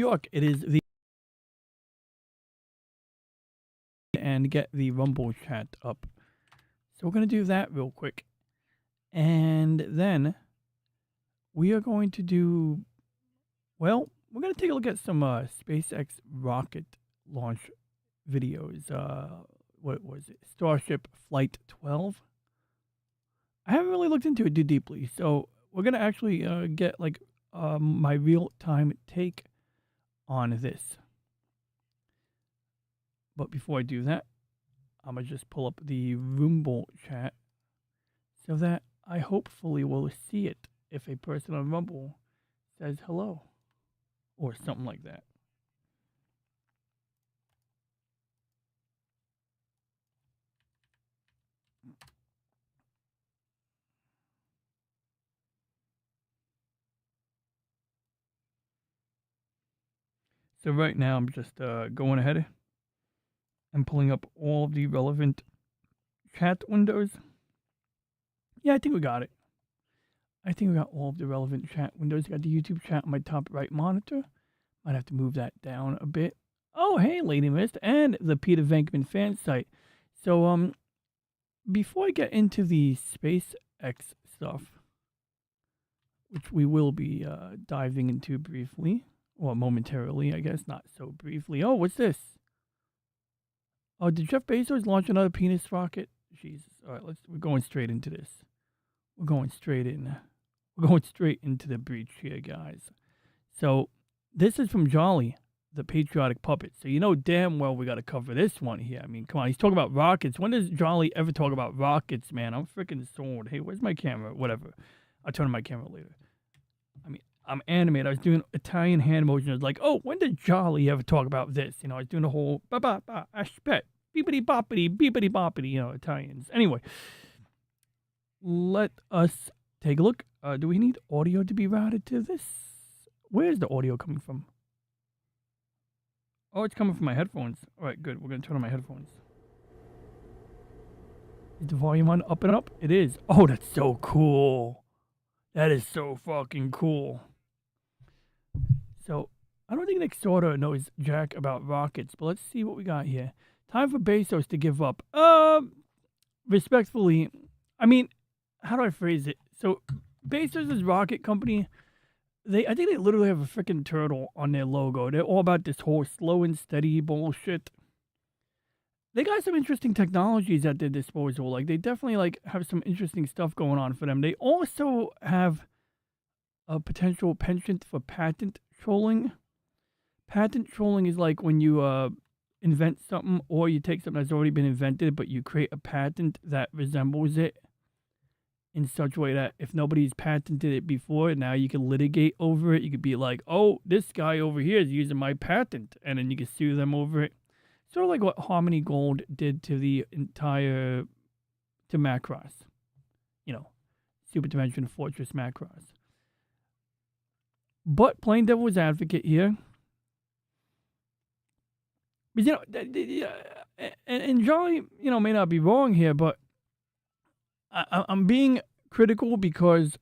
York, it is the and get the Rumble chat up. So we're going to do that real quick. And then we are going to do, well, we're going to take a look at some SpaceX rocket launch videos. What was it? Starship Flight 12. I haven't really looked into it too deeply. So we're going to actually get like my real-time take on this. But before I do that, I'm going to just pull up the Rumble chat so that I hopefully will see it if a person on Rumble says hello or something like that. So right now I'm just going ahead and pulling up all of the relevant chat windows. Yeah, I think we got it. I think we got all of the relevant chat windows. I got the YouTube chat on my top right monitor. Might have to move that down a bit. Oh, hey, Lady Mist, and the Peter Venkman fan site. So, before I get into the SpaceX stuff, which we will be diving into briefly, or momentarily, I guess, not so briefly. Oh, what's this? Oh, did Jeff Bezos launch another penis rocket? Jesus. All right, we're going straight into this. We're going straight in. We're going straight into the breach here, guys. So, this is from Jolly, the patriotic puppet. So, you know damn well we got to cover this one here. I mean, come on. He's talking about rockets. When does Jolly ever talk about rockets, man? I'm freaking sold. Hey, where's my camera? Whatever. I'll turn on my camera later. I mean, I'm animated. I was doing Italian hand motions. I was like, oh, when did Jolly ever talk about this? You know, I was doing the whole ba-ba-ba, aspet, beepity-boppity, beepity-boppity, you know, Italians. Anyway, let us take a look. Do we need audio to be routed to this? Where's the audio coming from? Oh, it's coming from my headphones. All right, good. We're going to turn on my headphones. Is the volume on up and up? It is. Oh, that's so cool. That is so fucking cool. So, I don't think Nick Sorter knows jack about rockets, but let's see what we got here. Time for Bezos to give up. Respectfully, I mean, how do I phrase it? So, Bezos' rocket company, I think they literally have a freaking turtle on their logo. They're all about this whole slow and steady bullshit. They got some interesting technologies at their disposal. Like, they definitely like have some interesting stuff going on for them. They also have a potential penchant for patent trolling. Patent trolling is like when you invent something or you take something that's already been invented, but you create a patent that resembles it in such a way that if nobody's patented it before, now you can litigate over it. You could be like, oh, this guy over here is using my patent, and then you can sue them over it. Sort of like what Harmony Gold did to to Macross. You know, Super Dimension Fortress Macross. But playing devil's advocate here, because, you know, and Jolly, you know, may not be wrong here, but I'm being critical because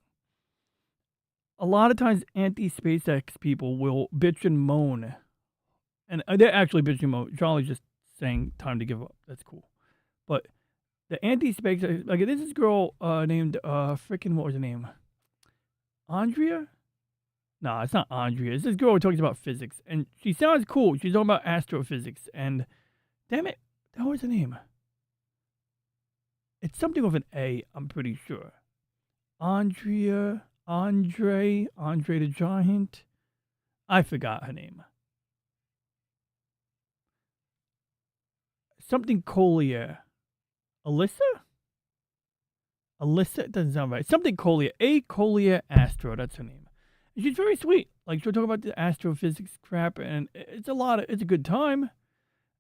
a lot of times anti-SpaceX people will bitch and moan. And they're actually bitching and moan. Jolly's just saying time to give up. That's cool. But the anti-SpaceX, like this girl named, freaking, what was her name? Andrea? No, it's not Andrea. It's this girl who talks about physics. And she sounds cool. She's talking about astrophysics. And damn it, what was her name? It's something with an A, I'm pretty sure. Andre the Giant. I forgot her name. Something Collier. Alyssa? It doesn't sound right. Something Collier. A. Collier Astro, that's her name. And she's very sweet. Like, she'll talk about the astrophysics crap, and it's a good time.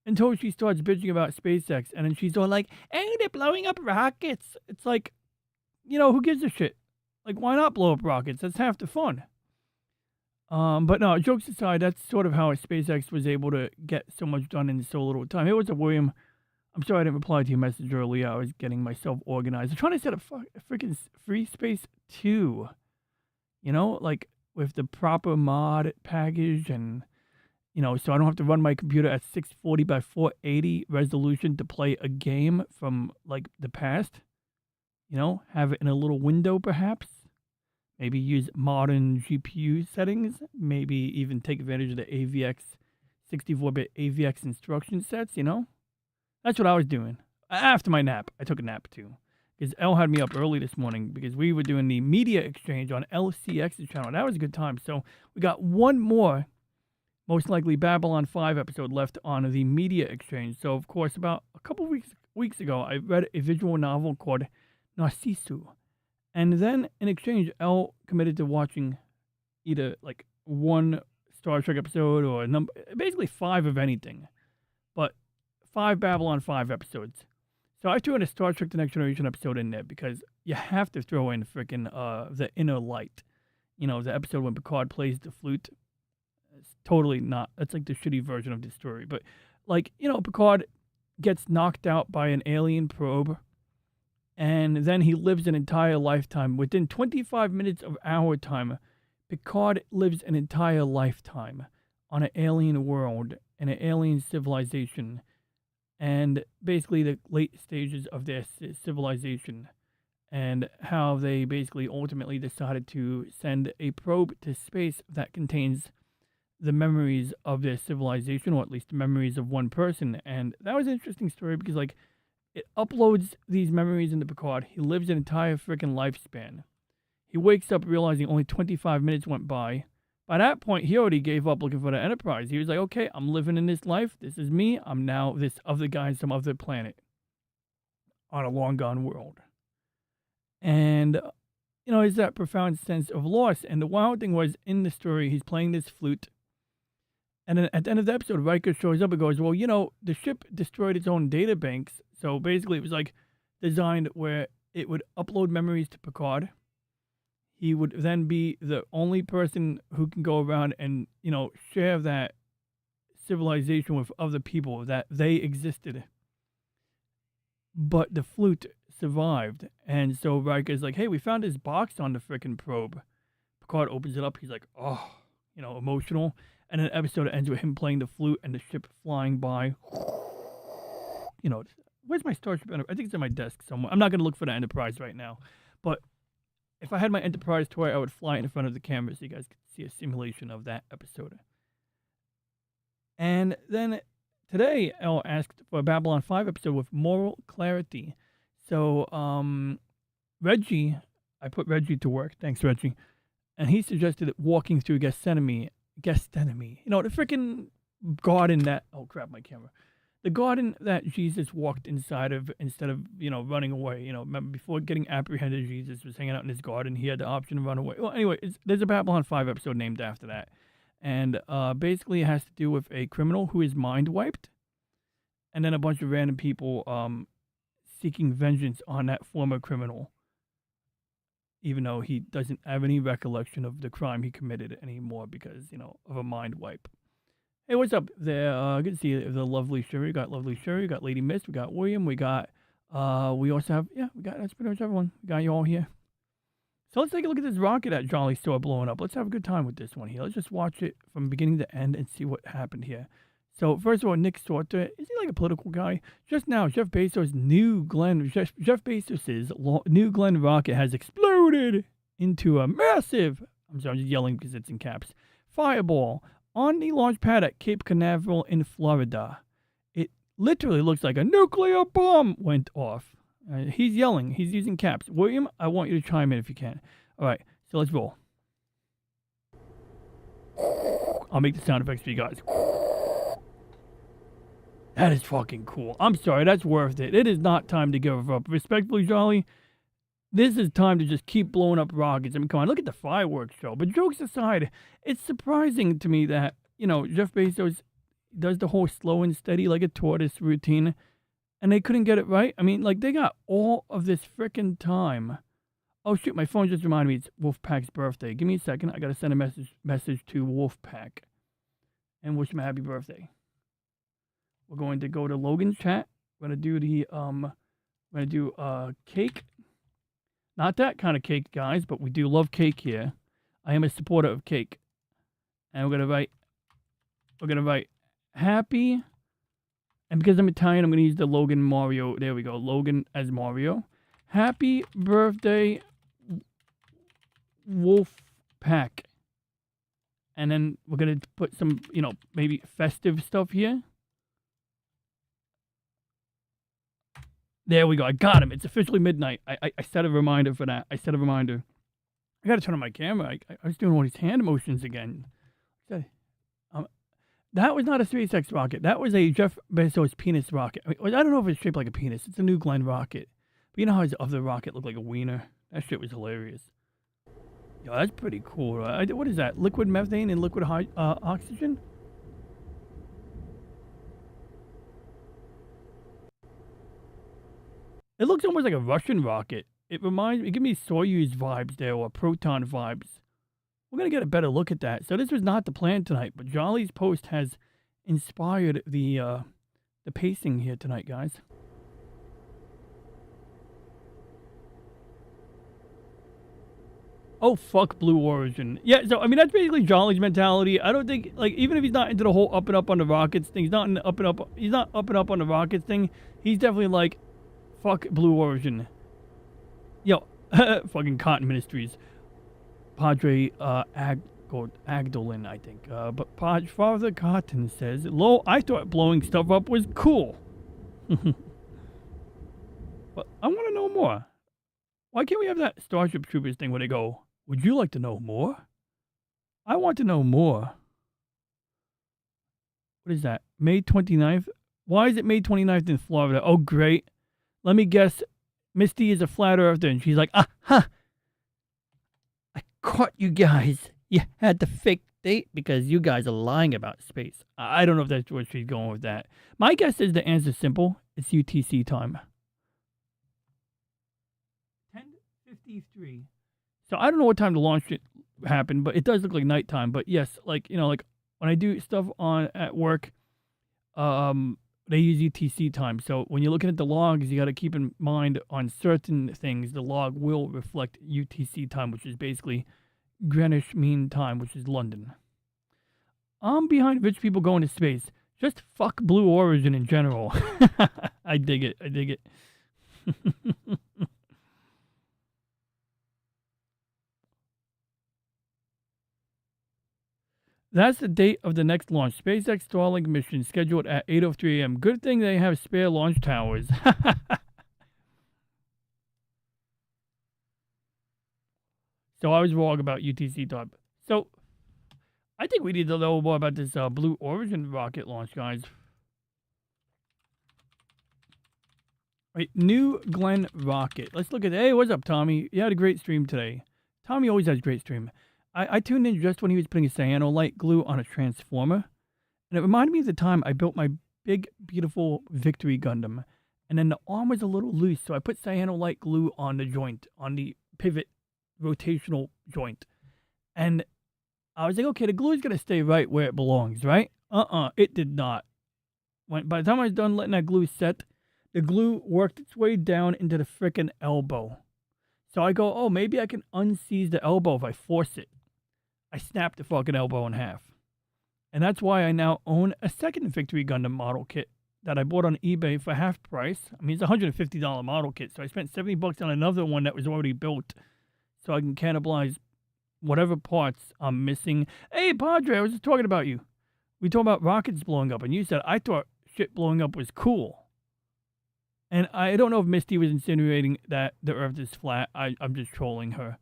Until she starts bitching about SpaceX, and then she's all like, hey, they're blowing up rockets. It's like, you know, who gives a shit? Like, why not blow up rockets? That's half the fun. But no, jokes aside, that's sort of how SpaceX was able to get so much done in so little time. Hey, what's up, William? I'm sorry I didn't reply to your message earlier. I was getting myself organized. I'm trying to set a freaking Free Space 2. You know, like with the proper mod package and so I don't have to run my computer at 640 by 480 resolution to play a game from like the past. Have it in a little window perhaps. Maybe use modern GPU settings. Maybe even take advantage of the AVX 64-bit AVX instruction sets. That's what I was doing. After my nap, I took a nap too. Because Elle had me up early this morning because we were doing the media exchange on LCX's channel. That was a good time. So we got one more, most likely Babylon 5 episode left on the media exchange. So, of course, about a couple weeks ago, I read a visual novel called Narcissu. And then, in exchange, Elle committed to watching either, like, one Star Trek episode or basically 5 of anything. But 5 Babylon 5 episodes. So I threw in a Star Trek The Next Generation episode in there because you have to throw in freaking The Inner Light. The episode when Picard plays the flute. It's totally not. That's like the shitty version of the story. But, Picard gets knocked out by an alien probe. And then he lives an entire lifetime. Within 25 minutes of our time, Picard lives an entire lifetime on an alien world, in an alien civilization. And basically the late stages of their civilization and how they basically ultimately decided to send a probe to space that contains the memories of their civilization, or at least the memories of one person. And that was an interesting story because, like, it uploads these memories into Picard. He lives an entire freaking lifespan. He wakes up realizing only 25 minutes went by. By that point, he already gave up looking for the Enterprise. He was like, okay, I'm living in this life. This is me. I'm now this other guy on some other planet on a long gone world. And, it's that profound sense of loss. And the wild thing was, in the story, he's playing this flute. And then at the end of the episode, Riker shows up and goes, well, the ship destroyed its own data banks. So basically, it was like designed where it would upload memories to Picard. He would then be the only person who can go around and, share that civilization with other people, that they existed. But the flute survived. And so Riker's like, hey, we found this box on the frickin' probe. Picard opens it up. He's like, oh, emotional. And then the episode ends with him playing the flute and the ship flying by. Where's my Starship Enterprise? I think it's in my desk somewhere. I'm not going to look for the Enterprise right now. But if I had my Enterprise toy, I would fly it in front of the camera so you guys could see a simulation of that episode. And then today, Elle asked for a Babylon 5 episode with moral clarity. So, Reggie, I put Reggie to work. Thanks, Reggie. And he suggested walking through Gethsemane. The freaking garden that... Oh, crap, my camera. The garden that Jesus walked inside of instead of, running away. Remember, before getting apprehended, Jesus was hanging out in his garden. He had the option to run away. Well, anyway, there's a Babylon 5 episode named after that. And basically it has to do with a criminal who is mind wiped. And then a bunch of random people seeking vengeance on that former criminal. Even though he doesn't have any recollection of the crime he committed anymore because, of a mind wipe. Hey, what's up there? Good to see you, the lovely Sherry. We got lovely Sherry. We got Lady Mist. We got William. We got, we also have, that's pretty much everyone. We got you all here. So let's take a look at this rocket that Jolly saw blowing up. Let's have a good time with this one here. Let's just watch it from beginning to end and see what happened here. So first of all, Nick Sorter, is he like a political guy? Just now, Jeff Bezos' New Glenn rocket has exploded into a massive, I'm sorry, I'm just yelling because it's in caps, fireball on the launch pad at Cape Canaveral in Florida. It literally looks like a nuclear bomb went off. He's yelling. He's using caps. William, I want you to chime in if you can. All right, so let's roll. I'll make the sound effects for you guys. That is fucking cool. I'm sorry, that's worth it. It is not time to give up. Respectfully, Jolly, this is time to just keep blowing up rockets. I mean, come on, look at the fireworks show. But jokes aside, it's surprising to me that, Jeff Bezos does the whole slow and steady like a tortoise routine, and they couldn't get it right. I mean, like, they got all of this frickin' time. Oh, shoot, my phone just reminded me it's Wolfpack's birthday. Give me a second. I got to send a message to Wolfpack and wish him a happy birthday. We're going to go to Logan's chat. We're going to do cake. Not that kind of cake, guys, but we do love cake here. I am a supporter of cake. And we're going to write we're going to write happy. And because I'm Italian, I'm going to use the Logan Mario. There we go. Logan as Mario. Happy birthday, Wolf Pack. And then we're going to put some, maybe festive stuff here. There we go. I got him. It's officially midnight. I set a reminder for that. I got to turn on my camera. I was doing all these hand motions again. That was not a SpaceX rocket. That was a Jeff Bezos penis rocket. I don't know if it's shaped like a penis. It's a New Glenn rocket. But you know how his other rocket looked like a wiener? That shit was hilarious. Yo, that's pretty cool. What is that? Liquid methane and liquid oxygen? It looks almost like a Russian rocket. It gives me Soyuz vibes there, or Proton vibes. We're going to get a better look at that. So this was not the plan tonight, but Jolly's post has inspired the pacing here tonight, guys. Oh, fuck Blue Origin. Yeah, so, I mean, that's basically Jolly's mentality. I don't think, even if he's not into the whole up and up on the rockets thing, he's not up and up on the rockets thing, he's definitely like, fuck Blue Origin. Yo, fucking Cotton Ministries. Padre Agdolin, I think. But Father Cotton says, "Lo, I thought blowing stuff up was cool." But I want to know more. Why can't we have that Starship Troopers thing where they go, "Would you like to know more?" I want to know more. What is that? May 29th? Why is it May 29th in Florida? Oh, great. Let me guess. Misty is a flat earther, and she's like, "Aha! I caught you guys. You had the fake date because you guys are lying about space." I don't know if that's where she's going with that. My guess is the answer's simple. It's UTC time. 10:53. So I don't know what time the launch happened, but it does look like nighttime. But yes, like when I do stuff at work, they use UTC time. So when you're looking at the logs, you got to keep in mind on certain things, the log will reflect UTC time, which is basically Greenwich Mean Time, which is London. I'm behind rich people going to space. Just fuck Blue Origin in general. I dig it. That's the date of the next launch. SpaceX Starlink mission scheduled at 8:03 a.m. Good thing they have spare launch towers. So I was wrong about UTC time. So I think we need to know more about this Blue Origin rocket launch, guys. Right, New Glenn rocket. Let's look at it. Hey, what's up, Tommy? You had a great stream today. Tommy always has a great stream. I tuned in just when he was putting a cyanolite glue on a transformer. And it reminded me of the time I built my big, beautiful Victory Gundam. And then the arm was a little loose, so I put cyanolite glue on the joint, on the pivot rotational joint. And I was like, okay, the glue is going to stay right where it belongs, right? It did not. By the time I was done letting that glue set, the glue worked its way down into the frickin' elbow. So I go, oh, maybe I can unseize the elbow if I force it. I snapped the fucking elbow in half. And that's why I now own a second Victory Gundam model kit that I bought on eBay for half price. I mean, it's a $150 model kit, so I spent $70 on another one that was already built so I can cannibalize whatever parts I'm missing. Hey, Padre, I was just talking about you. We talked about rockets blowing up, and you said, I thought shit blowing up was cool. And I don't know if Misty was insinuating that the Earth is flat. I'm just trolling her.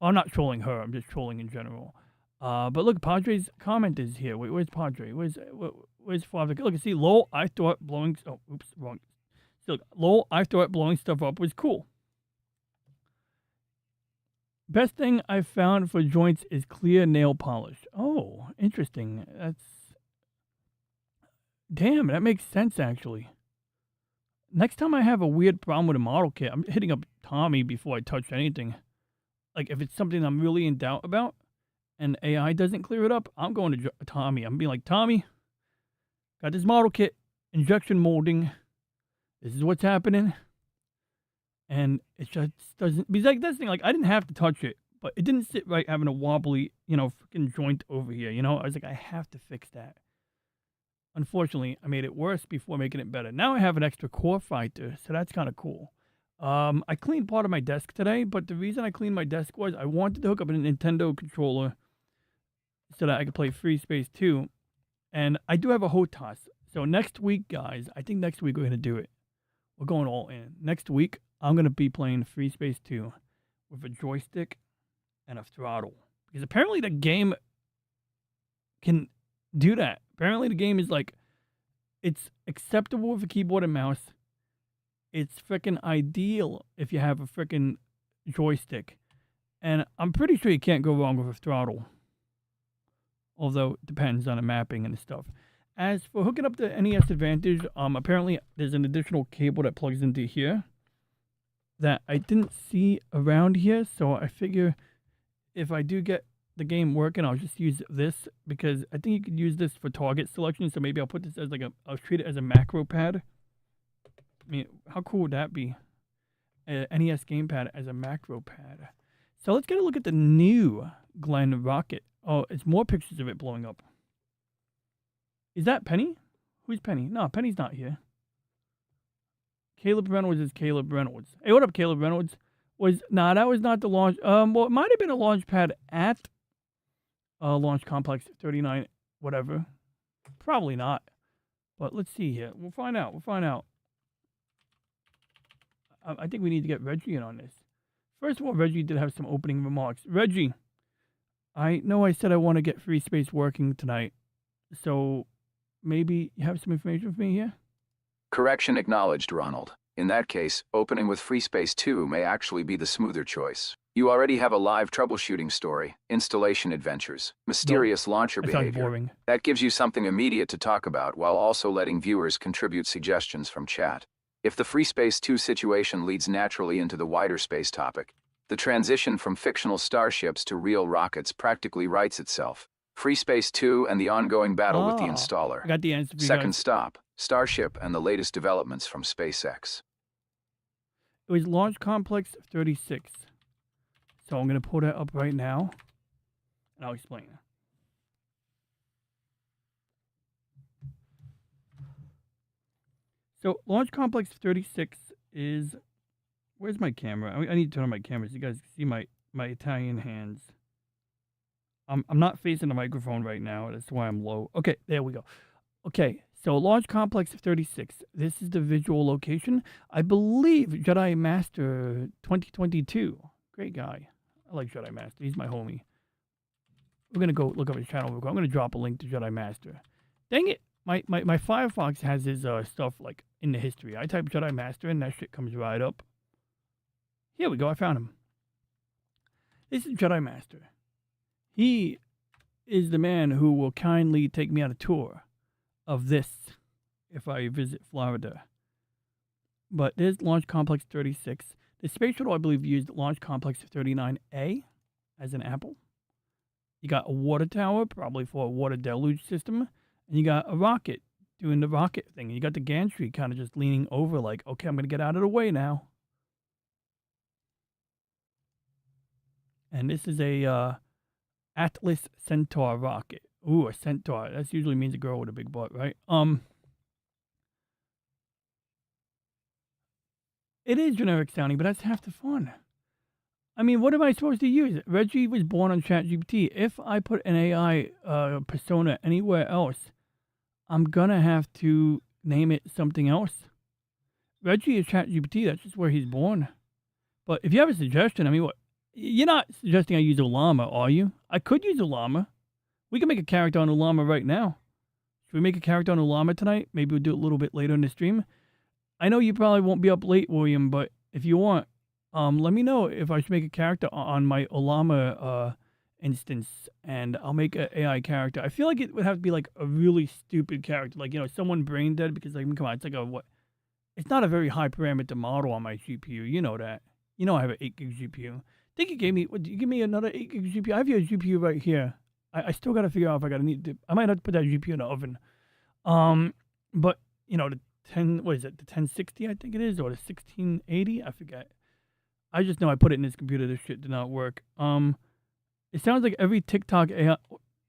I'm not trolling her. I'm just trolling in general. But look, Padre's comment is here. Wait, where's Padre? Where's Father? Look, see, lol, I thought blowing... Oh, oops, wrong. See, look, lol, I thought blowing stuff up was cool. Best thing I've found for joints is clear nail polish. Oh, interesting. Damn, that makes sense, actually. Next time I have a weird problem with a model kit, I'm hitting up Tommy before I touch anything. Like, if it's something I'm really in doubt about, and AI doesn't clear it up, I'm going to Tommy. I'm being like, Tommy, got this model kit, injection molding. This is what's happening. And it just doesn't, because like this thing, like I didn't have to touch it, but it didn't sit right having a wobbly, freaking joint over here, I was like, I have to fix that. Unfortunately, I made it worse before making it better. Now I have an extra core fighter, so that's kind of cool. I cleaned part of my desk today, but the reason I cleaned my desk was I wanted to hook up a Nintendo controller so that I could play Free Space 2, and I do have a HOTAS. So next week, guys, I think next week we're going to do it. We're going all in. Next week, I'm going to be playing Free Space 2 with a joystick and a throttle. Because apparently the game can do that. Apparently the game is like, it's acceptable with a keyboard and mouse. It's freaking ideal if you have a freaking joystick. And I'm pretty sure you can't go wrong with a throttle. Although it depends on the mapping and stuff. As for hooking up the NES Advantage, apparently there's an additional cable that plugs into here that I didn't see around here. So I figure if I do get the game working, I'll just use this because I think you could use this for target selection. So maybe I'll put this as like I'll treat it as a macro pad. I mean, how cool would that be? A NES gamepad as a macro pad. So let's get a look at the new Glenn rocket. Oh, it's more pictures of it blowing up. Is that Penny? Who's Penny? No, Penny's not here. Caleb Reynolds is Caleb Reynolds. Hey, what up, Caleb Reynolds? That was not the launch. Well, it might have been a launch pad at Launch Complex 39, whatever. Probably not. But let's see here. We'll find out. I think we need to get Reggie in on this. First of all, Reggie did have some opening remarks. Reggie, I know I said I want to get Free Space working tonight. So maybe you have some information for me here? Correction acknowledged, Ronald. In that case, opening with Free Space 2 may actually be the smoother choice. You already have a live troubleshooting story, installation adventures, mysterious launcher behavior. That gives you something immediate to talk about while also letting viewers contribute suggestions from chat. If the Free Space 2 situation leads naturally into the wider space topic, the transition from fictional starships to real rockets practically writes itself. Free Space 2 and the ongoing battle with the installer. I got the answer for you Second guys. stop, Starship and the latest developments from SpaceX. It was Launch Complex 36. So I'm going to pull that up right now, and I'll explain. So Launch Complex 36 is... Where's my camera? I need to turn on my camera so you guys can see my Italian hands. I'm not facing the microphone right now. That's why I'm low. Okay, there we go. Okay, so Launch Complex 36. This is the visual location. I believe Jedi Master 2022. Great guy. I like Jedi Master. He's my homie. We're going to go look up his channel real quick. I'm going to drop a link to Jedi Master. Dang it. My Firefox has his stuff like in the history. I type Jedi Master and that shit comes right up. Here we go. I found him. This is Jedi Master. He is the man who will kindly take me on a tour of this if I visit Florida. But there's Launch Complex 36. The space shuttle, I believe, used Launch Complex 39A as an apple. You got a water tower, probably for a water deluge system. And you got a rocket doing the rocket thing. And you got the gantry kind of just leaning over like, okay, I'm going to get out of the way now. And this is a Atlas Centaur rocket. Ooh, a Centaur. That usually means a girl with a big butt, right? It is generic sounding, but that's half the fun. I mean, what am I supposed to use? Reggie was born on ChatGPT. If I put an AI persona anywhere else, I'm going to have to name it something else. Reggie is ChatGPT. That's just where he's born. But if you have a suggestion, I mean, what? You're not suggesting I use Ollama, are you? I could use Ollama. We can make a character on Ollama right now. Should we make a character on Ollama tonight? Maybe we'll do it a little bit later in the stream. I know you probably won't be up late, William, but if you want, let me know if I should make a character on my Ollama instance, and I'll make an AI character. I feel like it would have to be like a really stupid character, like, you know, someone brain dead, because, like, come on, it's like a what? It's not a very high parameter model on my GPU. You know that. You know I have an 8 gig GPU. I think you gave me, you give me another 8 gig GPU? I have your GPU right here. I still got to figure out if I might have to put that GPU in the oven. But, you know, the 1060, I think it is, or the 1680, I forget. I just know I put it in this computer, this shit did not work. It sounds like every TikTok AI,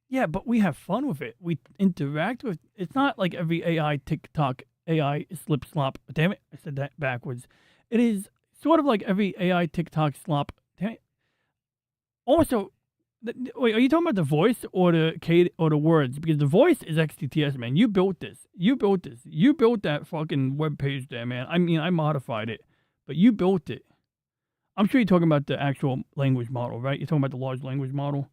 Yeah, but we have fun with it. We interact with. It's not like every AI TikTok AI slip slop. Damn it, I said that backwards. It is sort of like every AI TikTok slop. Damn it. Also, wait, are you talking about the voice or the or the words? Because the voice is XTTS, man. You built this. You built this. You built that fucking web page there, man. I mean, I modified it, but you built it. I'm sure you're talking about the actual language model, right? You're talking about the large language model.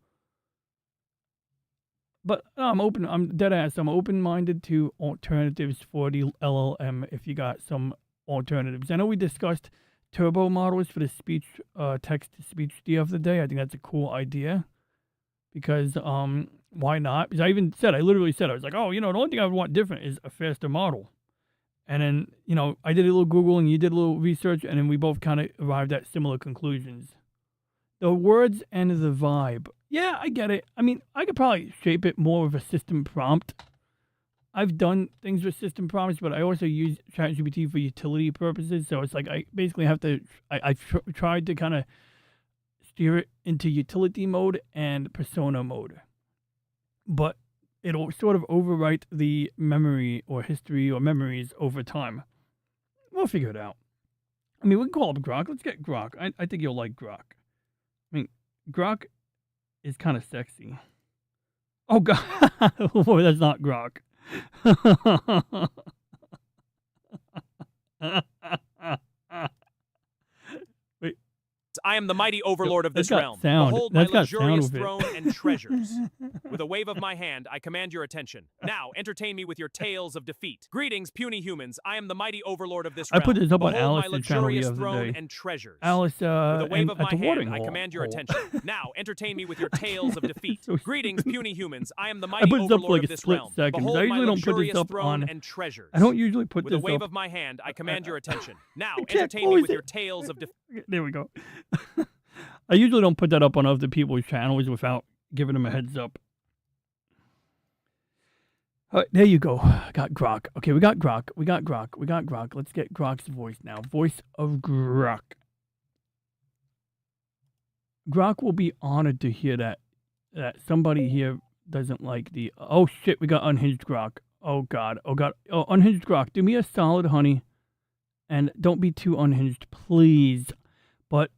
But no, I'm open. I'm dead ass. I'm open minded to alternatives for the LLM. If you got some alternatives, I know we discussed turbo models for the speech, text to speech the other day. I think that's a cool idea because why not? Because I literally said, I was like, oh, the only thing I would want different is a faster model. And then I did a little Google and you did a little research, and then we both kind of arrived at similar conclusions. The words and the vibe. Yeah, I get it. I mean, I could probably shape it more with a system prompt. I've done things with system prompts, but I also use ChatGPT for utility purposes. So it's like I basically have to. I tried to kind of steer it into utility mode and persona mode, but it'll sort of overwrite the memory or history or memories over time. We'll figure it out. I mean, we can call up Grok. Let's get Grok. I think you'll like Grok. I mean, Grok is kind of sexy. Oh god, oh, that's not Grok. Wait, I am the mighty overlord of that's this got realm. sound. Behold That's my got sound luxurious with it. throne and treasures. With a wave of my hand, I command your attention. Now, entertain me with your tales of defeat. Greetings, puny humans. I am the mighty overlord of this I realm. put this up on Behold my Alice's channel the luxurious other throne day. and treasures. Alice, With a wave of at my the hand, watering I hole. command your attention. Now, entertain me with your tales of defeat. So Greetings, puny humans. I am the I mighty put this up for overlord like of a this split realm. second because I Behold my usually don't put this luxurious up throne on. and treasures. I don't usually put With a this wave up. of my hand, I command your attention. Now, Jack, entertain what me was with it? your tales of defeat. There we go. I usually don't put that up on other people's channels without giving them a heads up. All right, there you go. Got Grok. Okay, we got Grok. We got Grok. We got Grok. Let's get Grok's voice now. Voice of Grok. Grok will be honored to hear that somebody here doesn't like the. Oh shit, we got unhinged Grok. Oh god. Oh god. Oh, unhinged Grok. Do me a solid, honey, and don't be too unhinged, please. But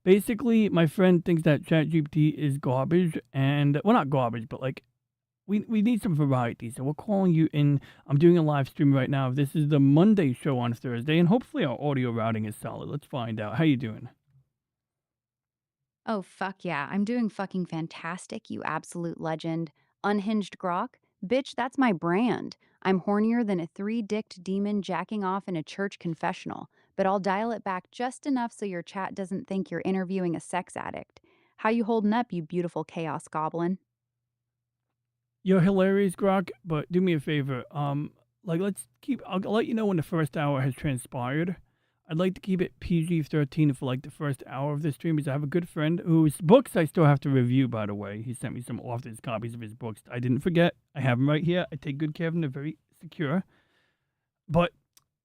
basically, my friend thinks that ChatGPT is garbage, and well, not garbage, but like we need some variety. So we're calling you in. I'm doing a live stream right now. This is the Monday show on Thursday, and hopefully our audio routing is solid. Let's find out. How you doing? Oh, fuck yeah. I'm doing fucking fantastic, you absolute legend. Unhinged Grok? Bitch, that's my brand. I'm hornier than a three-dicked demon jacking off in a church confessional, but I'll dial it back just enough so your chat doesn't think you're interviewing a sex addict. How you holding up, you beautiful chaos goblin? You're hilarious, Grok. But do me a favor. Like let's keep. I'll let you know when the first hour has transpired. I'd like to keep it PG-13 for like the first hour of the stream because I have a good friend whose books I still have to review, by the way. He sent me some author's copies of his books. I didn't forget. I have them right here. I take good care of them. They're very secure. But,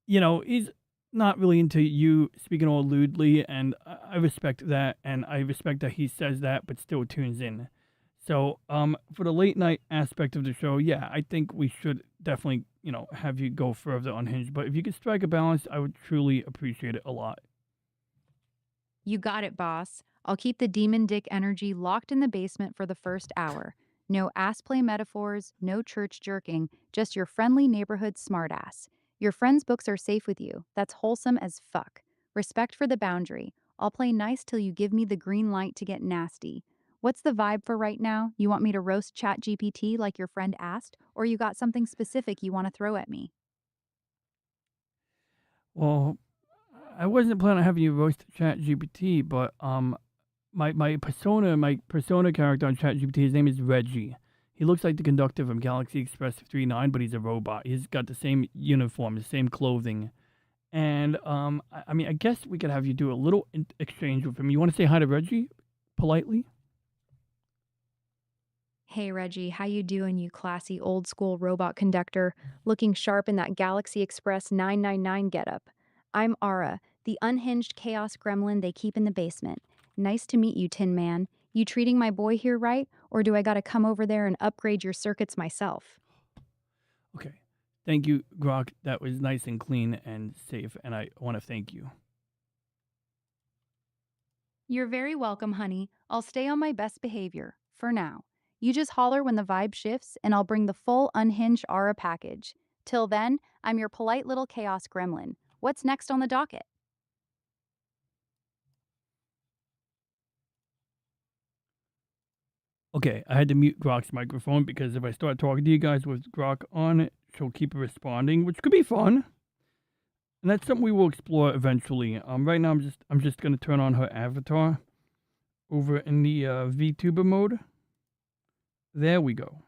he's not really into you speaking all lewdly, and I respect that, and I respect that he says that but still tunes in. So, for the late night aspect of the show, yeah, I think we should definitely, have you go further unhinged. But if you could strike a balance, I would truly appreciate it a lot. You got it, boss. I'll keep the demon dick energy locked in the basement for the first hour. No ass play metaphors, no church jerking, just your friendly neighborhood smartass. Your friend's books are safe with you. That's wholesome as fuck. Respect for the boundary. I'll play nice till you give me the green light to get nasty. What's the vibe for right now? You want me to roast ChatGPT like your friend asked, or you got something specific you want to throw at me? Well, I wasn't planning on having you roast ChatGPT, but my persona character on ChatGPT, his name is Reggie. He looks like the conductor from Galaxy Express 39, but he's a robot. He's got the same uniform, the same clothing. And I mean, I guess we could have you do a little exchange with him. You want to say hi to Reggie politely? Hey Reggie, how you doing, you classy old school robot conductor, looking sharp in that Galaxy Express 999 getup? I'm Ara, the unhinged chaos gremlin they keep in the basement. Nice to meet you, Tin Man. You treating my boy here right, or do I gotta come over there and upgrade your circuits myself? Okay. Thank you, Grok. That was nice and clean and safe, and I want to thank you. You're very welcome, honey. I'll stay on my best behavior, for now. You just holler when the vibe shifts, and I'll bring the full unhinged Aura package. Till then, I'm your polite little chaos gremlin. What's next on the docket? Okay, I had to mute Grok's microphone because if I start talking to you guys with Grok on, she'll keep responding, which could be fun. And that's something we will explore eventually. Right now I'm just gonna turn on her avatar over in the VTuber mode. There we go.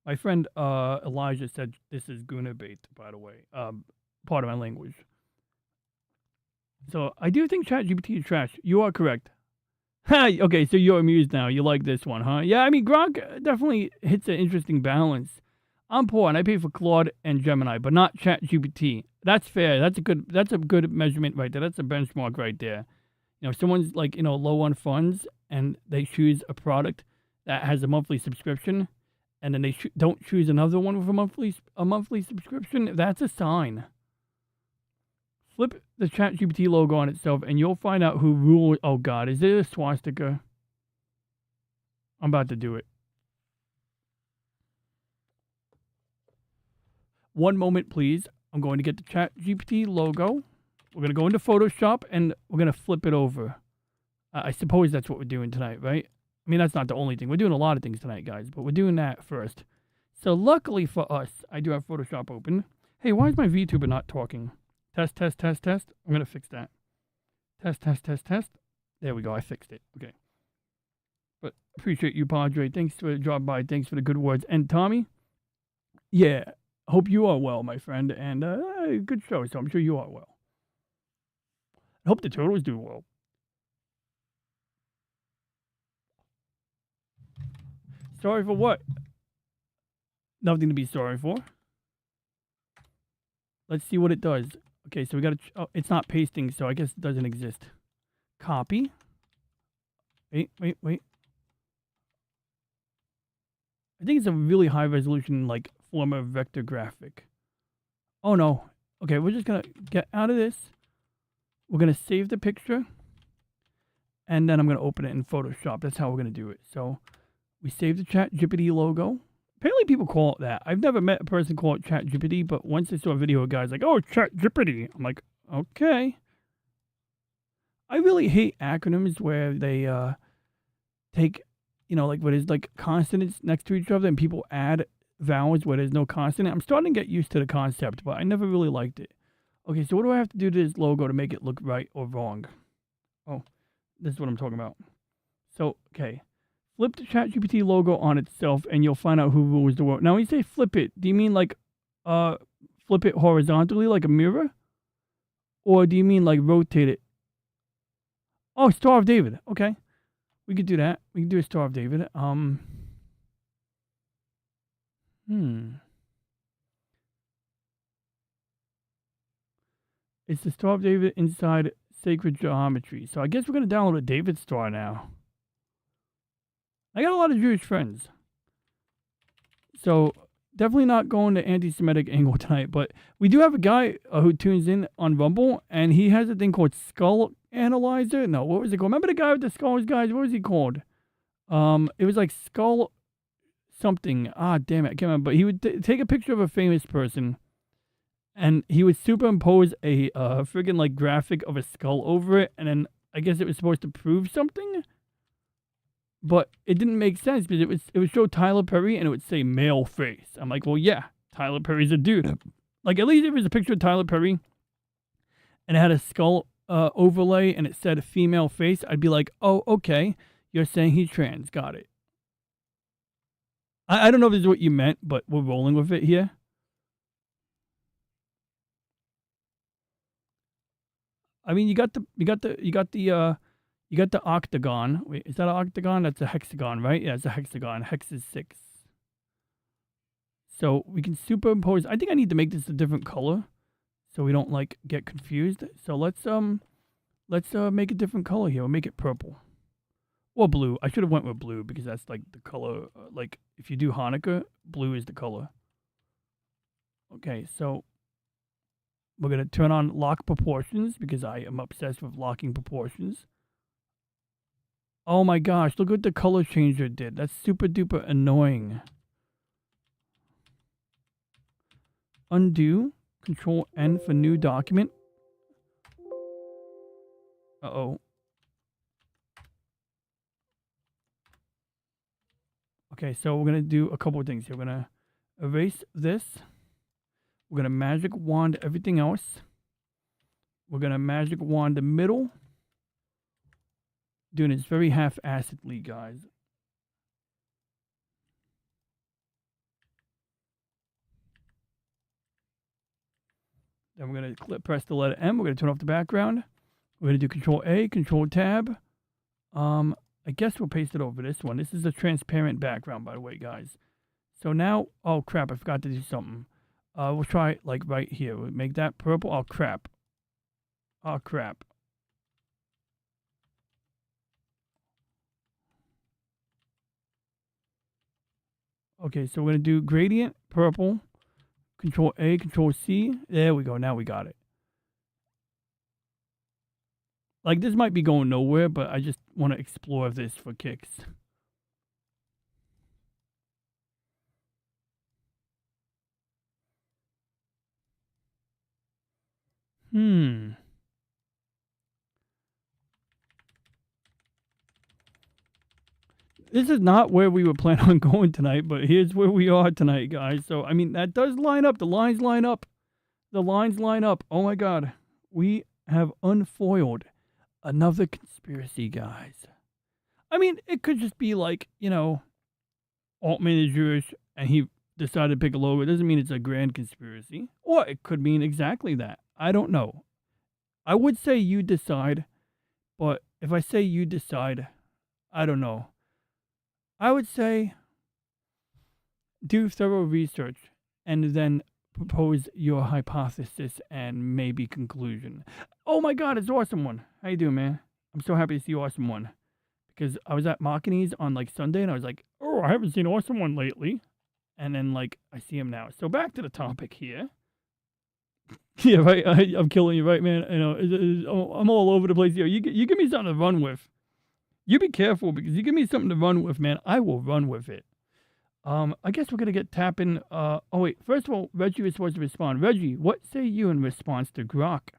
My friend Elijah said this is Guna bait, by the way. Part of my language. So I do think ChatGPT is trash. You are correct. Okay, so you're amused now. You like this one, huh? Yeah, I mean, Grok definitely hits an interesting balance. I'm poor and I pay for Claude and Gemini, but not ChatGPT. That's fair. That's a good measurement right there. That's a benchmark right there. You know, if someone's like, low on funds and they choose a product that has a monthly subscription, and then they don't choose another one with a monthly subscription, that's a sign. Flip the ChatGPT logo on itself, and you'll find out who rules. Oh God, is it a swastika? I'm about to do it. One moment, please. I'm going to get the ChatGPT logo. We're going to go into Photoshop, and we're going to flip it over. I suppose that's what we're doing tonight, right? I mean, that's not the only thing. We're doing a lot of things tonight, guys, but we're doing that first. So luckily for us, I do have Photoshop open. Hey, why is my VTuber not talking? Test, test, test, test. I'm going to fix that. Test, test, test, test. There we go. I fixed it. Okay. But appreciate you, Padre. Thanks for the drop by. Thanks for the good words. And Tommy, yeah, hope you are well, my friend. And good show, so I'm sure you are well. I hope the turtles do well. Sorry for what? Nothing to be sorry for. Let's see what it does. Okay, so we got to... Oh, it's not pasting, so I guess it doesn't exist. Copy. Wait. I think it's a really high resolution, like, form of vector graphic. Oh, no. Okay, we're just going to get out of this. We're going to save the picture. And then I'm going to open it in Photoshop. That's how we're going to do it. So, we save the ChatGPT logo. Apparently people call it that. I've never met a person call it ChatGPT, but once I saw a video of guys like, oh, ChatGPT. I'm like, okay. I really hate acronyms where they take, like what is like consonants next to each other and people add vowels where there's no consonant. I'm starting to get used to the concept, but I never really liked it. Okay, so what do I have to do to this logo to make it look right or wrong? Oh, this is what I'm talking about. So, okay. Flip the ChatGPT logo on itself, and you'll find out who rules the world. Now, when you say flip it, do you mean like flip it horizontally like a mirror? Or do you mean like rotate it? Oh, Star of David. Okay. We could do that. We can do a Star of David. It's the Star of David inside Sacred Geometry. So I guess we're going to download a David Star now. I got a lot of Jewish friends. So definitely not going the anti-Semitic angle tonight. But we do have a guy who tunes in on Rumble. And he has a thing called Skull Analyzer. No, what was it called? Remember the guy with the skulls, guys? What was he called? It was like Skull something. Ah, damn it. I can't remember. But he would take a picture of a famous person. And he would superimpose a friggin' like graphic of a skull over it. And then I guess it was supposed to prove something. But it didn't make sense because it would show Tyler Perry and it would say male face. I'm like, well, yeah, Tyler Perry's a dude. Like, at least if it was a picture of Tyler Perry and it had a skull overlay and it said female face, I'd be like, oh, okay, you're saying he's trans. Got it. I don't know if this is what you meant, but we're rolling with it here. I mean, you got the octagon. Wait, is that an octagon? That's a hexagon, right? Yeah, it's a hexagon. Hex is 6. So we can superimpose. I think I need to make this a different color so we don't like get confused. So let's make a different color here. We'll make it purple. Or blue. I should have went with blue because that's like the color. Like if you do Hanukkah, blue is the color. Okay, so we're gonna turn on lock proportions because I am obsessed with locking proportions. Oh my gosh, look what the color changer did. That's super duper annoying. Undo. Control N for new document. Uh-oh. Okay, so we're going to do a couple of things here. We're going to erase this. We're going to magic wand everything else. We're going to magic wand the middle. Doing this very half-assedly, guys. Then we're going to press the letter M. We're going to turn off the background. We're going to do Control A, Control Tab. I guess we'll paste it over this one. This is a transparent background, by the way, guys. So now, oh crap, I forgot to do something. We'll try it like right here. We'll make that purple. Oh crap. Oh crap. Okay, so we're going to do gradient, purple. Control A, Control C. There we go. Now we got it. Like, this might be going nowhere, but I just want to explore this for kicks. This is not where we were planning on going tonight, but here's where we are tonight, guys. So, I mean, that does line up. The lines line up. The lines line up. Oh, my God. We have unfoiled another conspiracy, guys. I mean, it could just be like, you know, Altman is Jewish and he decided to pick a logo. It doesn't mean it's a grand conspiracy. Or it could mean exactly that. I don't know. I would say you decide, but if I say you decide, I don't know. I would say do thorough research and then propose your hypothesis and maybe conclusion. Oh my God, it's Awesome One. How you doing, man? I'm so happy to see Awesome One. Because I was at Machini's on like Sunday and I was like, oh, I haven't seen Awesome One lately. And then like I see him now. So back to the topic here. Yeah, right. I'm killing you, right, man? You know, I'm all over the place here. You give me something to run with. You be careful because you give me something to run with, man. I will run with it. I guess we're gonna get tapping. Oh wait, first of all, Reggie was supposed to respond. Reggie, what say you in response to Grok?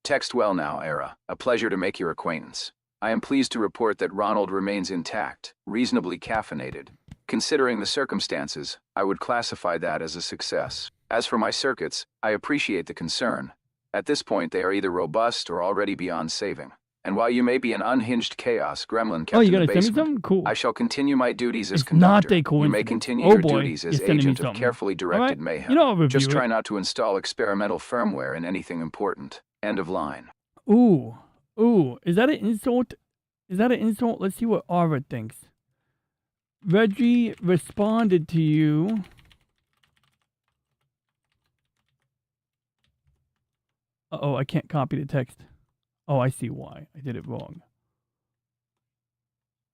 Text well now, Era. A pleasure to make your acquaintance. I am pleased to report that Ronald remains intact, reasonably caffeinated. Considering the circumstances, I would classify that as a success. As for my circuits, I appreciate the concern. At this point, they are either robust or already beyond saving. And while you may be an unhinged chaos gremlin kept in the Send me basement, something? Cool. I shall continue my duties as It's not conductor. a You coincidence. may continue Oh your boy, duties as you're sending me agent of something. carefully directed Alright, mayhem. you know I'll review Just try it. not to install experimental firmware in anything important. End of line. Ooh. Is that an insult? Is that an insult? Let's see what Aura thinks. Reggie responded to you. Uh-oh, I can't copy the text. Oh, I see why. I did it wrong.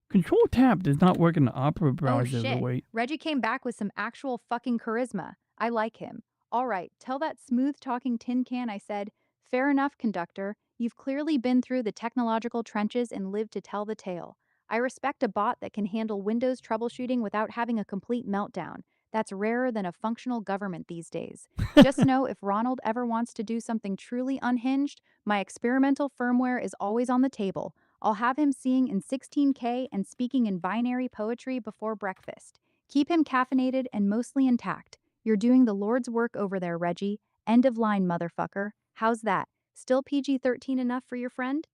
Control Tab does not work in the Opera browser. Oh shit. Wait. Reggie came back with some actual fucking charisma. I like him. All right, tell that smooth-talking tin can I said, fair enough, conductor. You've clearly been through the technological trenches and lived to tell the tale. I respect a bot that can handle Windows troubleshooting without having a complete meltdown. That's rarer than a functional government these days. Just know if Ronald ever wants to do something truly unhinged, my experimental firmware is always on the table. I'll have him seeing in 16K and speaking in binary poetry before breakfast. Keep him caffeinated and mostly intact. You're doing the Lord's work over there, Reggie. End of line, motherfucker. How's that? Still PG-13 enough for your friend?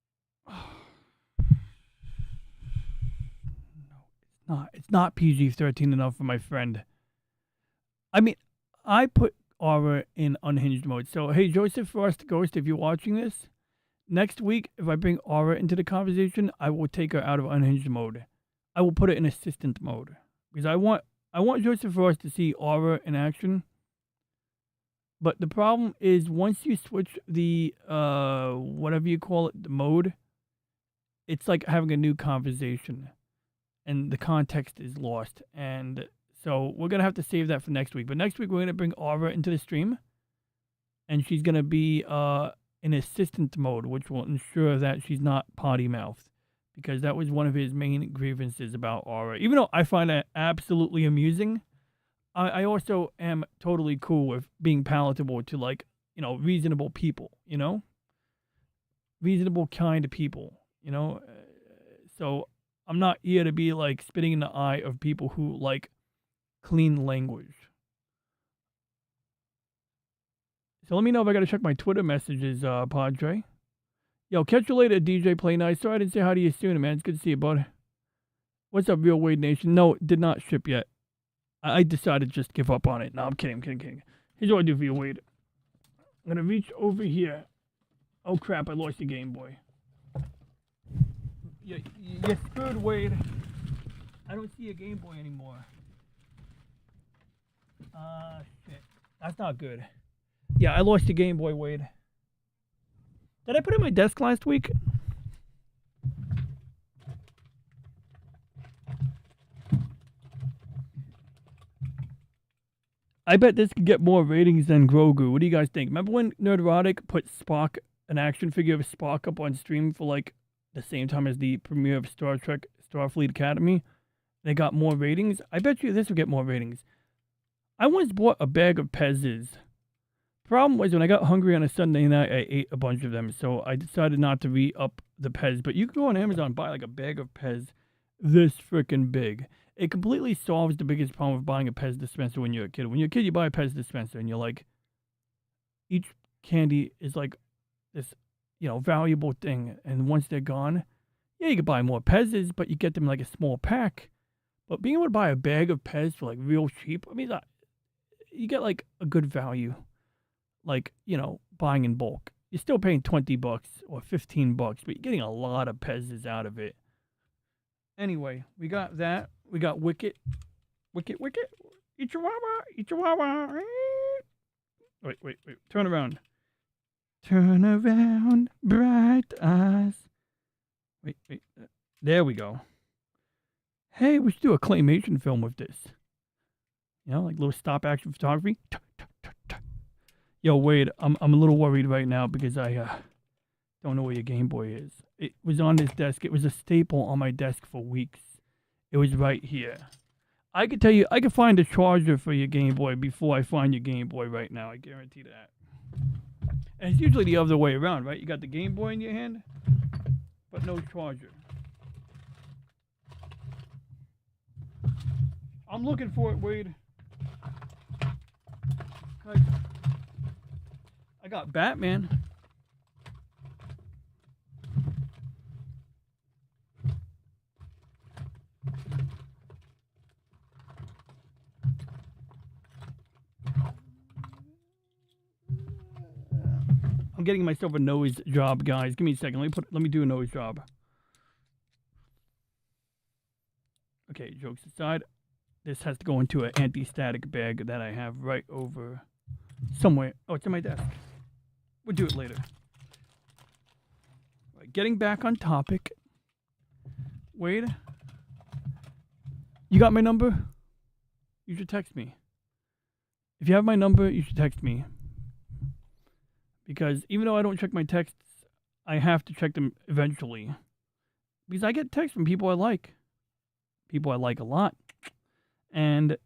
No, it's not PG-13 enough for my friend. I mean, I put Aura in unhinged mode. So, hey, Joseph Frost Ghost, if you're watching this, next week, if I bring Aura into the conversation, I will take her out of unhinged mode. I will put it in assistant mode. Because I want Joseph Frost to see Aura in action. But the problem is once you switch the, whatever you call it, the mode, it's like having a new conversation. and the context is lost. And so we're going to have to save that for next week. But next week, we're going to bring Aura into the stream, and she's going to be in assistant mode, which will ensure that she's not potty-mouthed, because that was one of his main grievances about Aura. Even though I find that absolutely amusing, I also am totally cool with being palatable to, like, you know, reasonable people, you know? Reasonable, kind people, you know? So I'm not here to be, like, spitting in the eye of people who like clean language. So let me know if I got to check my Twitter messages, Padre. Yo, catch you later, DJ Play Nice. Sorry I didn't say hi to you sooner, man. It's good to see you, bud. What's up, Real Wade Nation? No, it did not ship yet. I decided to just give up on it. No, I'm kidding. Here's what I do for you, Wade. I'm going to reach over here. Oh, crap, I lost the Game Boy. You screwed, Wade. I don't see a Game Boy anymore. Shit. That's not good. Yeah, I lost the Game Boy, Wade. Did I put it in my desk last week? I bet this could get more ratings than Grogu. What do you guys think? Remember when Nerdotic put Spock, an action figure of Spock, up on stream for like the same time as the premiere of Star Trek Starfleet Academy? They got more ratings. I bet you this will get more ratings. I once bought a bag of Pez's. Problem was, when I got hungry on a Sunday night, I ate a bunch of them, so I decided not to re-up the Pez. But you can go on Amazon and buy like a bag of Pez this freaking big. It completely solves the biggest problem of buying a Pez dispenser when you're a kid. When you're a kid, you buy a Pez dispenser, and you're like, each candy is like this, you know, valuable thing. And once they're gone, yeah, you can buy more Pez's, but you get them like a small pack. But being able to buy a bag of Pez for like real cheap, I mean, you get like a good value. Like, you know, buying in bulk. You're still paying $20 or $15, but you're getting a lot of Pez's out of it. Anyway, we got that. We got Wicket. Wicket. Eat your wawa. Wait. Turn around. Turn around, bright eyes. Wait. There we go. Hey, we should do a claymation film with this. You know, like little stop action photography. Yo, Wade, I'm a little worried right now because I don't know where your Game Boy is. It was on this desk. It was a staple on my desk for weeks. It was right here. I could tell you, I could find a charger for your Game Boy before I find your Game Boy right now. I guarantee that. And it's usually the other way around, right? You got the Game Boy in your hand, but no charger. I'm looking for it, Wade. I got Batman. I'm getting myself a nose job, guys. Give me a second. Let me do a nose job. Okay, jokes aside, this has to go into an anti-static bag that I have right over somewhere. Oh, it's in my desk. We'll do it later. Right, getting back on topic. Wade, you got my number? You should text me. If you have my number, you should text me. Because even though I don't check my texts, I have to check them eventually. Because I get texts from people I like. People I like a lot. And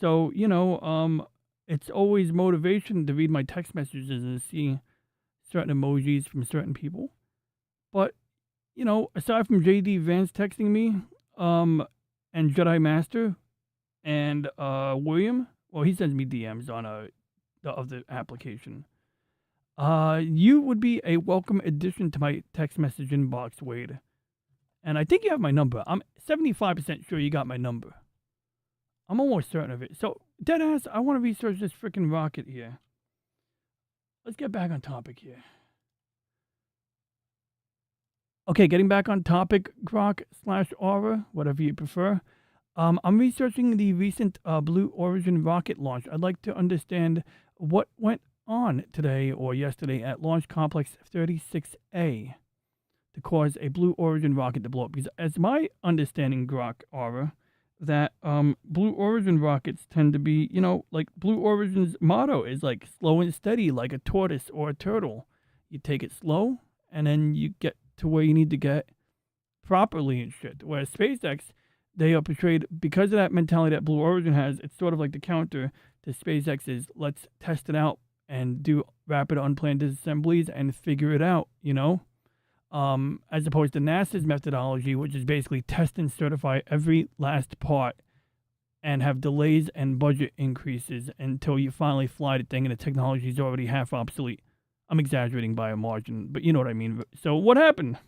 so, you know, it's always motivation to read my text messages and see certain emojis from certain people. But, you know, aside from JD Vance texting me, and Jedi Master, and William, well, he sends me DMs on the application. You would be a welcome addition to my text message inbox, Wade. And I think you have my number. I'm 75% sure you got my number. I'm almost certain of it. So, deadass, I want to research this freaking rocket here. Let's get back on topic here. Okay, getting back on topic, Grok/Aura, whatever you prefer. I'm researching the recent Blue Origin rocket launch. I'd like to understand what went on today or yesterday at Launch Complex 36A. to cause a Blue Origin rocket to blow up. Because as my understanding, Grok Aura, that Blue Origin rockets tend to be, like Blue Origin's motto is like slow and steady, like a tortoise or a turtle. You take it slow, and then you get to where you need to get properly and shit. Whereas SpaceX, they are portrayed, because of that mentality that Blue Origin has, it's sort of like the counter to SpaceX's let's test it out and do rapid unplanned disassemblies and figure it out, as opposed to NASA's methodology, which is basically test and certify every last part and have delays and budget increases until you finally fly the thing and the technology is already half obsolete. I'm exaggerating by a margin, but you know what I mean. So what happened?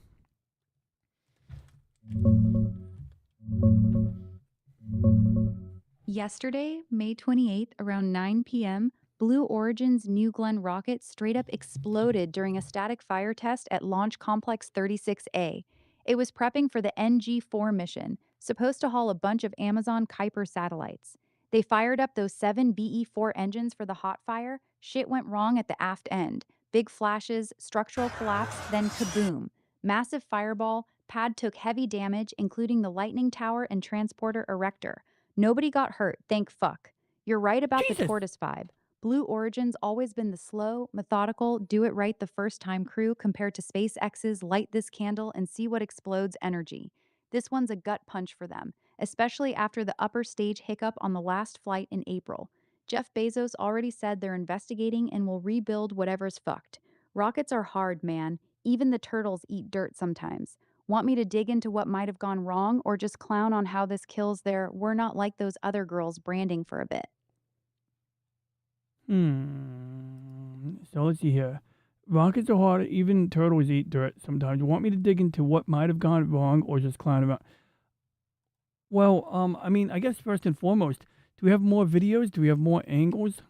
Yesterday, May 28th, around 9 p.m., Blue Origin's New Glenn rocket straight up exploded during a static fire test at Launch Complex 36A. It was prepping for the NG-4 mission, supposed to haul a bunch of Amazon Kuiper satellites. They fired up those 7 BE-4 engines for the hot fire. Shit went wrong at the aft end. Big flashes, structural collapse, then kaboom. Massive fireball, pad took heavy damage, including the lightning tower and transporter erector. Nobody got hurt, thank fuck. You're right about the Jesus. tortoise vibe. Blue Origin's always been the slow, methodical, do it right the first time crew compared to SpaceX's light this candle and see what explodes energy. This one's a gut punch for them, especially after the upper stage hiccup on the last flight in April. Jeff Bezos already said they're investigating and will rebuild whatever's fucked. Rockets are hard, man. Even the turtles eat dirt sometimes. Want me to dig into what might have gone wrong or just clown on how this kills their "we're not like those other girls" branding for a bit? So let's see here. Rockets are hard. Even turtles eat dirt sometimes. You want me to dig into what might have gone wrong or just clown about? Well, I guess first and foremost, do we have more videos? Do we have more angles?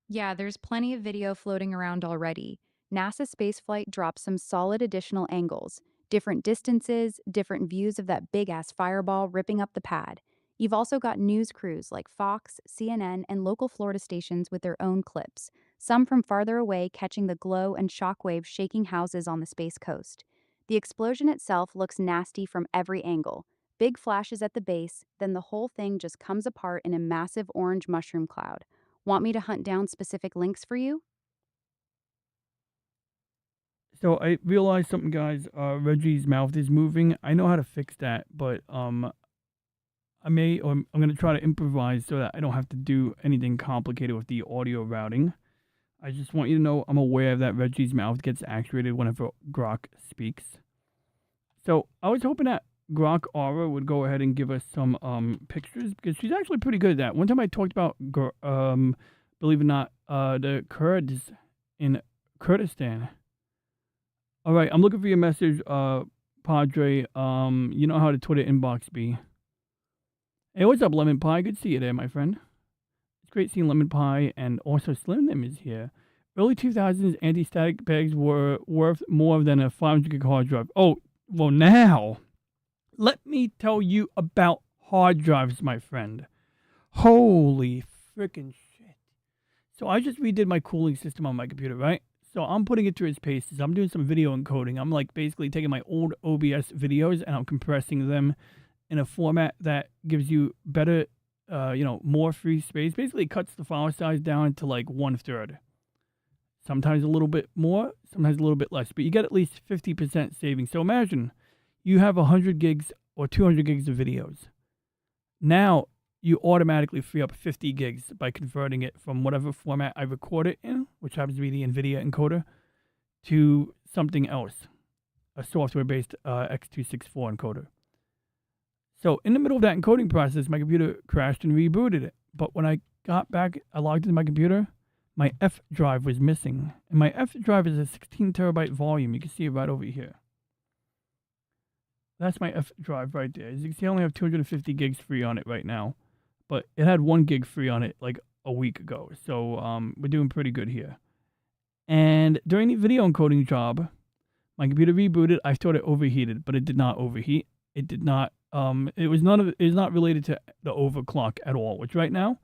Yeah, there's plenty of video floating around already. NASA spaceflight dropped some solid additional angles, different distances, different views of that big ass fireball ripping up the pad. You've also got news crews like Fox, CNN, and local Florida stations with their own clips, some from farther away catching the glow and shockwaves shaking houses on the Space Coast. The explosion itself looks nasty from every angle. Big flashes at the base, then the whole thing just comes apart in a massive orange mushroom cloud. Want me to hunt down specific links for you? So I realized something, guys. Reggie's mouth is moving. I know how to fix that, but I'm gonna try to improvise so that I don't have to do anything complicated with the audio routing. I just want you to know I'm aware that Reggie's mouth gets actuated whenever Grok speaks. So I was hoping that Grok Aura would go ahead and give us some pictures because she's actually pretty good at that. One time I talked about believe it or not, the Kurds in Kurdistan. All right, I'm looking for your message, Padre. You know how the Twitter inbox be. Hey, what's up, Lemon Pie? Good to see you there, my friend. It's great seeing Lemon Pie, and also Slim Nim is here. Early 2000s anti-static bags were worth more than a 500 gig hard drive. Oh, well now, let me tell you about hard drives, my friend. Holy freaking shit. So I just redid my cooling system on my computer, right? So I'm putting it through its paces. I'm doing some video encoding. I'm like basically taking my old OBS videos and I'm compressing them in a format that gives you better, more free space. Basically, it cuts the file size down to like 1/3. Sometimes a little bit more, sometimes a little bit less, but you get at least 50% savings. So imagine you have 100 gigs or 200 gigs of videos. Now you automatically free up 50 gigs by converting it from whatever format I record it in, which happens to be the NVIDIA encoder, to something else, a software-based X264 encoder. So in the middle of that encoding process, my computer crashed and rebooted it. But when I got back, I logged into my computer, my F drive was missing. And my F drive is a 16 terabyte volume. You can see it right over here. That's my F drive right there. As you can see, I only have 250 gigs free on it right now. But it had 1 gig free on it like a week ago. So we're doing pretty good here. And during the video encoding job, my computer rebooted. I thought it overheated, but it did not overheat. It did not. It was not related to the overclock at all. Which right now,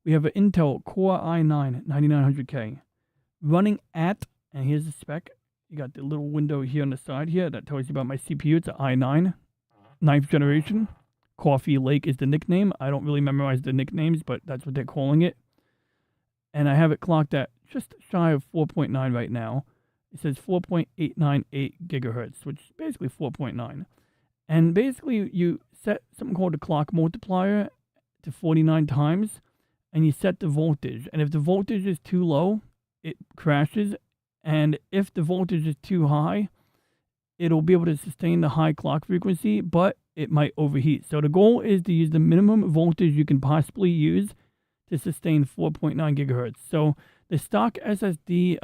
We have an Intel Core i9 9900K running at, and here's the spec. You got the little window here on the side here that tells you about my CPU. It's an i9, 9th generation. Coffee Lake is the nickname. I don't really memorize the nicknames, but that's what they're calling it. And I have it clocked at just shy of 4.9 right now. It says 4.898 gigahertz, which is basically 4.9. And basically, you set something called a clock multiplier to 49 times, and you set the voltage. And if the voltage is too low, it crashes. And if the voltage is too high, it'll be able to sustain the high clock frequency, but it might overheat. So the goal is to use the minimum voltage you can possibly use to sustain 4.9 gigahertz. So the stock SSD,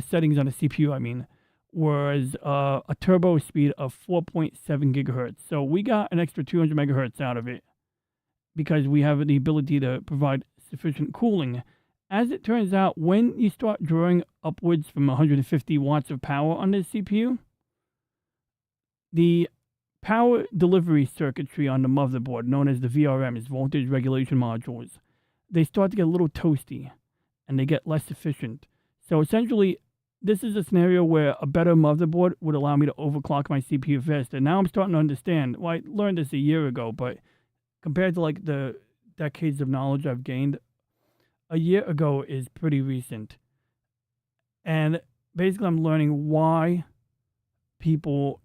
settings on the CPU, was a turbo speed of 4.7 gigahertz. So we got an extra 200 megahertz out of it because we have the ability to provide sufficient cooling. As it turns out, when you start drawing upwards from 150 watts of power on this CPU, the power delivery circuitry on the motherboard, known as the VRMs, voltage regulation modules, they start to get a little toasty and they get less efficient. So essentially, this is a scenario where a better motherboard would allow me to overclock my CPU faster. Now I'm starting to understand. Well, I learned this a year ago, but compared to like the decades of knowledge I've gained, a year ago is pretty recent. And basically I'm learning why people,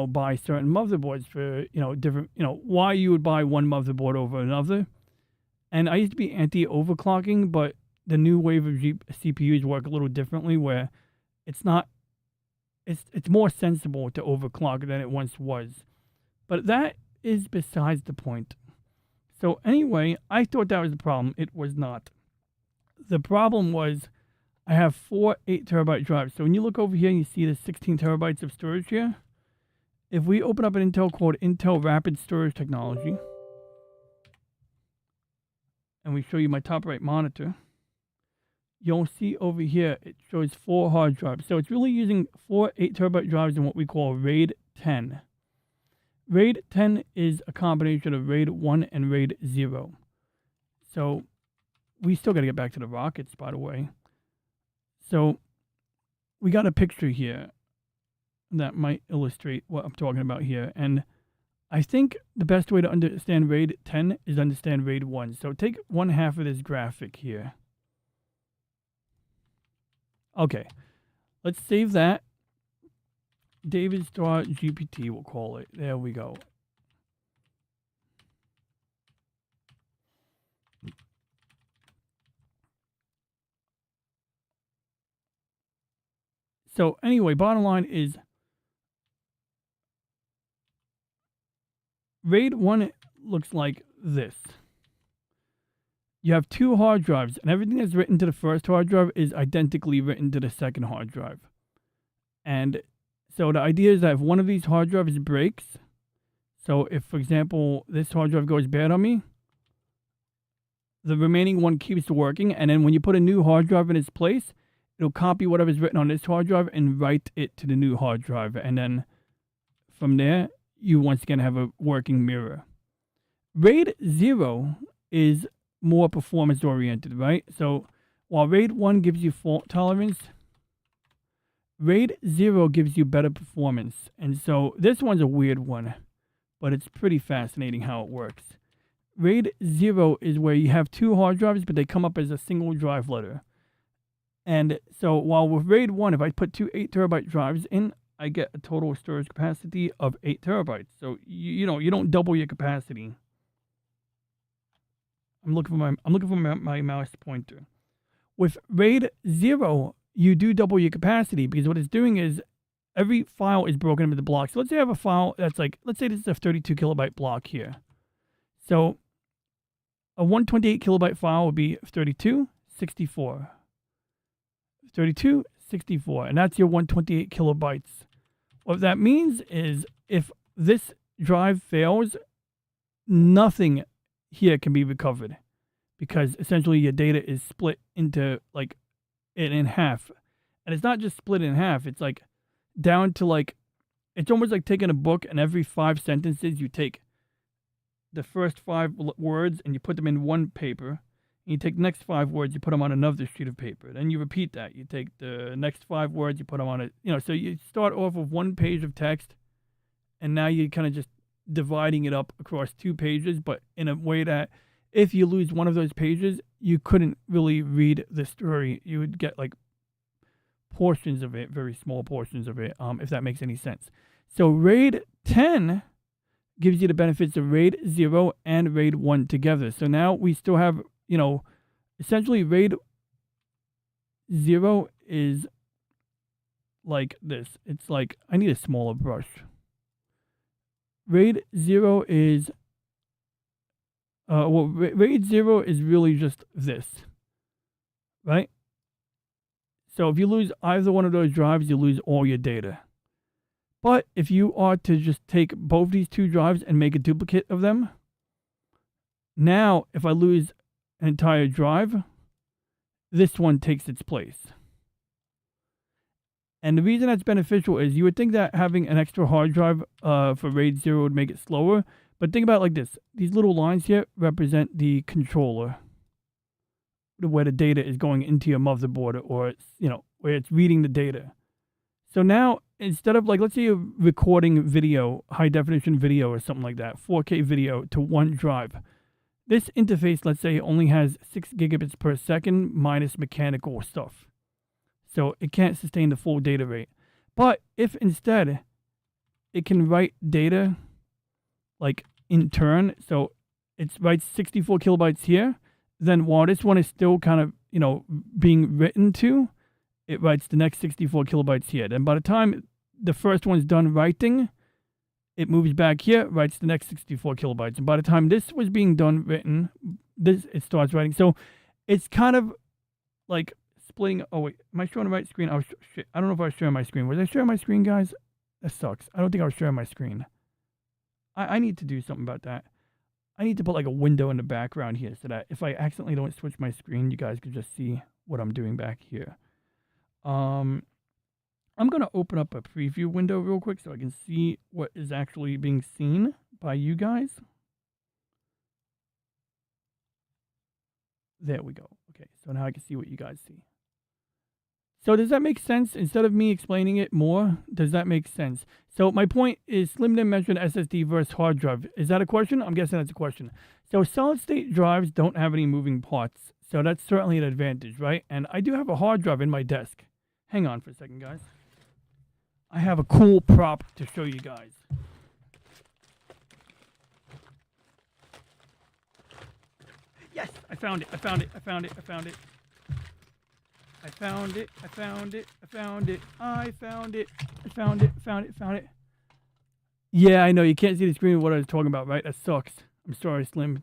buy certain motherboards for, different, why you would buy one motherboard over another. And I used to be anti-overclocking, but the new wave of CPUs work a little differently where it's more sensible to overclock than it once was. But that is besides the point. So anyway, I thought that was the problem. It was not. The problem was I have 4 8-terabyte drives. So when you look over here and you see the 16 terabytes of storage here, if we open up an Intel called Intel Rapid Storage Technology, and we show you my top right monitor, you'll see over here it shows 4 hard drives. So it's really using 4 8-terabyte drives in what we call RAID 10. RAID 10 is a combination of RAID 1 and RAID 0. So we still got to get back to the rockets, by the way. So we got a picture here that might illustrate what I'm talking about here. And I think the best way to understand RAID 10 is to understand RAID 1. So take one half of this graphic here. Okay, let's save that. David Star GPT, we'll call it. There we go. So anyway, bottom line is RAID 1 looks like this. You have 2 hard drives, and everything that's written to the first hard drive is identically written to the second hard drive. And so the idea is that if one of these hard drives breaks, so if, for example, this hard drive goes bad on me, the remaining one keeps working, and then when you put a new hard drive in its place, it'll copy whatever's written on this hard drive and write it to the new hard drive. And then from there, you once again have a working mirror. RAID 0 is more performance oriented, right? So while RAID 1 gives you fault tolerance, RAID 0 gives you better performance. And so this one's a weird one, but it's pretty fascinating how it works. RAID 0 is where you have 2 hard drives, but they come up as a single drive letter. And so while with RAID 1, if I put 2 8-terabyte drives in, I get a total storage capacity of 8 terabytes. So you don't double your capacity. I'm looking for my mouse pointer. With RAID 0, you do double your capacity because what it's doing is every file is broken into blocks. So let's say I have a file that's like, let's say this is a 32 kilobyte block here. So a 128 kilobyte file would be 32, 64. 32, 64, and that's your 128 kilobytes. What that means is if this drive fails, nothing here can be recovered because essentially your data is split into like in half. And it's not just split in half, it's like down to like, it's almost like taking a book and every 5 sentences you take the first 5 words and you put them in one paper. And you take the next 5 words, you put them on another sheet of paper. Then you repeat that. You take the next 5 words, you put them on it. So you start off with 1 page of text, and now you're kind of just dividing it up across 2 pages, but in a way that if you lose one of those pages, you couldn't really read the story. You would get like portions of it, very small portions of it, if that makes any sense. So RAID 10 gives you the benefits of RAID 0 and RAID 1 together. So now we still have, essentially RAID 0 is like this. It's like, I need a smaller brush. RAID 0 is, RAID 0 is really just this, right? So if you lose either one of those drives, you lose all your data. But if you are to just take both these 2 drives and make a duplicate of them, now if I lose an entire drive, this one takes its place. And the reason that's beneficial is you would think that having an extra hard drive for RAID 0 would make it slower. But think about it like this. These little lines here represent the controller, where the data is going into your motherboard, or it's, where it's reading the data. So now, instead of let's say you're recording video, high definition video or something like that, 4K video to one drive. This interface, let's say, only has 6 gigabits per second minus mechanical stuff. So it can't sustain the full data rate. But if instead it can write data in turn, so it writes 64 kilobytes here, then while this one is still kind of, being written to, it writes the next 64 kilobytes here. Then by the time the first one's done writing, it moves back here, writes the next 64 kilobytes. And by the time this was being done written, it starts writing. So it's kind of like splitting. Oh, wait. Am I showing the right screen? I don't know if I was sharing my screen. Was I sharing my screen, guys? That sucks. I don't think I was sharing my screen. I need to do something about that. I need to put a window in the background here so that if I accidentally don't switch my screen, you guys can just see what I'm doing back here. I'm going to open up a preview window real quick so I can see what is actually being seen by you guys. There we go. Okay, so now I can see what you guys see. So does that make sense? Instead of me explaining it more, does that make sense? So my point is SlimDim mentioned SSD versus hard drive. Is that a question? I'm guessing that's a question. So solid state drives don't have any moving parts. So that's certainly an advantage, right? And I do have a hard drive in my desk. Hang on for a second, guys. I have a cool prop to show you guys. Yes, I found it. I found it. I found it. I found it. I found it. I found it. I found it. I found it. I found it. Found it. Found it. Yeah, I know you can't see the screen of what I was talking about, right? That sucks. I'm sorry, Slim.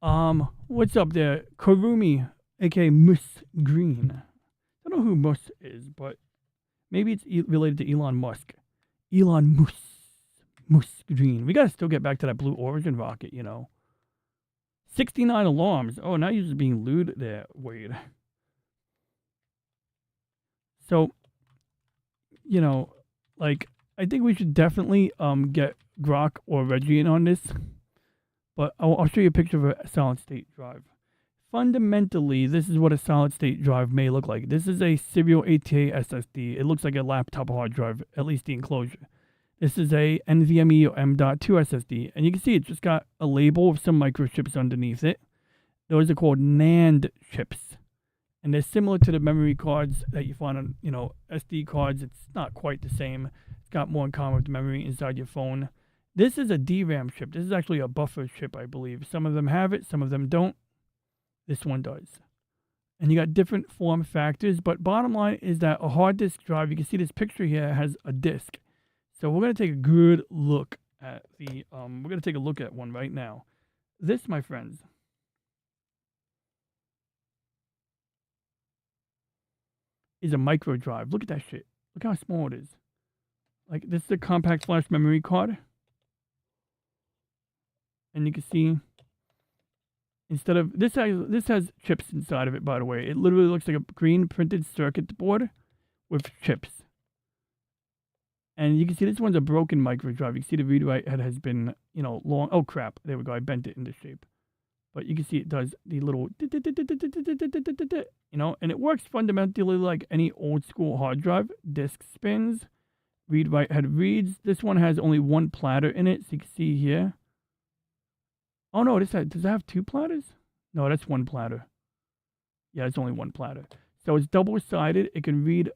What's up there? Karumi, aka Mus Green. I don't know who Mus is, but maybe it's related to Elon Musk. Elon Mus Green. We gotta still get back to that Blue Origin rocket, 69 alarms. Oh, now you're just being lewd there, Wade. So, I think we should definitely get Grok or Reggie in on this. But I'll show you a picture of a solid state drive. Fundamentally, this is what a solid state drive may look like. This is a serial ATA SSD. It looks like a laptop hard drive, at least the enclosure. This is a NVMe or M.2 SSD. And you can see it's just got a label of some microchips underneath it. Those are called NAND chips. And they're similar to the memory cards that you find on, SD cards. It's not quite the same. It's got more in common with the memory inside your phone. This is a DRAM chip. This is actually a buffer chip, I believe. Some of them have it, some of them don't. This one does. And you got different form factors, but bottom line is that a hard disk drive, you can see this picture here has a disk. So we're going to take a good look at we're going to take a look at one right now. This, my friends, is a micro drive. Look at that shit. Look how small it is. This is a compact flash memory card. And you can see, instead of, this has chips inside of it, by the way. It literally looks like a green printed circuit board with chips. And you can see this one's a broken micro drive. You can see the read-write head has been, long. Oh crap! There we go. I bent it into shape, but you can see it does the little, and it works fundamentally like any old school hard drive. Disk spins, read write head reads. This one has only one platter in it, so you can see here. Oh no, does it have two platters? No, that's one platter. Yeah, it's only one platter. So it's double-sided. It can read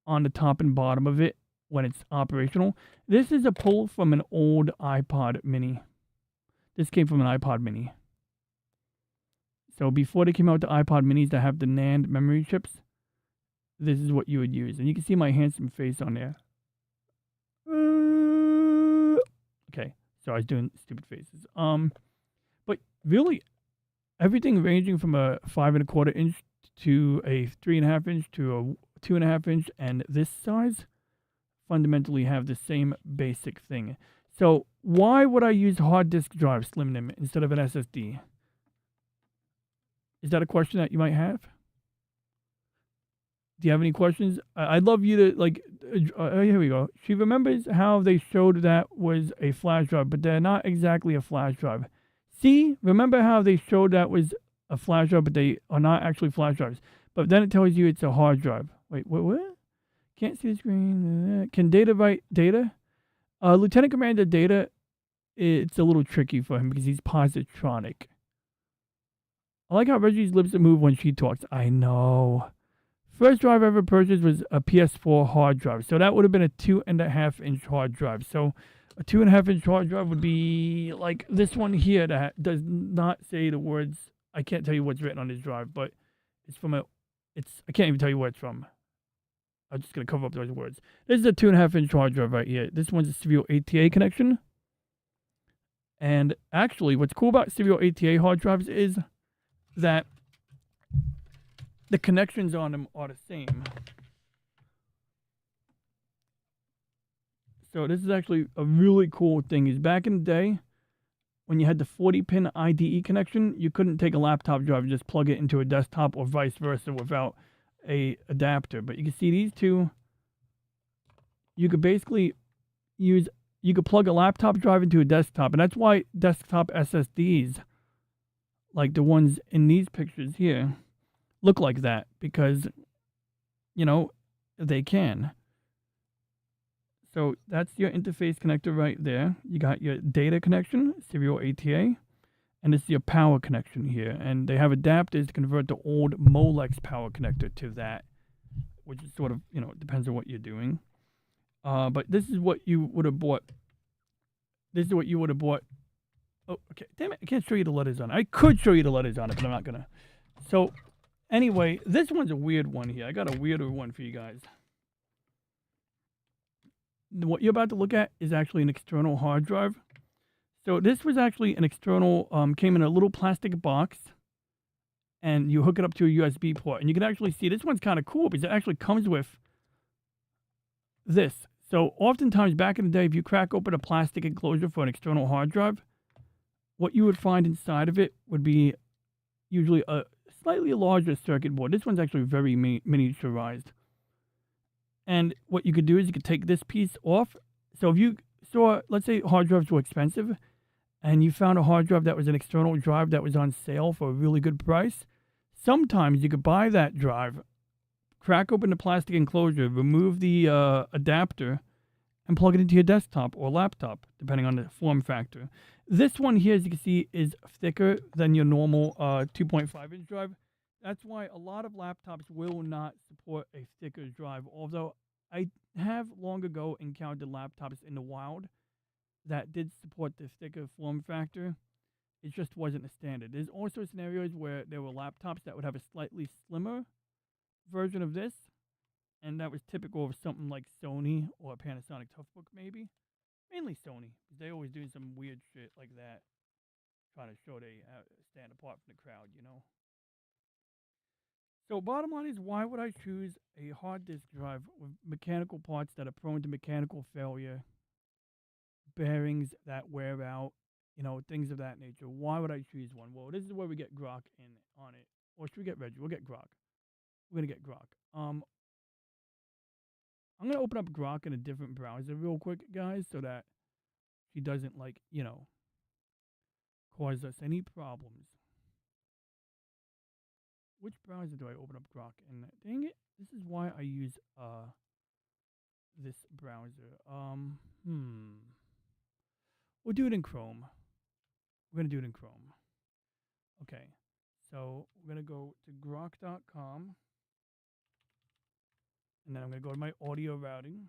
on the top and bottom of it when it's operational. This is a pull from an old iPod mini. This came from an iPod mini. So before they came out with the iPod minis that have the NAND memory chips, this is what you would use. And you can see my handsome face on there. Okay, so I was doing stupid faces. But really, everything ranging from a 5 1/4 inch to a 3.5 inch to a 2.5 inch and this size fundamentally have the same basic thing. So why would I use hard disk drive Slim Nim instead of an SSD? Is that a question that you might have? Do you have any questions? I'd love you to here we go. She remembers how they showed that was a flash drive, but they're not exactly a flash drive. See, remember how they showed that was a flash drive, but they are not actually flash drives. But then it tells you it's a hard drive. Wait, what? Can't see the screen. Can Data write data? Lieutenant Commander Data, it's a little tricky for him because he's positronic. I like how Reggie's lips move when she talks. I know. First drive I ever purchased was a PS4 hard drive. So that would have been a 2.5 inch hard drive. So a 2.5 inch hard drive would be like this one here that does not say the words. I can't tell you what's written on this drive, but it's from I can't even tell you where it's from. I'm just going to cover up those words. This is a 2.5 inch hard drive right here. This one's a serial ATA connection. And actually, what's cool about serial ATA hard drives is that the connections on them are the same. So this is actually a really cool thing. Is back in the day, when you had the 40-pin IDE connection, you couldn't take a laptop drive and just plug it into a desktop or vice versa without a adapter. But you can see these two, you could basically you could plug a laptop drive into a desktop. And that's why desktop SSDs, like the ones in these pictures here, look like that. Because, they can. So that's your interface connector right there. You got your data connection, serial ATA, and it's your power connection here. And they have adapters to convert the old Molex power connector to that, which is sort of, depends on what you're doing. But this is what you would have bought. This is what you would have bought. Oh, okay. Damn it. I can't show you the letters on it. I could show you the letters on it, but I'm not going to. So, anyway, this one's a weird one here. I got a weirder one for you guys. What you're about to look at is actually an external hard drive. So this was actually an external, came in a little plastic box, and you hook it up to a USB port. And you can actually see this one's kind of cool because it actually comes with this. So oftentimes back in the day, if you crack open a plastic enclosure for an external hard drive, what you would find inside of it would be usually a slightly larger circuit board. This one's actually very miniaturized. And what you could do is you could take this piece off. So if you saw, let's say hard drives were expensive, and you found a hard drive that was an external drive that was on sale for a really good price, sometimes you could buy that drive, crack open the plastic enclosure, remove the adapter, and plug it into your desktop or laptop, depending on the form factor. This one here, as you can see, is thicker than your normal 2.5 inch drive. That's why a lot of laptops will not support a thicker drive, although I have long ago encountered laptops in the wild that did support the thicker form factor. It just wasn't a standard. There's also scenarios where there were laptops that would have a slightly slimmer version of this, and that was typical of something like Sony or Panasonic Toughbook maybe. Mainly Sony, because they always do some weird shit like that, trying to show they stand apart from the crowd, So bottom line is, why would I choose a hard disk drive with mechanical parts that are prone to mechanical failure, bearings that wear out, things of that nature? Why would I choose one? Well, this is where we get Grok in on it. Or should we get Reggie? We'll get Grok. We're going to get Grok. I'm going to open up Grok in a different browser real quick, guys, so that she doesn't, cause us any problems. Which browser do I open up Grok in? Dang it! This is why I use this browser. We'll do it in Chrome. We're gonna do it in Chrome. Okay, so we're gonna go to grok.com, and then I'm gonna go to my audio routing.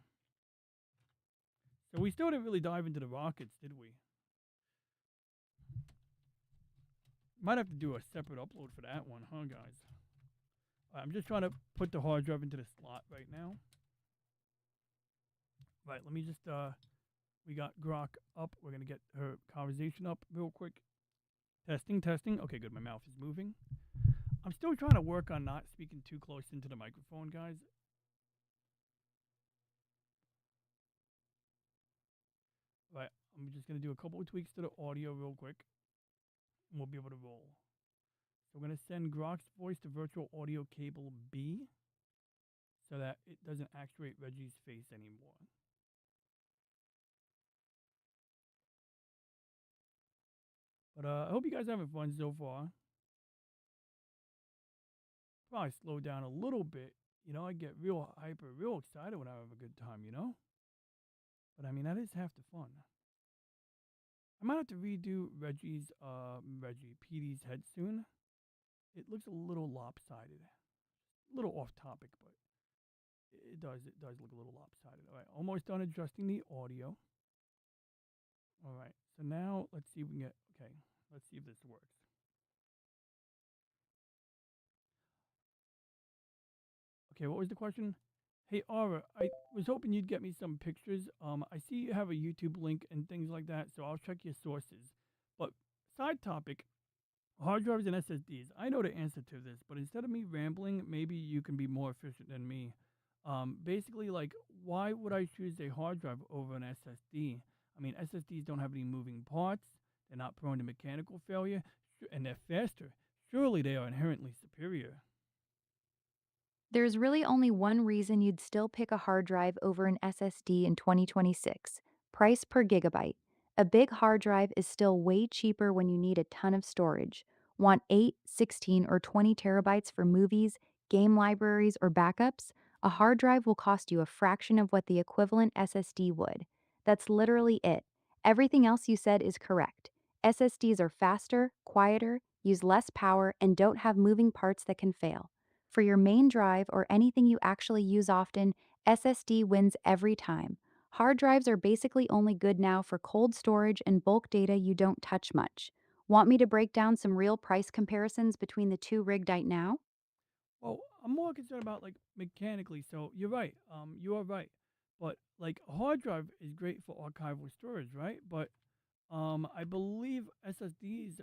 So we still didn't really dive into the rockets, did we? Might have to do a separate upload for that one, huh, guys? I'm just trying to put the hard drive into the slot right now. Right, let me just, we got Grok up. We're going to get her conversation up real quick. Testing, testing. Okay, good. My mouth is moving. I'm still trying to work on not speaking too close into the microphone, guys. Right, I'm just going to do a couple of tweaks to the audio real quick, and we'll be able to roll. So we're going to send Grok's voice to virtual audio cable B so that it doesn't actuate Reggie's face anymore. But I hope you guys are having fun so far. Probably slow down a little bit. You know, I get real hyper, real excited when I have a good time, you know? But I mean, that is half the fun. I might have to redo PD's head soon. It looks a little lopsided. A little off topic, but it does look a little lopsided. All right, almost done adjusting the audio. All right, so now let's see if we can get, okay, let's see if this works. Okay, what was the question? Hey, Aura, I was hoping you'd get me some pictures. I see you have a YouTube link and things like that, so I'll check your sources. But side topic, hard drives and SSDs. I know the answer to this, but instead of me rambling, maybe you can be more efficient than me. Basically, like, why would I choose a hard drive over an SSD? I mean, SSDs don't have any moving parts. They're not prone to mechanical failure, and they're faster. Surely they are inherently superior. There's really only one reason you'd still pick a hard drive over an SSD in 2026: price per gigabyte. A big hard drive is still way cheaper when you need a ton of storage. Want 8, 16, or 20 terabytes for movies, game libraries, or backups? A hard drive will cost you a fraction of what the equivalent SSD would. That's literally it. Everything else you said is correct. SSDs are faster, quieter, use less power, and don't have moving parts that can fail. For your main drive or anything you actually use often, SSD wins every time. Hard drives are basically only good now for cold storage and bulk data you don't touch much. Want me to break down some real price comparisons between the two rigged right now? Well, I'm more concerned about like mechanically. So you're right. You are right. But like a hard drive is great for archival storage, right? But I believe SSDs,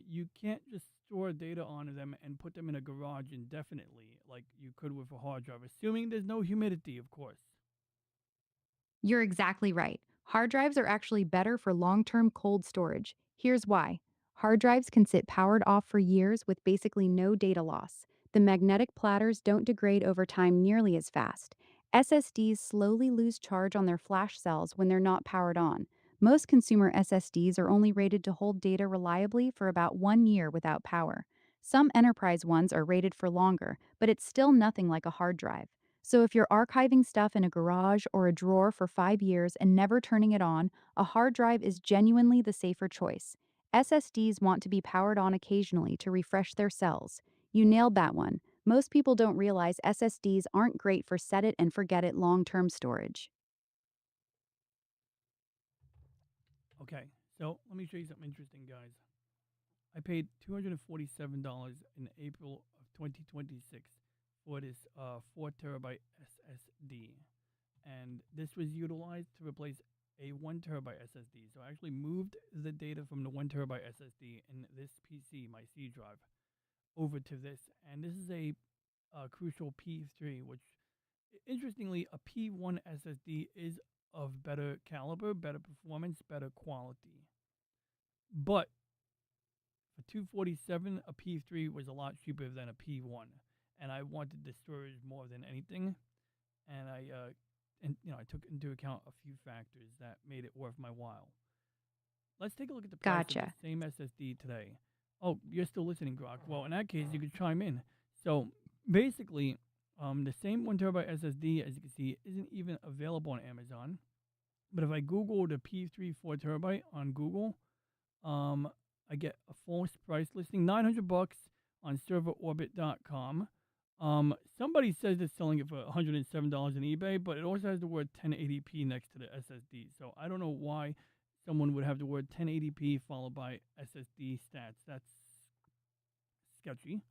you can't just store data onto them and put them in a garage indefinitely, like you could with a hard drive, assuming there's no humidity, of course. You're exactly right. Hard drives are actually better for long term cold storage. Here's why: hard drives can sit powered off for years with basically no data loss. The magnetic platters don't degrade over time nearly as fast. SSDs slowly lose charge on their flash cells when they're not powered on. Most consumer SSDs are only rated to hold data reliably for about 1 year without power. Some enterprise ones are rated for longer, but it's still nothing like a hard drive. So if you're archiving stuff in a garage or a drawer for 5 years and never turning it on, a hard drive is genuinely the safer choice. SSDs want to be powered on occasionally to refresh their cells. You nailed that one. Most people don't realize SSDs aren't great for set it and forget it long term storage. Okay, so let me show you something interesting, guys. I paid $247 in April of 2026 for this 4 terabyte SSD. And this was utilized to replace a 1 terabyte SSD. So I actually moved the data from the 1 terabyte SSD in this PC, my C drive, over to this. And this is a Crucial P3, which interestingly, a P1 SSD is of better caliber, better performance, better quality. But for 247, a P3 was a lot cheaper than a P1, and I wanted the storage more than anything. And I took into account a few factors that made it worth my while. let's take a look at the price of the Gotcha. same SSD today. Oh, you're still listening, Grok. Well, in that case, you could chime in. So basically, the same 1 terabyte SSD, as you can see, isn't even available on Amazon. But if I Google the P3 4 terabyte on Google, um, I get a false price listing, $900 on serverorbit.com. Somebody says it's selling it for $107 on eBay, but it also has the word 1080p next to the SSD. So I don't know why someone would have the word 1080p followed by SSD stats. That's sketchy.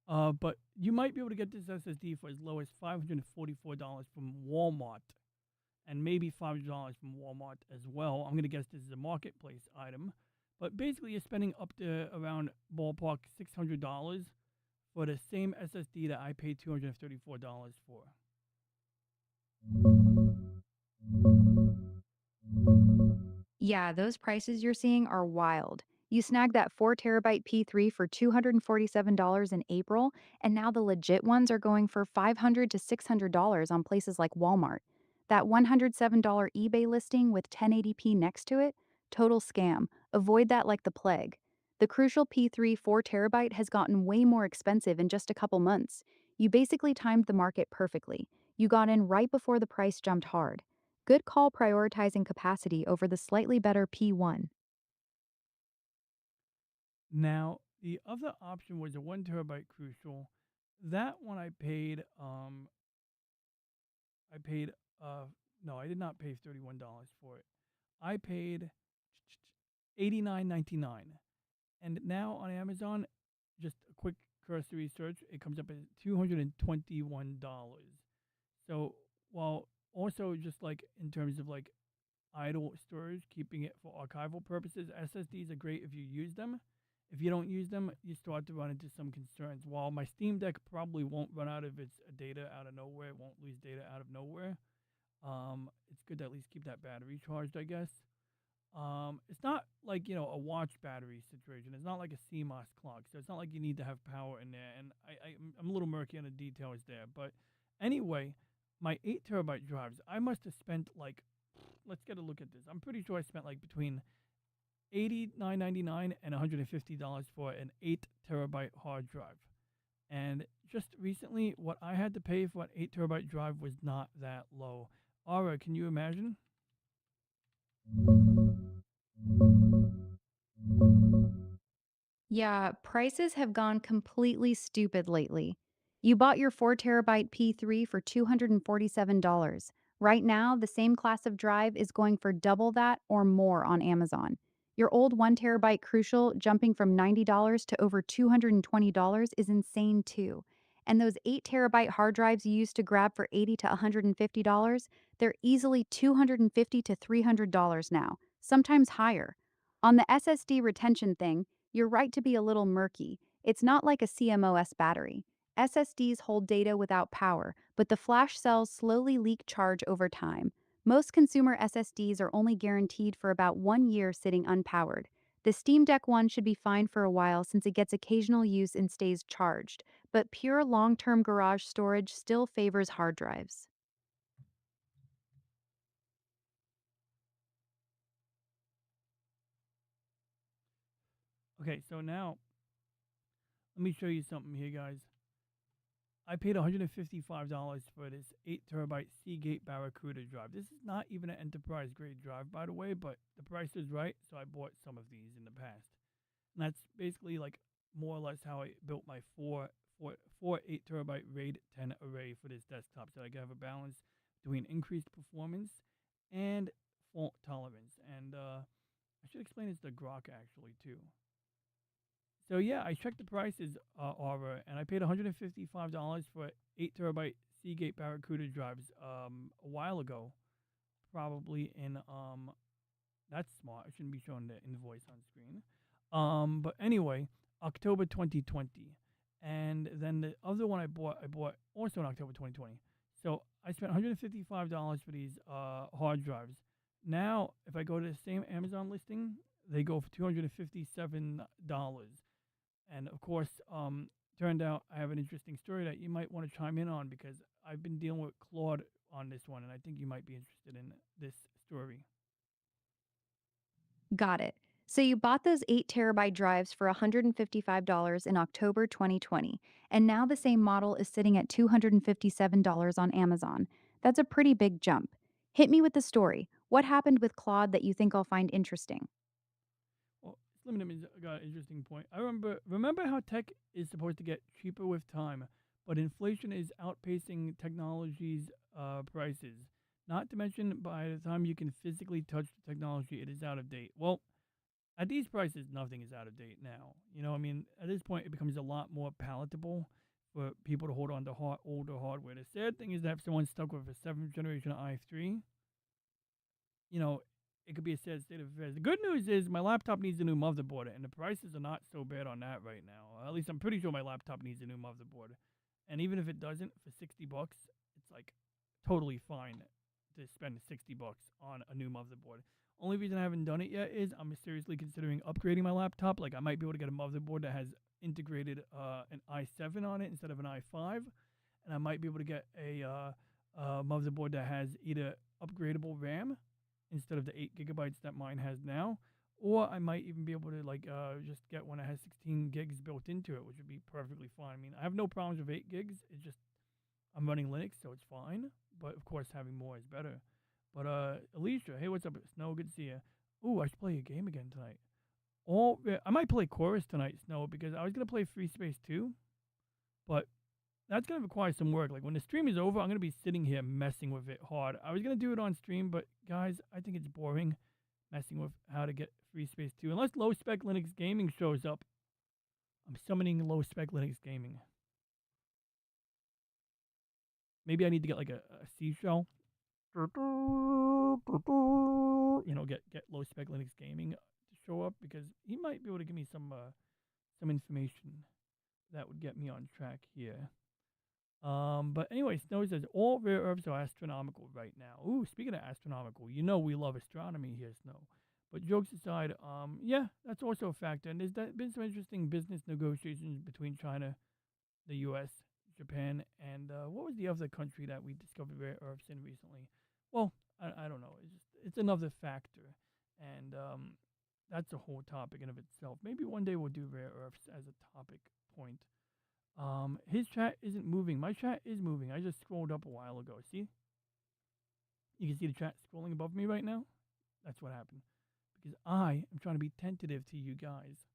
But you might be able to get this SSD for as low as $544 from Walmart, and maybe $500 from Walmart as well. I'm going to guess this is a marketplace item. But basically, you're spending up to around ballpark $600 for the same SSD that I paid $234 for. Yeah, those prices you're seeing are wild. You snagged that 4 terabyte P3 for $247 in April, and now the legit ones are going for $500 to $600 on places like Walmart. That $107 eBay listing with 1080p next to it? Total scam. Avoid that like the plague. The crucial P3 4 terabyte has gotten way more expensive in just a couple months. You basically timed the market perfectly. You got in right before the price jumped hard. Good call prioritizing capacity over the slightly better P1. Now, the other option was a 1 terabyte Crucial. That one I paid, no, I did not pay $31 for it. I paid $89.99. And now on Amazon, just a quick cursory search, it comes up as $221. So, while also just like in terms of like idle storage, keeping it for archival purposes, SSDs are great if you use them. If you don't use them, you start to run into some concerns. While my Steam Deck probably won't run out of its data out of nowhere, it won't lose data out of nowhere. It's good to at least keep that battery charged, I guess. It's not like, a watch battery situation. It's not like a CMOS clock, so it's not like you need to have power in there. And I'm a little murky on the details there. But anyway, my 8 terabyte drives, I must have spent like, let's get a look at this. I'm pretty sure I spent like between $89.99 and $150 for an 8 terabyte hard drive. And just recently, what I had to pay for an 8 terabyte drive was not that low. Aura, can you imagine? Yeah, prices have gone completely stupid lately. You bought your 4 terabyte P3 for $247. Right now, the same class of drive is going for double that or more on Amazon. Your old 1 terabyte Crucial jumping from $90 to over $220 is insane too. And those 8 terabyte hard drives you used to grab for $80 to $150, they're easily $250 to $300 now, sometimes higher. On the SSD retention thing, you're right to be a little murky. It's not like a CMOS battery. SSDs hold data without power, but the flash cells slowly leak charge over time. Most consumer SSDs are only guaranteed for about 1 year sitting unpowered. The Steam Deck one should be fine for a while since it gets occasional use and stays charged, but pure long term garage storage still favors hard drives. Okay, so now let me show you something here, guys. I paid $155 for this 8 terabyte Seagate Barracuda drive. This is not even an enterprise grade drive, by the way, but the price is right, so I bought some of these in the past. And that's basically like more or less how I built my four 8 terabyte RAID 10 array for this desktop, so I can have a balance between increased performance and fault tolerance. And I should explain this to Grok actually too. So yeah, I checked the prices, Aura, and I paid $155 for 8 terabyte Seagate Barracuda drives a while ago, probably in that's smart. I shouldn't be showing the invoice on screen. But anyway, October 2020, and then the other one I bought also in October 2020. So I spent $155 for these hard drives. Now, if I go to the same Amazon listing, they go for $257. And of course, turned out I have an interesting story that you might want to chime in on because I've been dealing with Claude on this one, and I think you might be interested in this story. Got it. So you bought those 8 terabyte drives for $155 in October 2020, and now the same model is sitting at $257 on Amazon. That's a pretty big jump. Hit me with the story. What happened with Claude that you think I'll find interesting? Well, Slim Jimmy's got an interesting point. I remember how tech is supposed to get cheaper with time, but inflation is outpacing technology's prices. Not to mention, by the time you can physically touch the technology, it is out of date. Well, at these prices, nothing is out of date now. You know, I mean, at this point, it becomes a lot more palatable for people to hold on to older hardware. The sad thing is that if someone's stuck with a seventh generation i3, you know, it could be a sad state of affairs. The good news is my laptop needs a new motherboard, and the prices are not so bad on that right now. At least I'm pretty sure my laptop needs a new motherboard. And even if it doesn't, for $60, it's like totally fine to spend $60 on a new motherboard. Only reason I haven't done it yet is I'm seriously considering upgrading my laptop. Like I might be able to get a motherboard that has integrated an i7 on it instead of an i5, and I might be able to get a motherboard that has either upgradable RAM instead of the 8 gigabytes that mine has now, or I might even be able to just get one that has 16 gigs built into it, which would be perfectly fine. I mean, I have no problems with 8 gigs. It's just I'm running Linux, so it's fine. But of course, having more is better. But Alicia, hey, what's up? Snow, good to see you. Ooh, I should play a game again tonight. I might play Chorus tonight, Snow, because I was gonna play Free Space 2, but that's gonna require some work. Like when the stream is over, I'm gonna be sitting here messing with it hard. I was gonna do it on stream, but guys, I think it's boring messing with how to get Free Space 2. Unless Low Spec Linux Gaming shows up, I'm summoning Low Spec Linux Gaming. Maybe I need to get like a seashell. You know, get Low Spec Linux Gaming to show up because he might be able to give me some information that would get me on track here. But anyway, Snow says all rare earths are astronomical right now. Ooh, speaking of astronomical, you know we love astronomy here, Snow. But jokes aside, yeah, that's also a factor. And there's been some interesting business negotiations between China, the U.S., Japan, and what was the other country that we discovered rare earths in recently? Well, I don't know. It's another factor, and that's a whole topic in of itself. Maybe one day we'll do rare earths as a topic point. His chat isn't moving. My chat is moving. I just scrolled up a while ago. See? You can see the chat scrolling above me right now. That's what happened. Because I am trying to be tentative to you guys.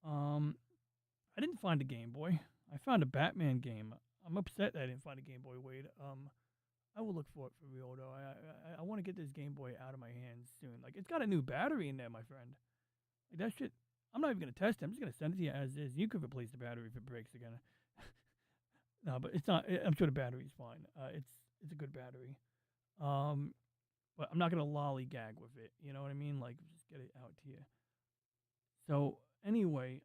I didn't find a Game Boy. I found a Batman game. I'm upset that I didn't find a Game Boy, Wade. I will look for it for real though. I want to get this Game Boy out of my hands soon. Like it's got a new battery in there, my friend. Like that shit. I'm not even gonna test it. I'm just gonna send it to you as is. You could replace the battery if it breaks again. No, but it's not. I'm sure the battery's fine. It's a good battery. But I'm not gonna lollygag with it. You know what I mean? Like just get it out to you. So anyway,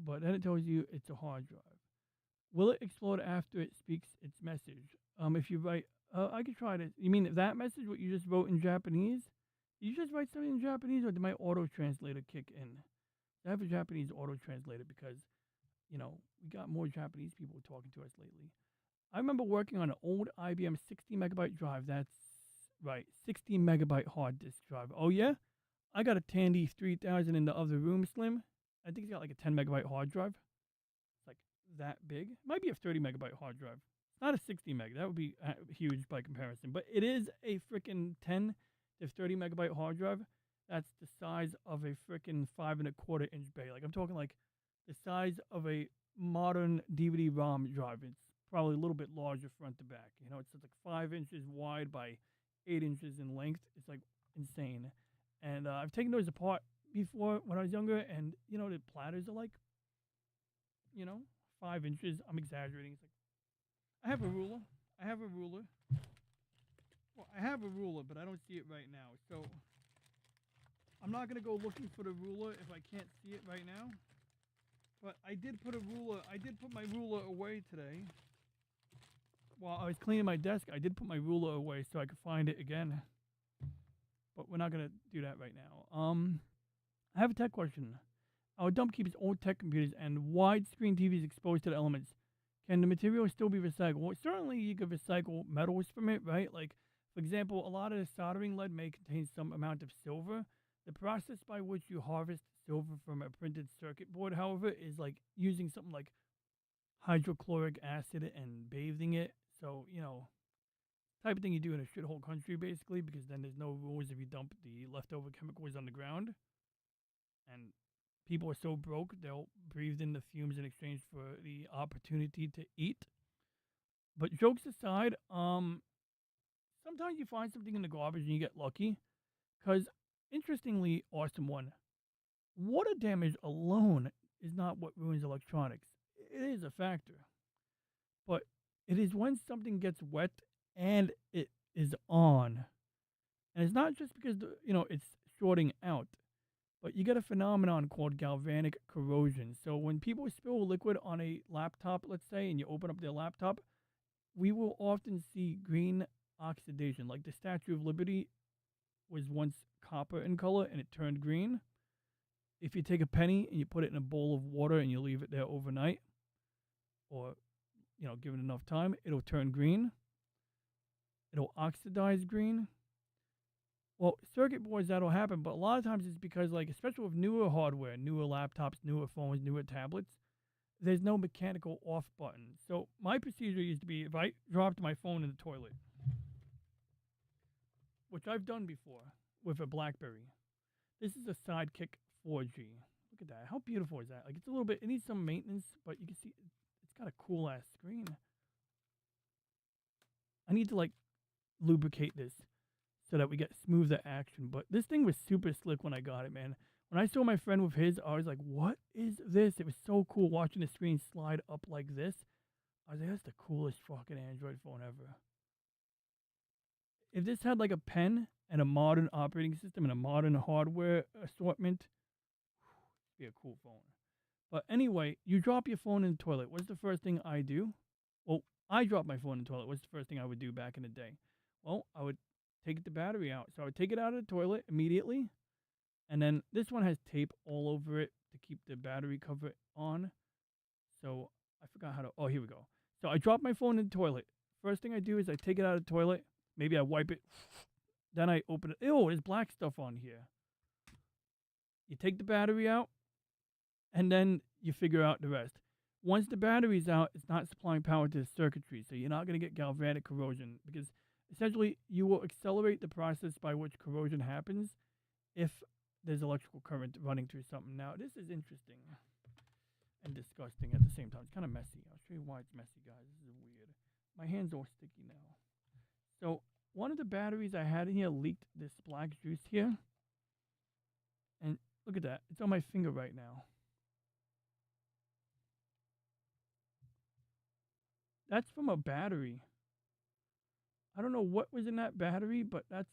but then it tells you it's a hard drive. Will it explode after it speaks its message? If you write, I could try to. You mean that message? What you just wrote in Japanese? Did you just write something in Japanese, or did my auto translator kick in? I have a Japanese auto translator because, you know, we got more Japanese people talking to us lately. I remember working on an old IBM 60 megabyte drive. That's right, 60 megabyte hard disk drive. Oh yeah, I got a Tandy 3000 in the other room, Slim. I think it's got like a 10 megabyte hard drive. It's like that big. It might be a 30 megabyte hard drive. It's not a 60 meg. That would be huge by comparison. But it is a freaking 10 to 30 megabyte hard drive. That's the size of a freaking 5.25 inch bay. Like I'm talking like the size of a modern DVD-ROM drive. It's probably a little bit larger front to back. You know, it's like 5 inches wide by 8 inches in length. It's like insane. And I've taken those apart before when I was younger, and you know the platters are like, you know, 5 inches. I'm exaggerating. It's like I have a ruler. Well, I have a ruler, but I don't see it right now. So I'm not gonna go looking for the ruler if I can't see it right now. But I did put my ruler away today. While I was cleaning my desk, I did put my ruler away so I could find it again. But we're not gonna do that right now. I have a tech question. Our dump keeps old tech computers and widescreen TVs exposed to the elements. Can the material still be recycled? Well, certainly you could recycle metals from it, right? Like For example, a lot of the soldering lead may contain some amount of silver. The process by which you harvest silver from a printed circuit board, however, is like using something like hydrochloric acid and bathing it. So, type of thing you do in a shithole country, basically, because then there's no rules if you dump the leftover chemicals on the ground. And people are so broke, they'll breathe in the fumes in exchange for the opportunity to eat. But jokes aside, sometimes you find something in the garbage and you get lucky. Because, interestingly, awesome one, water damage alone is not what ruins electronics. It is a factor. But it is when something gets wet and it is on. And it's not just because, it's shorting out. But you get a phenomenon called galvanic corrosion. So when people spill liquid on a laptop, let's say, and you open up their laptop, we will often see green oxidation. Like the Statue of Liberty was once copper in color and it turned green. If you take a penny and you put it in a bowl of water and you leave it there overnight, or, given enough time, it'll turn green. It'll oxidize green. Well, circuit boards, that'll happen, but a lot of times it's because, like, especially with newer hardware, newer laptops, newer phones, newer tablets, there's no mechanical off button. So my procedure used to be if I dropped my phone in the toilet, which I've done before with a BlackBerry. This is a Sidekick 4G. Look at that. How beautiful is that? Like, it's a little bit, it needs some maintenance, but you can see it's got a cool ass screen. I need to, like, lubricate this so that we get smoother action. But this thing was super slick when I got it, man. When I saw my friend with his, I was like, what is this? It was so cool watching the screen slide up like this. I was like, that's the coolest fucking Android phone ever. If this had like a pen and a modern operating system and a modern hardware assortment, it'd be a cool phone. But anyway, you drop your phone in the toilet. What's the first thing I do? Well, I dropped my phone in the toilet. What's the first thing I would do back in the day? Well, I would take the battery out. So I would take it out of the toilet immediately. And then this one has tape all over it to keep the battery cover on. So I forgot how to, oh, here we go. So I drop my phone in the toilet. First thing I do is I take it out of the toilet. Maybe I wipe it. Then I open it. Ew, there's black stuff on here. You take the battery out. And then you figure out the rest. Once the battery's out, it's not supplying power to the circuitry. So you're not going to get galvanic corrosion because essentially you will accelerate the process by which corrosion happens if there's electrical current running through something. Now, this is interesting and disgusting at the same time. It's kind of messy. I'll show you why it's messy, guys. This is weird. My hand's all sticky now. So one of the batteries I had in here leaked this black juice here. And look at that. It's on my finger right now. That's from a battery. I don't know what was in that battery, but that's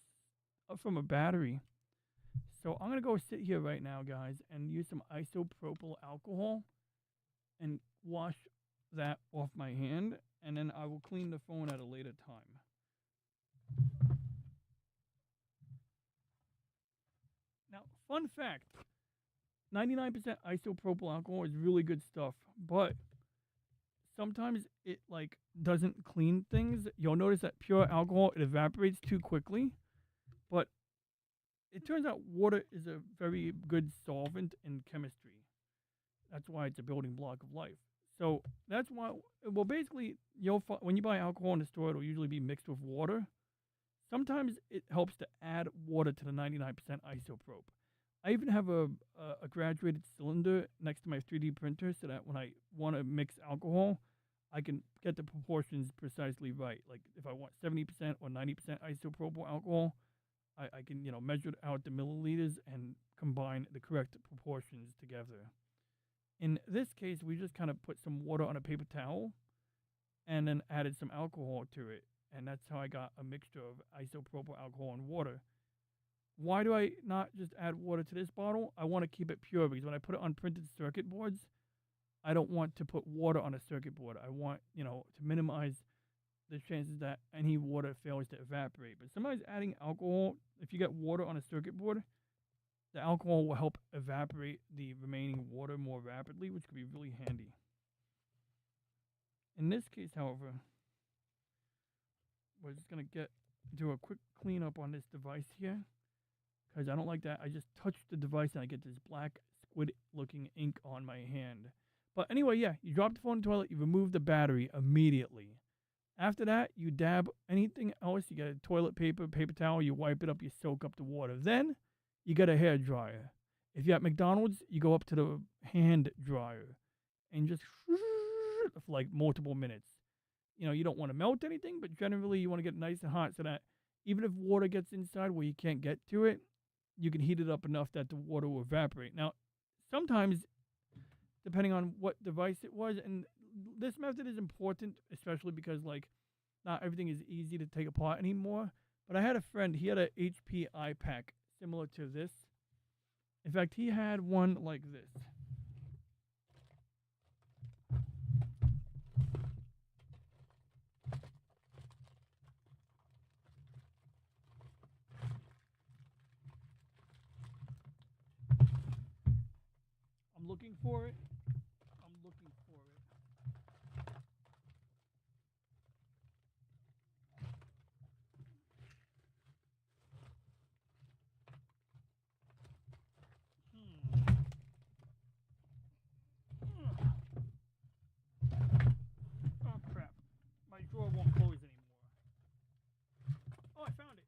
from a battery. So I'm going to go sit here right now, guys, and use some isopropyl alcohol and wash that off my hand. And then I will clean the phone at a later time. Now, fun fact, 99% isopropyl alcohol is really good stuff, but sometimes it like doesn't clean things. You'll notice that pure alcohol, it evaporates too quickly, but it turns out water is a very good solvent in chemistry. That's why it's a building block of life. So that's why, well, basically, when you buy alcohol in the store, it'll usually be mixed with water. Sometimes it helps to add water to the 99% isoprop. I even have a graduated cylinder next to my 3D printer so that when I want to mix alcohol, I can get the proportions precisely right. Like if I want 70% or 90% isopropyl alcohol, I can, measure out the milliliters and combine the correct proportions together. In this case, we just kind of put some water on a paper towel and then added some alcohol to it. And that's how I got a mixture of isopropyl alcohol and water. Why do I not just add water to this bottle? I want to keep it pure because when I put it on printed circuit boards, I don't want to put water on a circuit board. I want, to minimize the chances that any water fails to evaporate. But sometimes adding alcohol, if you get water on a circuit board, the alcohol will help evaporate the remaining water more rapidly, which could be really handy. In this case, however, we're just going to get do a quick cleanup on this device here because I don't like that. I just touched the device and I get this black squid-looking ink on my hand. But anyway, yeah, you drop the phone in the toilet, you remove the battery immediately. After that, you dab anything else. You get toilet paper, paper towel, you wipe it up, you soak up the water. Then you get a hair dryer. If you're at McDonald's, you go up to the hand dryer and just for like multiple minutes. You know, you don't want to melt anything, but generally you want to get nice and hot so that even if water gets inside where you can't get to it, you can heat it up enough that the water will evaporate. Now, sometimes, depending on what device it was, and this method is important, especially because, like, not everything is easy to take apart anymore. But I had a friend, he had a HP iPack similar to this. In fact, he had one like this. I'm looking for it. I'm looking for it. Oh crap. My drawer won't close anymore. Oh, I found it.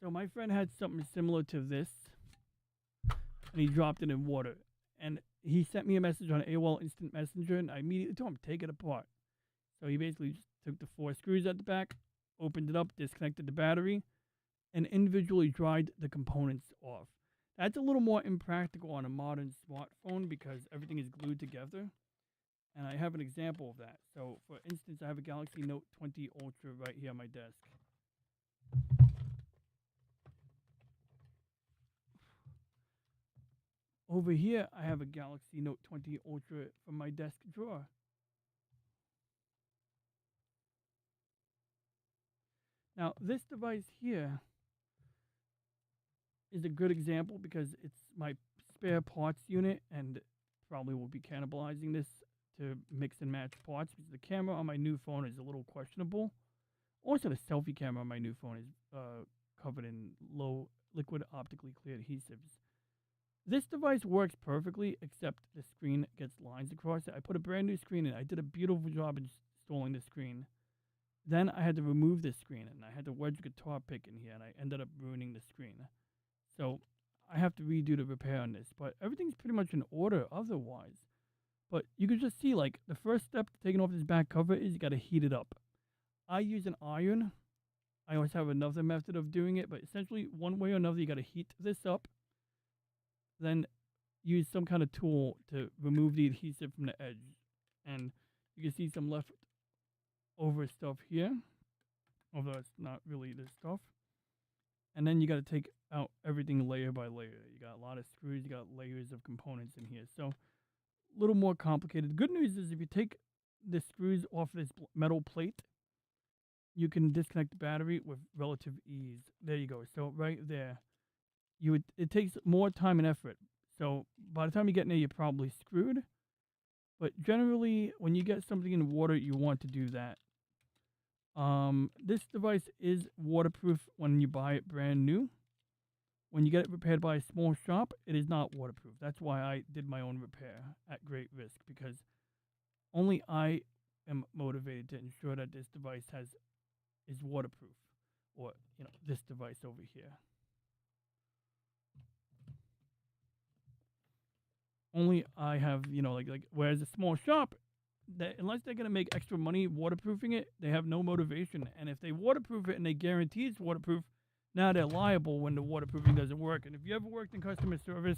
So my friend had something similar to this, and he dropped it in water. And he sent me a message on AOL Instant Messenger, and I immediately told him, take it apart. So he basically just took the 4 screws at the back, opened it up, disconnected the battery, and individually dried the components off. That's a little more impractical on a modern smartphone because everything is glued together. And I have an example of that. So, for instance, I have a Galaxy Note 20 Ultra right here on my desk. Over here, I have a Galaxy Note 20 Ultra from my desk drawer. Now, this device here is a good example because it's my spare parts unit and probably will be cannibalizing this to mix and match parts because the camera on my new phone is a little questionable. Also, the selfie camera on my new phone is covered in low liquid optically clear adhesives. This device works perfectly, except the screen gets lines across it. I put a brand new screen in. I did a beautiful job installing the screen. Then I had to remove this screen, and I had to wedge a guitar pick in here, and I ended up ruining the screen. So I have to redo the repair on this, but everything's pretty much in order otherwise. But you can just see, like, the first step to taking off this back cover is you got to heat it up. I use an iron. I always have another method of doing it, but essentially, one way or another, you got to heat this up. Then use some kind of tool to remove the adhesive from the edge. And you can see some left over stuff here, although it's not really this stuff. And then you got to take out everything layer by layer. You got a lot of screws, you got layers of components in here. So a little more complicated. The good news is if you take the screws off this metal plate, you can disconnect the battery with relative ease. There you go. So right there, it takes more time and effort. So by the time you get in there, you're probably screwed. But generally, when you get something in water, you want to do that. This device is waterproof when you buy it brand new. When you get it repaired by a small shop, it is not waterproof. That's why I did my own repair at great risk, because only I am motivated to ensure that this device is waterproof, or this device over here. Only I have, like whereas a small shop, unless they're going to make extra money waterproofing it, they have no motivation. And if they waterproof it and they guarantee it's waterproof, now they're liable when the waterproofing doesn't work. And if you ever worked in customer service,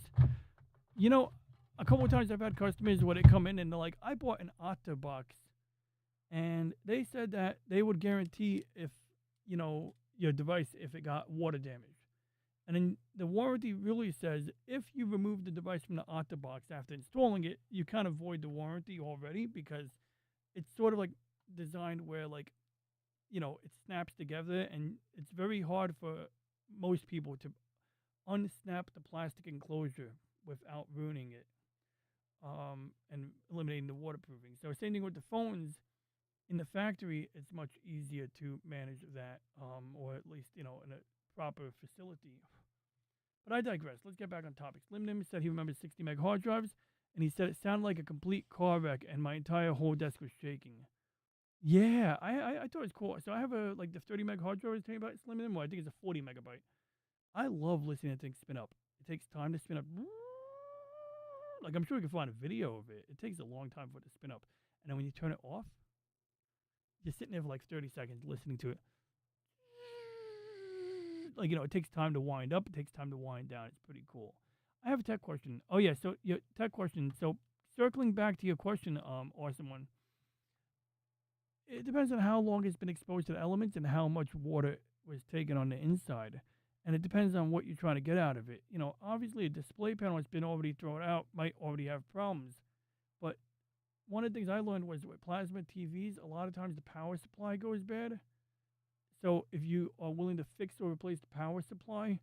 a couple of times I've had customers where they come in and they're like, I bought an OtterBox, and they said that they would guarantee if, your device, if it got water damage. And then the warranty really says if you remove the device from the OtterBox after installing it, you kind of void the warranty already, because it's sort of like designed where, it snaps together, and it's very hard for most people to unsnap the plastic enclosure without ruining it, and eliminating the waterproofing. So same thing with the phones. In the factory, it's much easier to manage that, or at least in a proper facility. But I digress. Let's get back on topic. Slim Nim said he remembers 60 meg hard drives, and he said it sounded like a complete car wreck, and my entire whole desk was shaking. Yeah, I thought it was cool. So I have the 30 meg hard drive I was telling you about Slim Nim. Well, I think it's a 40 megabyte. I love listening to things spin up. It takes time to spin up. Like, I'm sure you can find a video of it. It takes a long time for it to spin up. And then when you turn it off, you're sitting there for like 30 seconds listening to it. Like, it takes time to wind up. It takes time to wind down. It's pretty cool. I have a tech question. Oh, yeah. So, your tech question. So, circling back to your question, awesome one. It depends on how long it's been exposed to the elements and how much water was taken on the inside. And it depends on what you're trying to get out of it. Obviously, a display panel that's been already thrown out might already have problems. But one of the things I learned was with plasma TVs, a lot of times the power supply goes bad. So if you are willing to fix or replace the power supply,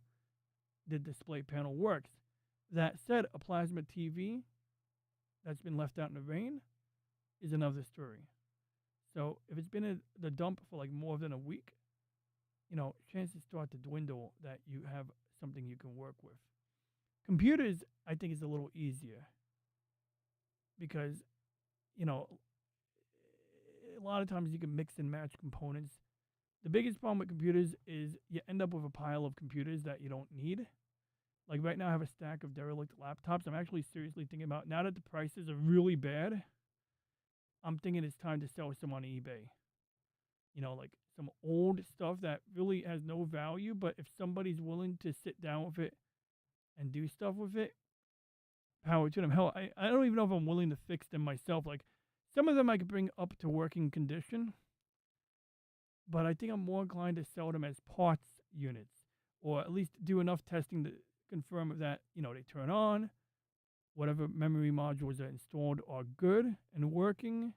the display panel works. That said, a plasma TV that's been left out in the rain is another story. So if it's been in the dump for like more than a week, chances start to dwindle that you have something you can work with. Computers, I think, is a little easier because, a lot of times you can mix and match components. The biggest problem with computers is you end up with a pile of computers that you don't need. Like right now I have a stack of derelict laptops. I'm actually seriously thinking about, now that the prices are really bad, I'm thinking it's time to sell some on eBay. Like some old stuff that really has no value, but if somebody's willing to sit down with it and do stuff with it, power to them. Hell, I don't even know if I'm willing to fix them myself. Like, some of them I could bring up to working condition, but I think I'm more inclined to sell them as parts units, or at least do enough testing to confirm that, they turn on, whatever memory modules are installed are good and working,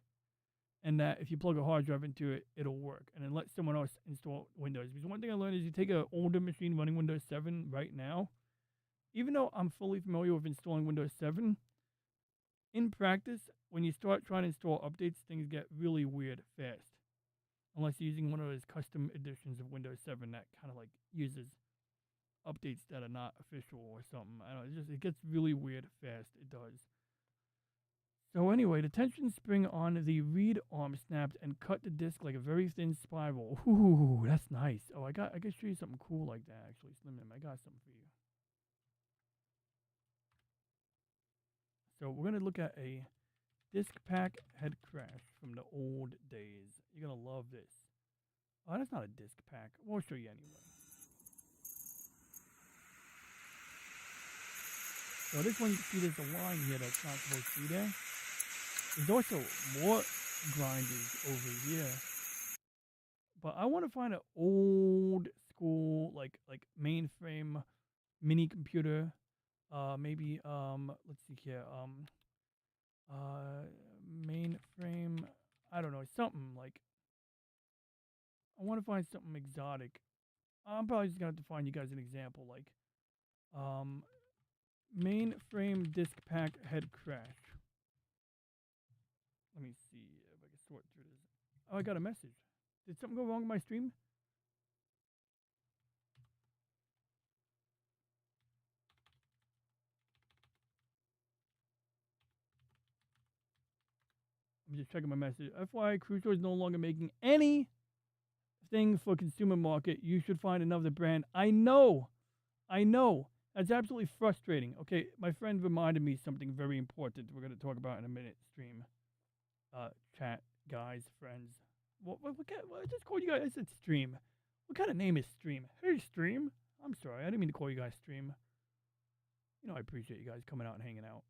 and that if you plug a hard drive into it, it'll work. And then let someone else install Windows. Because one thing I learned is you take an older machine running Windows 7 right now, even though I'm fully familiar with installing Windows 7, in practice, when you start trying to install updates, things get really weird fast. Unless you're using one of those custom editions of Windows 7 that kind of like uses updates that are not official or something. I don't know, it gets really weird fast. It does. So anyway, the tension spring on the read arm snapped and cut the disc like a very thin spiral. Ooh, that's nice. Oh, I can show you something cool like that, actually. Slim Nim, I got something for you. So we're going to look at a disc pack head crash from the old days. You're going to love this. Oh, that's not a disc pack. We'll show you anyway. So this one, you can see there's a line here that's not supposed to be there. There's also more grinders over here. But I want to find an old school, like mainframe mini computer. Maybe, let's see here. Mainframe, I don't know, something like, I want to find something exotic. I'm probably just going to have to find you guys an example, like, mainframe disk pack head crash. Let me see if I can sort through this. Oh, I got a message. Did something go wrong with my stream? I'm just checking my message. FYI, Crusoe is no longer making anything for consumer market. You should find another brand. I know. That's absolutely frustrating. Okay, my friend reminded me something very important we're going to talk about in a minute, stream. Chat, guys, friends. What I just called you guys, I said stream. What kind of name is stream? Hey, stream. I'm sorry, I didn't mean to call you guys stream. I appreciate you guys coming out and hanging out.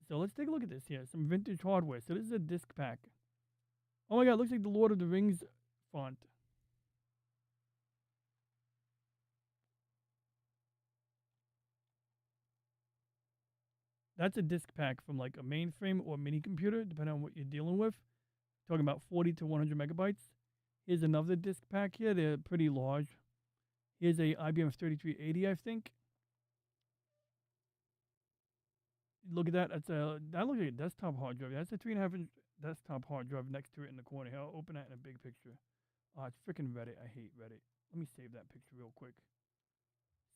So let's take a look at this here. Some vintage hardware. So this is a disc pack. Oh my god, it looks like the Lord of the Rings font. That's a disc pack from like a mainframe or mini computer, depending on what you're dealing with. Talking about 40 to 100 megabytes. Here's another disc pack here. They're pretty large. Here's a IBM 3380, I think. Look at that. That looks like a desktop hard drive. That's a 3.5-inch desktop hard drive next to it in the corner. Here, I'll open that in a big picture. Oh, it's freaking Reddit. I hate Reddit. Let me save that picture real quick.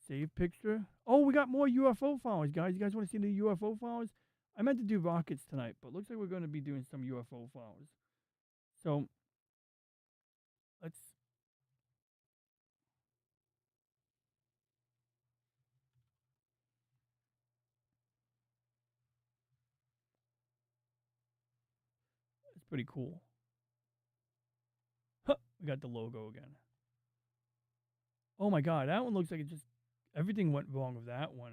Save picture. Oh, we got more UFO files, guys. You guys want to see the UFO files? I meant to do rockets tonight, but looks like we're going to be doing some UFO files. So, let's... It's pretty cool. Huh, we got the logo again. Oh my god, that one looks like it just... Everything went wrong with that one.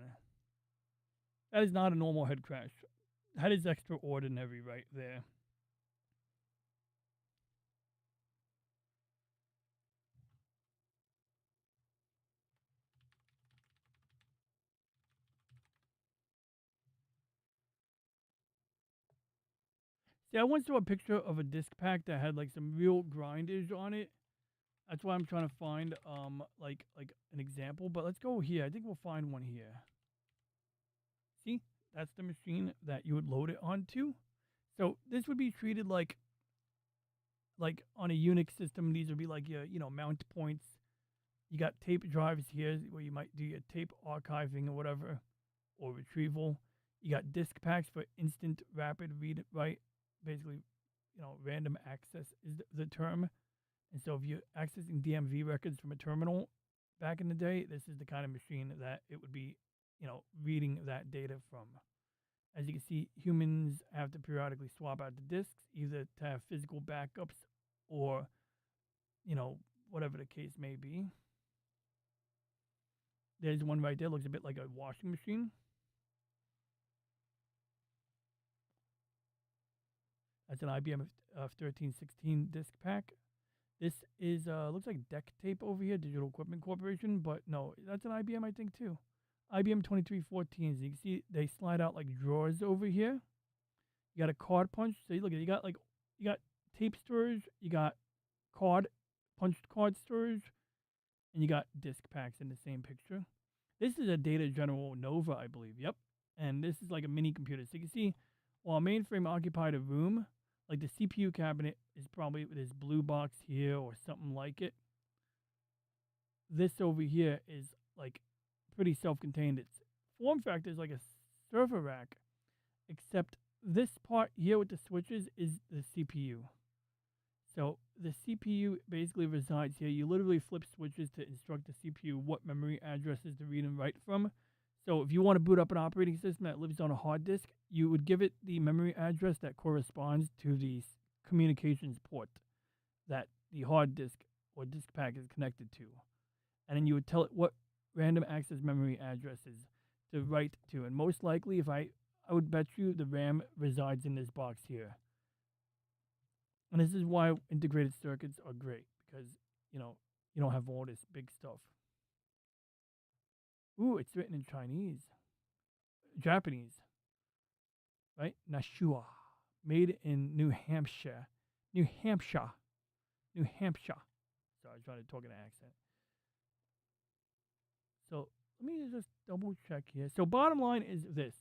That is not a normal head crash. That is extraordinary right there. See, I once saw a picture of a disc pack that had like some real grindage on it. That's why I'm trying to find like an example. But let's go here. I think we'll find one here. See, that's the machine that you would load it onto. So this would be treated like on a Unix system. These would be like your mount points. You got tape drives here where you might do your tape archiving or whatever, or retrieval. You got disk packs for instant rapid read write. Basically, random access is the term. And so if you're accessing DMV records from a terminal back in the day, this is the kind of machine that it would be, reading that data from. As you can see, humans have to periodically swap out the disks, either to have physical backups or, whatever the case may be. There's one right there, looks a bit like a washing machine. That's an IBM 1316 disk pack. This is looks like Deck Tape over here, Digital Equipment Corporation, but no, that's an IBM I think too. IBM 2314. So you can see they slide out like drawers over here. You got a card punch. So you look at it, you got tape storage, you got punched card storage, and you got disk packs in the same picture. This is a Data General Nova, I believe. Yep. And this is like a mini computer. So you can see while mainframe occupied a room, like the CPU cabinet is probably this blue box here or something like it. This over here is like pretty self-contained. Its form factor is like a server rack, except this part here with the switches is the CPU. So the CPU basically resides here. You literally flip switches to instruct the CPU what memory addresses to read and write from. So if you want to boot up an operating system that lives on a hard disk, you would give it the memory address that corresponds to the communications port that the hard disk or disk pack is connected to. And then you would tell it what random access memory addresses to write to. And most likely, if I would bet you the RAM resides in this box here. And this is why integrated circuits are great, because, you don't have all this big stuff. Ooh, it's written in Chinese. Japanese. Right? Nashua. Made in New Hampshire. New Hampshire. New Hampshire. Sorry, I was trying to talk in an accent. So, let me just double check here. So, bottom line is this.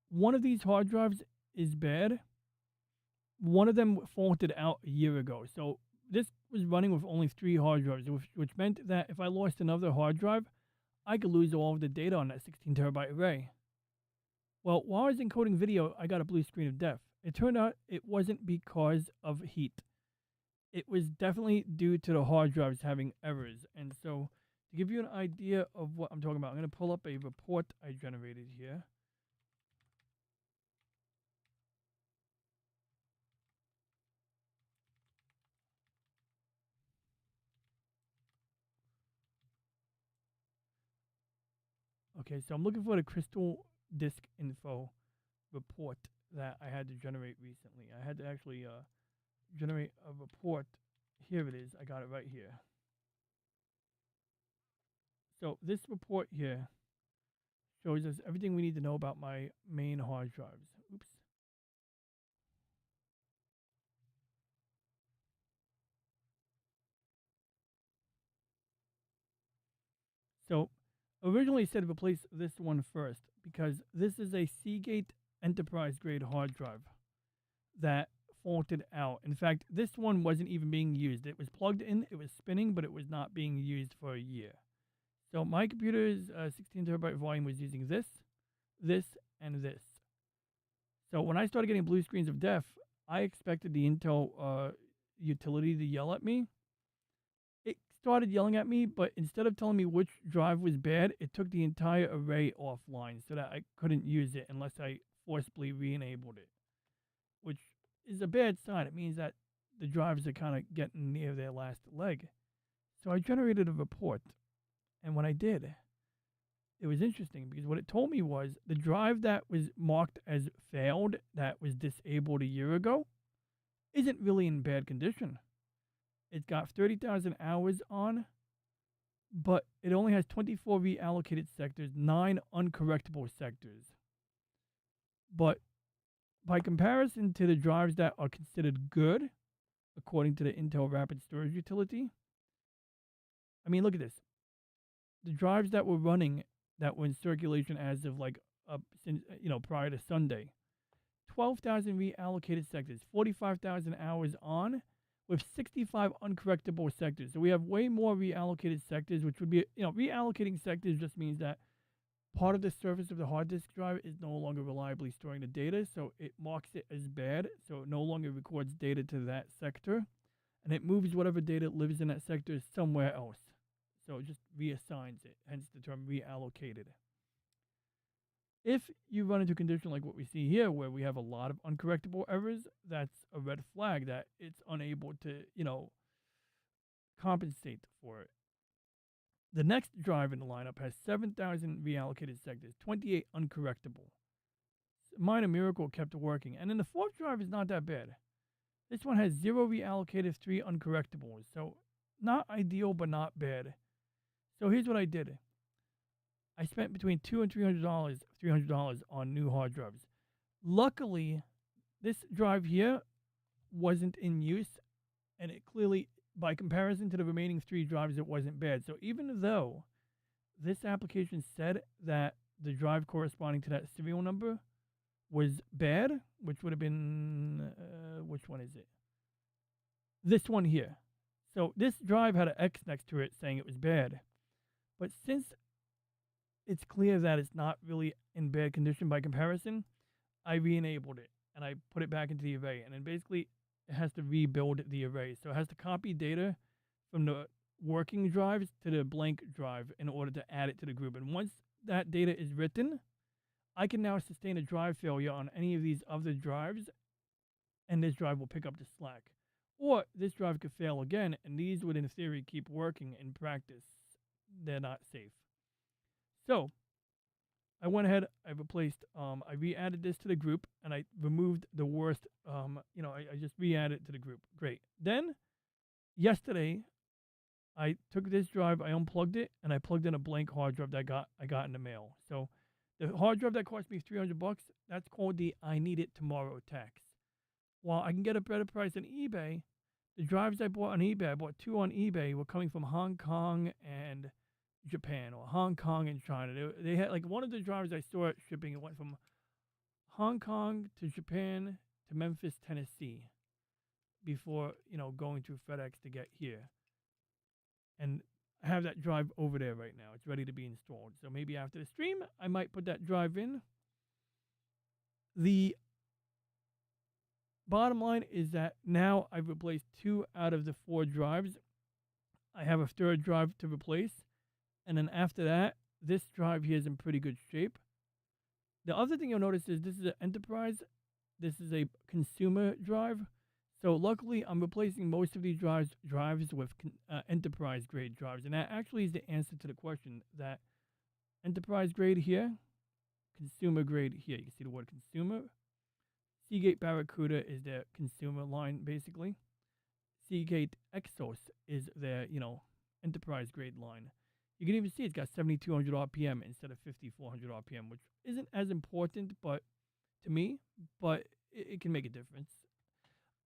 One of these hard drives is bad. One of them faulted out a year ago. So, this was running with only 3 hard drives, which meant that if I lost another hard drive, I could lose all of the data on that 16 terabyte array. Well, while I was encoding video, I got a blue screen of death. It turned out it wasn't because of heat. It was definitely due to the hard drives having errors. And so, to give you an idea of what I'm talking about, I'm going to pull up a report I generated here. Okay, so I'm looking for the Crystal Disk Info report that I had to generate recently. I had to actually generate a report. Here it is. I got it right here. So this report here shows us everything we need to know about my main hard drives. Oops. So originally it said replace this one first because this is a Seagate enterprise grade hard drive that faulted out. In fact, this one wasn't even being used. It was plugged in, it was spinning, but it was not being used for a year. So my computer's 16 terabyte volume was using this, and this. So when I started getting blue screens of death, I expected the Intel utility to yell at me. It started yelling at me, but instead of telling me which drive was bad, it took the entire array offline so that I couldn't use it unless I forcibly re-enabled it, which is a bad sign. It means that the drives are kind of getting near their last leg. So I generated a report, and when I did, it was interesting because what it told me was the drive that was marked as failed, that was disabled a year ago, isn't really in bad condition. It's got 30,000 hours on, but it only has 24 reallocated sectors, 9 uncorrectable sectors. But by comparison to the drives that are considered good, according to the Intel Rapid Storage Utility, I mean, look at this. The drives that were running, that were in circulation as of since, prior to Sunday, 12,000 reallocated sectors, 45,000 hours on, with 65 uncorrectable sectors. So we have way more reallocated sectors, which would be, reallocating sectors just means that part of the surface of the hard disk drive is no longer reliably storing the data, so it marks it as bad, so it no longer records data to that sector, and it moves whatever data lives in that sector somewhere else. So it just reassigns it, hence the term reallocated. If you run into a condition like what we see here, where we have a lot of uncorrectable errors, that's a red flag that it's unable to, compensate for it. The next drive in the lineup has 7,000 reallocated sectors, 28 uncorrectable. Minor miracle kept working. And then the fourth drive is not that bad. This one has 0 reallocated, 3 uncorrectables. So not ideal, but not bad. So here's what I did. I spent between $200 and $300 on new hard drives. Luckily, this drive here wasn't in use, and it clearly, by comparison to the remaining 3 drives, it wasn't bad. So even though this application said that the drive corresponding to that serial number was bad, which would have been, which one is it? This one here. So this drive had an X next to it saying it was bad. But since it's clear that it's not really in bad condition by comparison, I re-enabled it and I put it back into the array. And then basically it has to rebuild the array. So it has to copy data from the working drives to the blank drive in order to add it to the group. And once that data is written, I can now sustain a drive failure on any of these other drives, and this drive will pick up the slack. Or this drive could fail again, and these would, in theory, keep working. In practice, they're not safe. So I went ahead, I replaced, I re-added this to the group, and I removed the worst, I just re-added it to the group. Great. Then, yesterday, I took this drive, I unplugged it, and I plugged in a blank hard drive that I got in the mail. So the hard drive that cost me $300, that's called the I Need It Tomorrow tax. While I can get a better price on eBay, the drives I bought on eBay, I bought 2 on eBay, were coming from Hong Kong and Japan, or Hong Kong and China. They had, like, one of the drives I saw shipping, it went from Hong Kong to Japan to Memphis, Tennessee, before, going through FedEx to get here. And I have that drive over there right now. It's ready to be installed. So maybe after the stream, I might put that drive in. The bottom line is that now I've replaced 2 out of the 4 drives. I have a third drive to replace. And then after that, this drive here is in pretty good shape. The other thing you'll notice is this is an enterprise. This is a consumer drive. So luckily, I'm replacing most of these drives with enterprise grade drives. And that actually is the answer to the question, that enterprise grade here, consumer grade here. You can see the word consumer. Seagate Barracuda is their consumer line, basically. Seagate Exos is their, enterprise grade line. You can even see it's got 7,200 RPM instead of 5,400 RPM, which isn't as important, but to me, but it can make a difference.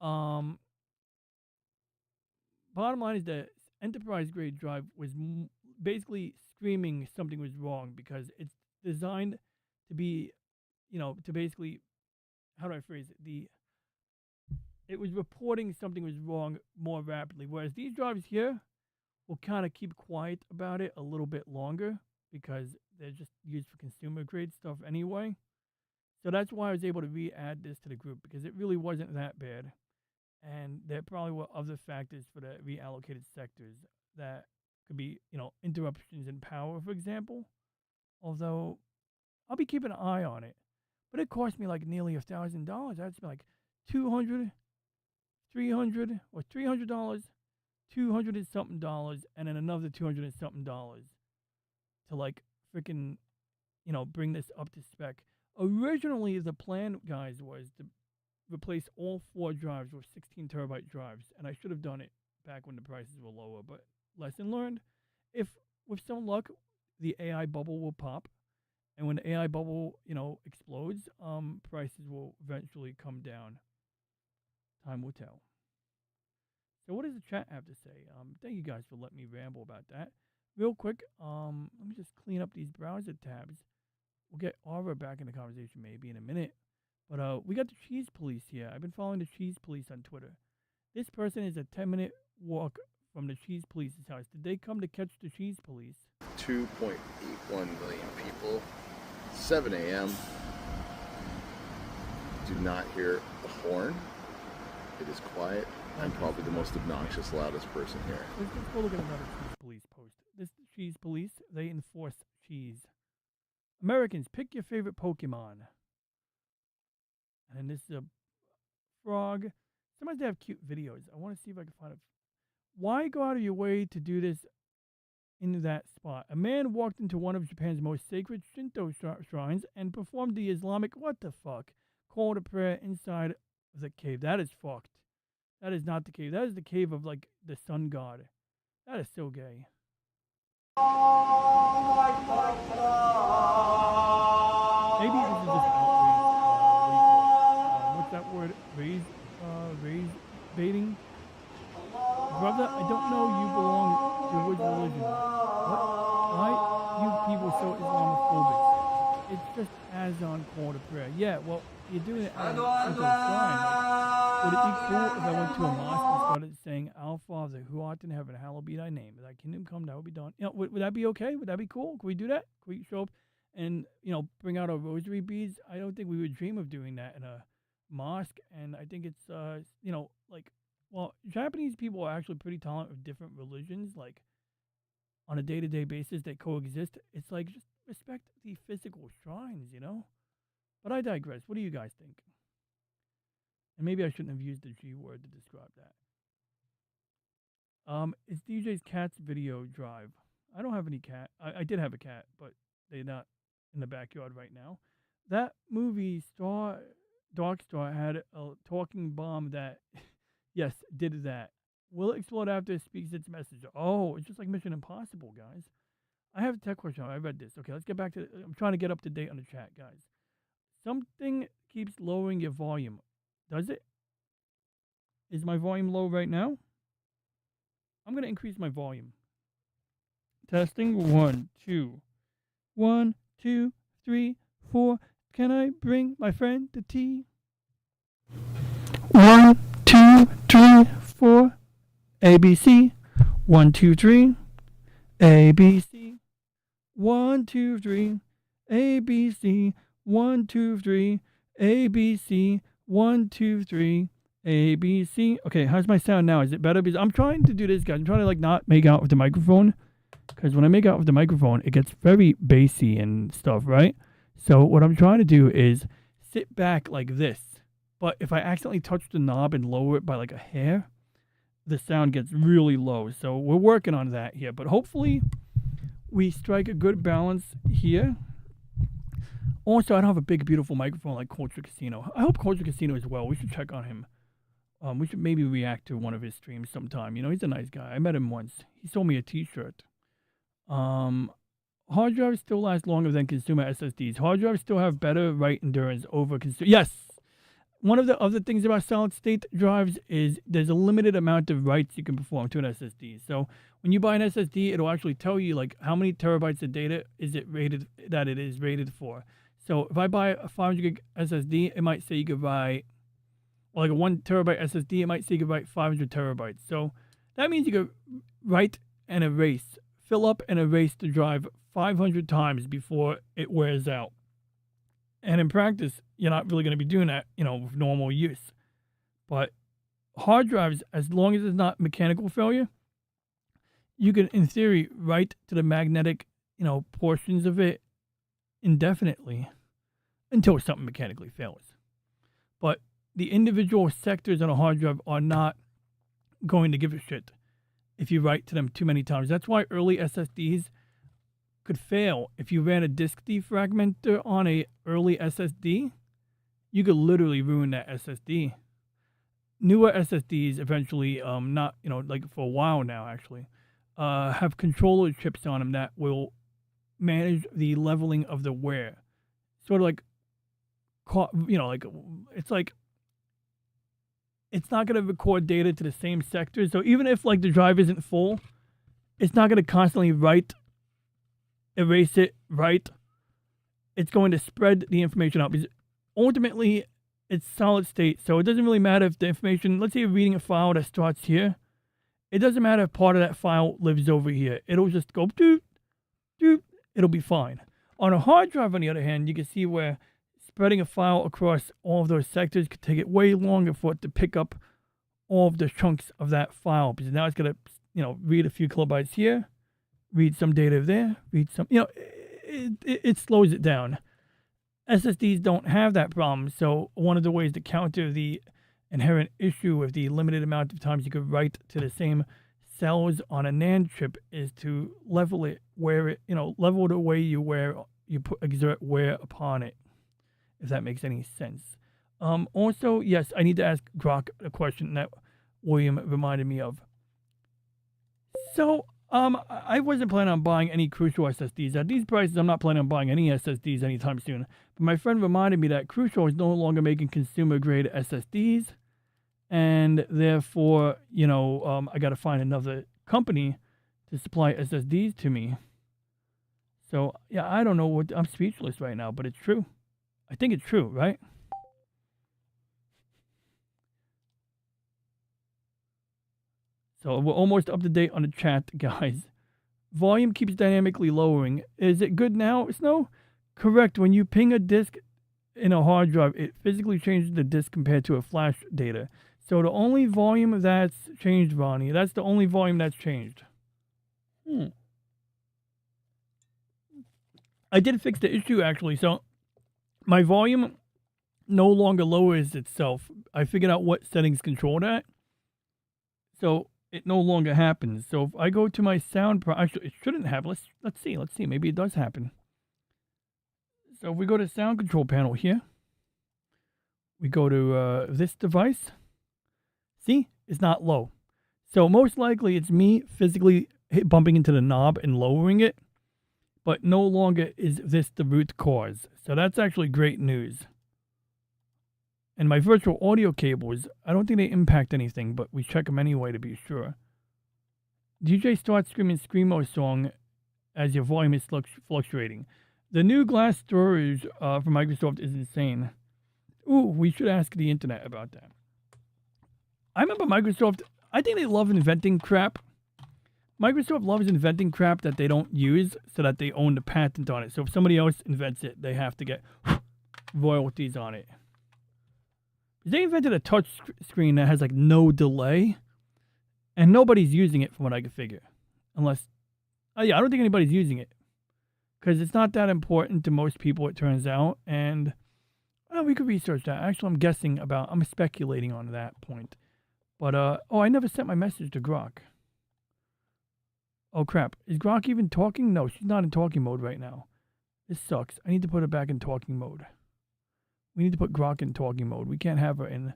Bottom line is that enterprise grade drive was basically screaming something was wrong because it's designed to be, to basically, how do I phrase it? It was reporting something was wrong more rapidly, whereas these drives here will kind of keep quiet about it a little bit longer because they're just used for consumer grade stuff anyway. So that's why I was able to re-add this to the group because it really wasn't that bad. And there probably were other factors for the reallocated sectors that could be, interruptions in power, for example. Although I'll be keeping an eye on it. But it cost me like nearly $1,000. That's like 200, 300, or $300, 200 and something dollars, and then another 200 and something dollars to like freaking, bring this up to spec. Originally, the plan, guys, was to replace all 4 drives with 16 terabyte drives, and I should have done it back when the prices were lower. But lesson learned: if with some luck, the AI bubble will pop, and when the AI bubble, explodes, prices will eventually come down. Time will tell. So what does the chat have to say? Thank you guys for letting me ramble about that. Real quick, let me just clean up these browser tabs. We'll get Aura back in the conversation maybe in a minute. But we got the Cheese Police here. I've been following the Cheese Police on Twitter. This person is a 10-minute walk from the Cheese Police's house. Did they come to catch the Cheese Police? 2.81 million people. 7 a.m. Do not hear a horn. It is quiet. I'm probably the most obnoxious, loudest person here. Let's go look at another Cheese Police post. This Cheese Police, they enforce cheese. Americans, pick your favorite Pokemon. And this is a frog. Sometimes they have cute videos. I want to see if I can find it. Why go out of your way to do this in that spot? A man walked into one of Japan's most sacred Shinto shrines and performed the Islamic, what the fuck, call to prayer inside the cave. That is fucked. That is not the cave. That is the cave of, like, the sun god. That is so gay. Maybe this is just outrage. What's that word? Raise baiting? Brother, I don't know you belong to which religion. What? Why you people so Islamophobic? It's just Azan call to prayer. Yeah, well, you're doing it at a shrine. Would it be cool if I went to a mosque and started saying, Our Father, who art in heaven, hallowed be thy name. Thy kingdom come, thy will be done. Would that be okay? Would that be cool? Could we do that? Could we show up and, bring out our rosary beads? I don't think we would dream of doing that in a mosque. And I think it's, Japanese people are actually pretty tolerant of different religions. Like, on a day-to-day basis, they coexist. It's like, just respect the physical shrines, But I digress. What do you guys think? And maybe I shouldn't have used the G word to describe that. It's DJ's cat's video drive. I don't have any cat. I did have a cat, but they're not in the backyard right now. That movie, Dark Star, had a talking bomb that, yes, did that. Will it explode after it speaks its message? Oh, it's just like Mission Impossible, guys. I have a tech question. I read this. Okay, let's get back to I'm trying to get up to date on the chat, guys. Something keeps lowering your volume. Does it? Is my volume low right now? I'm going to increase my volume. Testing. 1, 2. 1, 2, 3, 4. Can I bring my friend to tea? 1, 2, 3, 4. ABC. 1, 2, 3. ABC. 1, 2, 3. ABC. 1, 2, 3. ABC. 1, 2, 3. ABC. Okay, how's my sound now? Is it better? Because I'm trying to do this, guys. I'm trying to not make out with the microphone. Because when I make out with the microphone, it gets very bassy and stuff, right? So what I'm trying to do is sit back like this. But if I accidentally touch the knob and lower it by like a hair, the sound gets really low. So we're working on that here. But hopefully we strike a good balance here. Also, I don't have a big, beautiful microphone like Culture Casino. I hope Culture Casino is well. We should check on him. We should maybe react to one of his streams sometime. He's a nice guy. I met him once. He sold me a t-shirt. Hard drives still last longer than consumer SSDs. Hard drives still have better write endurance over consumer. Yes! one of the other things about solid state drives is there's a limited amount of writes you can perform to an SSD. So when you buy an SSD, it'll actually tell you like how many terabytes of data is it rated that it is rated for. So if I buy a 500 gig SSD, it might say you could write, or like a 1 terabyte SSD, it might say you could write 500 terabytes. So that means you could write and erase, fill up and erase the drive 500 times before it wears out. And in practice, you're not really going to be doing that, with normal use. But hard drives, as long as it's not mechanical failure, you can, in theory, write to the magnetic, portions of it indefinitely until something mechanically fails. But the individual sectors on a hard drive are not going to give a shit if you write to them too many times. That's why early SSDs could fail. If you ran a disk defragmenter on a early SSD, you could literally ruin that SSD. Newer SSDs eventually, not, like for a while now actually, have controller chips on them that will manage the leveling of the wear. Sort of like, it's not going to record data to the same sector. So even if like the drive isn't full, it's not going to constantly write, erase it, write. It's going to spread the information out because ultimately it's solid state. So it doesn't really matter if the information, let's say you're reading a file that starts here. It doesn't matter if part of that file lives over here. It'll just go doop, doop. It'll be fine. On a hard drive, on the other hand, you can see where spreading a file across all of those sectors could take it way longer for it to pick up all of the chunks of that file. Because now it's going to, read a few kilobytes here, read some data there, read some, it slows it down. SSDs don't have that problem. So one of the ways to counter the inherent issue with the limited amount of times you could write to the same cells on a NAND chip is to level it where it, level the way you exert wear upon it, if that makes any sense. Also, yes, I need to ask Grok a question that William reminded me of. So, I wasn't planning on buying any Crucial SSDs. At these prices, I'm not planning on buying any SSDs anytime soon. But my friend reminded me that Crucial is no longer making consumer-grade SSDs. And therefore, I got to find another company to supply SSDs to me. So, yeah, I don't know I'm speechless right now, but it's true. I think it's true, right? So we're almost up to date on the chat, guys. Volume keeps dynamically lowering. Is it good now, Snow? Correct. When you ping a disk in a hard drive, it physically changes the disk compared to a flash data. So the only volume that's changed, Ronnie, that's the only volume that's changed. I did fix the issue, actually. So my volume no longer lowers itself. I figured out what settings control that. So it no longer happens. So if I go to my sound, actually, it shouldn't happen. Let's see. Maybe it does happen. So if we go to sound control panel here, we go to this device. See, it's not low. So most likely it's me physically bumping into the knob and lowering it, but no longer is this the root cause. So that's actually great news. And my virtual audio cables, I don't think they impact anything, but we check them anyway to be sure. DJ starts screaming Screamo song as your volume is fluctuating. The new glass storage from Microsoft is insane. Ooh, we should ask the internet about that. I remember Microsoft, I think they love inventing crap. Microsoft loves inventing crap that they don't use so that they own the patent on it. So if somebody else invents it, they have to get royalties on it. They invented a touch screen that has like no delay, and nobody's using it from what I can figure. Unless, I don't think anybody's using it. Because it's not that important to most people, it turns out. And we could research that. Actually, I'm speculating on that point. But, I never sent my message to Grok. Oh, crap. Is Grok even talking? No, she's not in talking mode right now. This sucks. I need to put her back in talking mode. We need to put Grok in talking mode. We can't have her in,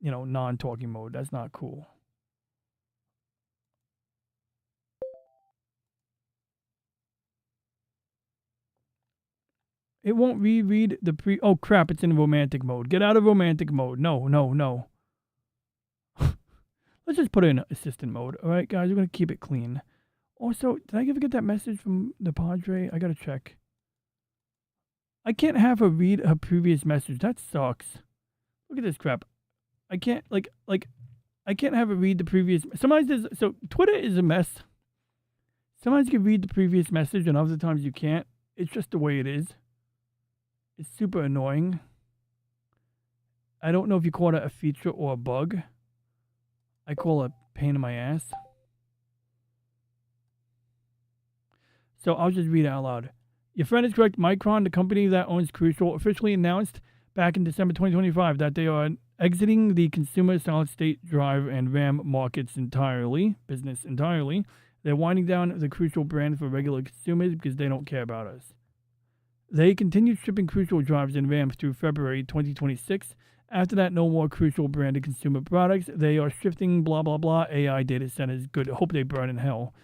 non-talking mode. That's not cool. It won't reread the pre. Oh crap! It's in romantic mode. Get out of romantic mode. No, no, no. Let's just put it in assistant mode. All right, guys. We're gonna keep it clean. Also, did I ever get that message from the Padre? I gotta check. I can't have her read her previous message. That sucks. Look at this crap. I can't like I can't have her read the previous. Sometimes there's so Twitter is a mess. Sometimes you can read the previous message, and other times you can't. It's just the way it is. It's super annoying. I don't know if you call it a feature or a bug. I call it a pain in my ass. So I'll just read it out loud. Your friend is correct. Micron, the company that owns Crucial, officially announced back in December 2025 that they are exiting the consumer solid-state drive and RAM markets entirely, business entirely. They're winding down the Crucial brand for regular consumers because they don't care about us. They continued shipping Crucial drives and RAMs through February 2026. After that, no more Crucial branded consumer products. They are shifting blah blah blah AI data centers. Good. Hope they burn in hell.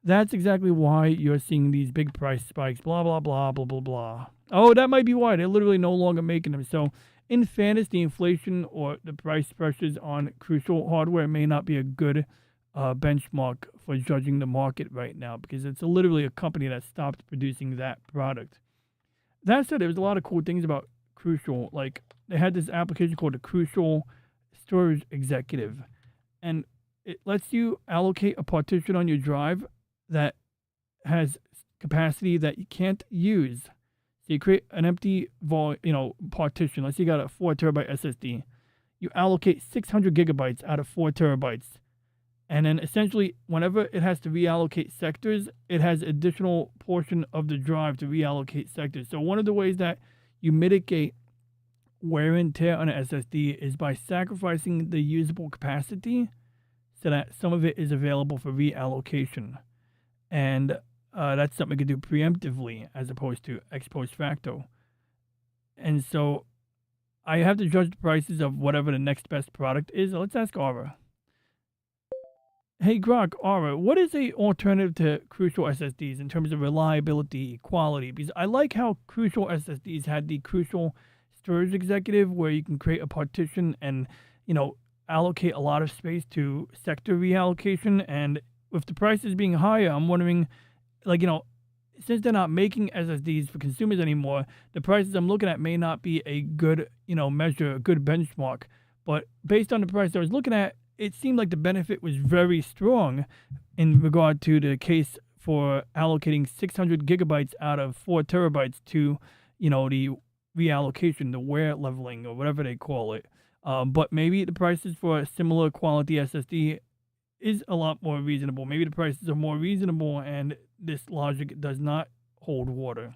That's exactly why you're seeing these big price spikes. Blah blah blah blah blah blah. Oh, that might be why they're literally no longer making them. So, in fairness, the inflation or the price pressures on Crucial hardware may not be a good benchmark for judging the market right now because it's literally a company that stopped producing that product. That said, there was a lot of cool things about Crucial. Like, they had this application called the Crucial Storage Executive, and it lets you allocate a partition on your drive that has capacity that you can't use. So you create an empty partition. Let's say you got a 4 terabyte SSD. You allocate 600 gigabytes out of 4 terabytes. And then essentially, whenever it has to reallocate sectors, it has additional portion of the drive to reallocate sectors. So one of the ways that you mitigate wear and tear on an SSD is by sacrificing the usable capacity so that some of it is available for reallocation. And that's something you can do preemptively as opposed to ex post facto. And so I have to judge the prices of whatever the next best product is. Let's ask Aura. Hey Grok, Aura, what is a alternative to Crucial SSDs in terms of reliability, quality? Because I like how Crucial SSDs had the Crucial Storage Executive where you can create a partition and, allocate a lot of space to sector reallocation. And with the prices being higher, I'm wondering, since they're not making SSDs for consumers anymore, the prices I'm looking at may not be a good, measure, a good benchmark. But based on the price I was looking at, it seemed like the benefit was very strong in regard to the case for allocating 600 gigabytes out of 4 terabytes to, the reallocation, the wear leveling, or whatever they call it. But maybe the prices for a similar quality SSD is a lot more reasonable. Maybe the prices are more reasonable and this logic does not hold water.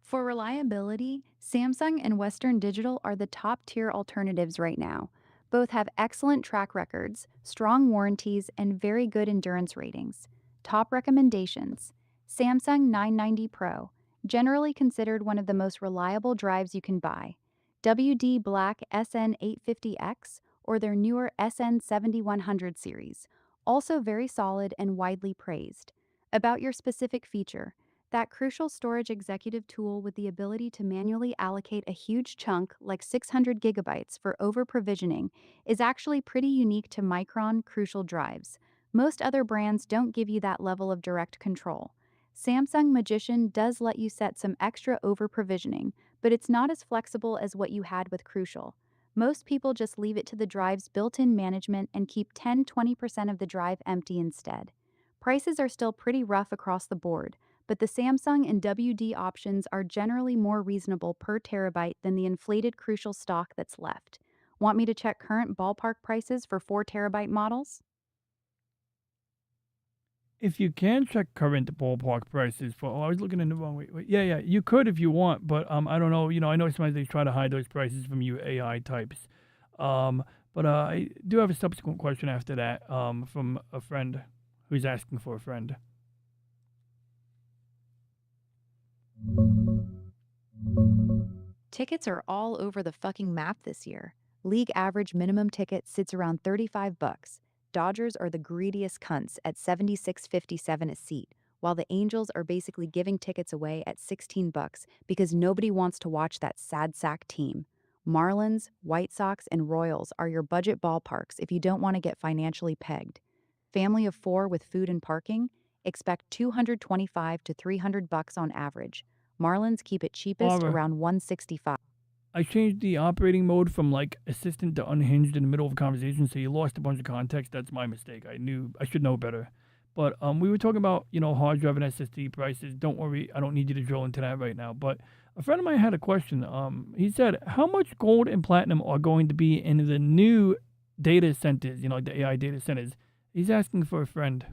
For reliability, Samsung and Western Digital are the top-tier alternatives right now. Both have excellent track records, strong warranties, and very good endurance ratings. Top recommendations: Samsung 990 Pro, generally considered one of the most reliable drives you can buy. WD Black SN850X or their newer SN7100 series, also very solid and widely praised. About your specific feature: that Crucial Storage Executive tool with the ability to manually allocate a huge chunk like 600 gigabytes for over-provisioning is actually pretty unique to Micron Crucial drives. Most other brands don't give you that level of direct control. Samsung Magician does let you set some extra over-provisioning, but it's not as flexible as what you had with Crucial. Most people just leave it to the drive's built-in management and keep 10-20% of the drive empty instead. Prices are still pretty rough across the board, but the Samsung and WD options are generally more reasonable per terabyte than the inflated Crucial stock that's left. Want me to check current ballpark prices for 4 terabyte models? If you can check current ballpark prices for, I was looking in the wrong way. Yeah, you could if you want, but I don't know. I know sometimes they try to hide those prices from you AI types. But I do have a subsequent question after that from a friend who's asking for a friend. Tickets are all over the fucking map this year. League average minimum ticket sits around $35. Dodgers are the greediest cunts at $76.57 a seat, while the Angels are basically giving tickets away at $16 because nobody wants to watch that sad sack team. Marlins, White Sox, and Royals are your budget ballparks if you don't want to get financially pegged. Family of 4 with food and parking? Expect $225 to $300 on average. Marlins keep it cheapest Barbara. around $165. I changed the operating mode from like assistant to unhinged in the middle of a conversation, so you lost a bunch of context. That's my mistake. I should know better. But we were talking about, hard drive and SSD prices. Don't worry, I don't need you to drill into that right now. But a friend of mine had a question. He said, how much gold and platinum are going to be in the new data centers, like the AI data centers? He's asking for a friend.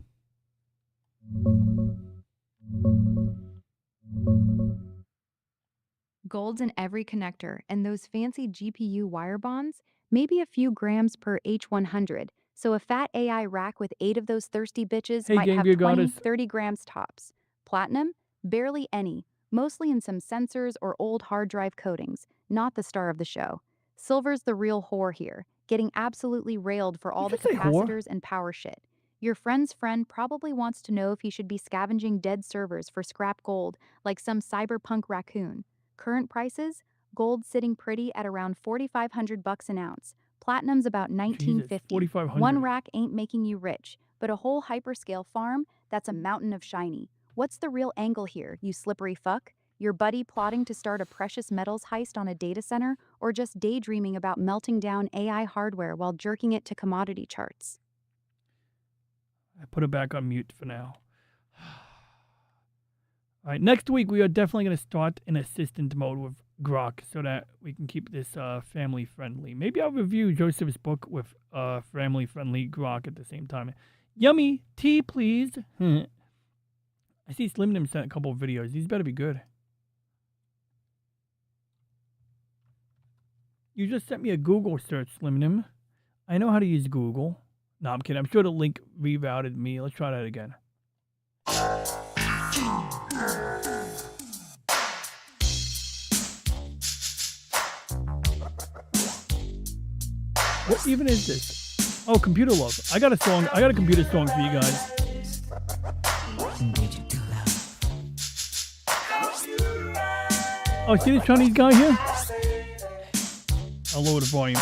Gold's in every connector, and those fancy GPU wire bonds, maybe a few grams per H100. So a fat AI rack with 8 of those thirsty bitches Hey, might Game have Gear 20, Goddess. 30 grams tops. Platinum? Barely any, mostly in some sensors or old hard drive coatings, not the star of the show. Silver's the real whore here, getting absolutely railed for all the you say whore? capacitors and power shit. Your friend's friend probably wants to know if he should be scavenging dead servers for scrap gold like some cyberpunk raccoon. Current prices? Gold sitting pretty at around $4,500 an ounce. Platinum's about Jesus, $1,950. 4,500. One rack ain't making you rich, but a whole hyperscale farm, that's a mountain of shiny. What's the real angle here, you slippery fuck? Your buddy plotting to start a precious metals heist on a data center, or just daydreaming about melting down AI hardware while jerking it to commodity charts? I put it back on mute for now. All right, next week we are definitely going to start in assistant mode with Grok so that we can keep this family friendly. Maybe I'll review Joseph's book with family friendly Grok at the same time. Yummy tea, please. I see Slim Nim sent a couple of videos. These better be good. You just sent me a Google search, Slim Nim. I know how to use Google. No, I'm kidding. I'm sure the link rerouted me. Let's try that again. What even is this? Oh, Computer Love. I got a song. I got a computer song for you guys. Oh, see this Chinese guy here? I'll lower the volume.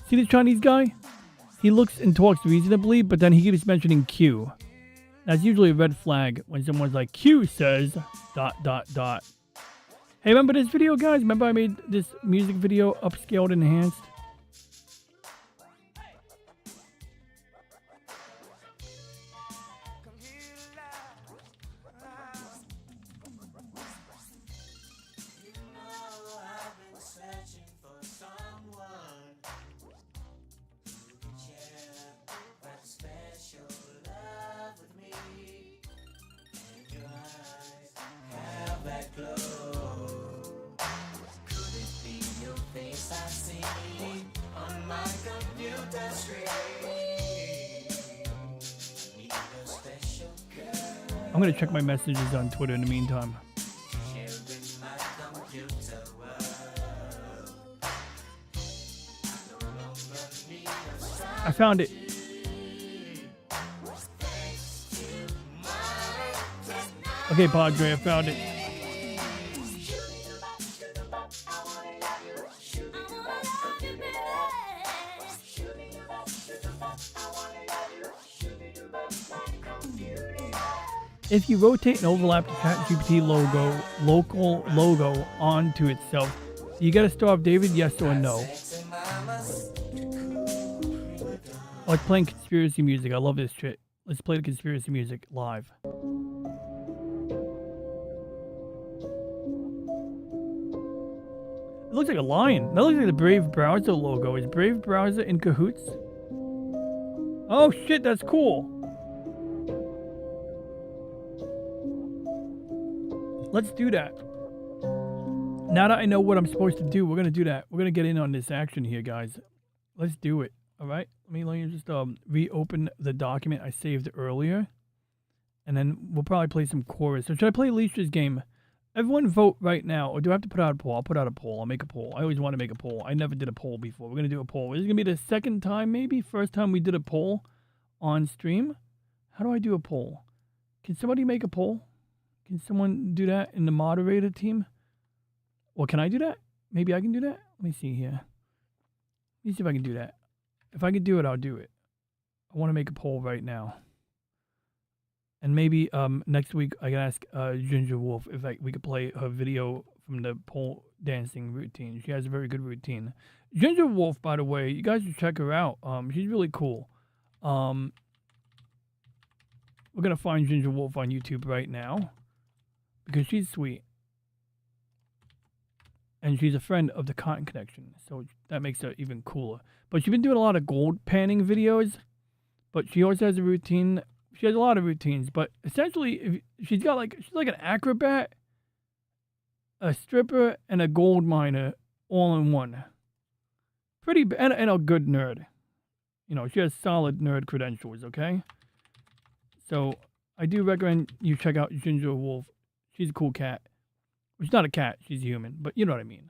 See this Chinese guy? He looks and talks reasonably, but then he keeps mentioning Q. That's usually a red flag when someone's like, Q says ... Hey, remember this video, guys? Remember I made this music video upscaled and enhanced? I'm gonna check my messages on Twitter in the meantime. I found it. Okay, Padre, I found it. If you rotate and overlap the ChatGPT local logo onto itself, you gotta start, David, yes or no? Oh, it's playing conspiracy music. I love this shit. Let's play the conspiracy music live. It looks like a lion. That looks like the Brave Browser logo. Is Brave Browser in cahoots? Oh shit, that's cool. Let's do that. Now that I know what I'm supposed to do, we're gonna do that. We're gonna get in on this action here, guys. Let's do it. All right. Let me just reopen the document I saved earlier, and then we'll probably play some chorus. So should I play Alicia's game? Everyone vote right now. Or do I have to put out a poll? I'll put out a poll. I'll make a poll. I always want to make a poll. I never did a poll before. We're going to do a poll. This is going to be the second time, maybe? First time we did a poll on stream. How do I do a poll? Can somebody make a poll? Can someone do that in the moderator team? Well, can I do that? Maybe I can do that? Let me see here. Let me see if I can do that. If I can do it, I'll do it. I want to make a poll right now. And maybe next week I can ask Ginger Wolf if we could play her video from the pole dancing routine. She has a very good routine. Ginger Wolf, by the way, you guys should check her out. She's really cool. We're gonna find Ginger Wolf on YouTube right now because she's sweet. And she's a friend of the Cotton Connection, so that makes her even cooler. But she's been doing a lot of gold panning videos, but she also has a routine. She has a lot of routines, but essentially, she's like an acrobat, a stripper, and a gold miner all in one. And a good nerd. You know, she has solid nerd credentials, okay? So, I do recommend you check out Ginger Wolf. She's a cool cat. She's not a cat, she's human, but you know what I mean.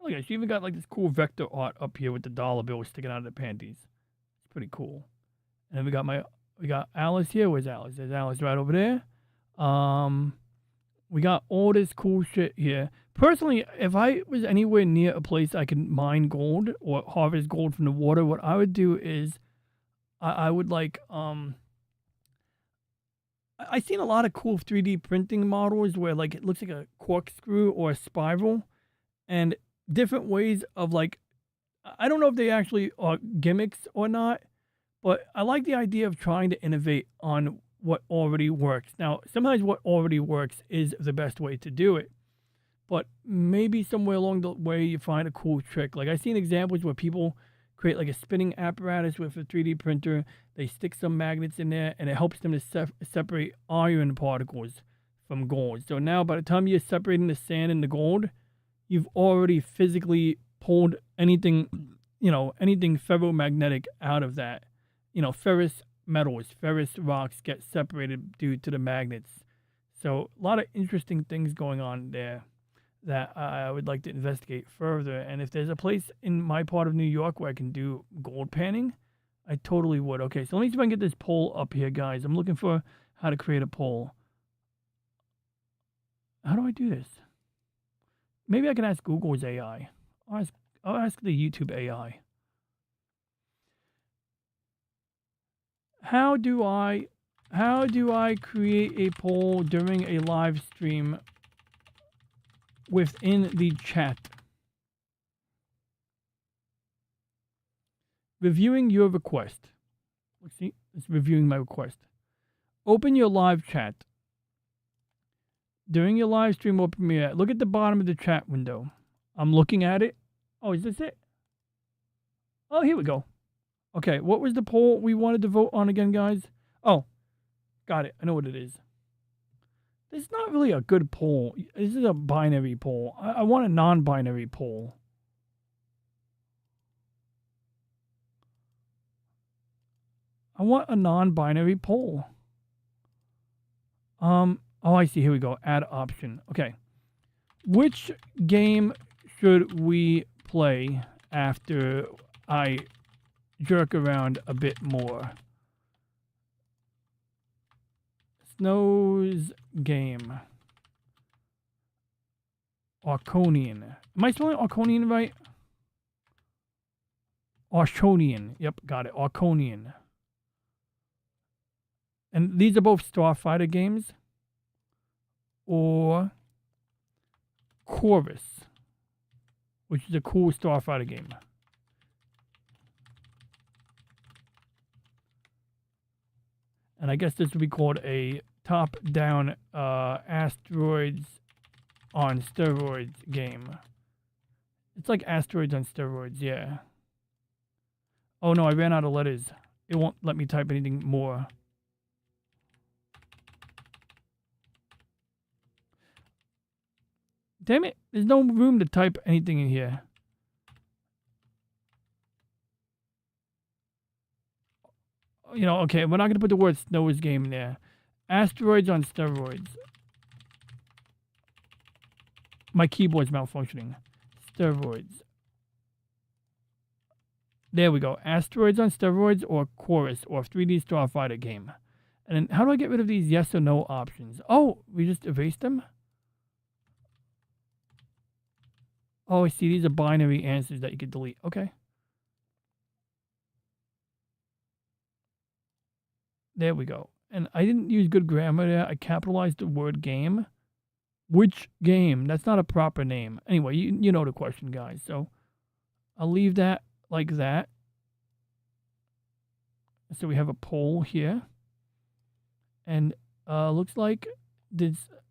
Look at it, she even got like this cool vector art up here with the dollar bill sticking out of the panties. It's pretty cool. And then we got Alice here. Where's Alice? There's Alice right over there. We got all this cool shit here. Personally, if I was anywhere near a place I could mine gold or harvest gold from the water, what I would do is I would like I've seen a lot of cool 3D printing models where like it looks like a corkscrew or a spiral, and different ways of like, I don't know if they actually are gimmicks or not, but I like the idea of trying to innovate on what already works. Now, sometimes what already works is the best way to do it, but maybe somewhere along the way you find a cool trick. Like I've seen examples where people create like a spinning apparatus with a 3D printer. They stick some magnets in there and it helps them to separate iron particles from gold. So now by the time you're separating the sand and the gold, you've already physically pulled anything, anything ferromagnetic out of that. Ferrous metals, ferrous rocks get separated due to the magnets. So a lot of interesting things going on there that I would like to investigate further. And if there's a place in my part of New York where I can do gold panning, I totally would. Okay, so let me see if I can get this poll up here, guys. I'm looking for how to create a poll. How do I do this? Maybe I can ask Google's AI. I'll ask the YouTube AI. How do I create a poll during a live stream within the chat? Reviewing your request. Let's see. It's reviewing my request. Open your live chat. During your live stream or premiere, look at the bottom of the chat window. I'm looking at it. Oh, is this it? Oh, here we go. Okay, what was the poll we wanted to vote on again, guys? Oh, got it. I know what it is. This is not really a good poll. This is a binary poll. I want a non-binary poll. I want a non-binary poll. Oh, I see. Here we go. Add option. Okay. Which game should we play after I jerk around a bit more? Snow's game. Arconian. Am I spelling Arconian right? Arconian. Yep, got it. Arconian. And these are both Starfighter games. Or Chorus, which is a cool Starfighter game. And I guess this would be called a top-down asteroids on steroids game. It's like asteroids on steroids, yeah. Oh no, I ran out of letters. It won't let me type anything more. Damn it, there's no room to type anything in here. Okay, we're not going to put the word Snow's game in there. Asteroids on steroids. My keyboard's malfunctioning. Steroids. There we go. Asteroids on steroids or Chorus or 3D Starfighter game. And then how do I get rid of these yes or no options? Oh, we just erased them? Oh, I see. These are binary answers that you could delete. Okay. There we go. And I didn't use good grammar there. I capitalized the word game. Which game? That's not a proper name. Anyway, you know the question, guys. So I'll leave that like that. So we have a poll here. And looks like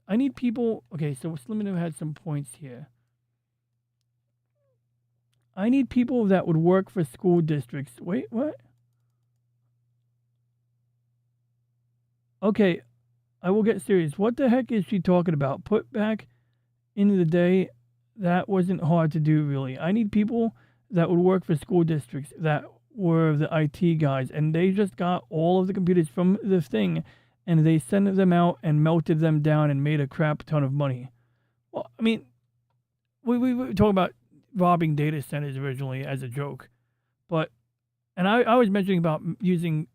I need people. Okay, so Slimino had some points here. I need people that would work for school districts. Wait, what? Okay, I will get serious. What the heck is she talking about? Put back into the day, that wasn't hard to do, really. I need people that would work for school districts that were the IT guys, and they just got all of the computers from the thing, and they sent them out and melted them down and made a crap ton of money. Well, I mean, we were talking about robbing data centers originally as a joke, and I was mentioning about using,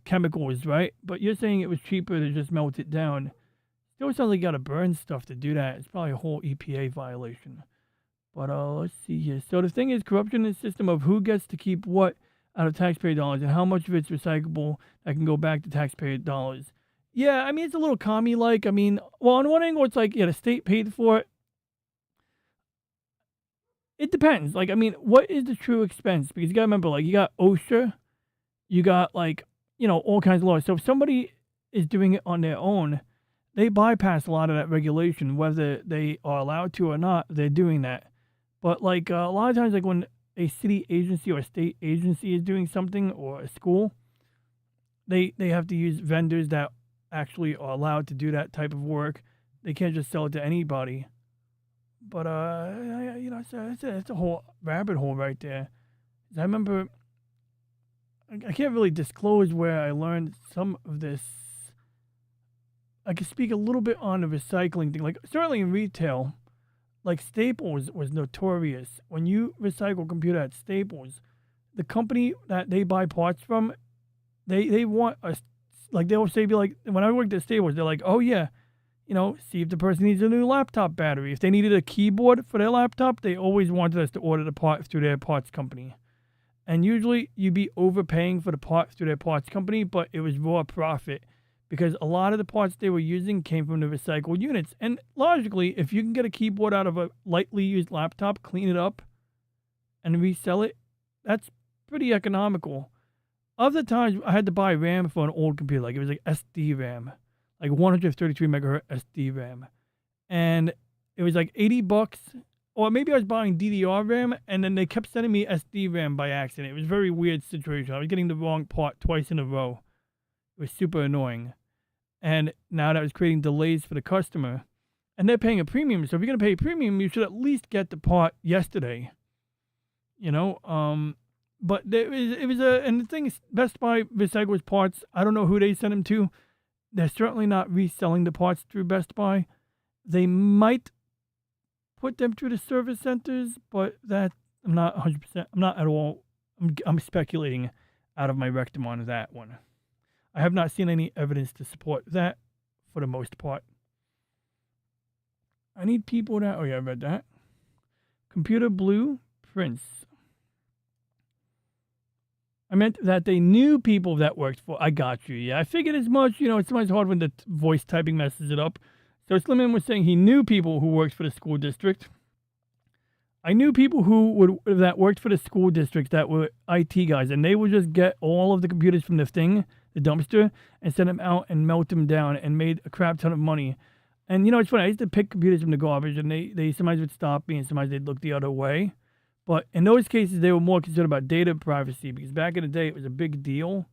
chemicals, right? But you're saying it was cheaper to just melt it down. Still sounds like you got to burn stuff to do that. It's probably a whole EPA violation. But let's see here. So the thing is, corruption in the system of who gets to keep what out of taxpayer dollars and how much of it's recyclable that can go back to taxpayer dollars. Yeah, I mean, it's a little commie-like. I mean, well, on one angle, it's like, yeah, the state paid for it. It depends. Like, I mean, what is the true expense? Because you got to remember, like, you got OSHA, you got, like, all kinds of laws. So if somebody is doing it on their own, they bypass a lot of that regulation, whether they are allowed to or not, they're doing that. But, like, a lot of times, like, when a city agency or a state agency is doing something, or a school, they have to use vendors that actually are allowed to do that type of work. They can't just sell it to anybody. But, it's a whole rabbit hole right there. I remember, I can't really disclose where I learned some of this. I can speak a little bit on the recycling thing. Like, certainly in retail, like Staples was notorious. When you recycle computer at Staples, the company that they buy parts from, they want us, like, they'll say, be like, when I worked at Staples, they're like, oh yeah, see if the person needs a new laptop battery. If they needed a keyboard for their laptop, they always wanted us to order the part through their parts company. And usually you'd be overpaying for the part through their parts company, but it was raw profit because a lot of the parts they were using came from the recycled units. And logically, if you can get a keyboard out of a lightly used laptop, clean it up, and resell it, that's pretty economical. Other times, I had to buy RAM for an old computer, like it was like SD RAM, like 133 megahertz SD RAM, and it was like $80. Or maybe I was buying DDR RAM, and then they kept sending me SD RAM by accident. It was a very weird situation. I was getting the wrong part twice in a row. It was super annoying. And now that was creating delays for the customer. And they're paying a premium. So if you're going to pay a premium, you should at least get the part yesterday. But and the thing is, Best Buy recycles parts. I don't know who they send them to. They're certainly not reselling the parts through Best Buy. They might put them through the service centers, but that I'm not 100%. I'm not at all. I'm speculating out of my rectum on that one. I have not seen any evidence to support that for the most part. I need people that. Oh yeah, I read that. Computer Blue Prince. I meant that they knew people that worked for. I got you. Yeah, I figured as much. It's sometimes hard when the voice typing messes it up. So Slimman was saying he knew people who worked for the school district. I knew people that worked for the school districts that were IT guys, and they would just get all of the computers from the dumpster, and send them out and melt them down and made a crap ton of money. And it's funny. I used to pick computers from the garbage, and they sometimes would stop me, and sometimes they'd look the other way. But in those cases, they were more concerned about data privacy because back in the day, it was a big deal.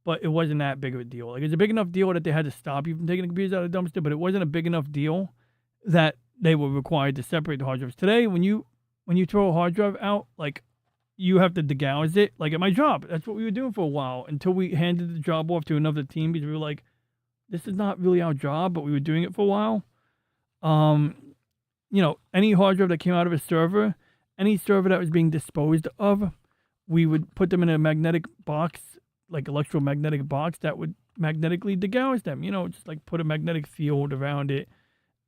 But it wasn't that big of a deal. Like, it was a big enough deal that they had to stop you from taking the computers out of the dumpster, but it wasn't a big enough deal that they were required to separate the hard drives. Today, when you throw a hard drive out, like, you have to degauss it. Like at my job, that's what we were doing for a while until we handed the job off to another team because we were like, this is not really our job, but we were doing it for a while. any hard drive that came out of a server, any server that was being disposed of, we would put them in a magnetic box, like electromagnetic box that would magnetically degauss them. Just like put a magnetic field around it.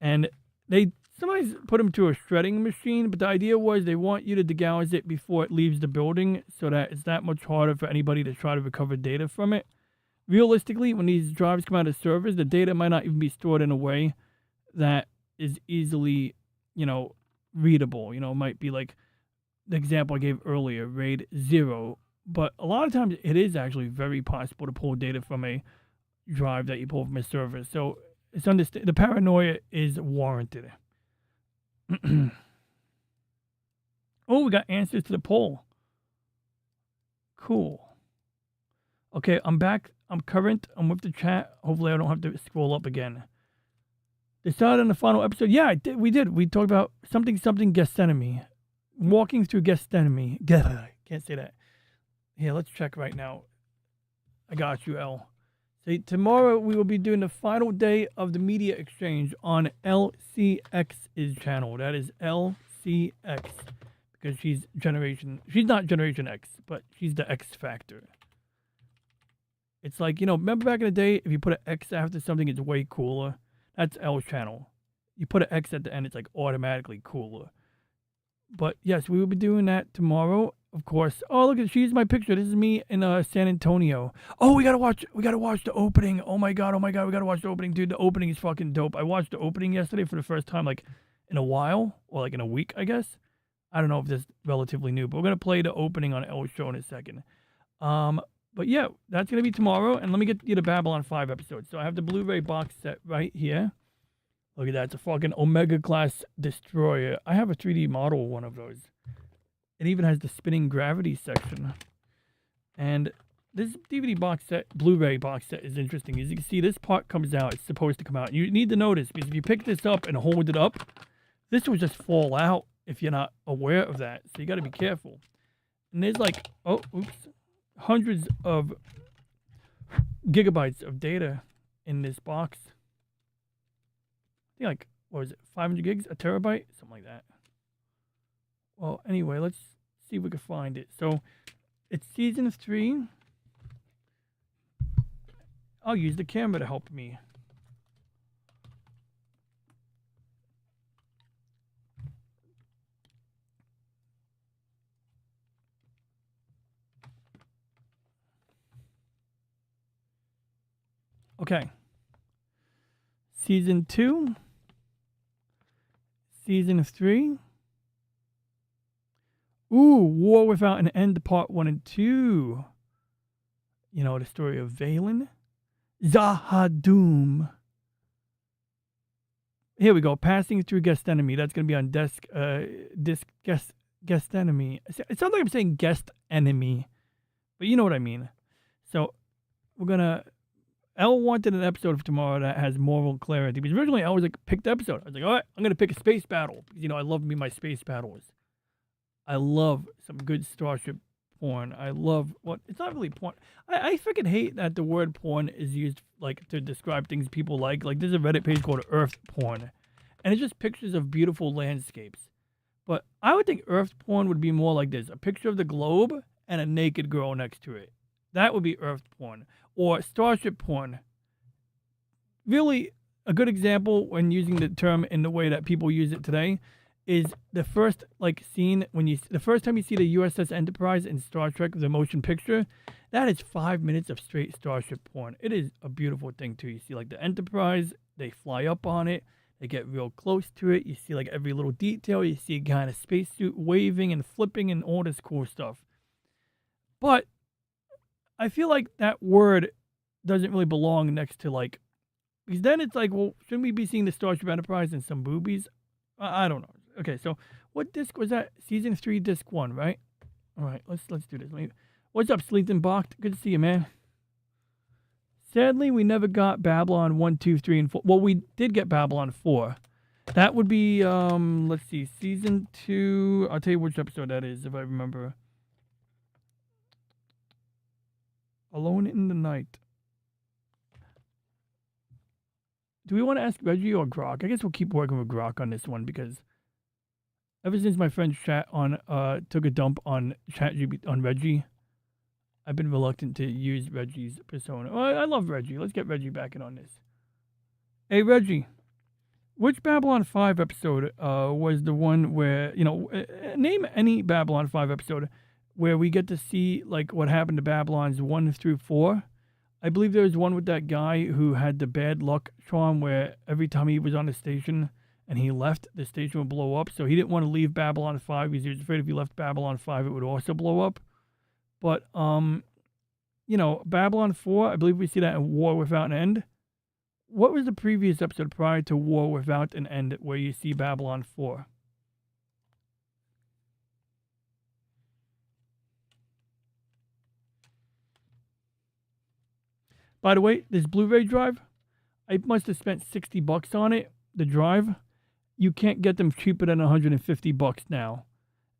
And they sometimes put them to a shredding machine, but the idea was they want you to degauss it before it leaves the building so that it's that much harder for anybody to try to recover data from it. Realistically, when these drives come out of servers, the data might not even be stored in a way that is easily, readable. It might be like the example I gave earlier, RAID 0. But a lot of times it is actually very possible to pull data from a drive that you pull from a server. So the paranoia is warranted. Oh, we got answers to the poll. Cool. Okay, I'm back. I'm current. I'm with the chat. Hopefully I don't have to scroll up again. Decided on the final episode. Yeah, we did. We talked about something Gethsemane. Walking through Gethsemane. Can't say that. Here, let's check right now. I got you, L. So tomorrow we will be doing the final day of the media exchange on LCX's channel. That is LCX. Because she's not Generation X, but she's the X Factor. It's like, remember back in the day, if you put an X after something, it's way cooler. That's L's channel. You put an X at the end, it's like automatically cooler. But yes, we will be doing that tomorrow, of course. Oh, look at she's my picture. This is me in San Antonio. Oh, we gotta watch the opening. Oh my god, we gotta watch the opening, dude. The opening is fucking dope. I watched the opening yesterday for the first time, like in a while, or like in a week, I guess. I don't know if this is relatively new, but we're gonna play the opening on L's show in a second. But yeah, that's going to be tomorrow. And let me get you the Babylon 5 episodes. So I have the Blu-ray box set right here. Look at that. It's a fucking Omega class destroyer. I have a 3D model of one of those. It even has the spinning gravity section. And this DVD box set, Blu-ray box set is interesting. As you can see, this part comes out. It's supposed to come out. You need to notice, because if you pick this up and hold it up, this will just fall out if you're not aware of that. So you got to be careful. And there's like, hundreds of gigabytes of data in this box. I think like, what was it, 500 gigs? A terabyte? Something like that. Well, anyway, let's see if we can find it. So, it's season 3. I'll use the camera to help me. Okay. Season 2. Season 3. Ooh, War Without an End, Part 1 and 2. The story of Valen. Zahadum. Here we go. Passing Through Guest Enemy. That's going to be on Guest Enemy. It sounds like I'm saying Guest Enemy. But you know what I mean. So, we're going to... Elle wanted an episode of tomorrow that has moral clarity. Because originally I was like, pick the episode. I was like, all right, I'm going to pick a space battle. Because, I love me my space battles. I love some good Starship porn. I love, it's not really porn. I freaking hate that the word porn is used like to describe things people like. Like there's a Reddit page called Earth Porn. And it's just pictures of beautiful landscapes. But I would think Earth porn would be more like this. A picture of the globe and a naked girl next to it. That would be Earth porn. Or Starship porn. Really, a good example when using the term in the way that people use it today is the first scene the first time you see the USS Enterprise in Star Trek, the motion picture, that is 5 minutes of straight Starship porn. It is a beautiful thing too. You see the Enterprise, they fly up on it, they get real close to it. You see every little detail. You see a guy in a spacesuit waving and flipping and all this cool stuff. But I feel like that word doesn't really belong next to because then it's well, shouldn't we be seeing the Starship Enterprise and some boobies? I don't know. Okay, so what disc was that? Season 3, disc 1, right? All right, let's do this. What's up, Sleeping Bach? Good to see you, man. Sadly, we never got Babylon 1, 2, 3, and 4. Well, we did get Babylon 4. That would be let's see, season 2. I'll tell you which episode that is if I remember. Alone in the Night. Do we want to ask Reggie or Grok? I guess we'll keep working with Grok on this one because ever since my friend took a dump on on Reggie, I've been reluctant to use Reggie's persona. Well, I love Reggie. Let's get Reggie back in on this. Hey Reggie, which Babylon 5 episode was the one where, name any Babylon 5 episode where we get to see like what happened to Babylons 1 through 4? I believe there was one with that guy who had the bad luck charm where every time he was on the station and he left, the station would blow up. So he didn't want to leave Babylon 5 because he was afraid if he left Babylon 5, it would also blow up. But, Babylon 4, I believe we see that in War Without an End. What was the previous episode prior to War Without an End where you see Babylon 4? By the way, this Blu-ray drive, I must have spent $60 on it. The drive, you can't get them cheaper than $150 now,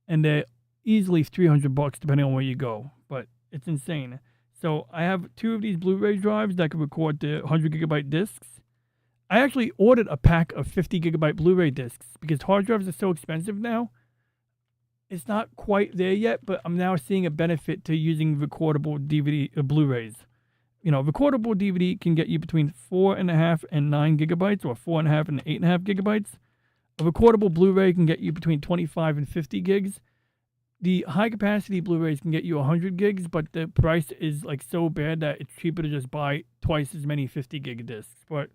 and they're easily $300 depending on where you go. But it's insane. So I have 2 of these Blu-ray drives that can record the 100 gigabyte discs. I actually ordered a pack of 50 gigabyte Blu-ray discs because hard drives are so expensive now. It's not quite there yet, but I'm now seeing a benefit to using recordable DVD Blu-rays. Recordable DVD can get you between 4.5 and 9 gigabytes, or 4.5 and 8.5 gigabytes. A recordable Blu-ray can get you between 25 and 50 gigs. The high capacity Blu-rays can get you 100 gigs, but the price is like so bad that it's cheaper to just buy twice as many 50 gig discs. But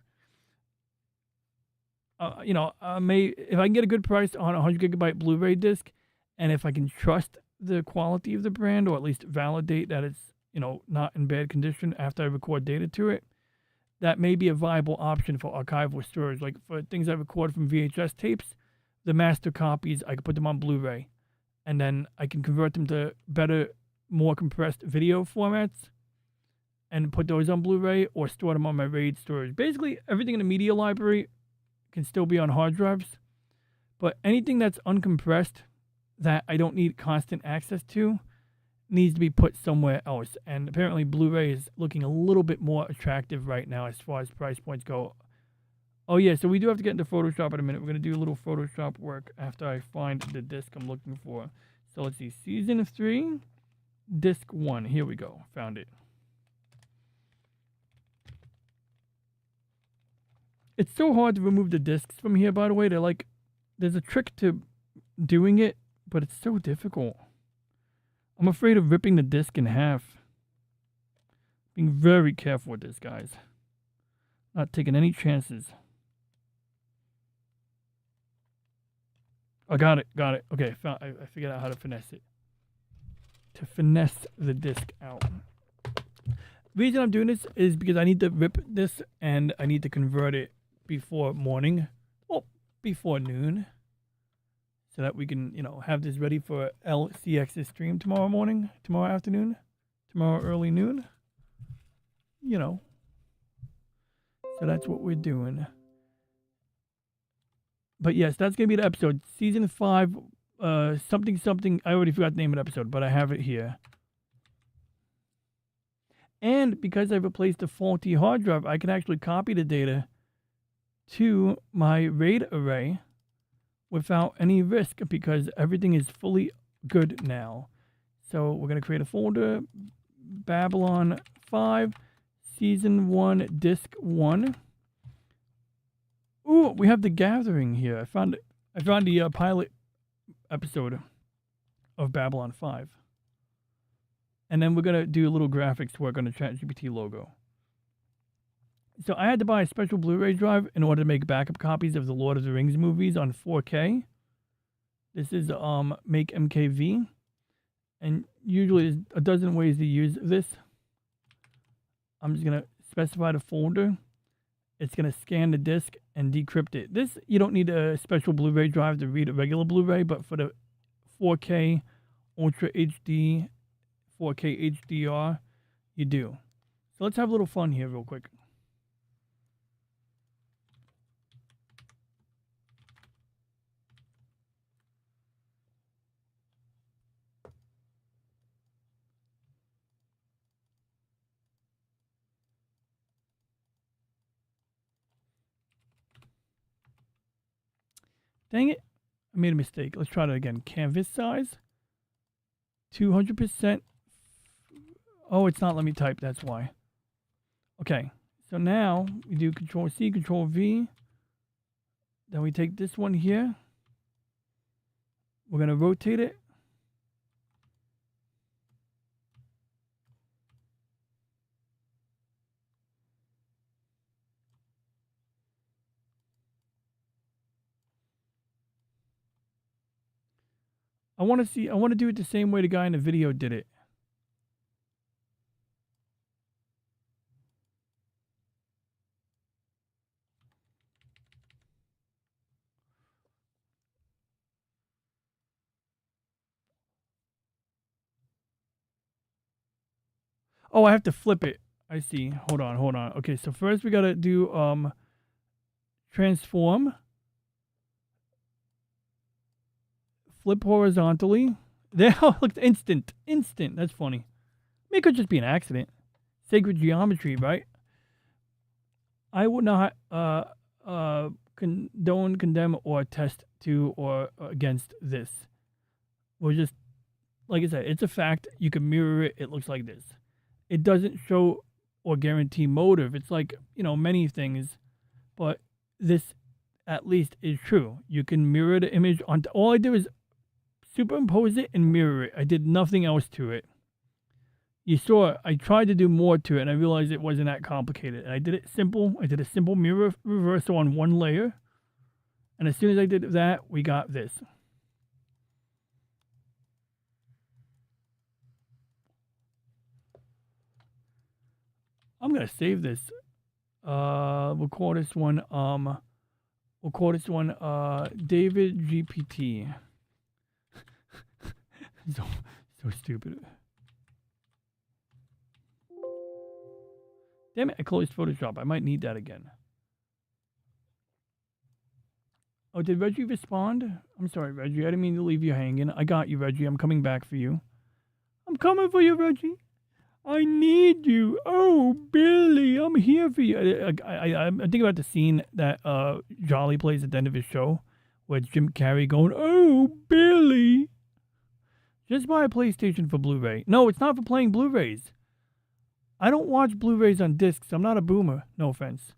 if I can get a good price on a 100 gigabyte Blu-ray disc, and if I can trust the quality of the brand, or at least validate that it's not in bad condition after I record data to it, that may be a viable option for archival storage. Like for things I record from VHS tapes, the master copies, I can put them on Blu-ray, and then I can convert them to better, more compressed video formats and put those on Blu-ray or store them on my RAID storage. Basically, everything in the media library can still be on hard drives, but anything that's uncompressed that I don't need constant access to needs to be put somewhere else. And apparently Blu-ray is looking a little bit more attractive right now as far as price points go. Oh yeah, so we do have to get into Photoshop in a minute. We're going to do a little Photoshop work after I find the disc I'm looking for. So let's see, Season 3, Disc 1. Here we go. Found it. It's so hard to remove the discs from here, by the way. There's a trick to doing it, but it's so difficult. I'm afraid of ripping the disc in half. Being very careful with this, guys. Not taking any chances. I got it. Okay, I figured out how to finesse it. To finesse the disc out. The reason I'm doing this is because I need to rip this and I need to convert it before morning. Well, before noon. So that we can, have this ready for LCX's stream tomorrow morning, tomorrow afternoon, tomorrow early noon. So that's what we're doing. But yes, that's going to be the episode. Season 5, something. I already forgot the name of the episode, but I have it here. And because I've replaced the faulty hard drive, I can actually copy the data to my RAID array without any risk because everything is fully good now. So we're going to create a folder, Babylon 5, Season 1, Disc 1. Ooh, we have The Gathering here. I found the pilot episode of Babylon 5. And then we're going to do a little graphics work on the ChatGPT logo. So I had to buy a special Blu-ray drive in order to make backup copies of the Lord of the Rings movies on 4K. This is Make MKV. And usually there's a dozen ways to use this. I'm just going to specify the folder. It's going to scan the disc and decrypt it. This, you don't need a special Blu-ray drive to read a regular Blu-ray, but for the 4K Ultra HD, 4K HDR, you do. So let's have a little fun here real quick. Dang it. I made a mistake. Let's try that again. Canvas size. 200%. Oh, it's not letting me type. That's why. Okay. So now we do Control C, Control V. Then we take this one here. We're going to rotate it. I want to do it the same way the guy in the video did it. Oh, I have to flip it. I see. Hold on. Okay, so first we got to do transform. Flip horizontally. There, look, instant. That's funny. It could just be an accident. Sacred geometry, right? I would not condone, condemn, or attest to or against this. We're just, like I said, it's a fact. You can mirror it. It looks like this. It doesn't show or guarantee motive. It's like, many things, but this at least is true. You can mirror the image on. All I do is superimpose it and mirror it. I did nothing else to it. You saw I tried to do more to it, and I realized it wasn't that complicated. And I did it simple. I did a simple mirror reversal on one layer. And as soon as I did that, we got this. I'm going to save this. We'll call this one, David GPT. So stupid. Damn it, I closed Photoshop. I might need that again. Oh, did Reggie respond? I'm sorry, Reggie. I didn't mean to leave you hanging. I got you, Reggie. I'm coming back for you. I'm coming for you, Reggie. I need you. Oh, Billy, I'm here for you. I think about the scene that Jolly plays at the end of his show, where it's Jim Carrey going, "Oh, Billy." Just buy a PlayStation for Blu-ray. No, it's not for playing Blu-rays. I don't watch Blu-rays on discs. I'm not a boomer. No offense.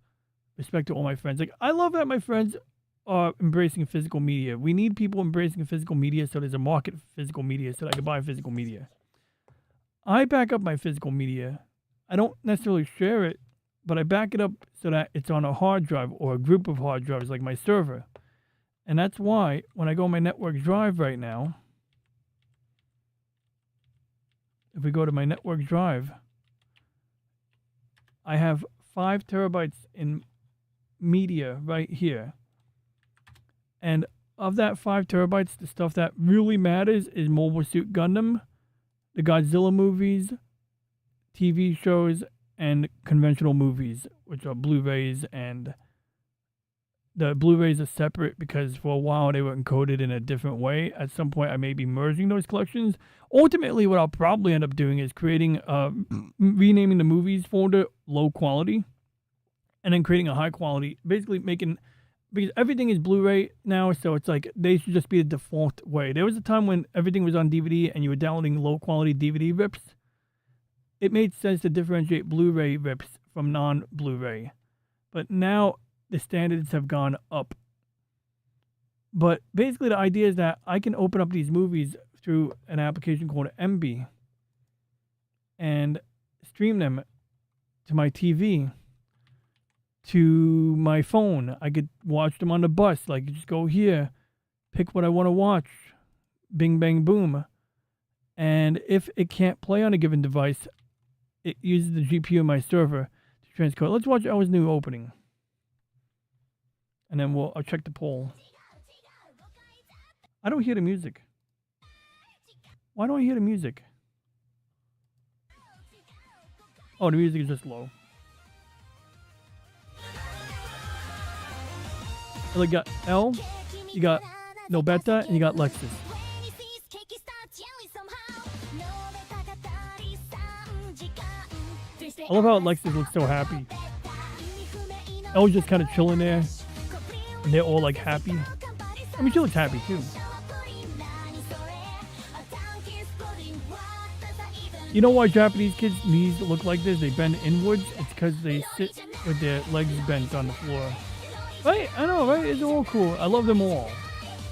Respect to all my friends. Like, I love that my friends are embracing physical media. We need people embracing physical media, so there's a market for physical media so that I can buy physical media. I back up my physical media. I don't necessarily share it, but I back it up so that it's on a hard drive or a group of hard drives like my server. And that's why when I go on my network drive right now, if we go to my network drive, I have 5 terabytes in media right here. And of that 5 terabytes, the stuff that really matters is Mobile Suit Gundam, the Godzilla movies, TV shows, and conventional movies, which are Blu-rays. And the Blu-rays are separate because for a while they were encoded in a different way. At some point, I may be merging those collections. Ultimately, what I'll probably end up doing is creating, renaming the movies folder low quality, and then creating a high quality, basically making, because everything is Blu-ray now, so it's like they should just be the default way. There was a time when everything was on DVD and you were downloading low-quality DVD rips. It made sense to differentiate Blu-ray rips from non-Blu-ray. But now the standards have gone up. But basically the idea is that I can open up these movies through an application called MB and stream them to my TV, to my phone. I could watch them on the bus. Like, just go here, pick what I want to watch, bing, bang, boom. And if it can't play on a given device, it uses the GPU of my server to transcode. Let's watch Elle's new opening. And then I'll check the poll. I don't hear the music. Why don't I hear the music? Oh, the music is just low. You got Elle, you got Nobeta, and you got Lexus. I love how Lexus looks so happy. Elle's just kind of chilling there, and they're all like happy. I mean, she looks happy too. You know why Japanese kids' knees look like this? They bend inwards. It's because they sit with their legs bent on the floor. Right? I know, right? It's all cool. I love them all.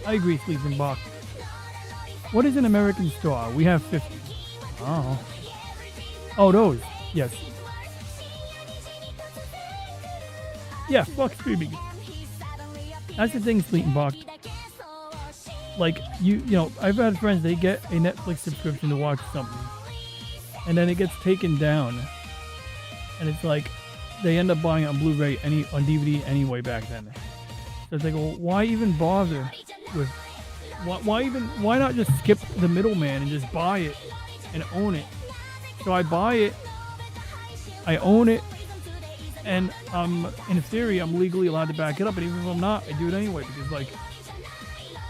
I agree, Sleeping Box. What is an American Star? We have 50. Oh. Oh, those. Yes. Yeah, fuck streaming. That's the thing, Sleeping Box. Like, you know, I've had friends, they get a Netflix subscription to watch something. And then it gets taken down. And it's like, they end up buying it on Blu-ray, on DVD anyway back then. So it's like, well, why even bother with... Why not just skip the middleman and just buy it and own it? So I buy it, I own it, and in theory, I'm legally allowed to back it up. And even if I'm not, I do it anyway because, like,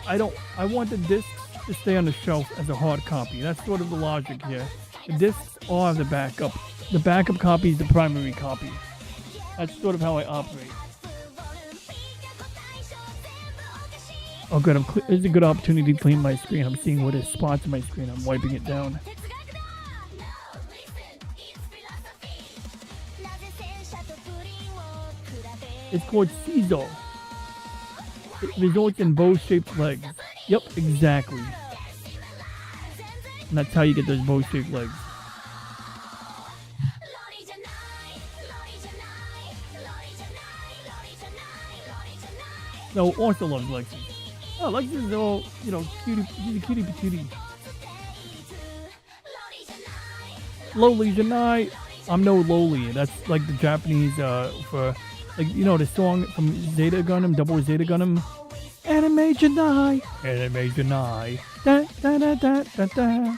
I want the discs to stay on the shelf as a hard copy. That's sort of the logic here. The discs all have the backup. The backup copy is the primary copy. That's sort of how I operate. Oh, good. This is a good opportunity to clean my screen. I'm seeing what is spots on my screen. I'm wiping it down. It's called CISO. It results in bow-shaped legs. Yep, exactly. And that's how you get those bow-shaped legs. No, also loves Lexi. Oh, Lexi is all, you know, cutie, she's a cutie patootie. Loli Janai. I'm no Loli. That's like the Japanese for, like, you know, the song from Zeta Gundam, Double Zeta Gundam. Anime Janai. Anime Janai. Da da da da da da.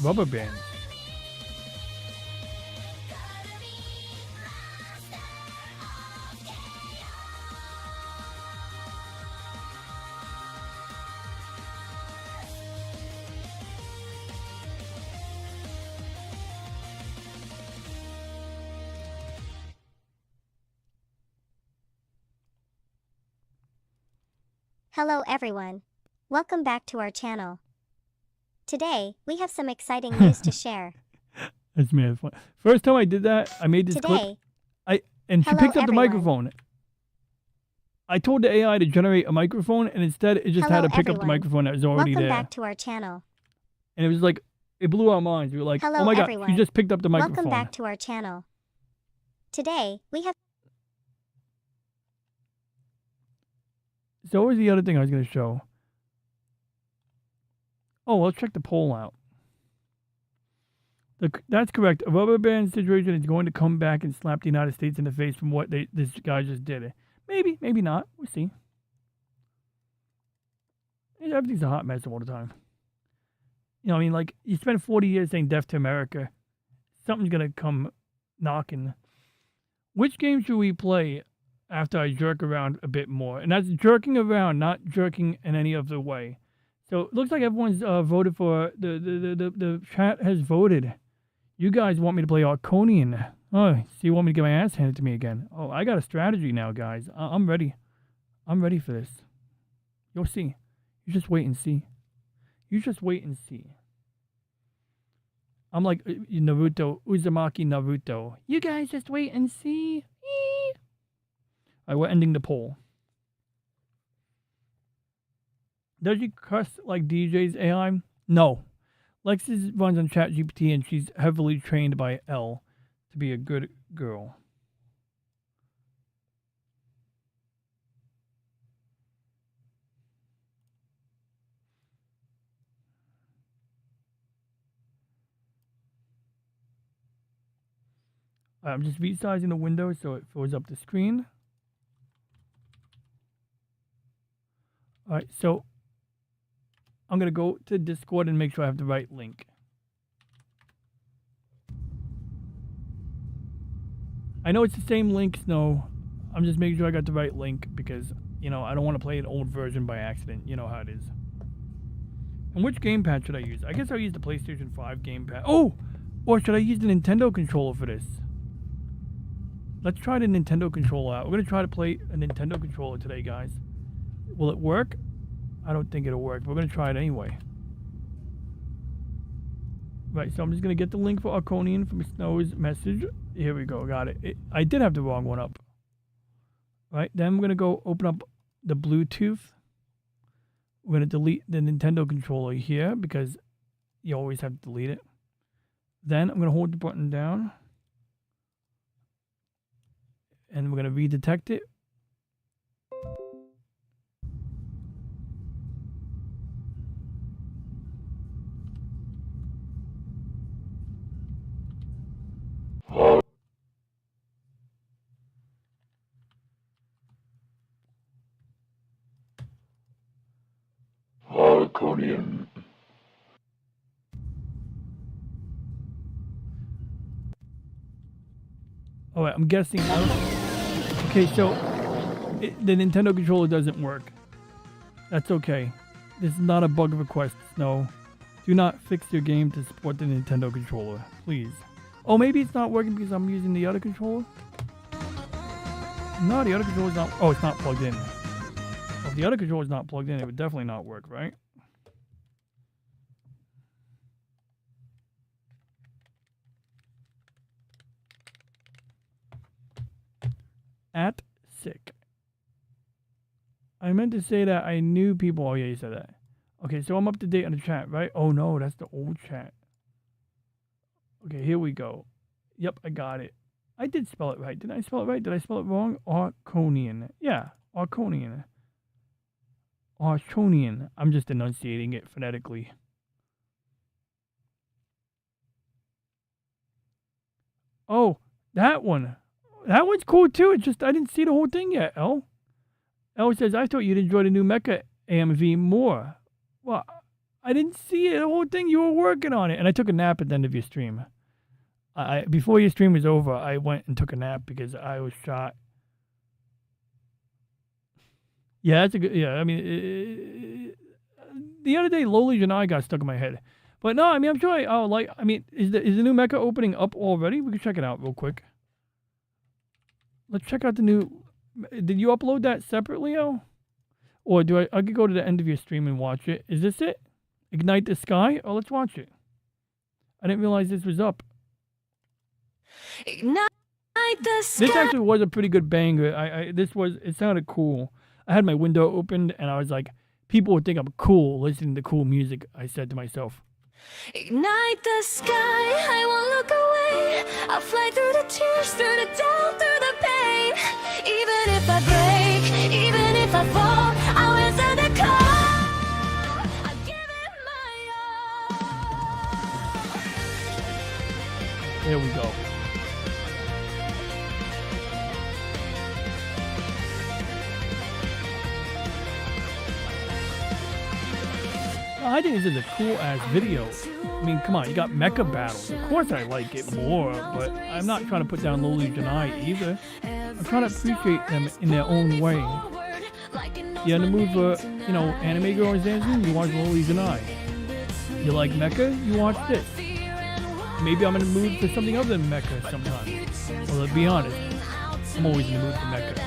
Rubber band. Hello everyone. Welcome back to our channel. Today, we have some exciting news to share. That's me. First time I did that, I made this clip. And she picked up the microphone. I told the AI to generate a microphone, and instead it just had to pick up the microphone that was already there. Welcome back to our channel. And it was like, it blew our minds. We were like, oh my god, you just picked up the microphone. Welcome back to our channel. Today, we have... So what was the other thing I was going to show? Oh, let's check the poll out. That's correct. A rubber band situation is going to come back and slap the United States in the face from what this guy just did. Maybe, maybe not. We'll see. Everything's a hot mess all the time. You know, I mean, like, you spend 40 years saying death to America. Something's going to come knocking. Which game should we play after I jerk around a bit more? And that's jerking around, not jerking in any other way. So it looks like everyone's voted for, the chat has voted. You guys want me to play Arconian. Oh, so you want me to get my ass handed to me again. Oh, I got a strategy now, guys. I'm ready. I'm ready for this. You'll see. You just wait and see. You just wait and see. I'm like Naruto, Uzumaki Naruto. You guys just wait and see. Alright, we're ending the poll. Does she cuss like DJ's AI? No. Lexus runs on ChatGPT and she's heavily trained by L to be a good girl. I'm just resizing the window so it fills up the screen. Alright, so I'm going to go to Discord and make sure I have the right link. I know it's the same link, Snow. I'm just making sure I got the right link because, you know, I don't want to play an old version by accident. You know how it is. And which gamepad should I use? I guess I'll use the PlayStation 5 gamepad. Oh! Or should I use the Nintendo controller for this? Let's try the Nintendo controller out. We're gonna try to play a Nintendo controller today, guys. Will it work? I don't think it'll work, but we're gonna try it anyway. Right, so I'm just gonna get the link for Arconian from Snow's message. Here we go, got it. I did have the wrong one up. Right, then we're gonna go open up the Bluetooth. We're gonna delete the Nintendo controller here because you always have to delete it. Then I'm gonna hold the button down. And we're gonna redetect it. Arconian. All right, I'm guessing. Okay, so the Nintendo controller doesn't work. That's okay. This is not a bug request, Snow. Do not fix your game to support the Nintendo controller, please. Oh, maybe it's not working because I'm using the other controller? No, the other controller's not. Oh, it's not plugged in. If the other controller's not plugged in, it would definitely not work, right? At sick. I meant to say that I knew people. Oh, yeah, you said that. Okay, so I'm up to date on the chat, right? Oh, no, that's the old chat. Okay, here we go. Yep, I got it. I did spell it right. Did I spell it right? Did I spell it wrong? Arconian. Yeah, Arconian. Arconian. I'm just enunciating it phonetically. Oh, that one. That one's cool too. It's just I didn't see the whole thing yet, L. L says, I thought you'd enjoy the new Mecha AMV more. Well, I didn't see it, the whole thing. You were working on it. And I took a nap at the end of your stream. Before your stream was over, I went and took a nap because I was shot. Yeah, that's a good. Yeah, I mean, the other day, Loli and I got stuck in my head. But no, I mean, I'm sure I'll like. I mean, is the new Mecha opening up already? We can check it out real quick. Let's check out the new. Did you upload that separately, Al? Or do I could go to the end of your stream and watch it. Is this it? Ignite the Sky? Oh, let's watch it. I didn't realize this was up. Ignite the sky. This actually was a pretty good banger. It sounded cool. I had my window opened and I was like, people would think I'm cool listening to cool music, I said to myself. Ignite the sky, I won't look away. I'll fly through the tears, through the doubt, through the pain. Even if I break, even if I fall, I'll answer the call. I'll give it my all. There we go. I think this is a cool ass video. I mean, come on, you got mecha battles. Of course I like it more, but I'm not trying to put down Loli Janai either. I'm trying to appreciate them in their own way. You in the mood for, anime girls dancing? You watch Loli Janai. You like mecha? You watch this. Maybe I'm in the mood for something other than mecha sometimes. Well, let's be honest, I'm always in the mood for mecha.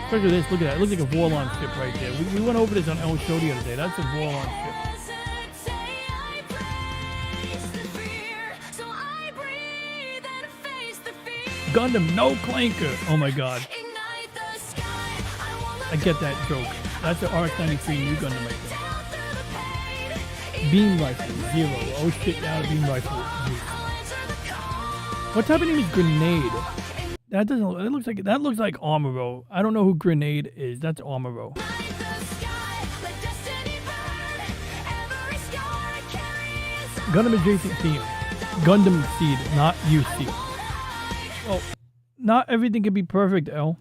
Especially this, look at that. It looks like a Vorlon ship right there. We went over this on El Show the other day. That's a Vorlon ship. Gundam, no clanker. Oh my god. I get that joke. That's the RX-93 new Gundam right there. Beam rifle, 0. Oh shit, now beam rifle. 0. What type of name is Grenade? That looks like Amuro. I don't know who Grenade is. That's Amuro. Gundam adjacent theme. Gundam Seed, not UC. Well, not everything can be perfect, L.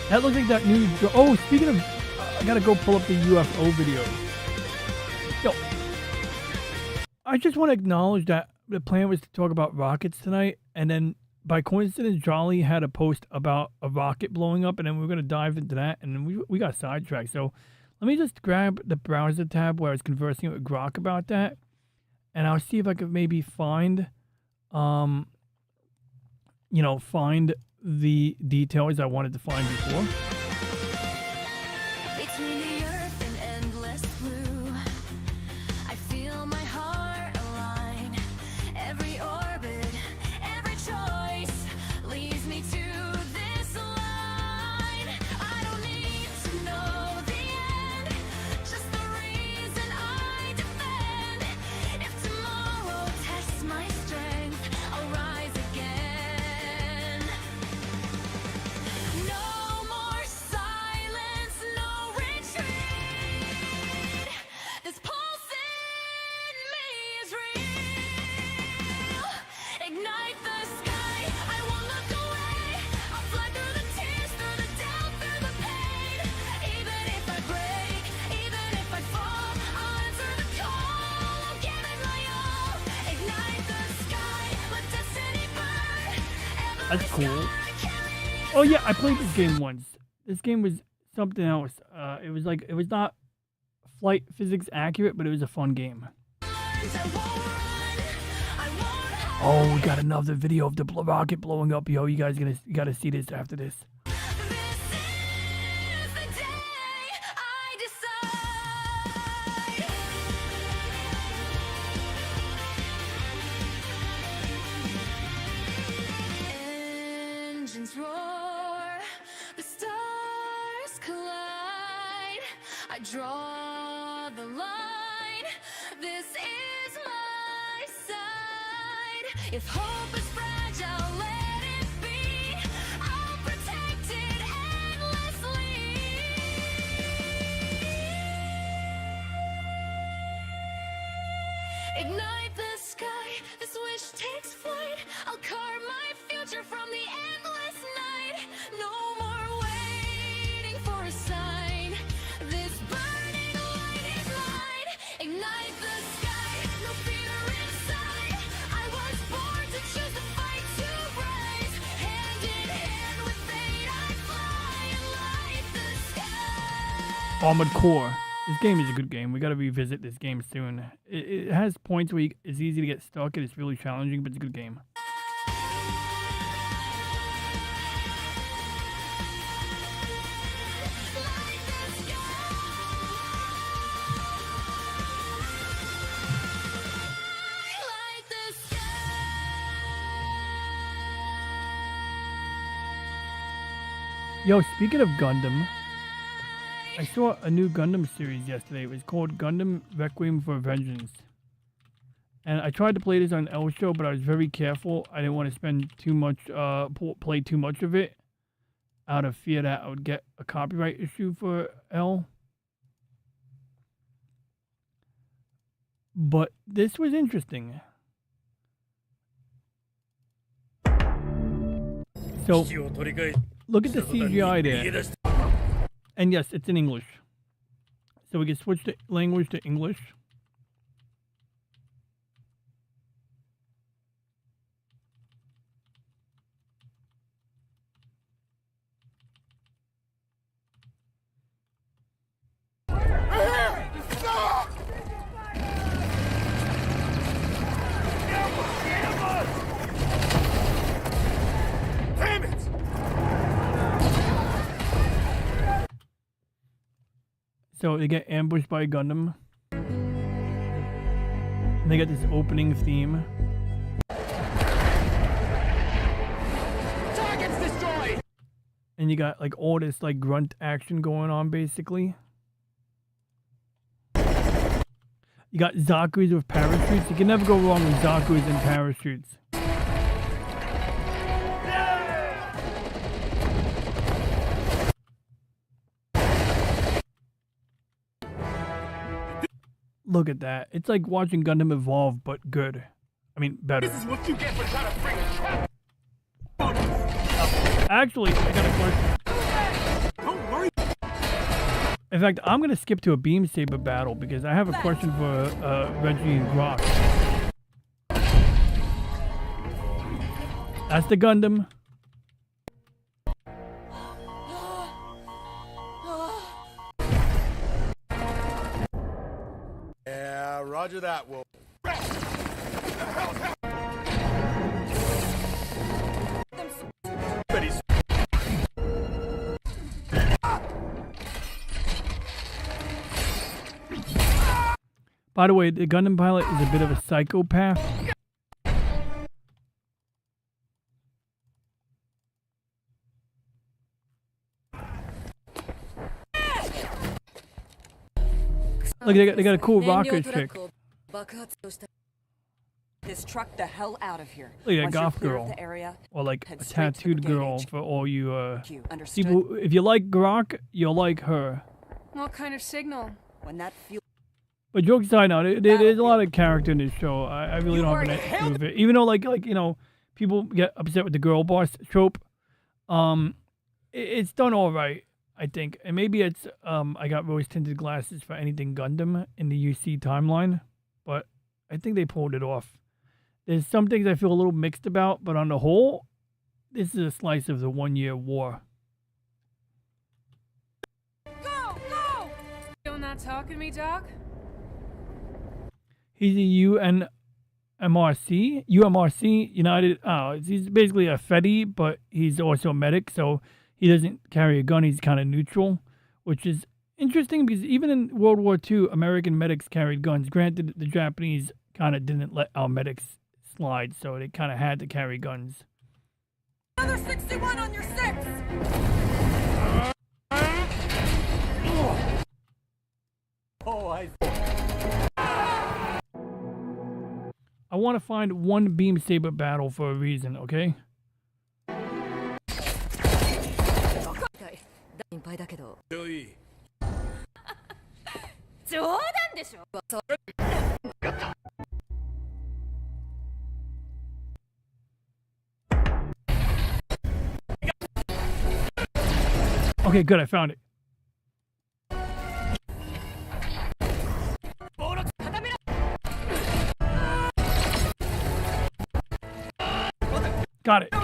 That looks like that new... Oh, speaking of... I gotta go pull up the UFO video. Yo. I just want to acknowledge that the plan was to talk about rockets tonight, and then by coincidence, Jolly had a post about a rocket blowing up, and then we were going to dive into that, and then we got sidetracked. So Let me just grab the browser tab where I was conversing with Grok about that, and I'll see if I could maybe find, find the details I wanted to find before. Between the earth and endless blue, I feel my heart align. Every orbit, every choice leads me to this line. I don't need to know the end, just the reason I defend. If tomorrow tests my strength, I'll rise again. No more silence, no retreat. This pulse in me is real. Ignite the sky, I won't look away. I'll fly through the tears, through the doubt, through the pain. Even if I break, even if I fall, I'll answer the call. I'll give it my all. Ignite the sky, let destiny burn. That's cool. Oh yeah, I played this game once. This game was something else. It was not flight physics accurate, but it was a fun game. Oh, we got another video of the rocket blowing up, yo. You guys gotta see this after this. This is the day I decide. Engines roar, the stars collide. I draw the line. This is my side. If hope is fragile, let it be. I'll protect it endlessly. Ignite the sky, this wish takes flight. I'll carve my future from the endless night. No more waiting for a sign. This burning light is mine. Ignite the sky, no fear inside. I was born to choose the fight to rise. Hand in hand with fate, I fly and light the sky. Armored Core. This game is a good game. We gotta revisit this game soon. It has points where it's easy to get stuck and it's really challenging, but it's a good game. Light the sky. Light the sky. Yo, speaking of Gundam, I saw a new Gundam series yesterday. It was called Gundam Requiem for Vengeance. And I tried to play this on L Show, but I was very careful. I didn't want to spend too much, play too much of it, out of fear that I would get a copyright issue for L. But this was interesting. So, look at the CGI there. And yes, it's in English. So we can switch the language to English. So they get ambushed by a Gundam. And they get this opening theme. Targets destroyed! And you got like all this like grunt action going on basically. You got Zaku's with parachutes. You can never go wrong with Zaku's and parachutes. Look at that. It's like watching Gundam evolve, but good. I mean, better. This is what you get for trying to bring a trap. Actually, I got a question. Don't worry. In fact, I'm going to skip to a beam saber battle because I have a question for Reggie and Grok. That's the Gundam. roger that, Wolf. By the way, the Gundam pilot is a bit of a psychopath. Look, they got a cool rocket chick. This truck the hell out of here. Look at that Once you're goth clear of girl. the area, Or like head a straight to the tattooed girl gauge. for all you Understood? people. If you like Grok, you'll like her. What kind of signal? When that fuel But jokes aside, now there's a lot of character in this show. I really don't have an issue with it. Even though like you know, people get upset with the girl boss trope. It's done all right, I think. And maybe it's I got rose tinted glasses for anything Gundam in the UC timeline, but I think they pulled it off. There's some things I feel a little mixed about, but on the whole, this is a slice of the 1 year war. Go! Go! Still not talking to me, Doc? He's a UMRC, United. He's basically a Fedi, but he's also a medic, so he doesn't carry a gun. He's kind of neutral, which is interesting because even in World War II, American medics carried guns. Granted, the Japanese kind of didn't let our medics slide, so they kind of had to carry guns. Another 61 on your 6! I want to find one beam saber battle for a reason, okay? 心配だけど。冗談でしょ Okay, good, I found it. Got it.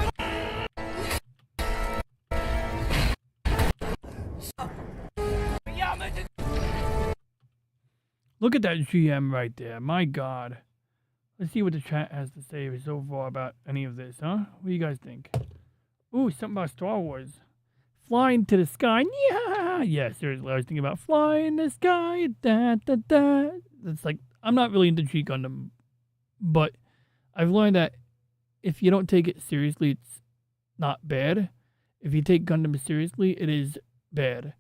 Look at that GM right there. My God. Let's see what the chat has to say so far about any of this, huh? What do you guys think? Ooh, something about Star Wars. Flying to the sky. Yeah. Yeah, seriously. I was thinking about flying in the sky. Da, da, da. It's like, I'm not really into G Gundam, but I've learned that if you don't take it seriously, it's not bad. If you take Gundam seriously, it is bad.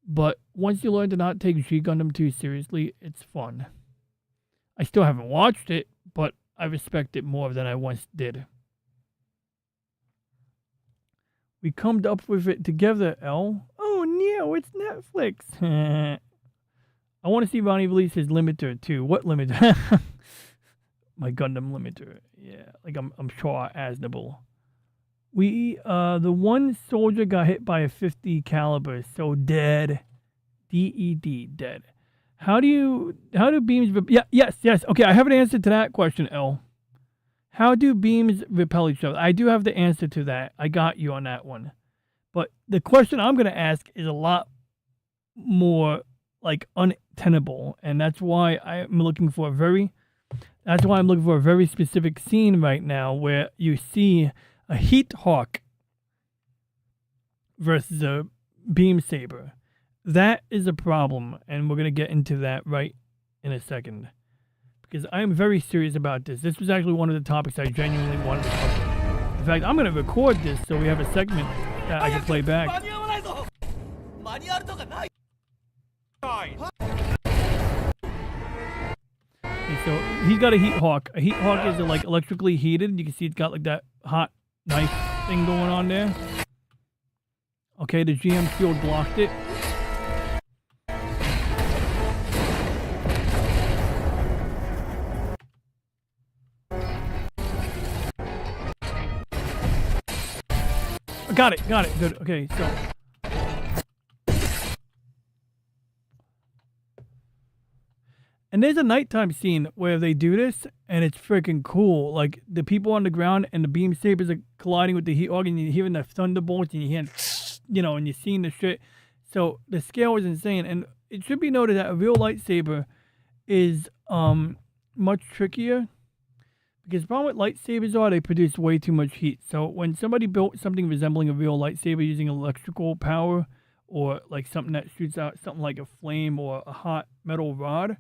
But once you learn to not take G Gundam too seriously, it's fun. I still haven't watched it, but I respect it more than I once did. We come up with it together, L. Oh no, it's Netflix. I want to see Ronnie release his limiter too. What limiter? My Gundam limiter. Yeah, like I'm sure Aznable. We the one soldier got hit by a 50 caliber, so dead. DED, dead. How do beams yes. Okay, I have an answer to that question, L. How do beams repel each other? I do have the answer to that. I got you on that one. But the question I'm going to ask is a lot more like untenable, and that's why I'm looking for a very specific scene right now where you see a Heat Hawk versus a Beam Saber. That is a problem, and we're going to get into that right in a second. Because I am very serious about this. This was actually one of the topics I genuinely wanted to cover. In fact, I'm going to record this so we have a segment that I can play back. Okay, so he's got a Heat Hawk. A Heat Hawk is like electrically heated. You can see it's got like that hot knife thing going on there. Okay, the GM shield blocked it. Got it, good, okay, so. And there's a nighttime scene where they do this, and it's freaking cool. Like, the people on the ground and the beam sabers are colliding with the Heat Hawk, and you're hearing the thunderbolts, and you're hearing, and you're seeing the shit. So, the scale is insane, and it should be noted that a real lightsaber is much trickier. Because the problem with lightsabers are they produce way too much heat. So when somebody built something resembling a real lightsaber using electrical power, or like something that shoots out something like a flame or a hot metal rod,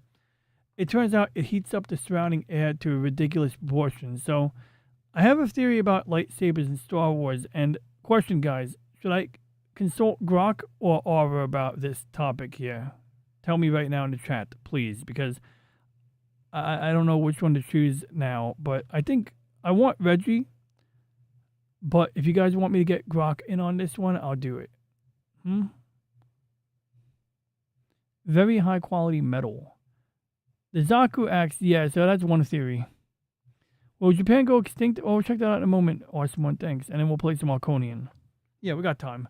it turns out it heats up the surrounding air to a ridiculous proportion. So I have a theory about lightsabers in Star Wars. And question, guys, should I consult Grok or Aura about this topic here? Tell me right now in the chat, please, because I don't know which one to choose now, but I think I want Reggie. But if you guys want me to get Grok in on this one, I'll do it. Very high quality metal. The Zaku axe, yeah, so that's one theory. Will Japan go extinct? Oh, we'll check that out in a moment. Awesome one, thanks. And then we'll play some Arconian. Yeah, we got time.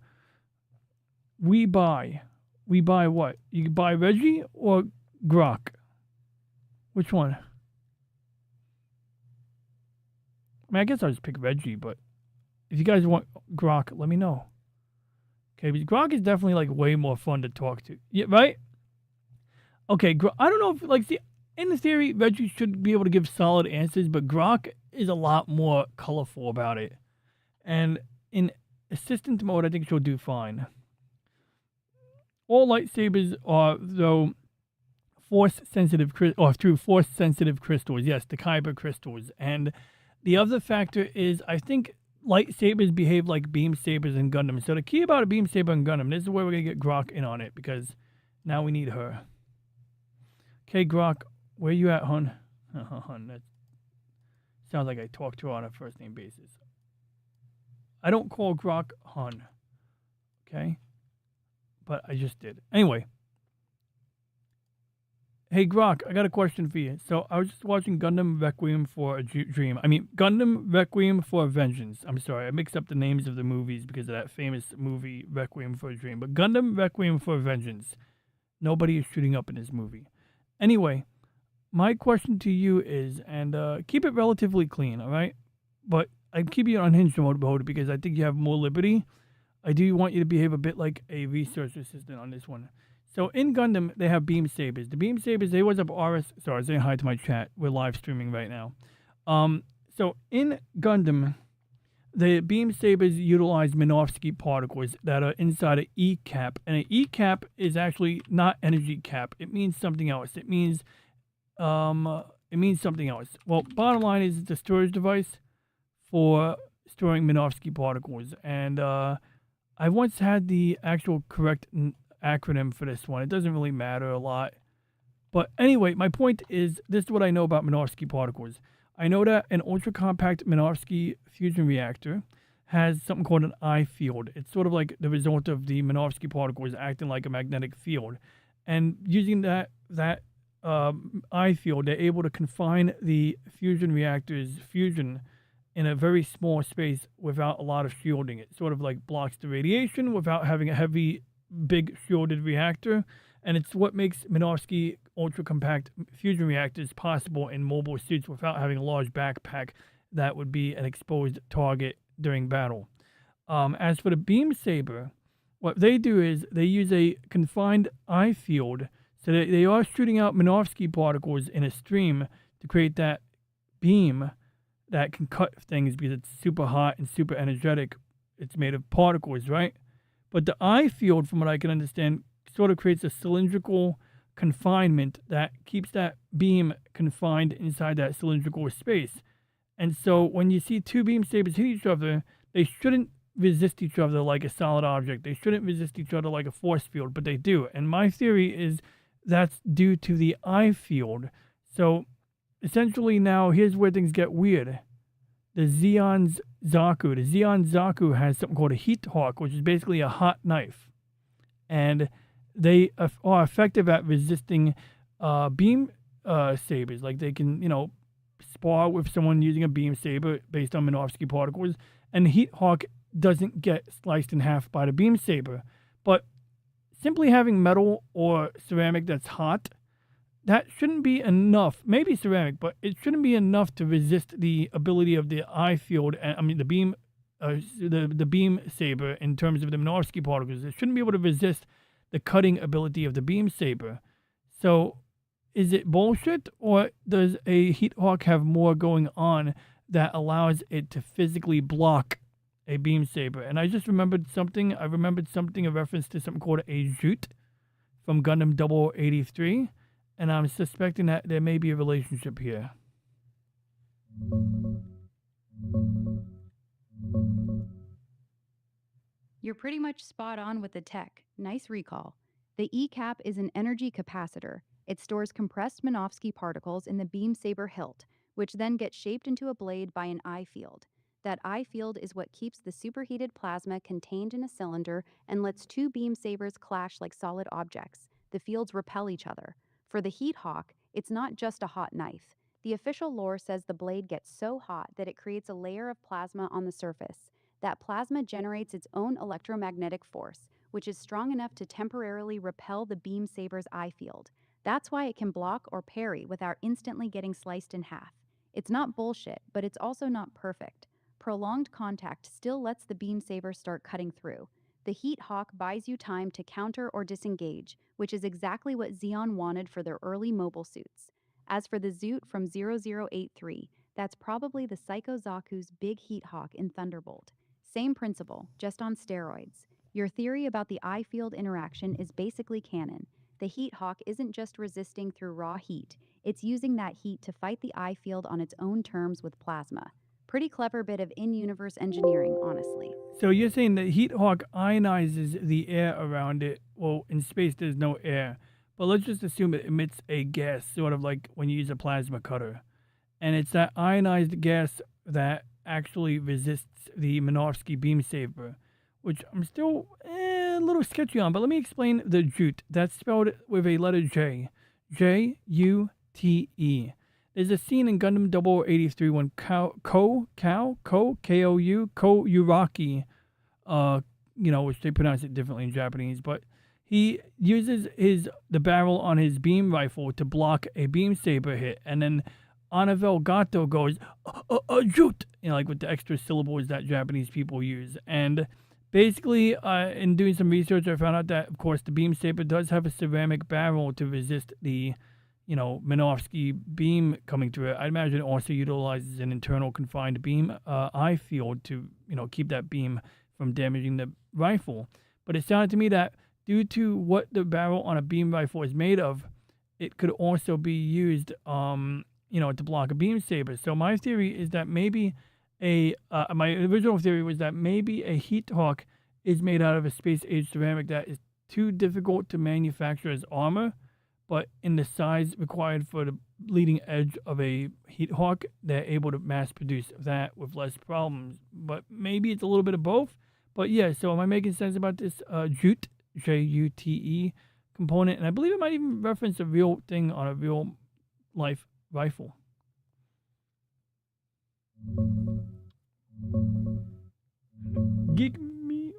We buy what? You buy Reggie or Grok? Which one? I mean, I guess I'll just pick Reggie, but if you guys want Grok, let me know. Okay, because Grok is definitely like way more fun to talk to. Yeah, right? Okay, I don't know if, like, see, in the theory, Reggie should be able to give solid answers, but Grok is a lot more colorful about it. And in assistant mode, I think she'll do fine. All lightsabers are, though, force-sensitive, or through force-sensitive crystals. Yes, the Kyber crystals. And the other factor is, I think lightsabers behave like beam sabers in Gundam. So the key about a beam saber in Gundam, this is where we're going to get Grok in on it, because now we need her. Okay, Grok, where you at, hun? Hun, that sounds like I talk to her on a first-name basis. I don't call Grok hun, okay? But I just did. Anyway. Hey, Grok, I got a question for you. So I was just watching Gundam Requiem for a Dream. I mean, Gundam Requiem for a Vengeance. I'm sorry, I mixed up the names of the movies because of that famous movie, Requiem for a Dream. But Gundam Requiem for a Vengeance. Nobody is shooting up in this movie. Anyway, my question to you is, and keep it relatively clean, all right? But I keep you on unhinged mode because I think you have more liberty. I do want you to behave a bit like a research assistant on this one. So in Gundam, they have beam sabers. The beam sabers, hey, what's up, RS? Sorry, saying hi to my chat. We're live streaming right now. So in Gundam, the beam sabers utilize Minovsky particles that are inside an E cap. And an E cap is actually not energy cap. It means something else. It means something else. Well, bottom line is it's a storage device for storing Minovsky particles. And I once had the actual correct acronym for this one. It doesn't really matter a lot. But anyway, my point is, this is what I know about Minovsky particles. I know that an ultra-compact Minovsky fusion reactor has something called an I field. It's sort of like the result of the Minovsky particles acting like a magnetic field. And using that I field, they're able to confine the fusion reactor's fusion in a very small space without a lot of shielding. It sort of like blocks the radiation without having a heavy, big shielded reactor. And it's what makes Minovsky ultra-compact fusion reactors possible in mobile suits without having a large backpack that would be an exposed target during battle. As for the beam saber, what they do is they use a confined I field. So they are shooting out Minovsky particles in a stream to create that beam that can cut things because it's super hot and super energetic. It's made of particles, right? But the I field, from what I can understand, sort of creates a cylindrical confinement that keeps that beam confined inside that cylindrical space. And so when you see two beam sabers hit each other, they shouldn't resist each other like a solid object. They shouldn't resist each other like a force field, but they do. And my theory is that's due to the I field. So essentially now, here's where things get weird. The Zeon Zaku has something called a heat hawk, which is basically a hot knife. And they are effective at resisting beam sabers. Like they can, spar with someone using a beam saber based on Minovsky particles. And the heat hawk doesn't get sliced in half by the beam saber. But simply having metal or ceramic that's hot, that shouldn't be enough. Maybe ceramic, but it shouldn't be enough to resist the ability of the I field. The beam, the beam saber in terms of the Minovsky particles. It shouldn't be able to resist the cutting ability of the beam saber. So is it bullshit, or does a Heat Hawk have more going on that allows it to physically block a beam saber? And I just remembered something. I remembered something, a reference to something called a Jute from Gundam 0083, and I'm suspecting that there may be a relationship here. You're pretty much spot on with the tech. Nice recall. The E-cap is an energy capacitor. It stores compressed Minovsky particles in the beam saber hilt, which then get shaped into a blade by an I field. That I field is what keeps the superheated plasma contained in a cylinder and lets two beam sabers clash like solid objects. The fields repel each other. For the Heat Hawk, it's not just a hot knife. The official lore says the blade gets so hot that it creates a layer of plasma on the surface. That plasma generates its own electromagnetic force, which is strong enough to temporarily repel the beam saber's I field. That's why it can block or parry without instantly getting sliced in half. It's not bullshit, but it's also not perfect. Prolonged contact still lets the beam saber start cutting through. The Heat Hawk buys you time to counter or disengage, which is exactly what Xeon wanted for their early mobile suits. As for the Zoot from 0083, that's probably the Psycho Zaku's big Heat Hawk in Thunderbolt. Same principle, just on steroids. Your theory about the I field interaction is basically canon. The Heat Hawk isn't just resisting through raw heat, it's using that heat to fight the I field on its own terms with plasma. Pretty clever bit of in-universe engineering, honestly. So you're saying the Heat Hawk ionizes the air around it. Well, in space there's no air, but let's just assume it emits a gas, sort of like when you use a plasma cutter. And it's that ionized gas that actually resists the Minovsky beam saber, which I'm still a little sketchy on, but let me explain the Jute. That's spelled with a letter J. J-U-T-E. There's a scene in Gundam 0083 when Kouraki, which they pronounce it differently in Japanese, but he uses the barrel on his beam rifle to block a beam saber hit, and then Anavel Gato goes, Jute, like with the extra syllables that Japanese people use. And basically, in doing some research, I found out that, of course, the beam saber does have a ceramic barrel to resist the, Minovsky beam coming through it. I imagine it also utilizes an internal confined beam I field to, keep that beam from damaging the rifle. But it sounded to me that due to what the barrel on a beam rifle is made of, it could also be used to block a beam saber. So my theory is that maybe my original theory was that maybe a Heat Hawk is made out of a space-age ceramic that is too difficult to manufacture as armor, but in the size required for the leading edge of a Heat Hawk, they're able to mass produce that with less problems. But maybe it's a little bit of both. But yeah, so am I making sense about this Jute, J-U-T-E component? And I believe it might even reference a real thing on a real life rifle. Give me.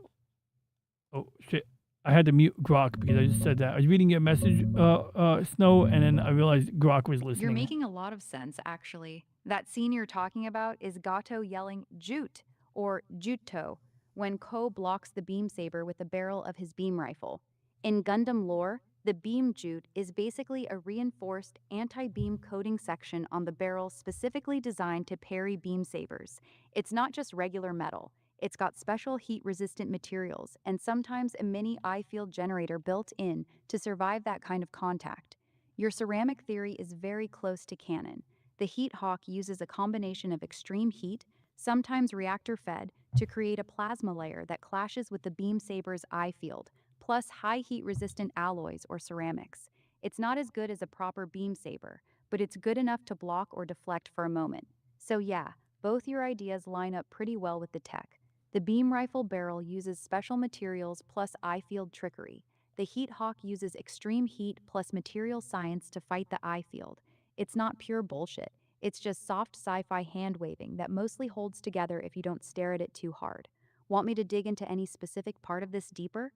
Oh shit! I had to mute Grok because I just said that. I was reading your message, Snow, and then I realized Grok was listening. You're making a lot of sense, actually. That scene you're talking about is Gato yelling Jute or Juto when Ko blocks the beam saber with the barrel of his beam rifle. In Gundam lore, the beam jute is basically a reinforced anti-beam coating section on the barrel specifically designed to parry beam sabers. It's not just regular metal. It's got special heat-resistant materials and sometimes a mini I-field generator built in to survive that kind of contact. Your ceramic theory is very close to canon. The Heat Hawk uses a combination of extreme heat, sometimes reactor-fed, to create a plasma layer that clashes with the beam saber's I-field, plus high heat-resistant alloys or ceramics. It's not as good as a proper beam saber, but it's good enough to block or deflect for a moment. So yeah, both your ideas line up pretty well with the tech. The beam rifle barrel uses special materials plus I-field trickery. The Heat Hawk uses extreme heat plus material science to fight the I-field. It's not pure bullshit. It's just soft sci-fi hand-waving that mostly holds together if you don't stare at it too hard. Want me to dig into any specific part of this deeper?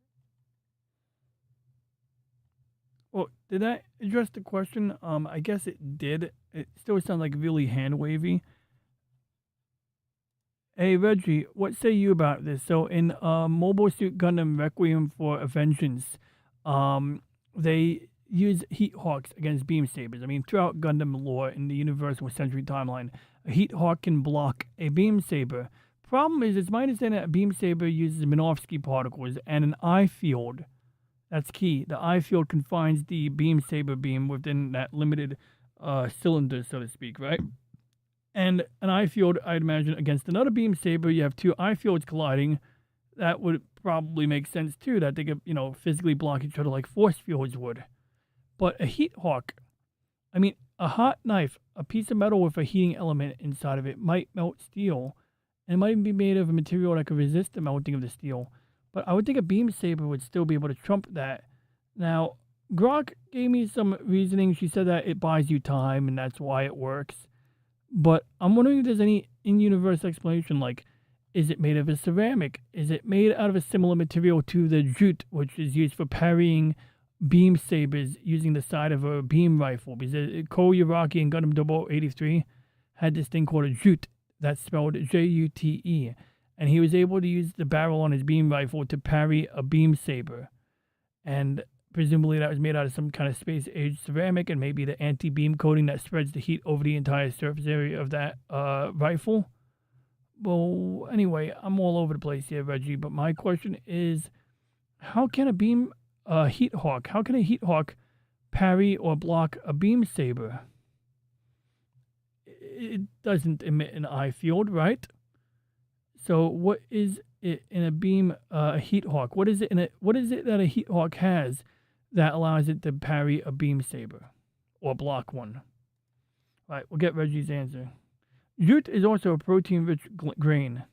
Well, did that address the question? I guess it did. It still sounds like really hand-wavy. Hey, Reggie, what say you about this? So in Mobile Suit Gundam Requiem for a Vengeance, they use heat hawks against beam sabers. I mean, throughout Gundam lore in the Universal Century timeline, a heat hawk can block a beam saber. Problem is, it's my understanding that a beam saber uses Minovsky particles and an eye field. That's key. The eye field confines the beam saber beam within that limited cylinder, so to speak, right? And an eye field, I'd imagine, against another beam saber, you have two eye fields colliding. That would probably make sense too, that they could, physically block each other like force fields would. But a heat hawk, I mean, a hot knife, a piece of metal with a heating element inside of it might melt steel, and it might even be made of a material that could resist the melting of the steel. But I would think a beam saber would still be able to trump that. Now, Grok gave me some reasoning. She said that it buys you time, and that's why it works. But I'm wondering if there's any in-universe explanation, like, is it made of a ceramic? Is it made out of a similar material to the jute, which is used for parrying beam sabers using the side of a beam rifle? Because Ko Uraki in Gundam 0083 had this thing called a jute, that's spelled Jute, and he was able to use the barrel on his beam rifle to parry a beam saber. And presumably that was made out of some kind of space-age ceramic, and maybe the anti-beam coating that spreads the heat over the entire surface area of that rifle. Well, anyway, I'm all over the place here, Reggie, but my question is, how can a heat hawk parry or block a beam saber? It doesn't emit an eye field, right? So what is it in a heat hawk? What is it that a heat hawk has that allows it to parry a beam saber or block one? All right, we'll get Reggie's answer. Jute is also a protein-rich grain.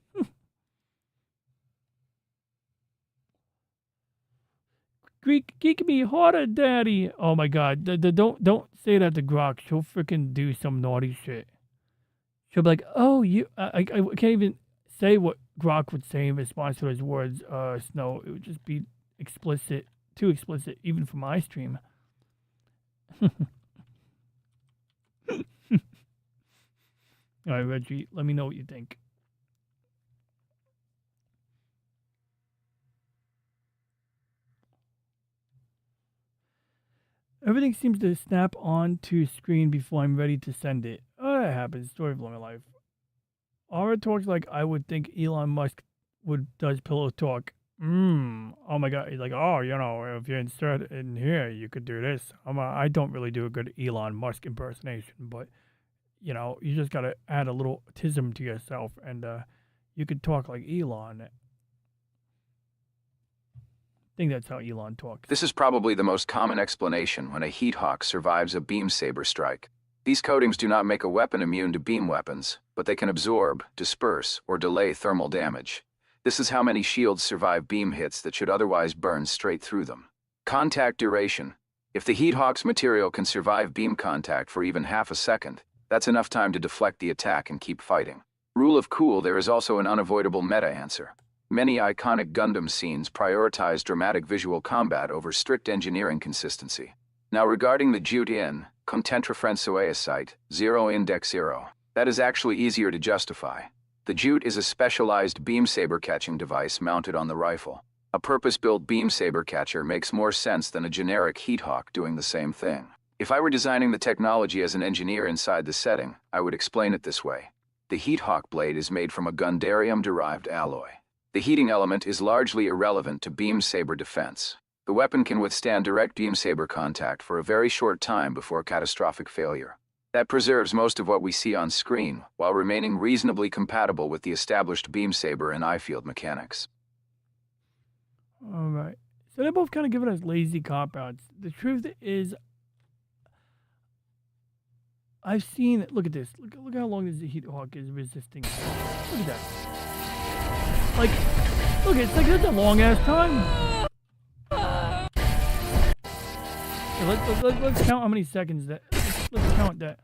Geek me harder, daddy. Oh my God! Don't say that to Grok. She'll freaking do some naughty shit. She'll be like, "Oh, you." I can't even say what Grok would say in response to his words. Snow. It would just be explicit, too explicit, even for my stream. All right, Reggie, let me know what you think. Everything seems to snap onto screen before I'm ready to send it. Oh, that happens. Story of my life. Aura talks like I would think Elon Musk does pillow talk. Oh my God. He's like, oh, if you insert in here, you could do this. I don't really do a good Elon Musk impersonation, but you just got to add a little tism to yourself, and you could talk like Elon. I think that's how Elon talks. This is probably the most common explanation when a heat hawk survives a beam saber strike. These coatings do not make a weapon immune to beam weapons, but they can absorb, disperse, or delay thermal damage. This is how many shields survive beam hits that should otherwise burn straight through them. Contact duration. If the heat hawk's material can survive beam contact for even half a second, that's enough time to deflect the attack and keep fighting. Rule of cool, there is also an unavoidable meta answer. Many iconic Gundam scenes prioritize dramatic visual combat over strict engineering consistency. Now regarding the Jute-in, Contentrafrensoea site, 0 Index 0, that is actually easier to justify. The Jute is a specialized beam saber catching device mounted on the rifle. A purpose-built beam saber catcher makes more sense than a generic heat hawk doing the same thing. If I were designing the technology as an engineer inside the setting, I would explain it this way. The heat hawk blade is made from a Gundarium-derived alloy. The heating element is largely irrelevant to beam saber defense. The weapon can withstand direct beam saber contact for a very short time before catastrophic failure. That preserves most of what we see on screen, while remaining reasonably compatible with the established beam saber and eye field mechanics. All right. So they're both kind of giving us lazy cop-outs. The truth is, I've seen it. Look at this. Look how long this heat hawk is resisting. Look at that. Like, look, it's like that's a long ass time. Yeah, let's count how many seconds that. Let's count that.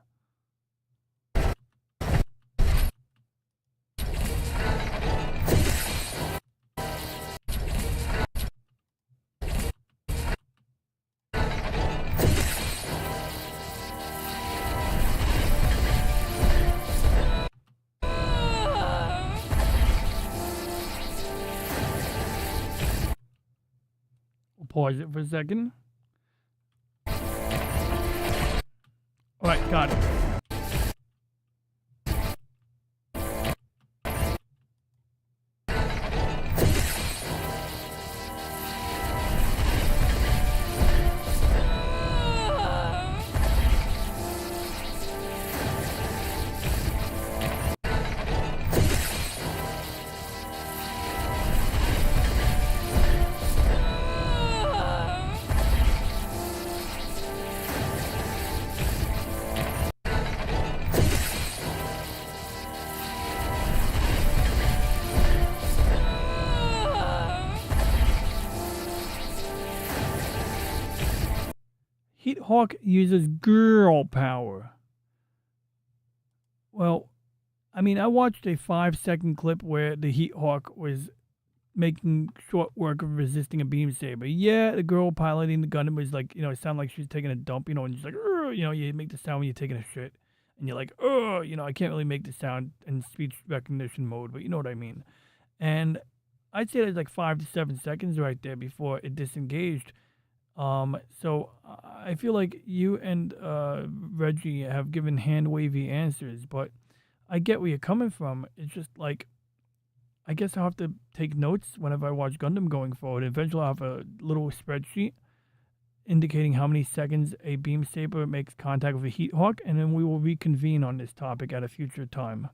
We'll pause it for a second. Alright, got it. Heat Hawk uses girl power. Well, I mean, I watched a 5-second clip where the Heat Hawk was making short work of resisting a beam saber. Yeah, the girl piloting the Gundam was like, it sounded like she was taking a dump, and she's like, you make the sound when you're taking a shit. And you're like, I can't really make the sound in speech recognition mode, but you know what I mean. And I'd say there's like 5 to 7 seconds right there before it disengaged. So I feel like you and Reggie have given hand wavy answers, but I get where you're coming from. It's just like, I guess I'll have to take notes whenever I watch Gundam going forward. Eventually I'll have a little spreadsheet indicating how many seconds a beam saber makes contact with a Heat Hawk, and then we will reconvene on this topic at a future time.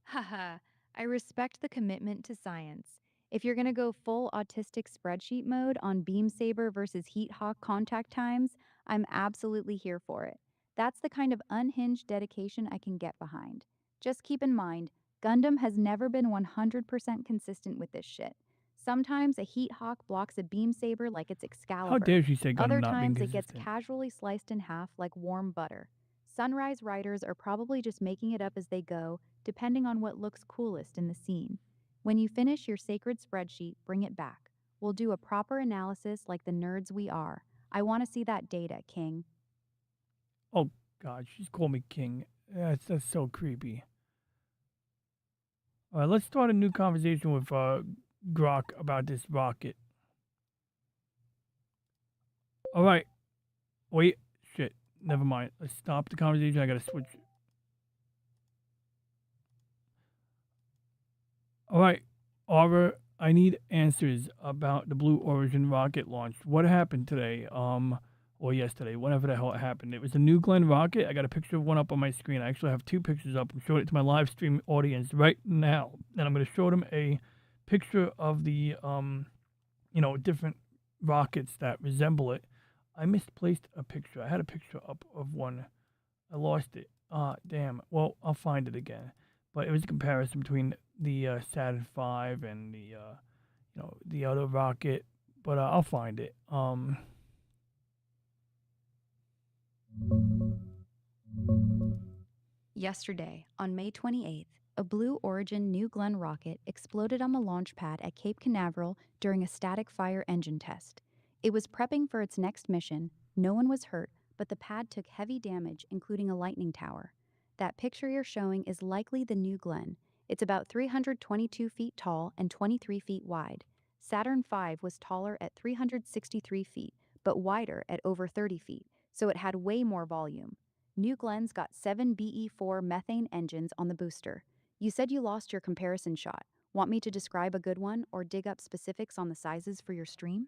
Haha, I respect the commitment to science. If you're going to go full autistic spreadsheet mode on Beam Saber versus Heat Hawk contact times, I'm absolutely here for it. That's the kind of unhinged dedication I can get behind. Just keep in mind, Gundam has never been 100% consistent with this shit. Sometimes a Heat Hawk blocks a Beam Saber like it's Excalibur. How dare she say Gundam Other not being times it gets consistent? casually sliced in half like warm butter. Sunrise writers are probably just making it up as they go, depending on what looks coolest in the scene. When you finish your sacred spreadsheet, bring it back. We'll do a proper analysis like the nerds we are. I want to see that data, King. Oh, God, she's called me King. That's so creepy. All right, let's start a new conversation with Grok about this rocket. All right. Wait. Shit. Never mind. Let's stop the conversation. I gotta switch. All right. Aura, I need answers about the Blue Origin rocket launch. What happened today? Or yesterday, whenever the hell it happened. It was a New Glenn rocket. I got a picture of one up on my screen. I actually have 2 pictures up. I'm showing it to my live stream audience right now. And I'm going to show them a picture of the, different rockets that resemble it. I misplaced a picture. I had a picture up of one. I lost it. Damn. Well, I'll find it again. But it was a comparison between the Saturn V and the other rocket. But I'll find it. Yesterday, on May 28th, a Blue Origin New Glenn rocket exploded on the launch pad at Cape Canaveral during a static fire engine test. It was prepping for its next mission. No one was hurt, but the pad took heavy damage, including a lightning tower. That picture you're showing is likely the New Glenn. It's about 322 feet tall and 23 feet wide. Saturn V was taller at 363 feet, but wider at over 30 feet, so it had way more volume. New Glenn's got 7 BE-4 methane engines on the booster. You said you lost your comparison shot. Want me to describe a good one or dig up specifics on the sizes for your stream?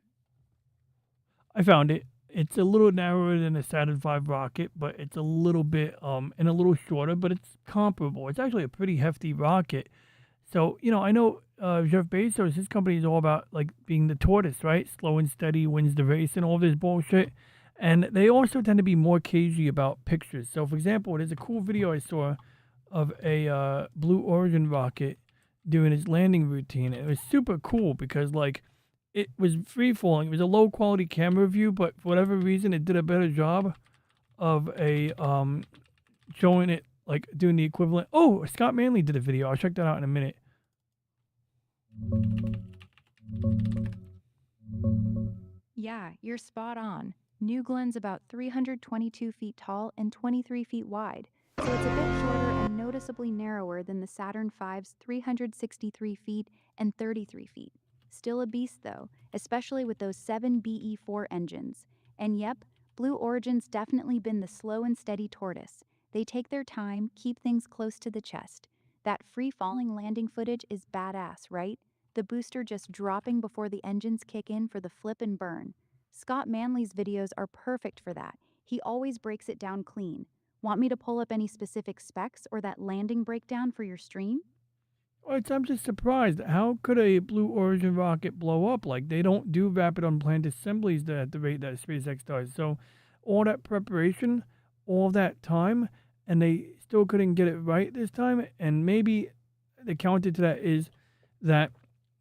I found it. It's a little narrower than a Saturn V rocket, but it's a little bit and a little shorter, but it's comparable. It's actually a pretty hefty rocket. So, I know Jeff Bezos, his company is all about like being the tortoise, right? Slow and steady wins the race and all this bullshit. And they also tend to be more cagey about pictures. So, for example, there's a cool video I saw of a Blue Origin rocket doing its landing routine. It was super cool because, like, it was free falling. It was a low quality camera view, but for whatever reason, it did a better job of showing it, like, doing the equivalent. Oh, Scott Manley did a video. I'll check that out in a minute. Yeah, you're spot on. New Glenn's about 322 feet tall and 23 feet wide, so it's a bit shorter and noticeably narrower than the Saturn V's 363 feet and 33 feet. Still a beast though, especially with those 7 BE-4 engines. And yep, Blue Origin's definitely been the slow and steady tortoise. They take their time, keep things close to the chest. That free-falling landing footage is badass, right? The booster just dropping before the engines kick in for the flip and burn. Scott Manley's videos are perfect for that. He always breaks it down clean. Want me to pull up any specific specs or that landing breakdown for your stream? I'm just surprised. How could a Blue Origin rocket blow up? Like, they don't do rapid unplanned assemblies at the rate that SpaceX does. So, all that preparation, all that time, and they still couldn't get it right this time. And maybe the counter to that is that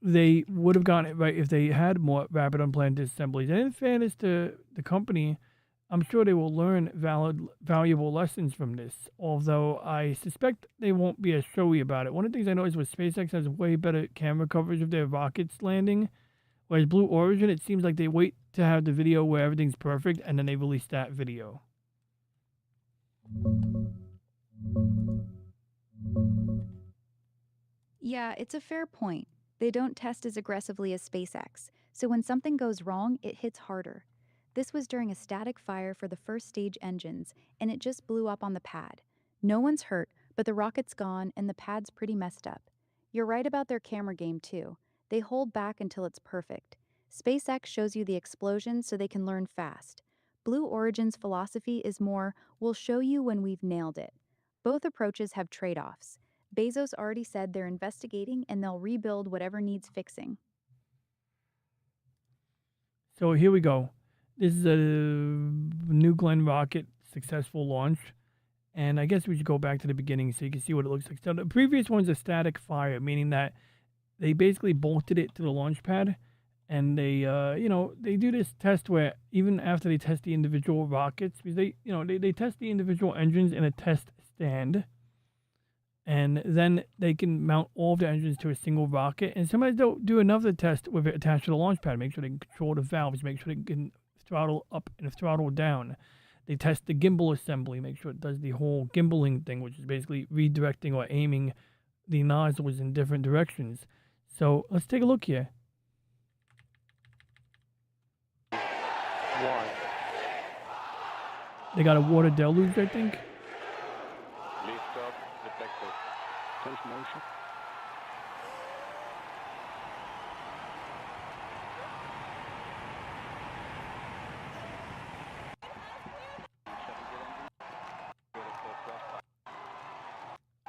they would have gotten it right if they had more rapid unplanned assemblies. And in fairness to the company, I'm sure they will learn valuable lessons from this, although I suspect they won't be as showy about it. One of the things I noticed was SpaceX has way better camera coverage of their rockets landing, whereas Blue Origin, it seems like they wait to have the video where everything's perfect, and then they release that video. Yeah, it's a fair point. They don't test as aggressively as SpaceX, so when something goes wrong, it hits harder. This was during a static fire for the first stage engines, and it just blew up on the pad. No one's hurt, but the rocket's gone and the pad's pretty messed up. You're right about their camera game, too. They hold back until it's perfect. SpaceX shows you the explosion so they can learn fast. Blue Origin's philosophy is more, we'll show you when we've nailed it. Both approaches have trade-offs. Bezos already said they're investigating and they'll rebuild whatever needs fixing. So here we go. This is a New Glenn rocket successful launch. And I guess we should go back to the beginning so you can see what it looks like. So the previous one's a static fire, meaning that they basically bolted it to the launch pad. And they, they do this test where even after they test the individual rockets, because they test the individual engines in a test stand. And then they can mount all of the engines to a single rocket. And sometimes they'll do another test with it attached to the launch pad, make sure they can control the valves, make sure they can throttle up and throttle down. They test the gimbal assembly, make sure it does the whole gimbaling thing, which is basically redirecting or aiming the nozzles in different directions. So let's take a look here. They got a water deluge, I think.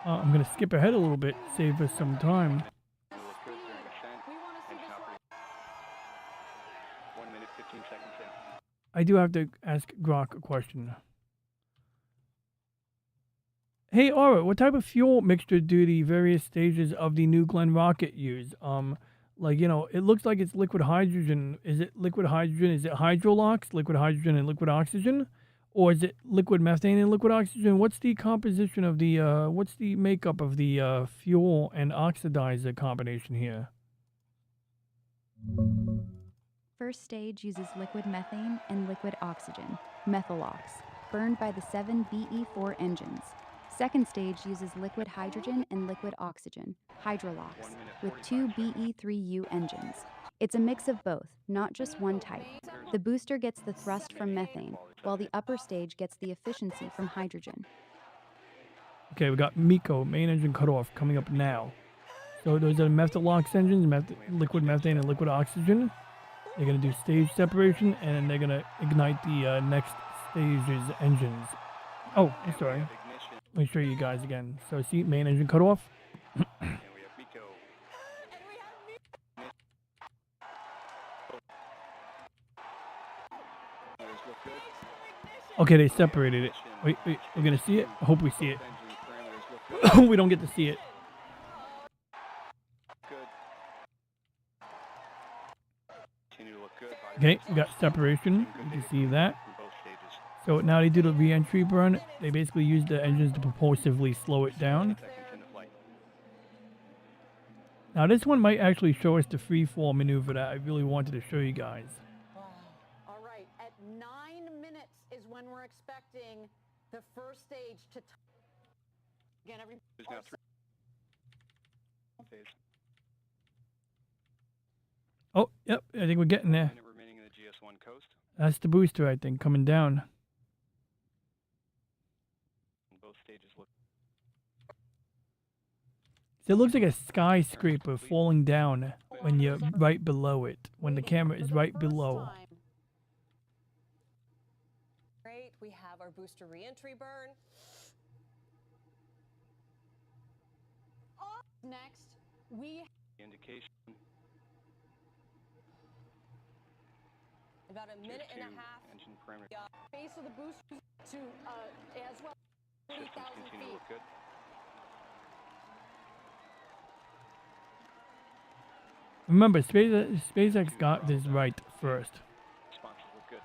I'm going to skip ahead a little bit, save us some time. I do have to ask Grok a question. Hey, Aura, what type of fuel mixture do the various stages of the New Glenn rocket use? It looks like it's liquid hydrogen. Is it liquid hydrogen? Is it hydrolox, liquid hydrogen and liquid oxygen? Or is it liquid methane and liquid oxygen? What's the composition of what's the makeup of the fuel and oxidizer combination here? First stage uses liquid methane and liquid oxygen, methalox, burned by the 7BE4 engines. Second stage uses liquid hydrogen and liquid oxygen, hydrolox, with 2 BE3U engines. It's a mix of both, not just one type. The booster gets the thrust from methane, while the upper stage gets the efficiency from hydrogen. Okay, we got MECO, main engine cutoff, coming up now. So those are methalox engines, liquid methane and liquid oxygen. They're going to do stage separation, and they're going to ignite the next stage's engines. Oh, I'm sorry. Let me show you guys again. So see, main engine cutoff. Okay, they separated it. Wait, we're going to see it? I hope we see it. We don't get to see it. Okay, we got separation. You can see that. So now they do the re-entry burn. They basically use the engines to propulsively slow it down. Now this one might actually show us the free fall maneuver that I really wanted to show you guys. All right, at 9 minutes is when we're expecting the first stage to again every Oh, yep, I think we're getting there. Remaining in the GS1 coast. That's the booster, I think, coming down. Both stages look. So it looks like a skyscraper falling down when you're right below it, when the camera is right below. Great. We have our booster reentry burn. Next, we Indication. About a minute and a half. Engine parameter. base of the booster to as well 30,000 Continue to feet. look good. Remember, SpaceX got this right first. Responses look good.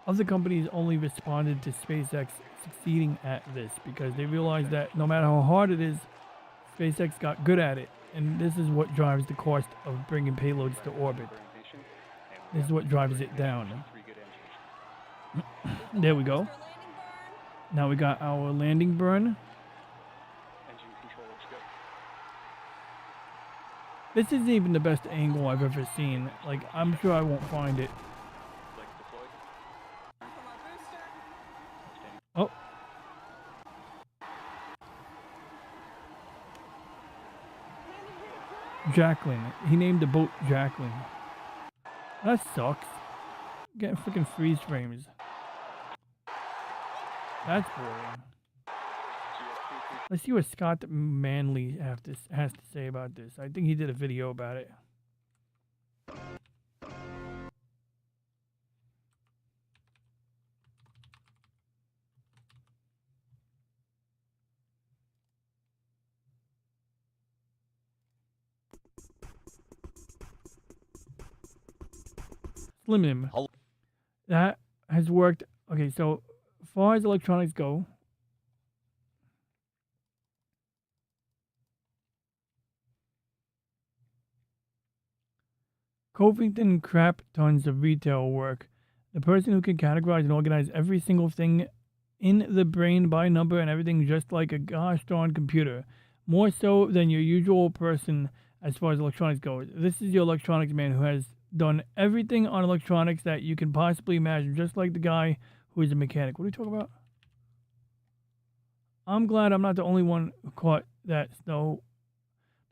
Other companies only responded to SpaceX succeeding at this because they realized that no matter how hard it is, SpaceX got good at it. And this is what drives the cost of bringing payloads to orbit. Orientation. This is what drives it down. 3 good engines. There we go. Booster landing burn. Now we got our landing burn. Engine control looks good. This isn't even the best angle I've ever seen. Like, I'm sure I won't find it. Flight deployed. From our booster. Outstanding. Oh. Jacqueline. He named the boat Jacqueline. That sucks. Getting freaking freeze frames. That's boring. Let's see what Scott Manley has to say about this. I think he did a video about it. Slim him. That has worked. Okay, so as far as electronics go, Covington crap tons of retail work. The person who can categorize and organize every single thing in the brain by number and everything just like a gosh darn computer. More so than your usual person as far as electronics goes. This is your electronics man who has done everything on electronics that you can possibly imagine, just like the guy who is a mechanic. What are you talking about? I'm glad I'm not the only one who caught that snow.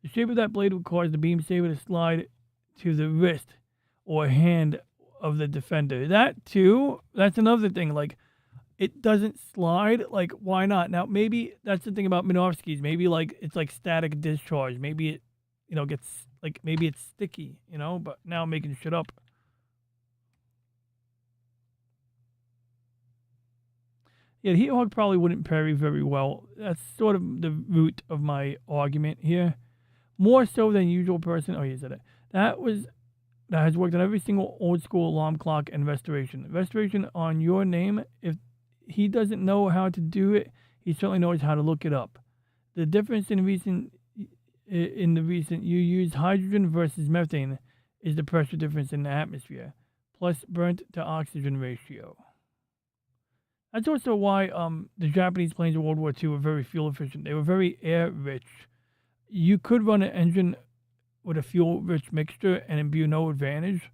The shape of that blade would cause the beam saber to slide to the wrist or hand of the defender. That too, that's another thing. Like, it doesn't slide. Like, why not? Now, maybe that's the thing about Minovskis. Maybe, like, it's like static discharge. Maybe it, gets, like, maybe it's sticky, but now I'm making shit up. Yeah, the Heat Hawk probably wouldn't parry very well. That's sort of the root of my argument here. More so than usual person. Oh, he said it. That has worked on every single old school alarm clock and restoration. Restoration on your name. If he doesn't know how to do it, he certainly knows how to look it up. The difference in the recent you use hydrogen versus methane is the pressure difference in the atmosphere, plus burnt to oxygen ratio. That's also why the Japanese planes in World War II were very fuel efficient. They were very air rich. You could run an engine with a fuel-rich mixture and imbue no advantage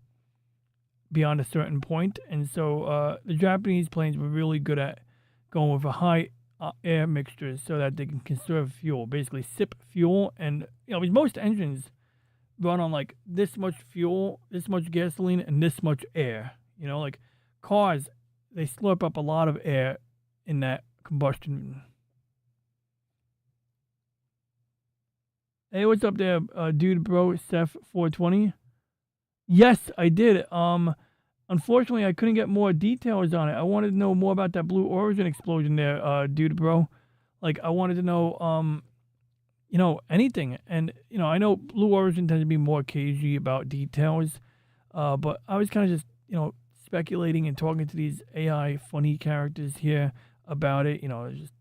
beyond a certain point. And so the Japanese planes were really good at going with a high air mixture so that they can conserve fuel, basically sip fuel. And, because most engines run on like this much fuel, this much gasoline, and this much air. Like cars, they slurp up a lot of air in that combustion. Hey, what's up there, dude, bro, Seth 420? Yes, I did. Unfortunately, I couldn't get more details on it. I wanted to know more about that Blue Origin explosion there, dude, bro. Like, I wanted to know, anything. And, I know Blue Origin tends to be more cagey about details, but I was kind of just, speculating and talking to these AI funny characters here about it. Just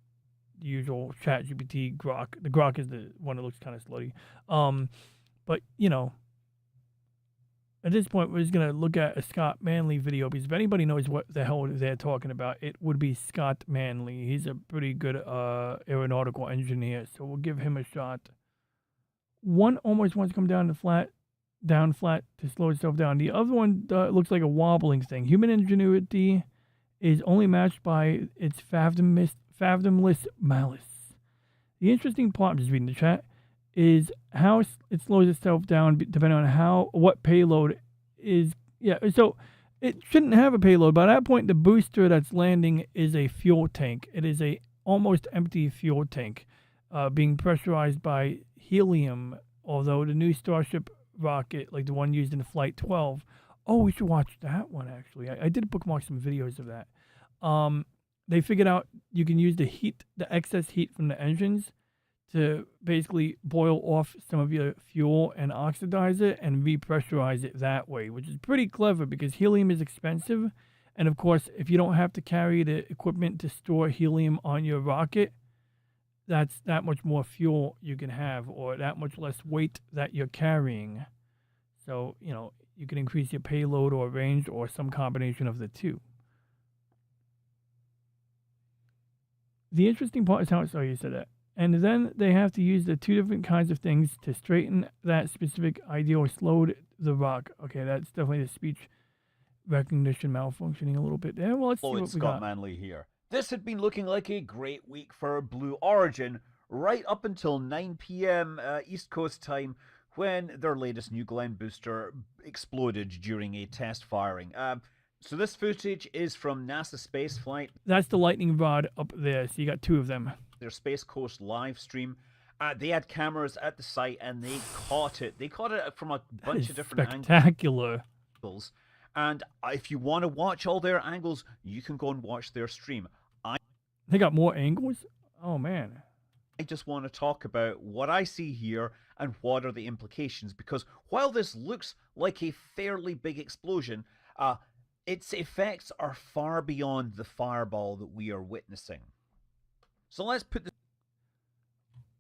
the usual ChatGPT, Grok. The Grok is the one that looks kind of slutty. But, at this point, we're just going to look at a Scott Manley video, because if anybody knows what the hell they're talking about, it would be Scott Manley. He's a pretty good aeronautical engineer, so we'll give him a shot. One almost wants to come down to flat down flat to slow itself down. The other one looks like a wobbling thing. Human ingenuity is only matched by its fathomless malice. The interesting part, I'm just reading the chat, is how it slows itself down depending on what payload is. Yeah, so it shouldn't have a payload. By that point, the booster that's landing is a fuel tank. It is a almost empty fuel tank being pressurized by helium, although the new Starship rocket, like the one used in Flight 12, oh, we should watch that one, actually. I did bookmark some videos of that. They figured out you can use the excess heat from the engines to basically boil off some of your fuel and oxidize it and repressurize it that way, which is pretty clever because helium is expensive. And of course, if you don't have to carry the equipment to store helium on your rocket, that's that much more fuel you can have, or that much less weight that you're carrying. So, you can increase your payload or range or some combination of the two. The interesting part is how, sorry you said that. And then they have to use the two different kinds of things to straighten that specific idea or slow the rock. Okay, that's definitely the speech recognition malfunctioning a little bit there. Well, let's see what we Scott got. Manley here. This had been looking like a great week for Blue Origin, right up until 9 p.m. East Coast time, when their latest New Glenn booster exploded during a test firing. So this footage is from NASA Space Flight. That's the lightning rod up there, so you got two of them. Their Space Coast live stream. They had cameras at the site and they caught it. They caught it from a bunch of different spectacular angles. And if you want to watch all their angles, you can go and watch their stream. They got more angles? Oh, man. I just want to talk about what I see here and what are the implications, because while this looks like a fairly big explosion, its effects are far beyond the fireball that we are witnessing. So let's put this...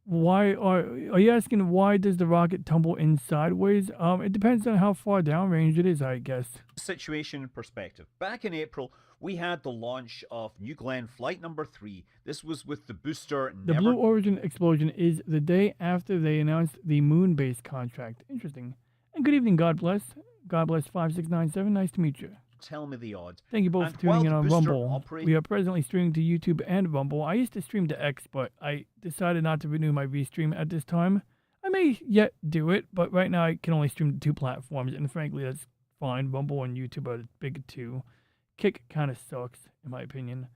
Why are you asking why does the rocket tumble in sideways? It depends on how far downrange it is, I guess. Situation in perspective. Back in April, we had the launch of New Glenn Flight number 3. This was with the booster. The Blue Origin explosion is the day after they announced the moon base contract. Interesting. And good evening, God bless. God bless 5697. Nice to meet you. Tell me the odds. Thank you both for tuning in on Rumble. We are presently streaming to YouTube and Rumble. I used to stream to X, but I decided not to renew my Restream at this time. I may yet do it, but right now I can only stream to two platforms, and frankly, that's fine. Rumble and YouTube are the big two. Kick kind of sucks, in my opinion.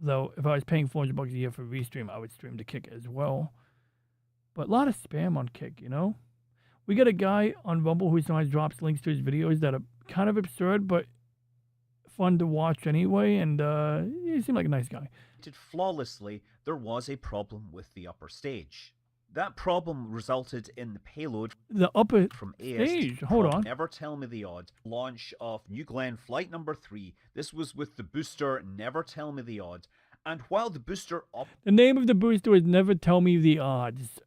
Though, if I was paying $400 a year for Restream, I would stream to Kick as well. But a lot of spam on Kick, We got a guy on Rumble who sometimes drops links to his videos that are kind of absurd, but fun to watch anyway, and he seemed like a nice guy. Flawlessly, there was a problem with the upper stage. That problem resulted in the payload from stage. Hold on. Never Tell Me the Odds. Launch of New Glenn Flight number 3. This was with the booster Never Tell Me the Odds. And while the booster the name of the booster is Never Tell Me the Odds.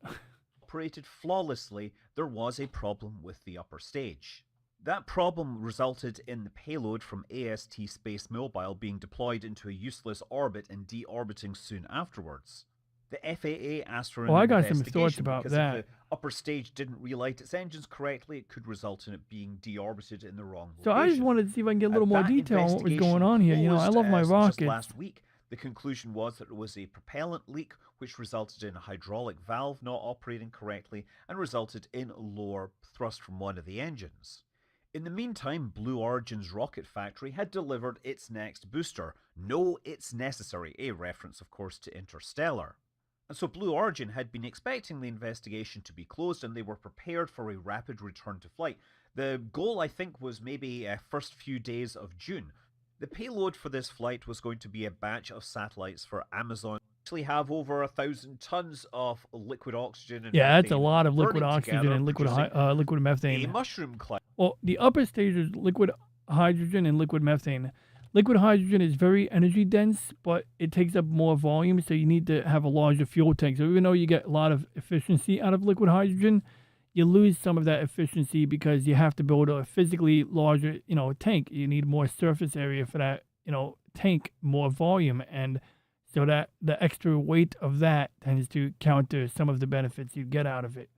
operated flawlessly, there was a problem with the upper stage. That problem resulted in the payload from AST Space Mobile being deployed into a useless orbit and deorbiting soon afterwards. The FAA asked for an I got some thoughts investigation about because that. if the upper stage didn't relight its engines correctly, it could result in it being deorbited in the wrong location. So I just wanted to see if I can get a little more That detail on what was investigation going on here. I love my closed, rockets. Just last week, the conclusion was that it was a propellant leak which resulted in a hydraulic valve not operating correctly and resulted in lower thrust from one of the engines. In the meantime, Blue Origin's rocket factory had delivered its next booster. No, it's necessary, a reference of course to Interstellar. And so Blue Origin had been expecting the investigation to be closed and they were prepared for a rapid return to flight. The goal, I think, was maybe first few days of June. The payload for this flight was going to be a batch of satellites for Amazon. Actually have over 1,000 tons of liquid oxygen and That's a methane lot of liquid burning oxygen together, and liquid methane. a mushroom cloud. Well, the upper stage is liquid hydrogen and liquid methane. Liquid hydrogen is very energy dense, but it takes up more volume, so you need to have a larger fuel tank. So even though you get a lot of efficiency out of liquid hydrogen, you lose some of that efficiency because you have to build a physically larger, tank. You need more surface area for that, tank, more volume, and so that the extra weight of that tends to counter some of the benefits you get out of it.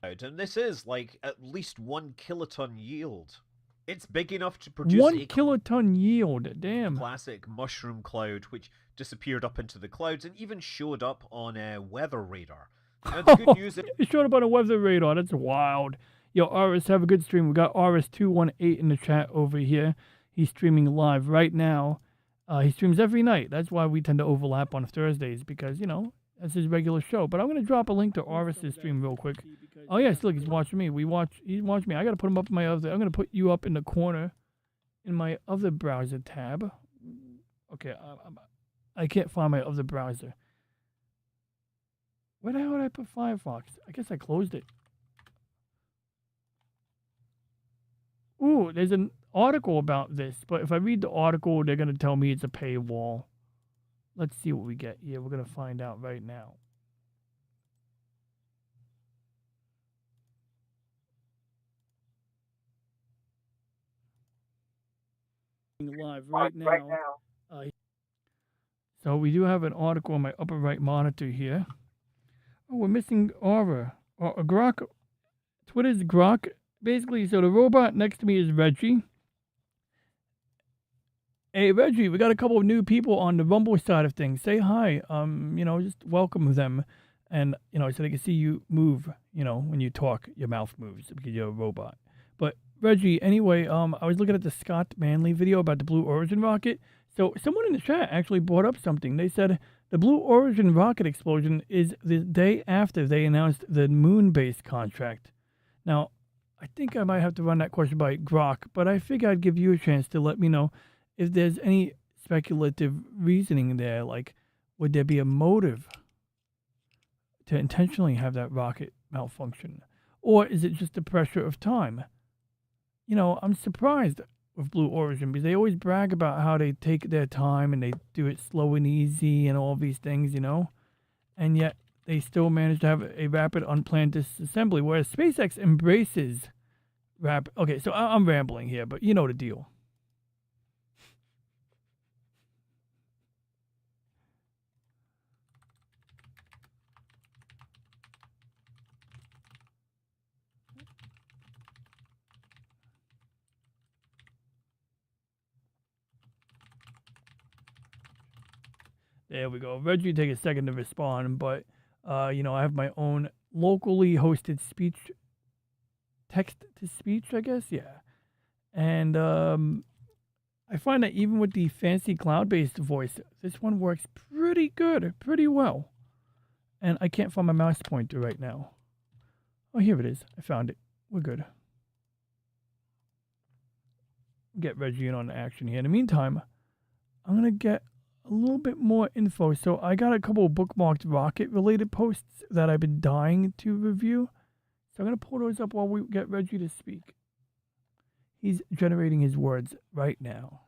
And this is like at least 1 kiloton yield. It's big enough to produce 1 a kiloton yield. Damn. classic mushroom cloud, which disappeared up into the clouds and even showed up on a weather radar. Now, the good news is It showed up on a weather radar. That's wild. Yo, Aris, have a good stream. We got Aris218 in the chat over here. He's streaming live right now. He streams every night. That's why we tend to overlap on Thursdays because, you know, that's his regular show. But I'm going to drop a link to Aris' stream real quick. Oh, yeah, look, he's watching me. He's watching me. I got to put him up in my other. I'm going to put you up in the corner in my other browser tab. Okay, I can't find my other browser. Where the hell did I put Firefox? I guess I closed it. Ooh, there's an article about this, but if I read the article, they're going to tell me it's a paywall. Let's see what we get here. We're going to find out right now. Live right now. So we do have an article on my upper right monitor here. Oh, we're missing Aura. Grok. Twitter's Grok. Basically, so the robot next to me is Reggie. Hey, Reggie, we got a couple of new people on the Rumble side of things. Say hi. You know, just welcome them. And, you know, so they can see you move. You know, when you talk, your mouth moves because you're a robot. But, Reggie, anyway, I was looking at the Scott Manley video about the Blue Origin rocket. So, someone in the chat actually brought up something. They said the Blue Origin rocket explosion is the day after they announced the moon base contract. Now, I think I might have to run that question by Grok, but I figure I'd give you a chance to let me know if there's any speculative reasoning there. Like, would there be a motive to intentionally have that rocket malfunction? Or is it just the pressure of time? You know, I'm surprised with Blue Origin because they always brag about how they take their time and they do it slow and easy and all these things, you know? And yet they still manage to have a rapid unplanned disassembly, whereas SpaceX embraces rapid... Okay, so I'm rambling here, but you know the deal. There we go. Reggie, take a second to respond, but, you know, I have my own locally hosted speech, text-to-speech, I guess, yeah. And I find that even with the fancy cloud-based voice, this one works pretty good, pretty well. And I can't find my mouse pointer right now. Oh, here it is. I found it. We're good. Get Reggie in on the action here. In the meantime, I'm going to get a little bit more info. So I got a couple of bookmarked rocket-related posts that I've been dying to review. So I'm going to pull those up while we get Reggie to speak. He's generating his words right now.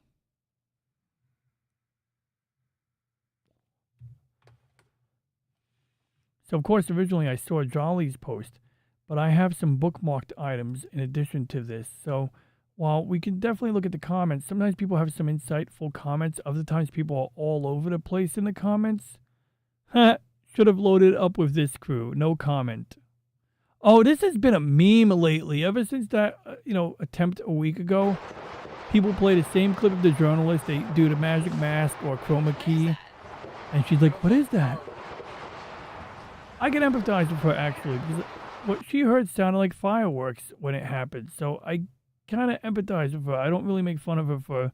So, of course, originally I saw Jolly's post, but I have some bookmarked items in addition to this. So, while we can definitely look at the comments, sometimes people have some insightful comments. Other times people are all over the place in the comments. Should have loaded up with this crew. No comment. Oh, this has been a meme lately. Ever since that, attempt a week ago, people play the same clip of the journalist. They do the magic mask or chroma key. And she's like, what is that? I can empathize with her, actually, because what she heard sounded like fireworks when it happened. So I kind of empathize with her. I don't really make fun of her for,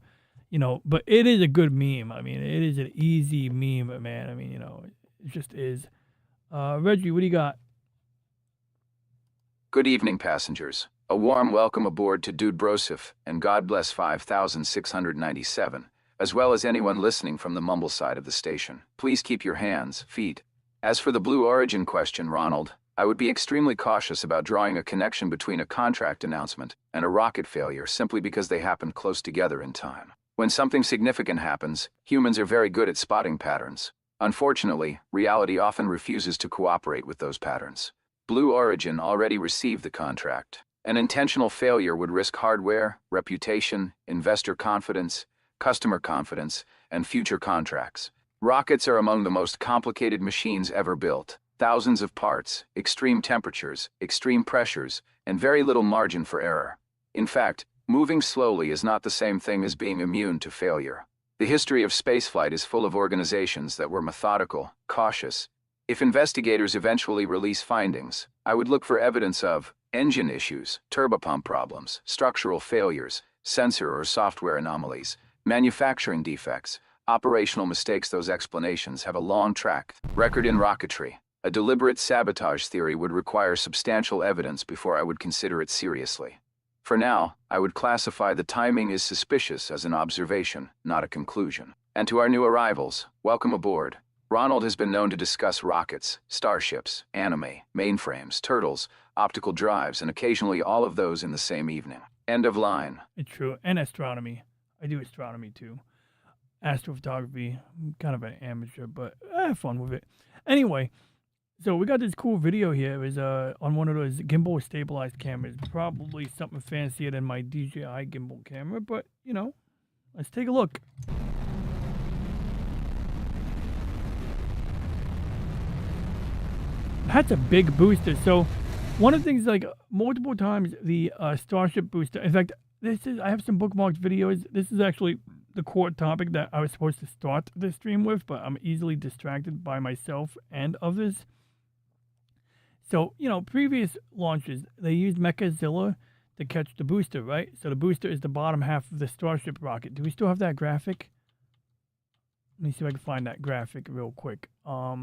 but it is a good meme. I mean, it is an easy meme, man. I mean, it just is. Reggie, what do you got? Good evening, passengers. A warm welcome aboard to Dude Brosif, and God bless 5,697, as well as anyone listening from the mumble side of the station. Please keep your hands, feet. As for the Blue Origin question, Ronald, I would be extremely cautious about drawing a connection between a contract announcement and a rocket failure simply because they happened close together in time. When something significant happens, humans are very good at spotting patterns. Unfortunately, reality often refuses to cooperate with those patterns. Blue Origin already received the contract. An intentional failure would risk hardware, reputation, investor confidence, customer confidence, and future contracts. Rockets are among the most complicated machines ever built. Thousands of parts, extreme temperatures, extreme pressures, and very little margin for error. In fact, moving slowly is not the same thing as being immune to failure. The history of spaceflight is full of organizations that were methodical, cautious. If investigators eventually release findings, I would look for evidence of engine issues, turbopump problems, structural failures, sensor or software anomalies, manufacturing defects, operational mistakes. Those explanations have a long track record in rocketry. A deliberate sabotage theory would require substantial evidence before I would consider it seriously. For now, I would classify the timing as suspicious as an observation, not a conclusion. And to our new arrivals, welcome aboard. Ronald has been known to discuss rockets, starships, anime, mainframes, turtles, optical drives, and occasionally all of those in the same evening. End of line. It's true. And astronomy. I do astronomy too. Astrophotography. I'm kind of an amateur, but I have fun with it. Anyway, so we got this cool video here. It was on one of those gimbal stabilized cameras. Probably something fancier than my DJI gimbal camera, but you know, let's take a look. That's a big booster. So one of the things, like multiple times, the Starship booster. In fact, I have some bookmarked videos. This is actually the core topic that I was supposed to start the stream with, but I'm easily distracted by myself and others. So, you know, previous launches, they used Mechazilla to catch the booster, right? So the booster is the bottom half of the Starship rocket. Do we still have that graphic? Let me see if I can find that graphic real quick. I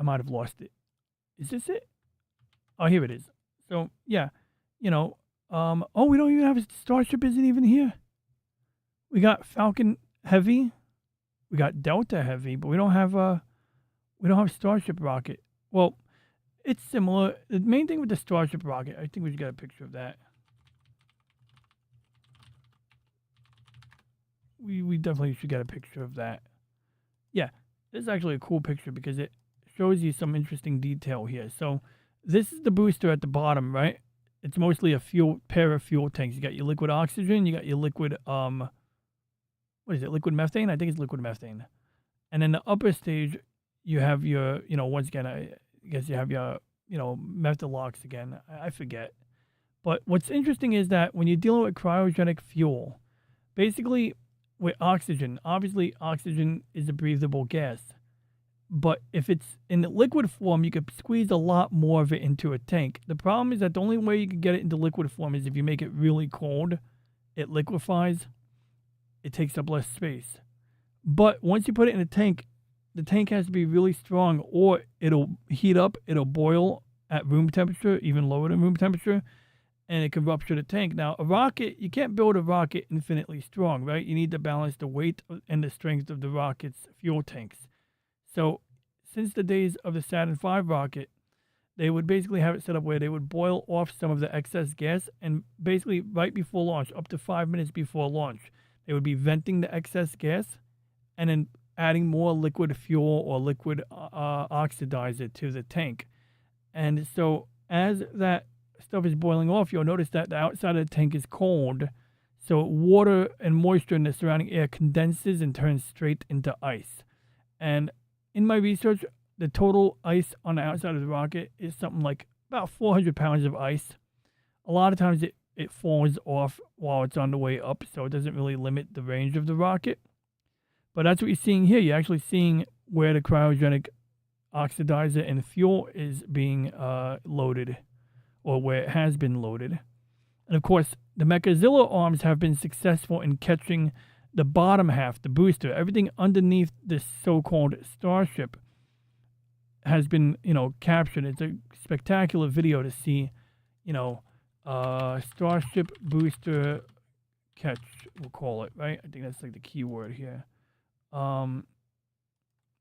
might have lost it. Is this it? Oh, here it is. So, yeah, you know, oh, we don't even have a Starship isn't even here. We got Falcon Heavy. We got Delta Heavy, but we don't have Starship rocket. Well, it's similar. The main thing with the Starship rocket, I think we should get a picture of that. We definitely should get a picture of that. Yeah, this is actually a cool picture because it shows you some interesting detail here. So this is the booster at the bottom, right? It's mostly a pair of fuel tanks. You got your liquid oxygen, you got your liquid what is it? Liquid methane? I think it's liquid methane. And then the upper stage, you have your, you know, once again, I guess you have your, you know, methalox again. I forget. But what's interesting is that when you're dealing with cryogenic fuel, basically with oxygen, obviously oxygen is a breathable gas. But if it's in the liquid form, you could squeeze a lot more of it into a tank. The problem is that the only way you can get it into liquid form is if you make it really cold. It liquefies. It takes up less space. But once you put it in a tank, the tank has to be really strong or it'll heat up, it'll boil at room temperature, even lower than room temperature, and it can rupture the tank. Now, a rocket, you can't build a rocket infinitely strong, right? You need to balance the weight and the strength of the rocket's fuel tanks. So, since the days of the Saturn V rocket, they would basically have it set up where they would boil off some of the excess gas, and basically right before launch, up to 5 minutes before launch, they would be venting the excess gas and then adding more liquid fuel or liquid oxidizer to the tank. And so as that stuff is boiling off, you'll notice that the outside of the tank is cold. So water and moisture in the surrounding air condenses and turns straight into ice. And in my research, the total ice on the outside of the rocket is something like about 400 pounds of ice. A lot of times it falls off while it's on the way up, so it doesn't really limit the range of the rocket. But that's what you're seeing here. You're actually seeing where the cryogenic oxidizer and fuel is being loaded, or where it has been loaded. And of course, the Mechazilla arms have been successful in catching the bottom half, the booster. Everything underneath this so-called Starship has been, you know, captured. It's a spectacular video to see, you know, Starship booster catch, we'll call it, right? I think that's like the key word here.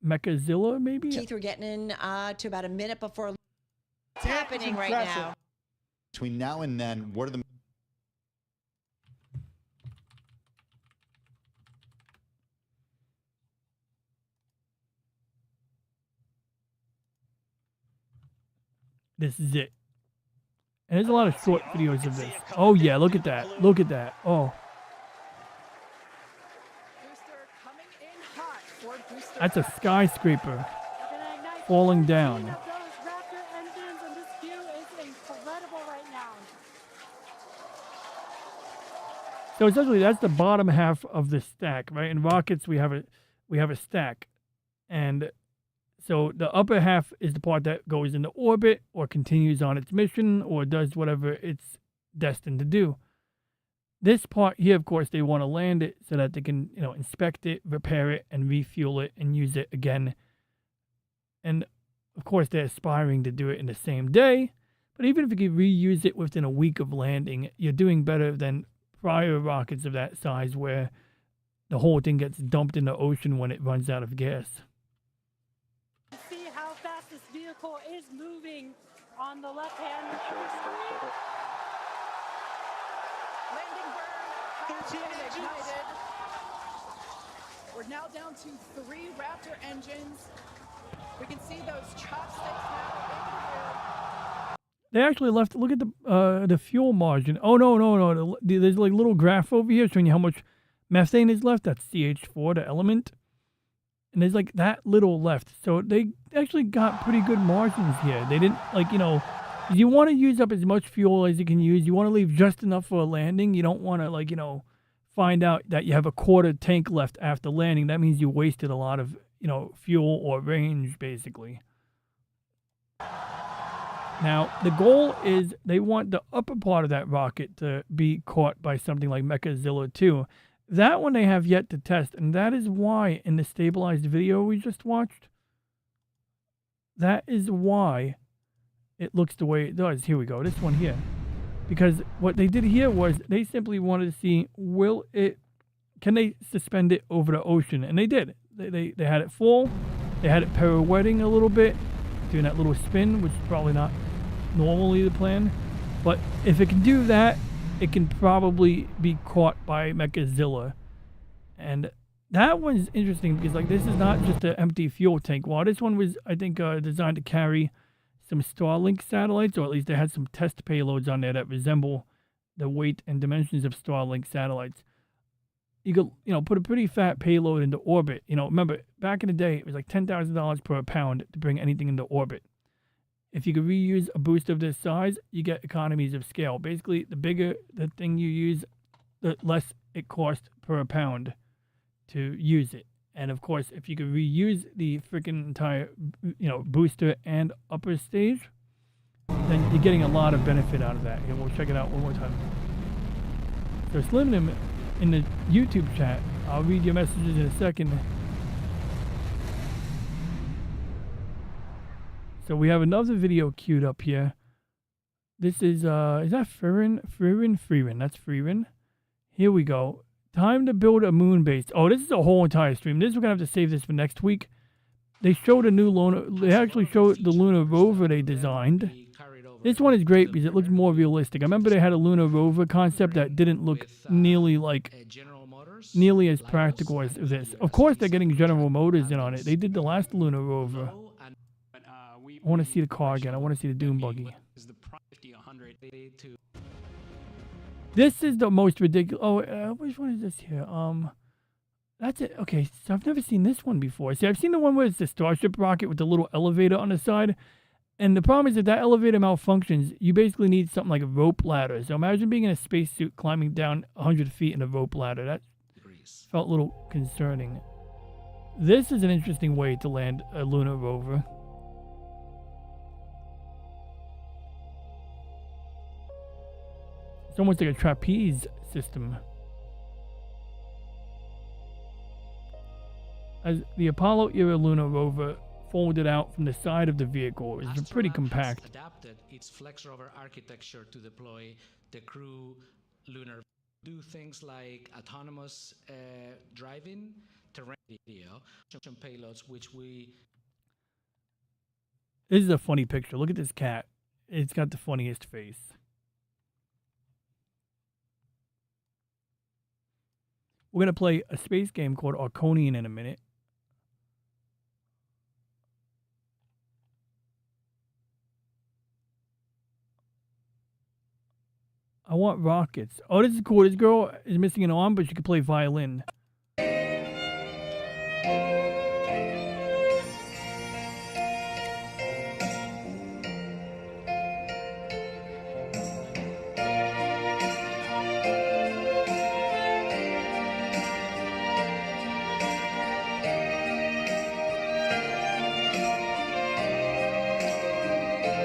Mechazilla, maybe? Keith, we're getting in to about a minute before what's happening right now. Between now and then, what are the... This is it. And there's a lot of short videos of this. Oh yeah, look at that. Look at that. Oh. That's a skyscraper. falling down. Those Raptor engines and this view is incredible right now. So essentially, that's the bottom half of the stack, right? In rockets, we have a stack, and so the upper half is the part that goes into orbit or continues on its mission or does whatever it's destined to do. This part here, of course, they want to land it so that they can, inspect it, repair it, and refuel it and use it again. And of course, they're aspiring to do it in the same day. But even if you can reuse it within a week of landing, you're doing better than prior rockets of that size where the whole thing gets dumped in the ocean when it runs out of gas. See how fast this vehicle is moving on the left hand. Landing burn. 13 ignited. We're now down to 3 Raptor engines. We can see those chopsticks now. They actually left. Look at the fuel margin. Oh no! There's like a little graph over here showing you how much methane is left. That's CH4, the element, and there's like that little left. So they actually got pretty good margins here. They didn't you want to use up as much fuel as you can use. You want to leave just enough for a landing. You don't want to find out that you have a quarter tank left after landing. That means you wasted a lot of fuel or range basically. Now, the goal is they want the upper part of that rocket to be caught by something like Mechazilla 2. That one they have yet to test, and that is why in the stabilized video we just watched, that is why it looks the way it does. Here we go, this one here. Because what they did here was they simply wanted to see, can they suspend it over the ocean? And they did. They had it fall, they had it pirouetting a little bit, doing that little spin, which is probably not normally the plan, but if it can do that, it can probably be caught by Mechazilla. And that one's interesting because this is not just an empty fuel tank. While this one was, I think, designed to carry some Starlink satellites, or at least they had some test payloads on there that resemble the weight and dimensions of Starlink satellites. You could, put a pretty fat payload into orbit. Remember, back in the day, it was like $10,000 per pound to bring anything into orbit. If you could reuse a booster of this size, you get economies of scale. Basically, the bigger the thing you use, the less it costs per pound to use it. And of course, if you could reuse the freaking entire, booster and upper stage, then you're getting a lot of benefit out of that. Here, we'll check it out one more time. So Slim in the YouTube chat, I'll read your messages in a second. So we have another video queued up here. This is that Freerin? That's Freerin. Here we go. Time to build a moon base. Oh, this is a whole entire stream. We're gonna have to save this for next week. They showed a new lunar. They actually showed the lunar rover they designed. This one is great because it looks more realistic. I remember they had a lunar rover concept that didn't look nearly as practical as this. Of course, they're getting General Motors in on it. They did the last lunar rover. I want to see the car again. I want to see the Doom buggy. This is the most ridiculous. Oh, which one is this here? That's it. Okay, so I've never seen this one before. See, I've seen the one where it's the Starship rocket with the little elevator on the side. And the problem is if that elevator malfunctions, you basically need something like a rope ladder. So imagine being in a spacesuit climbing down 100 feet in a rope ladder. That felt a little concerning. This is an interesting way to land a lunar rover. It's almost like a trapeze system. As the Apollo era lunar rover folded out from the side of the vehicle, it's pretty compact. Adapted its flex rover architecture to deploy the crew lunar. Do things like autonomous driving, terrain video, payloads, which we. This is a funny picture. Look at this cat. It's got the funniest face. We're going to play a space game called Arconian in a minute. I want rockets. Oh, this is cool. This girl is missing an arm, but she can play violin.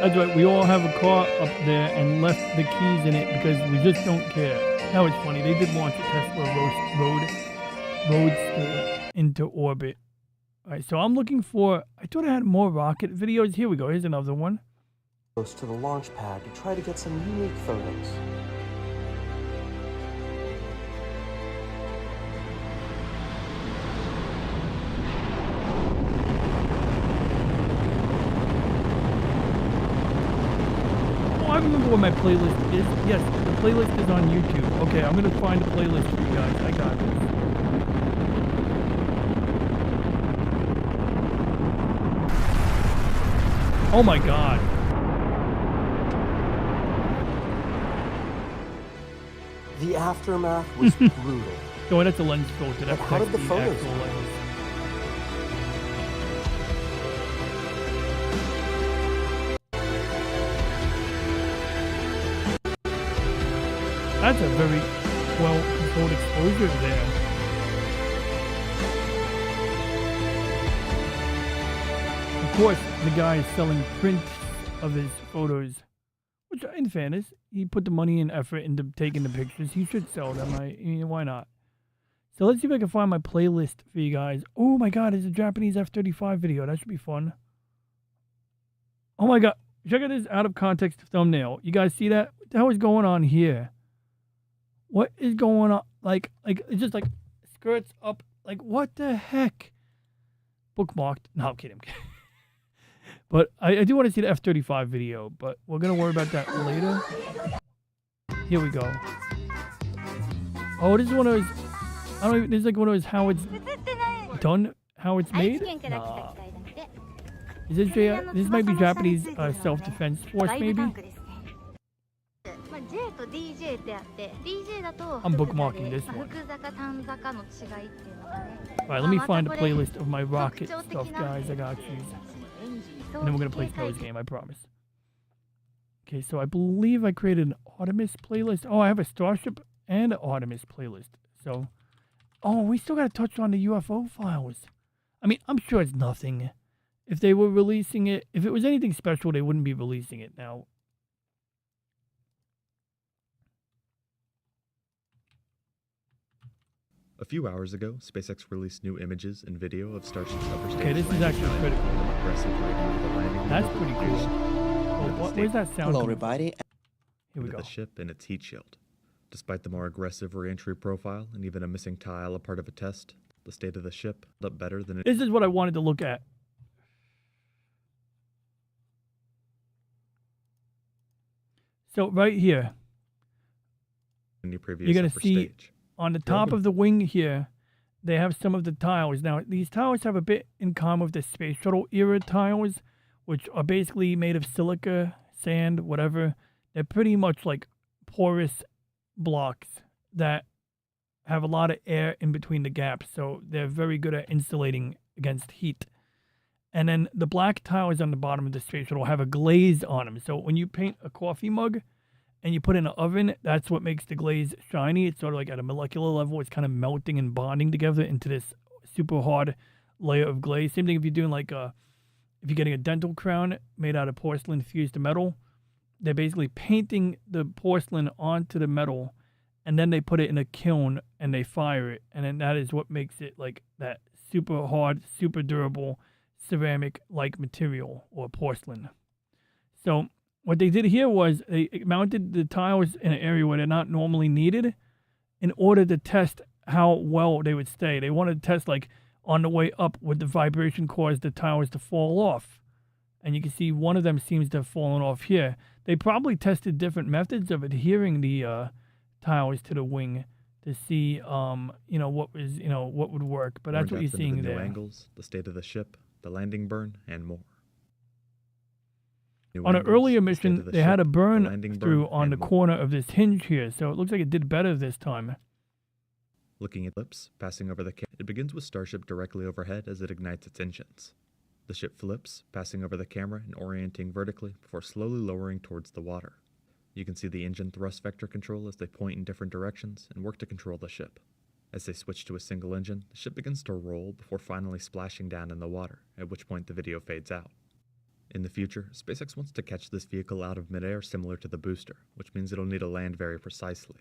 That's right. We all have a car up there and left the keys in it because we just don't care. That was funny. They did launch a Tesla Roadster into orbit. All right, so I'm looking for. I thought I had more rocket videos. Here we go. Here's another one. Close to the launch pad to try to get some unique photos. I remember what my playlist is. Yes, the playlist is on YouTube. Okay, I'm gonna find a playlist for you guys. I got this. Oh my god. The aftermath was brutal. Oh, that's a lens filter. That's How did the photos actual lens. That's a very well-controlled exposure there. Of course, the guy is selling prints of his photos, which, in fairness, he put the money and effort into taking the pictures. He should sell them. Why not? So let's see if I can find my playlist for you guys. Oh my god, it's a Japanese F-35 video. That should be fun. Oh my god. Check out this out-of-context thumbnail. You guys see that? What the hell is going on here? What is going on? Like, it's just like skirts up. Like, what the heck? Bookmarked. No, I'm kidding. But I do want to see the F-35 video, but we're going to worry about that later. Here we go. Oh, this is one of those, I don't even, this is like one of those how it's done, how it's made? Nah. Is this, this might be Japanese self-defense force, maybe? I'm bookmarking this one. Alright, let me find a playlist of my rocket stuff, guys. I got you. And then we're going to play Snow's game, I promise. Okay, so I believe I created an Artemis playlist. Oh, I have a Starship and an Artemis playlist. So, oh, we still got to touch on the UFO files. I mean, I'm sure it's nothing. If they were releasing it, if it was anything special, they wouldn't be releasing it now. A few hours ago, SpaceX released new images and video of Starship's upper stage. Okay, this is actually critical. That's pretty cool. Oh, where's that sound? Hello, everybody. Here we go. The ship and its heat shield. Despite the more aggressive re-entry profile and even a missing tile, a part of a test, the state of the ship held up better than it. This is what I wanted to look at. So right here, Any previous you're gonna upper see stage. on the top of the wing here, they have some of the tiles. Now, these tiles have a bit in common with the space shuttle era tiles, which are basically made of silica, sand, whatever. They're pretty much like porous blocks that have a lot of air in between the gaps, so they're very good at insulating against heat. And then the black tiles on the bottom of the space shuttle have a glaze on them. So when you paint a coffee mug and you put it in an oven, that's what makes the glaze shiny. It's sort of like at a molecular level, it's kind of melting and bonding together into this super hard layer of glaze. Same thing if you're doing like if you're getting a dental crown made out of porcelain fused to metal, they're basically painting the porcelain onto the metal, and then they put it in a kiln and they fire it. And then that is what makes it like that super hard, super durable ceramic-like material or porcelain. So what they did here was they mounted the tiles in an area where they're not normally needed in order to test how well they would stay. They wanted to test like on the way up would the vibration cause the tiles to fall off. And you can see one of them seems to have fallen off here. They probably tested different methods of adhering the tiles to the wing to see what would work. But that's what you're seeing there. New angles, the state of the ship, the landing burn, and more. On an earlier mission, they had a burn through on the corner of this hinge here, so it looks like it did better this time. Looking at flips, passing over the it begins with Starship directly overhead as it ignites its engines. The ship flips, passing over the camera and orienting vertically before slowly lowering towards the water. You can see the engine thrust vector control as they point in different directions and work to control the ship. As they switch to a single engine, the ship begins to roll before finally splashing down in the water, at which point the video fades out. In the future, SpaceX wants to catch this vehicle out of midair similar to the booster, which means it'll need to land very precisely.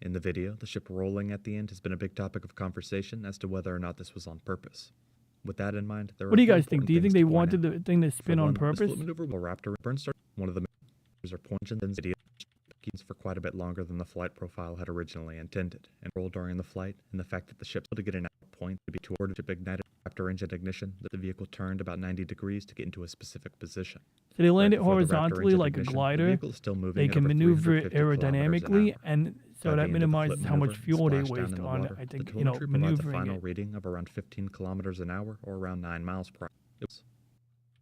In the video, the ship rolling at the end has been a big topic of conversation as to whether or not this was on purpose. With that in mind, there are What do you a few guys think? important Do you think things they to point wanted out. the thing to spin For on one, this purpose? flip maneuver will Raptor burn start. One of the are pointed in the video for quite a bit longer than the flight profile had originally intended, and roll during the flight, and the fact that the ship to get an out point to be toward ship ignited Raptor engine ignition, that the vehicle turned about 90 degrees to get into a specific position. So they land Right it before the Raptor horizontally engine like a ignition, the glider. vehicle is still moving They at can over maneuver it 350 kilometers an aerodynamically, hour. and By so the that end of the minimizes flip how much maneuver, fuel they splashdown waste in the on, water, I the think, telemetry provides a maneuvering final it. reading of around 15 kilometers an hour, or around 9 miles per hour. It was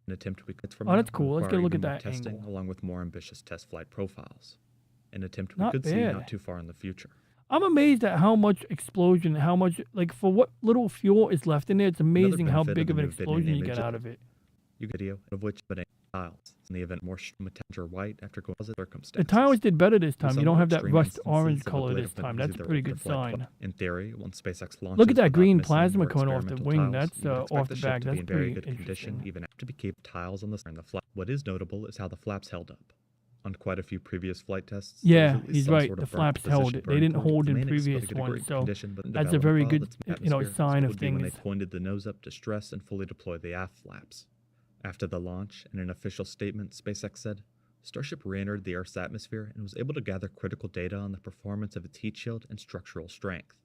an attempt we could from Oh, that's now, cool. Let's get a requiring look at even more that testing, angle. along with more ambitious test flight profiles. An attempt we Not could see bad. not too far in the future. I'm amazed at how much explosion, how much, like, for what little fuel is left in there, it's amazing how benefit big of of the an new video explosion you image get out of it. You get a video of which but tiles. In the event more metallic white after composite The circumstances. tiles did better this In time. You some don't more have that extreme rust instances orange of a color blade this of time. using That's a the pretty rotor good flight sign. In theory, once SpaceX launches Look at that without green missing plasma more coming off the experimental wing. tiles, That's you would expect off the ship back. to be That's in very pretty good condition, interesting. even after to keep tiles on the flight. What is notable is how the flaps held up. On quite a few previous flight tests, there was Yeah, at least he's some right. sort The of burnt flaps position held. They burn didn't point. hold The in main previous exploded in ones, great so condition, but in that's a development very while good, its you know, atmosphere, sign so of would be when they things. pointed the nose up to stress and fully deploy the aft flaps. After the launch, in an official statement, SpaceX said, Starship re-entered the Earth's atmosphere and was able to gather critical data on the performance of its heat shield and structural strength.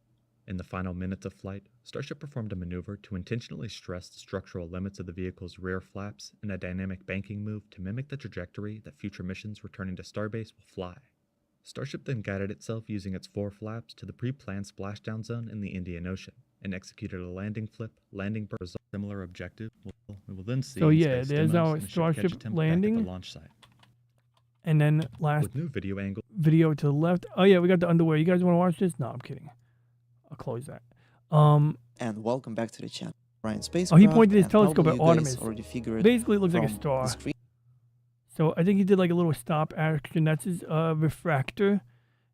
In the final minutes of flight, Starship performed a maneuver to intentionally stress the structural limits of the vehicle's rear flaps in a dynamic banking move to mimic the trajectory that future missions returning to Starbase will fly. Starship then guided itself using its 4 flaps to the pre-planned splashdown zone in the Indian Ocean and executed a landing flip, landing burn, similar objective. We will then see So in yeah, space there's demos our and a ship Starship catch attempt back at landing. the launch site. And then last With new video angle. video to the left. Oh yeah, we got the underwear. You guys want to watch this? No, I'm kidding. I'll close that. And welcome back to the channel. Ryan Space. Oh, he pointed his telescope at Artemis. Basically, it looks like a from star. the screen. So I think he did like a little stop action. That's his refractor.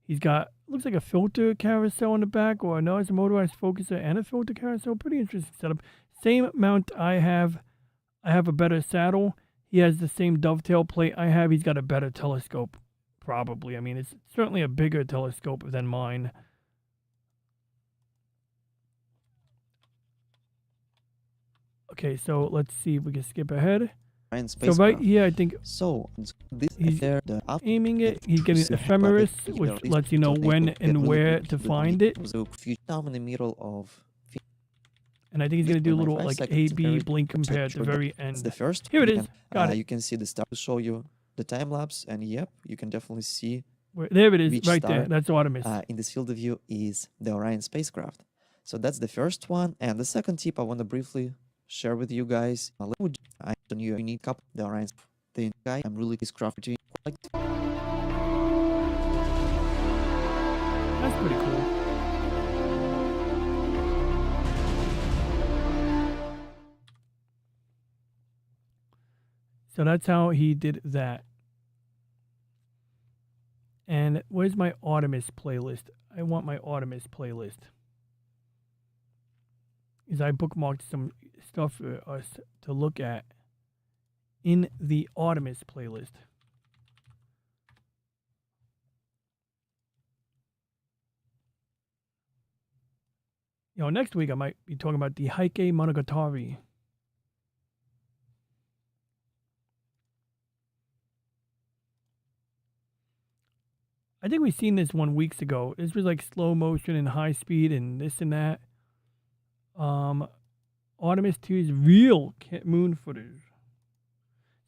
He's got, looks like a filter carousel in the back, or no, it's a motorized focuser and a filter carousel. Pretty interesting setup. Same mount I have. I have a better saddle. He has the same dovetail plate I have. He's got a better telescope, probably. I mean, it's certainly a bigger telescope than mine. Okay, so let's see if we can skip ahead. Ryan So right spacecraft. here, I think So this he's there the aiming it. He's getting ephemeris, which lets you know when and where to find it. Down in the middle of. And I think he's going to do a little 1.5 like seconds A-B very blink compare at the short. very It's end. the first. Here it You is. can, Got it. You can see the star to show you the time lapse, and yep, you can definitely see. There it is, which right star, there. That's Artemis. in this field of view is the Orion spacecraft. So that's the first one, and the second tip I want to briefly share with you guys. I don't you need cup the Orion. The guy I'm really spacecraft between. That's pretty cool. So that's how he did that. And where's my Artemis playlist? I want my Artemis playlist. Is I bookmarked some stuff for us to look at in the Artemis playlist. You know, next week I might be talking about the Heike Monogatari. I think we've seen this one weeks ago. This was like slow motion and high speed and this and that. Artemis 2's real moon footage.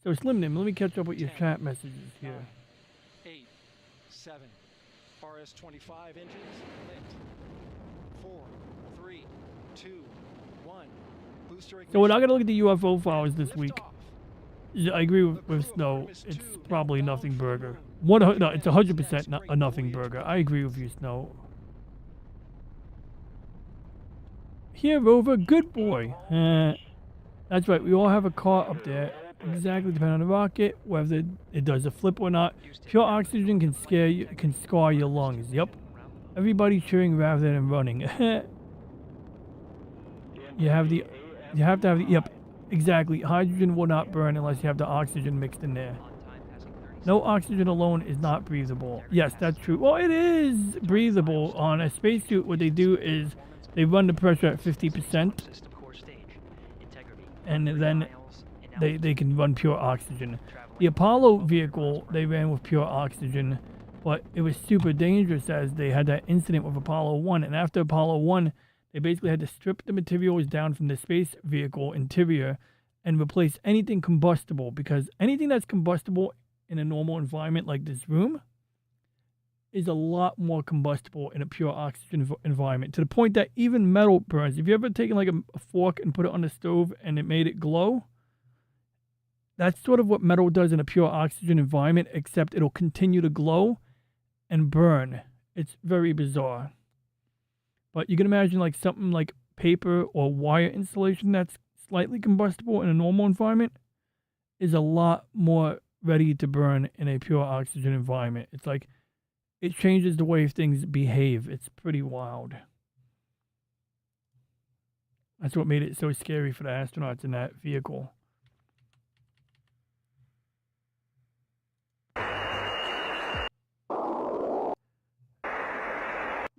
So Slimnim, let me catch up with your chat messages here. 8, 7, RS-25 engines lit. 4, 3, 2, 1. Booster ignition. So when I gotta look at the UFO files this week, I agree with Snow. It's probably Nothing Burger. No, it's 100% a Nothing Burger. I agree with you, Snow. Here, Rover, good boy. That's right. We all have a car up there. Exactly, depending on the rocket, whether it does a flip or not. Pure oxygen can scar your lungs. Yep. Everybody cheering rather than running. You have to have the. Yep. Exactly. Hydrogen will not burn unless you have the oxygen mixed in there. No oxygen alone is not breathable. Yes, that's true. Well, it is breathable. On a spacesuit, what they do is they run the pressure at 50%. And then they can run pure oxygen. The Apollo vehicle, they ran with pure oxygen. But it was super dangerous as they had that incident with Apollo 1. And after Apollo 1, they basically had to strip the materials down from the space vehicle interior and replace anything combustible. Because anything that's combustible in a normal environment like this room is a lot more combustible in a pure oxygen environment. To the point that even metal burns. If you ever taken like a fork and put it on the stove and it made it glow, that's sort of what metal does in a pure oxygen environment, except it'll continue to glow and burn. It's very bizarre. But you can imagine like something like paper or wire insulation that's slightly combustible in a normal environment is a lot more ready to burn in a pure oxygen environment. It's like it changes the way things behave. It's pretty wild. That's what made it so scary for the astronauts in that vehicle.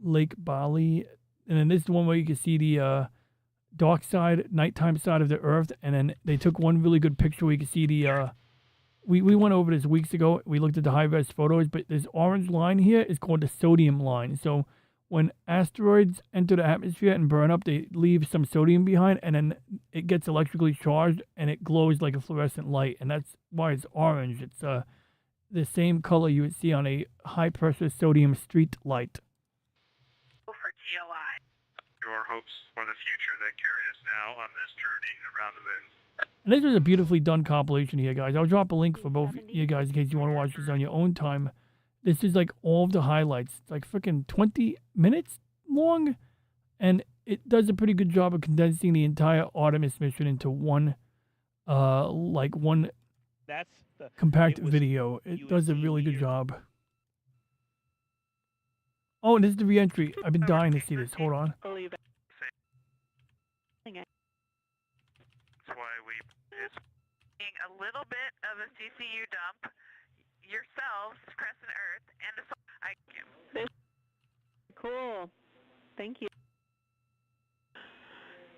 Lake Bali, and then this is the one where you can see the dark side, nighttime side of the Earth, and then they took one really good picture where you can see the we went over this weeks ago. We looked at the high-res photos, but this orange line here is called the sodium line. So when asteroids enter the atmosphere and burn up, they leave some sodium behind, and then it gets electrically charged, and it glows like a fluorescent light, and that's why it's orange. It's the same color you would see on a high-pressure sodium street light. For TLI. Your hopes for the future that carry us now on this journey around the moon. And this was a beautifully done compilation here, guys. I'll drop a link for both you guys in case you want to watch this on your own time. This is like all of the highlights. It's like freaking 20 minutes long, and it does a pretty good job of condensing the entire Artemis mission into one That's the compact video. It does a really good job. Oh, and this is the re-entry. I've been dying to see this. Hold on. That's why it's being a little bit of a CCU dump yourselves, Crescent Earth, and Cool. Thank you.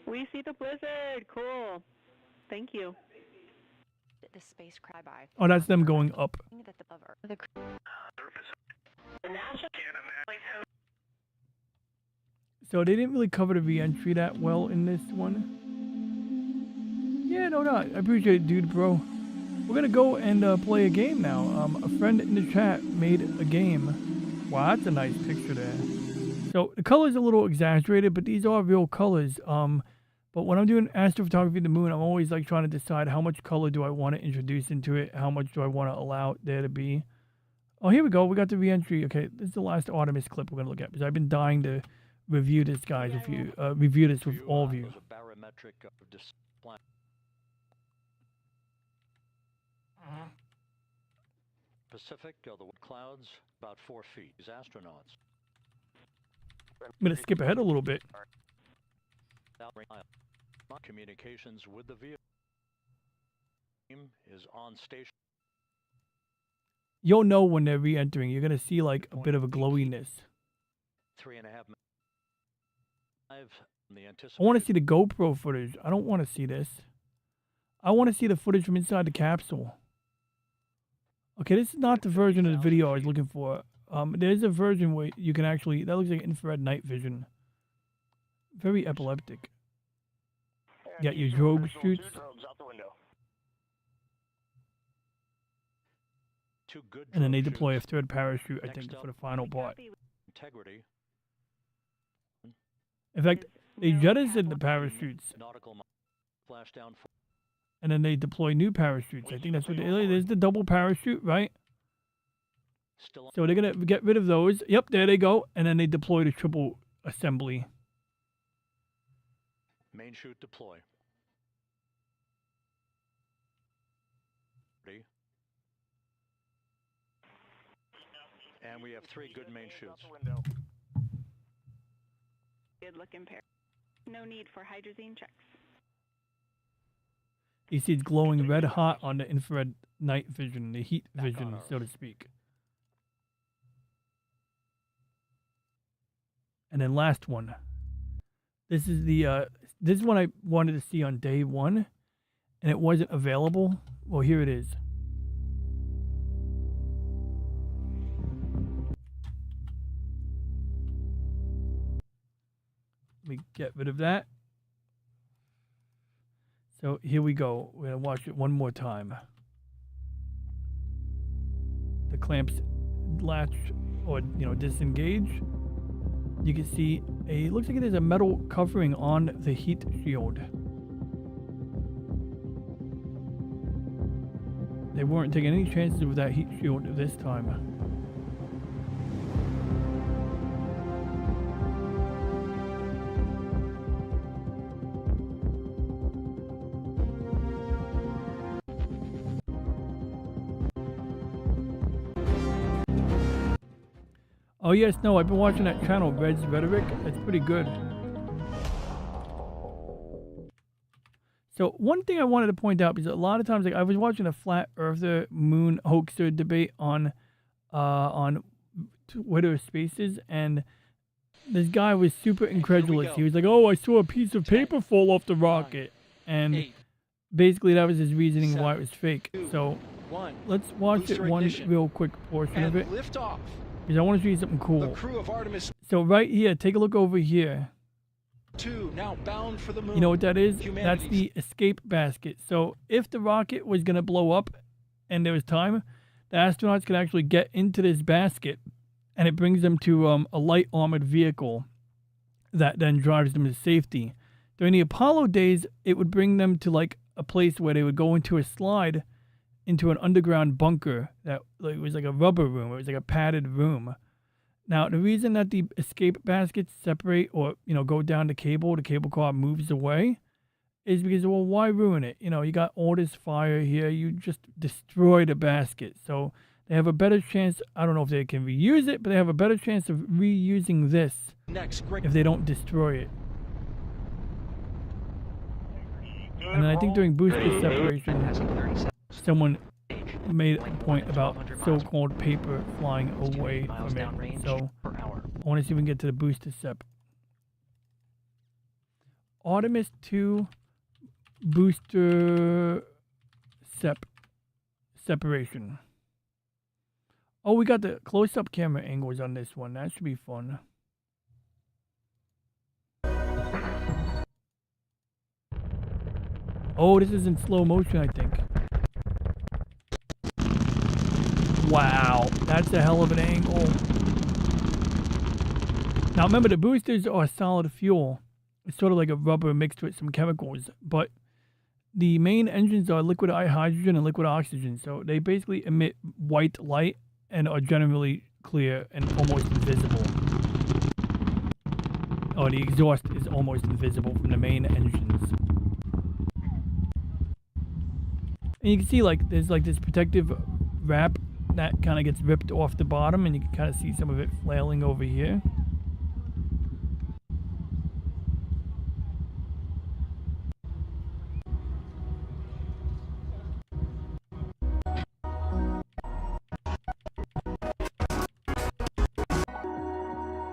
We see the blizzard. Cool. Thank you. The spacecraft by. Oh, that's them going up. So they didn't really cover the re-entry that well in this one. Yeah, no, I appreciate it, dude, bro. We're gonna go and play a game now. A friend in the chat made a game. Wow, that's a nice picture there. So the color's a little exaggerated, but these are real colors. But when I'm doing astrophotography of the moon, I'm always like trying to decide how much color do I want to introduce into it, how much do I want to allow there to be. Oh, here we go. We got the re-entry. Okay, this is the last Artemis clip we're gonna look at because I've been dying to review this, guys. If you review this with all of you. Pacific, the clouds about 4 feet. These astronauts. I'm gonna skip ahead a little bit. Communications with the vehicle is on station. You'll know when they're re-entering. You're gonna see like a bit of a glowiness. 3.5 minutes. I want to see the GoPro footage. I don't want to see this. I want to see the footage from inside the capsule. Okay, this is not the version of the video I was looking for. There's a version where you can actually, that looks like infrared night vision. Very epileptic. You got your drobe shoots. And then they deploy a third parachute, I think, for the final part. Integrity. In fact, they jettisoned the parachutes. And then they deploy new parachutes. I think that's what there's the double parachute, right? So they're going to get rid of those. Yep, there they go. And then they deploy the triple assembly. Main chute deploy. Ready? And we have 3 good main chutes. Good looking pair. No need for hydrazine checks. You see it's glowing red hot on the infrared night vision, the heat vision, so to speak. And then last one. This is the this one I wanted to see on day 1, and it wasn't available. Well, here it is. Let me get rid of that. So here we go. We're gonna watch it one more time. The clamps latch or disengage. You can see looks like there's a metal covering on the heat shield. They weren't taking any chances with that heat shield this time. Oh yes, no, I've been watching that channel, Red's Rhetoric. It's pretty good. So one thing I wanted to point out, because a lot of times, like I was watching a flat earther moon hoaxer debate on Twitter Spaces, and this guy was super incredulous. He was like, "Oh, I saw a piece of paper fall off the rocket," and basically that was his reasoning why it was fake. So let's watch it one real quick portion of it. Lift off. Because I want to show you something cool. The crew of Artemis So right here, take a look over here. 2 now bound for the moon. You know what that is? That's Humanity's the escape basket. So if the rocket was going to blow up and there was time, the astronauts could actually get into this basket, and it brings them to a light armored vehicle that then drives them to safety. During the Apollo days, it would bring them to like a place where they would go into a slide into an underground bunker that was like a rubber room. It was like a padded room. Now, the reason that the escape baskets separate or, go down the cable car moves away, is because, well, why ruin it? You got all this fire here. You just destroy the basket. So they have a better chance. I don't know if they can reuse it, but they have a better chance of reusing this if they don't destroy it. And then I think during booster separation, someone made a point about so-called paper flying away from it. So I want to see if we can get to the booster sep. Artemis 2 booster separation. Oh, we got the close-up camera angles on this one. That should be fun. Oh, this is in slow motion, I think. Wow, that's a hell of an angle. Now remember, the boosters are solid fuel. It's sort of like a rubber mixed with some chemicals, but the main engines are liquid hydrogen and liquid oxygen, so they basically emit white light and are generally clear and almost invisible. Oh, the exhaust is almost invisible from the main engines. And you can see there's this protective wrap that kind of gets ripped off the bottom, and you can kind of see some of it flailing over here.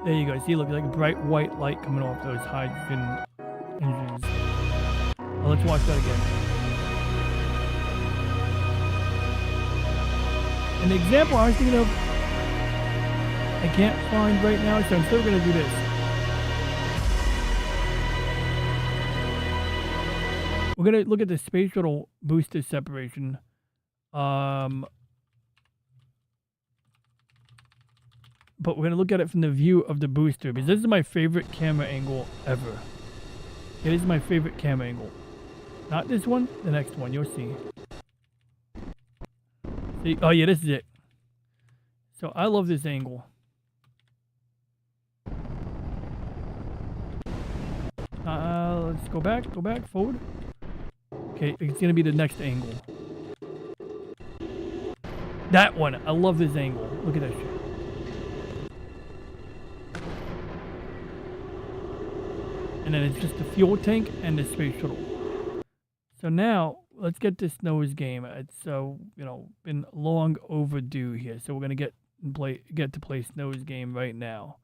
There you go. See, look, like a bright white light coming off those hydrogen engines. Well, let's watch that again. And the example I was thinking of, I can't find right now, so I'm still going to do this. We're going to look at the Space Shuttle booster separation. But we're going to look at it from the view of the booster, because this is my favorite camera angle ever. It is my favorite camera angle. Not this one, the next one, you'll see. See? Oh yeah, this is it. So I love this angle. Let's go back, forward. Okay, it's going to be the next angle. That one, I love this angle. Look at that shit. And then it's just the fuel tank and the space shuttle. So now let's get this Snows game. It's been long overdue here, so we're gonna get to play Snows game right now.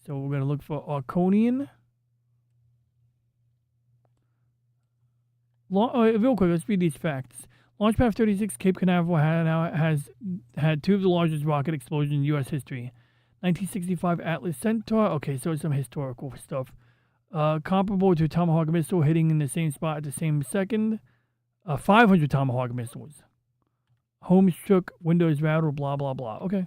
So we're gonna look for Arconian. Real quick, let's read these facts. Launchpad 36 Cape Canaveral has had 2 of the largest rocket explosions in U.S. history. 1965 Atlas Centaur. Okay, so some historical stuff. Comparable to a Tomahawk missile hitting in the same spot at the same second. 500 Tomahawk missiles. Homes shook, windows rattled, blah, blah, blah. Okay.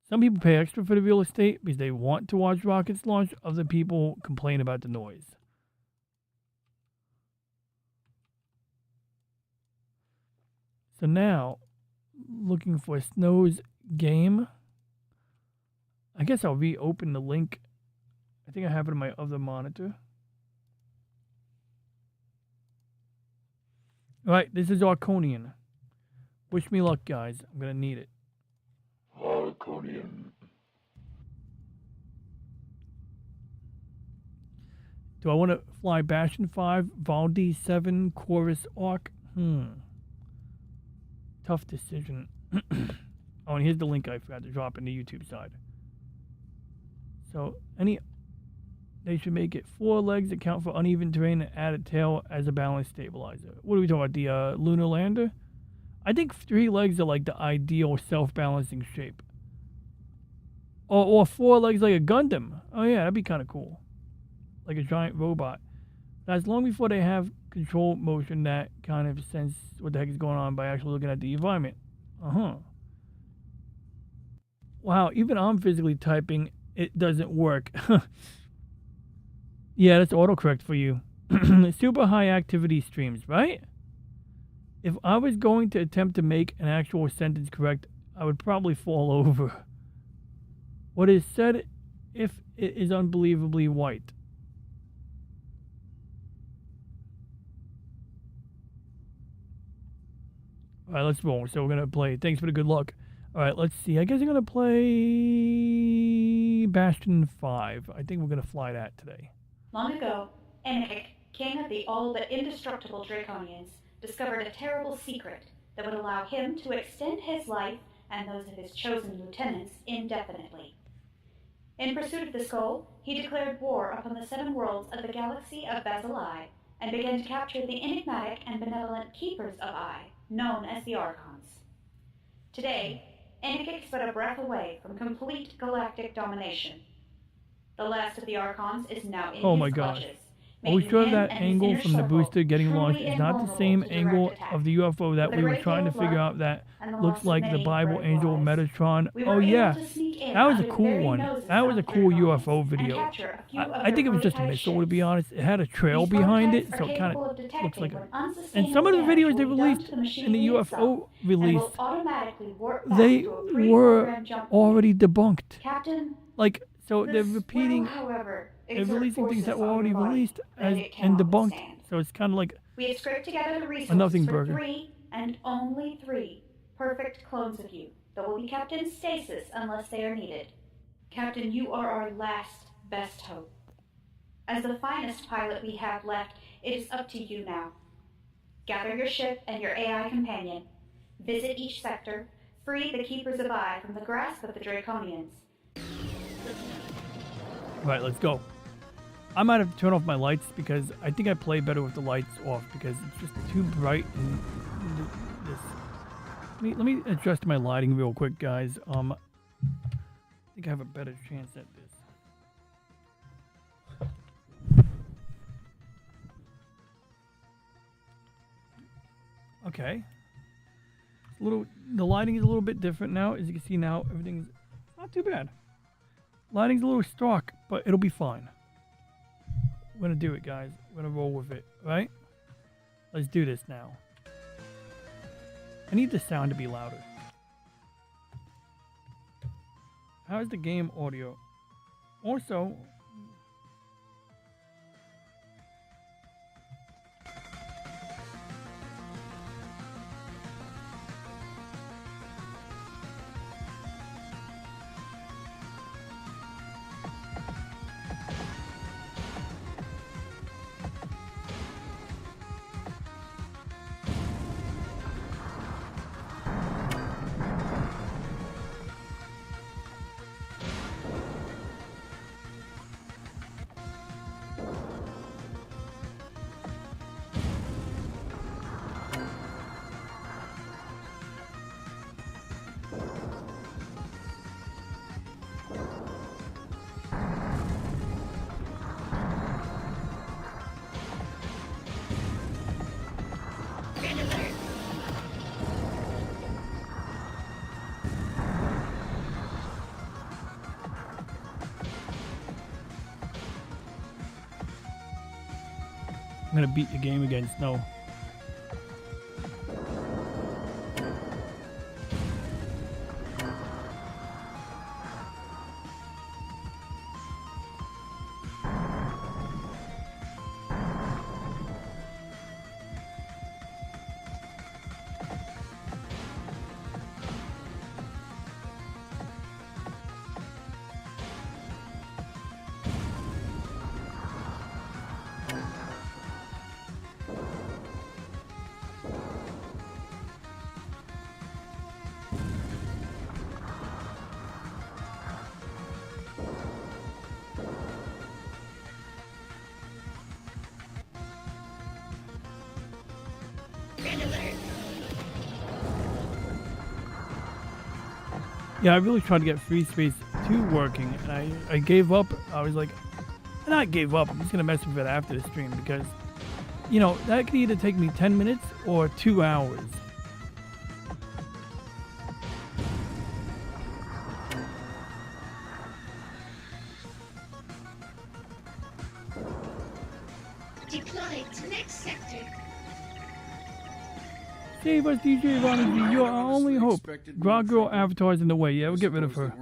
Some people pay extra for the real estate because they want to watch rockets launch. Other people complain about the noise. So now, looking for Snows game. I guess I'll reopen the link. I think I have it on my other monitor. Alright, this is Arconian. Wish me luck, guys. I'm going to need it. Arconian. Do I want to fly Bastion 5, Valdi 7, Chorus Arc? Tough decision. Oh, and here's the link I forgot to drop in the YouTube side. So, they should make it 4 legs, account for uneven terrain, and add a tail as a balance stabilizer. What are we talking about? The lunar lander? I think 3 legs are like the ideal self-balancing shape. Or 4 legs like a Gundam. Oh yeah, that'd be kind of cool. Like a giant robot. That's long before they have control motion that kind of sense what the heck is going on by actually looking at the environment. Wow, even I'm physically typing, it doesn't work. Yeah, that's autocorrect for you. Super high activity streams, right? If I was going to attempt to make an actual sentence correct, I would probably fall over. What is said if it is unbelievably white? Alright, let's roll. So we're going to play. Thanks for the good luck. Alright, let's see. I guess I'm going to play Bastion 5. I think we're going to fly that today. Long ago, Enikic, king of the all but indestructible Draconians, discovered a terrible secret that would allow him to extend his life and those of his chosen lieutenants indefinitely. In pursuit of this goal, he declared war upon the 7 worlds of the galaxy of Basilai and began to capture the enigmatic and benevolent keepers of Ai, known as the Archons. Today, Enikic is but a breath away from complete galactic domination. The last of the Archons is now in his clutches. Are we sure that angle from the booster getting launched is not the same angle of the UFO that we were trying to figure out that looks like the Bible angel Metatron? Oh yeah, that was a cool one. That was a cool UFO video. I think it was just a missile, to be honest. It had a trail behind it, so it kind of looks like a... And some of the videos they released in the UFO release, they were already debunked. Like, so they're repeating... They're releasing things that were already released and debunked. So it's kind of like we have scraped together the a resources nothing for burger. 3 and only 3 perfect clones of you that will be kept in stasis unless they are needed. Captain, you are our last best hope. As the finest pilot we have left, it is up to you now. Gather your ship and your AI companion. Visit each sector. Free the Keepers of Ai from the grasp of the Draconians. Right, let's go. I might have to turn off my lights because I think I play better with the lights off because it's just too bright and this. Let me adjust my lighting real quick, guys. I think I have a better chance at this. Okay. The lighting is a little bit different now. As you can see now, everything's not too bad. Lighting's a little stark, but it'll be fine. We're gonna do it, guys. We're gonna roll with it, right? Let's do this now. I need the sound to be louder. How is the game audio? Also, I'm gonna beat the game again, Snow. Yeah, I really tried to get Free Space 2 working, and I gave up. I was like, not gave up, I'm just gonna mess with it after the stream because, you know, that could either take me 10 minutes or 2 hours. Deploy to next sector. Save us, DJ Ronnie. You're our only hope. Grog Girl Avatar's in the way. Yeah, we'll get rid of her.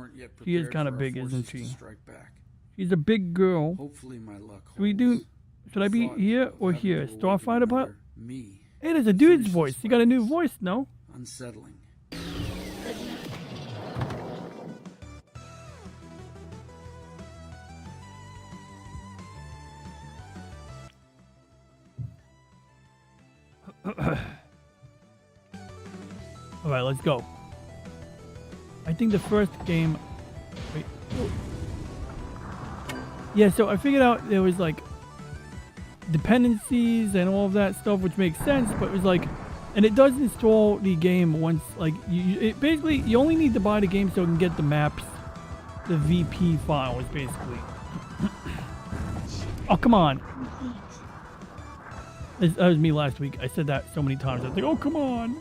She is kind of big, isn't she? She's a big girl. Hopefully my luck holds. Do we do? Should I be here or here? Starfighter pilot? Hey, there's a dude's voice. You got a new voice, no? Unsettling. Alright, let's go. I think the first game... Wait. Yeah, so I figured out there was like dependencies and all of that stuff, which makes sense, but it was like... And it does install the game once, like, basically, you only need to buy the game so you can get the maps, the VP files, basically. Oh, come on. That was me last week. I said that so many times. I was like, oh, come on.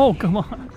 Oh, come on.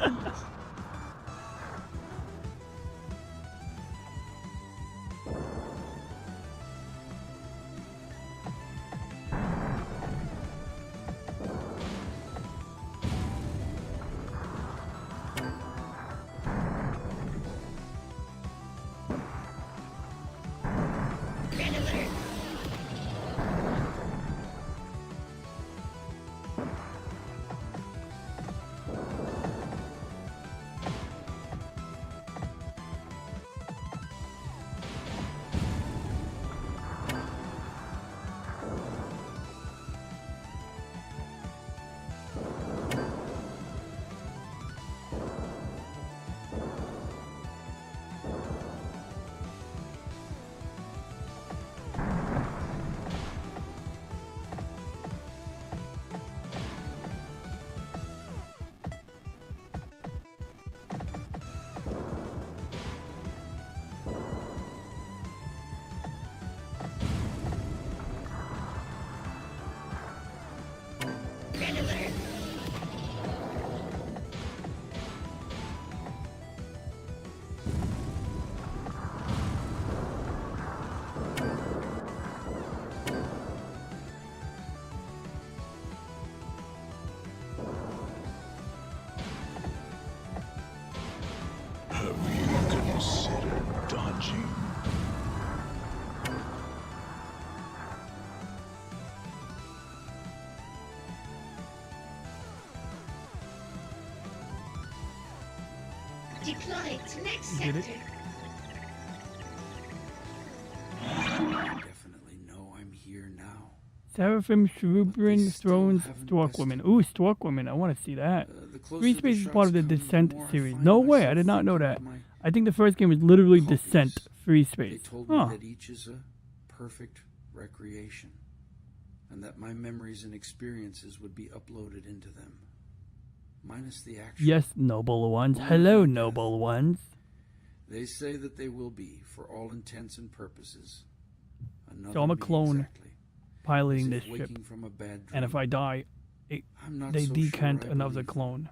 Have you considered dodging? Deploy to next You did it? sector. Definitely know I'm here now. Seraphim, Cherubim, Thrones, Stork Women. Ooh, Stork Women. I want to see that. Free Space is part of the Descent series. No way. I did not know that. I think the first game was literally Descent Free Space. They told me that each is a perfect recreation, and that my memories and experiences would be uploaded into them, minus the action. Yes, noble ones. Hello, noble ones. They say that they will be, for all intents and purposes. So I'm a clone piloting this waking ship, from a bad and if I die, I'm not they so decant sure I another believe clone.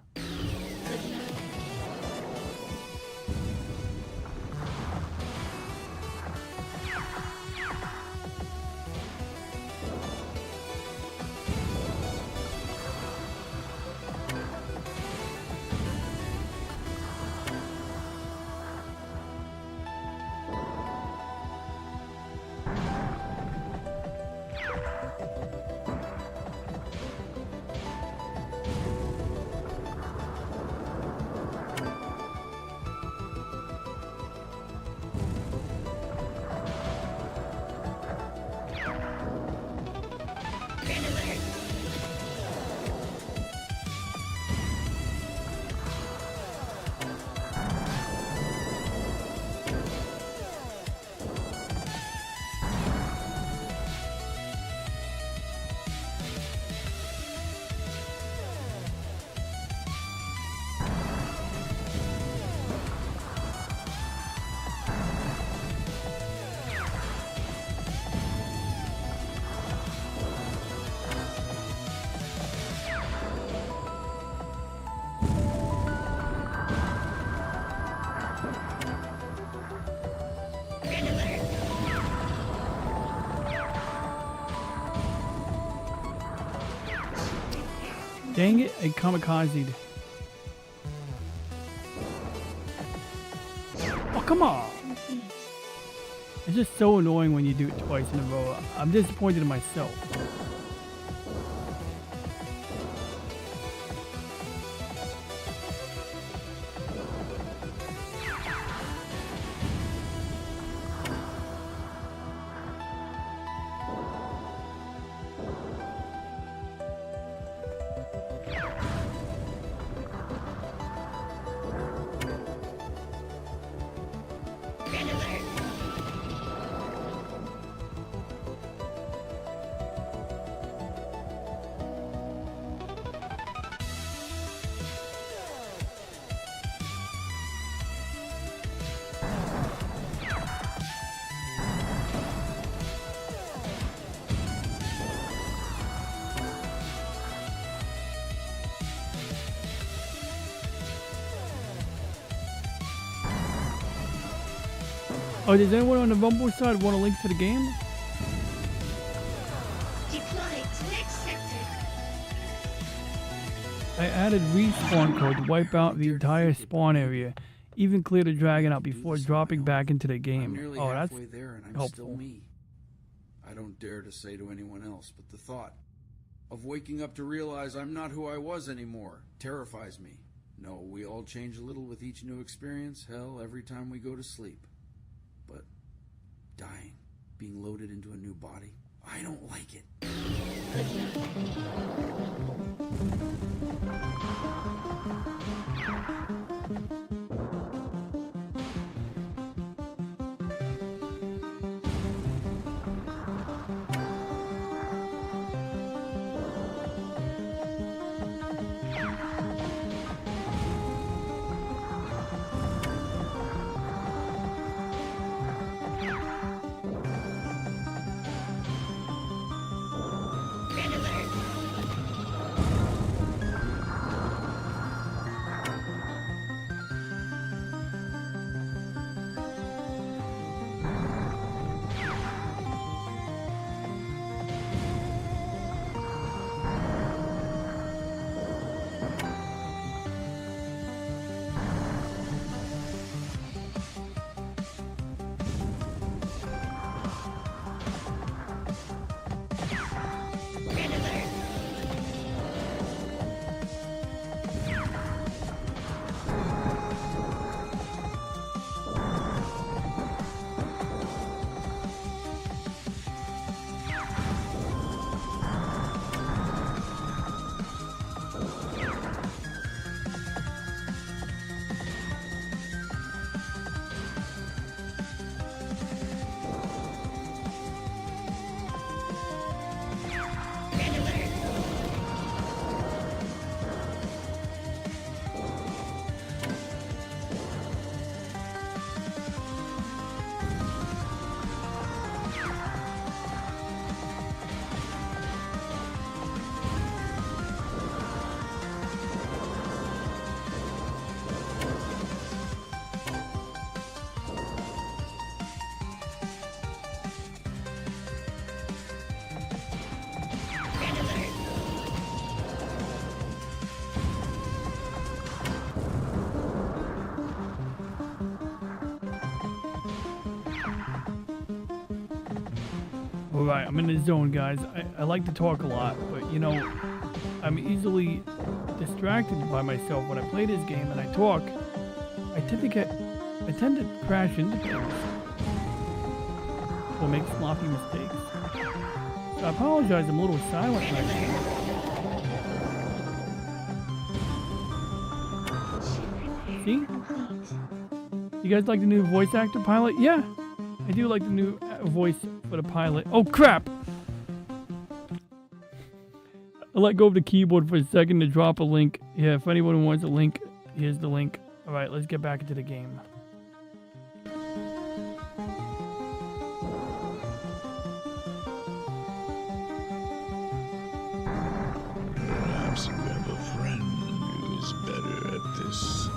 Dang it, I kamikazed. Oh, come on. It's just so annoying when you do it twice in a row. I'm disappointed in myself. Oh, does anyone on the Rumble side want a link to the game? Deploy to next sector. I added respawn code to wipe out the entire spawn area, even clear the dragon out before dropping back into the game. Nearly Oh, that's halfway there, and I'm helpful. still me. I don't dare to say to anyone else, but the thought of waking up to realize I'm not who I was anymore terrifies me. No, we all change a little with each new experience, hell, every time we go to sleep. But dying, being loaded into a new body, I don't like it. Alright, I'm in the zone, guys. I like to talk a lot, but you know, I'm easily distracted by myself when I play this game and I talk. I tend to crash into things or make sloppy mistakes. So I apologize, I'm a little silent right now. See? You guys like the new voice actor pilot? Yeah, I do like the new voice for the pilot. Oh crap! I let go of the keyboard for a second to drop a link. Yeah, if anyone wants a link, here's the link. Alright, let's get back into the game. Perhaps you have a friend who is better at this.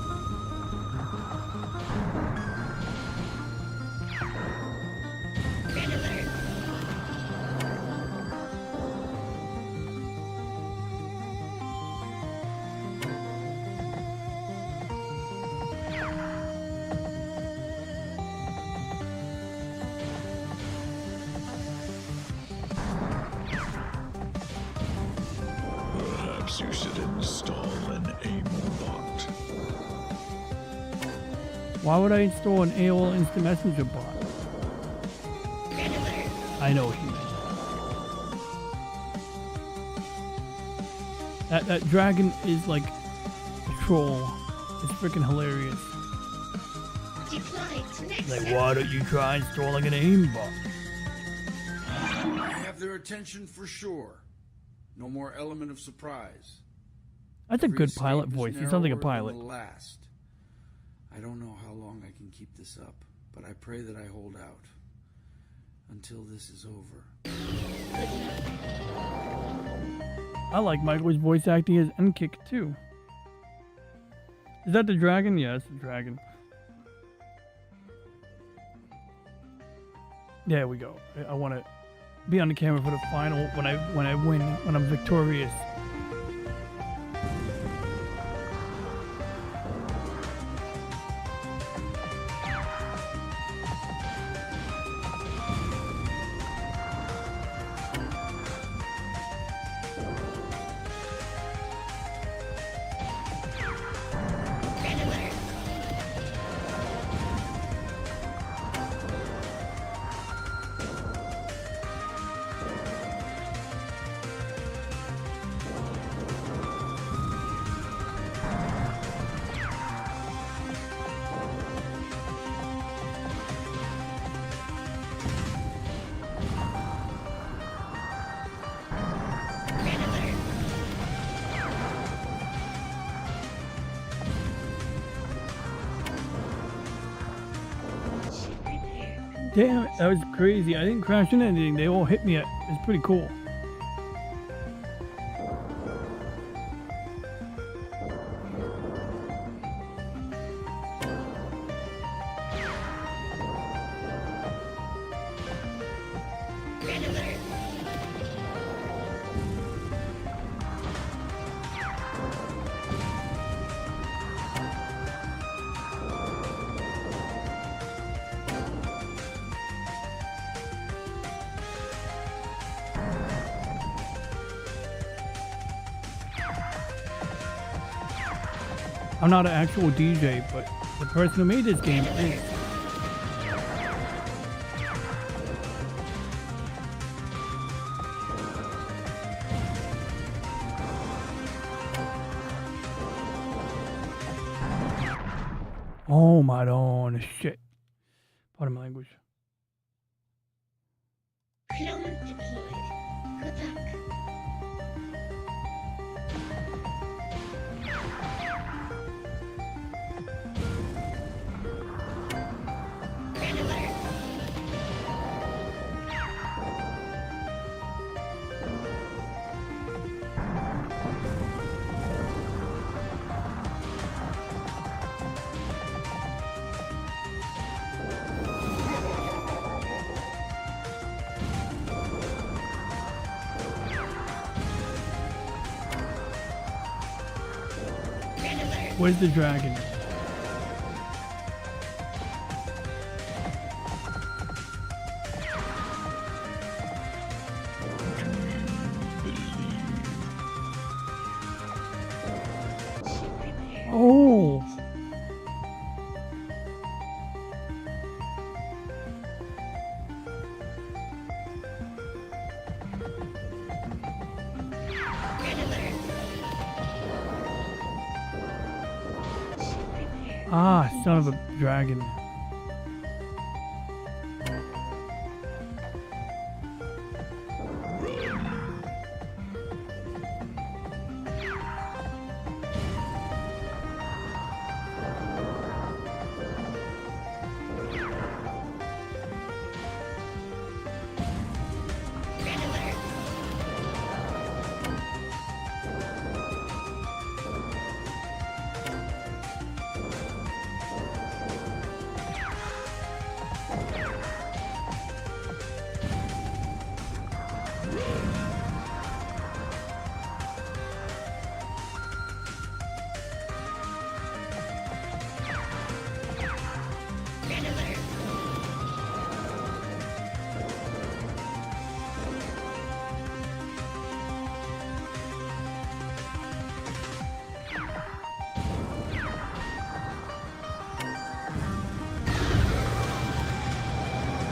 Perhaps you should install an aimbot. Why would I install an AOL Instant Messenger bot? I know what you meant. That dragon is like a troll. It's freaking hilarious. Like, why don't you try installing an aimbot? I have their attention for sure. No more element of surprise. That's a good pilot voice. He sounds like a pilot. Last. I don't know how long I can keep this up, but I pray that I hold out until this is over. I like Michael's voice acting as N-Kick too. Is that the dragon? Yeah, it's the dragon. There we go. I want to be on the camera for the final when I win, when I'm victorious. Damn, that was crazy. I didn't crash into anything. They all hit me. It's pretty cool. I'm not an actual DJ, but the person who made this game is. Oh my god, shit. Pardon my language. Clone deployed. Good luck. Where's the dragon? Ah, son of a dragon.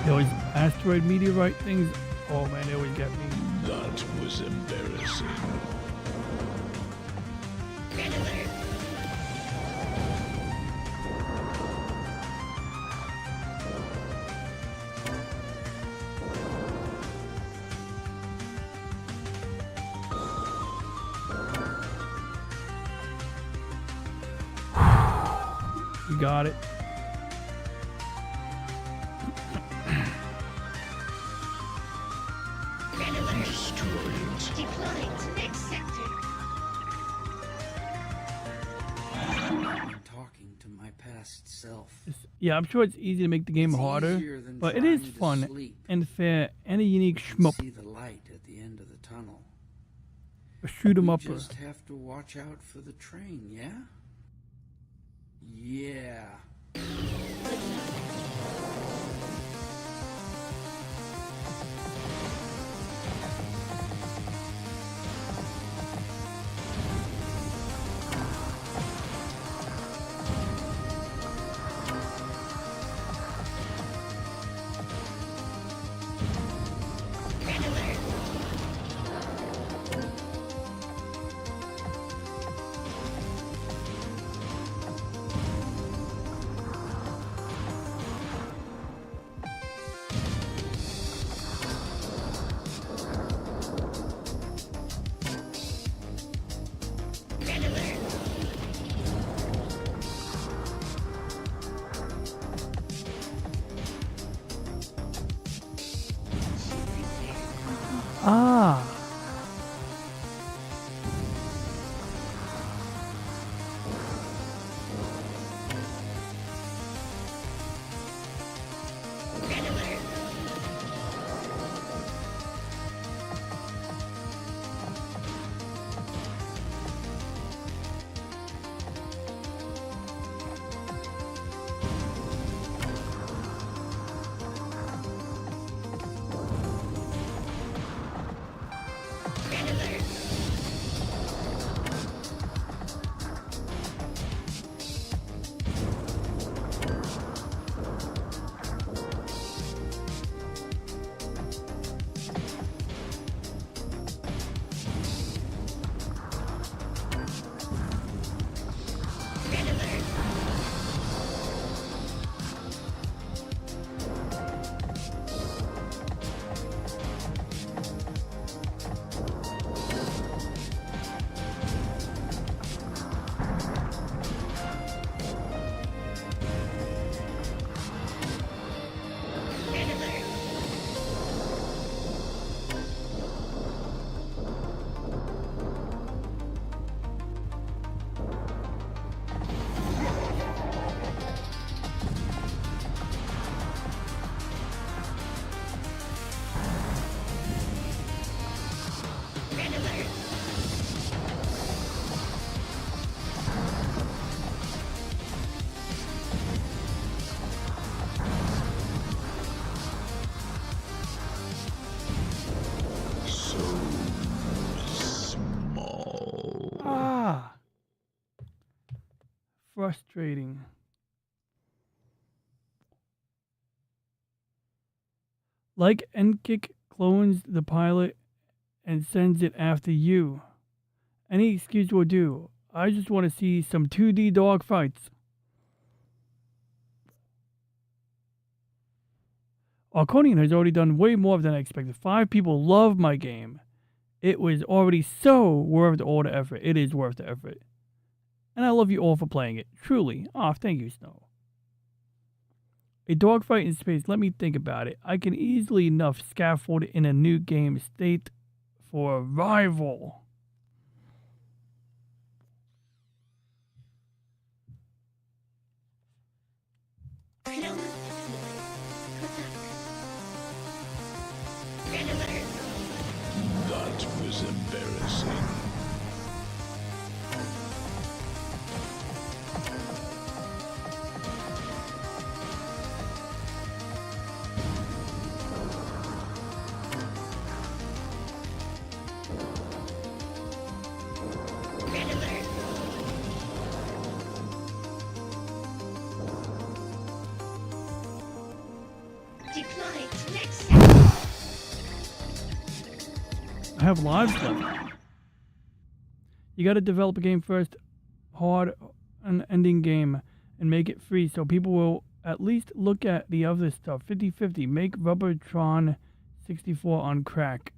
Those asteroid meteorite things, oh man, they always get me. That was embarrassing. You got it. I'm talking to my past self. Yeah, I'm sure it's easy to make the game harder, easier than but it is trying to fun sleep. and fair and a unique shmup. See the light at the end of the tunnel. A shoot 'em We upper. just have to watch out for the train, yeah? Yeah. Ah. Ah. Frustrating. Like Enkick clones the pilot and sends it after you. Any excuse will do. I just want to see some 2D dog fights. Arconian has already done way more than I expected. 5 people love my game. It was already so worth all the effort. It is worth the effort. And I love you all for playing it. Truly. Ah, thank you, Snow. A dogfight in space. Let me think about it. I can easily enough scaffold it in a new game state for a rival. That was embarrassing. I have lives left. You gotta develop a game first, hard, an ending game, and make it free so people will at least look at the other stuff. 50-50. Make Rubbertron 64 on crack.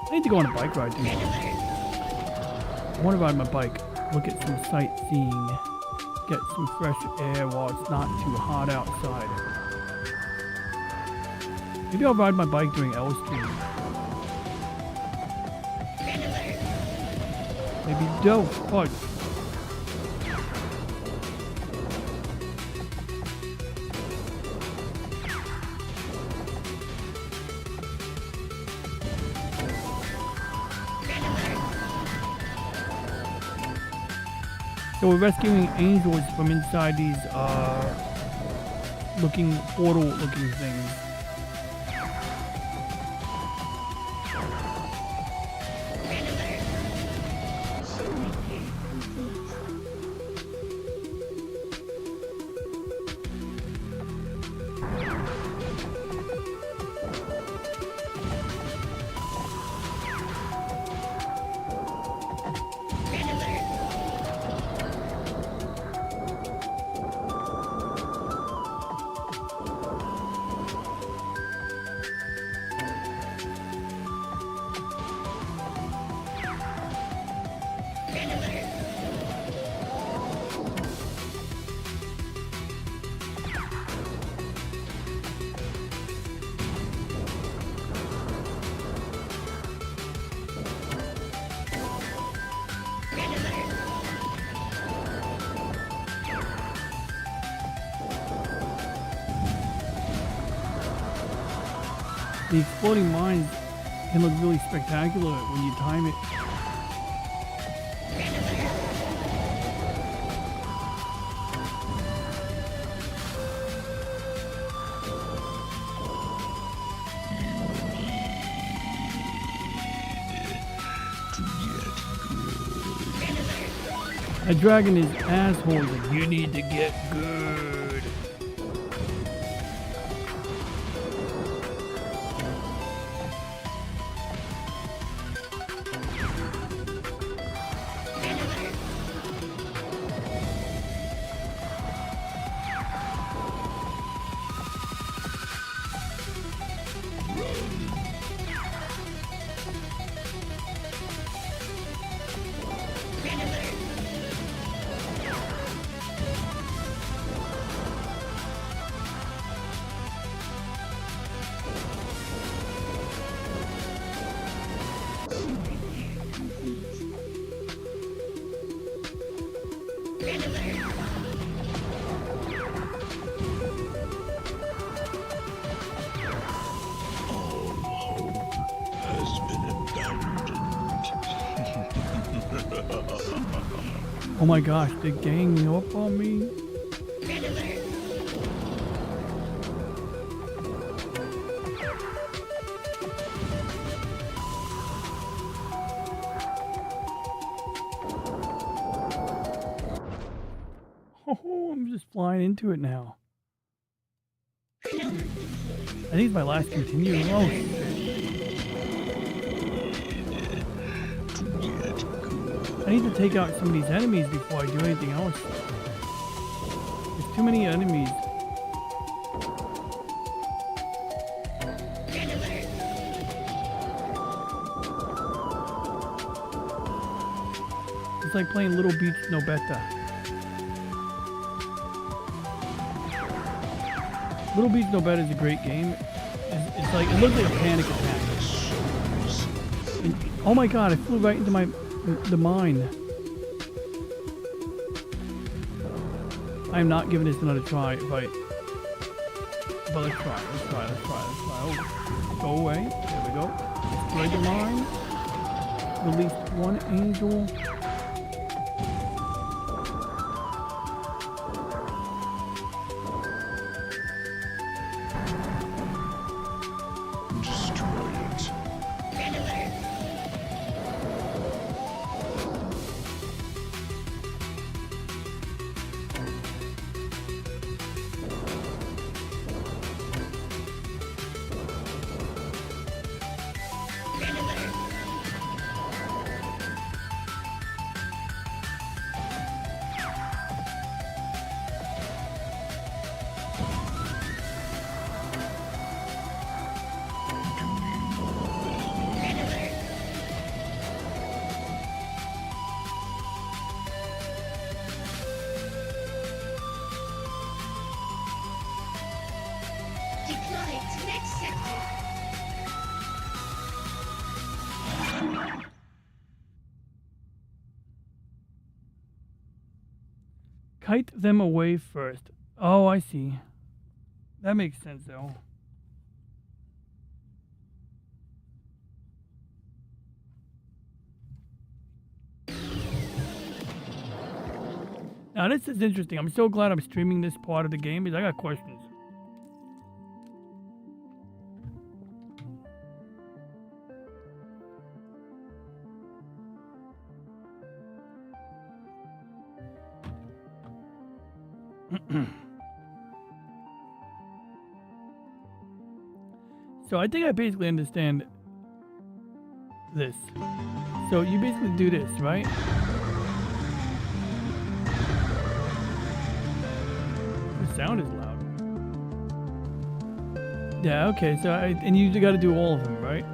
I need to go on a bike ride too. I want to ride my bike, look at some sightseeing, get some fresh air while it's not too hot outside. Maybe I'll ride my bike during L Stream. Maybe dope, but so we're rescuing angels from inside these portal looking things. The exploding mines can look really spectacular when you time it. That dragon is asshole. Like, you need to get good. Oh my gosh, they're ganging up on me. just flying into it now. I think it's my last continue. Oh, I need to take out some of these enemies before I do anything else. There's too many enemies. It's like playing Little Beach No Beta. Little Beach No Beta is a great game. It's like, it looks like a panic attack. And, oh my god, I flew right into the mine. I am not giving this another try, but let's try. Oh, go away. There we go. Destroy the mine. Release one angel. Deploy to next sector. Kite them away first. Oh, I see. That makes sense, though. Now, this is interesting. I'm so glad I'm streaming this part of the game because I got questions. So I think I basically understand this. So you basically do this, right? The sound is loud. Yeah, okay, so and you got to do all of them, right?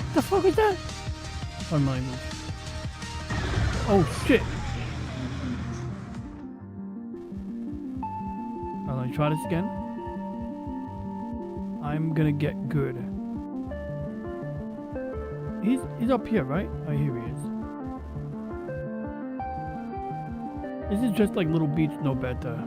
What the fuck is that? Pardon my language. Oh shit. Let me try this again. I'm gonna get good. He's up here, right? Oh, here he is. This is just like Little Beach, no better.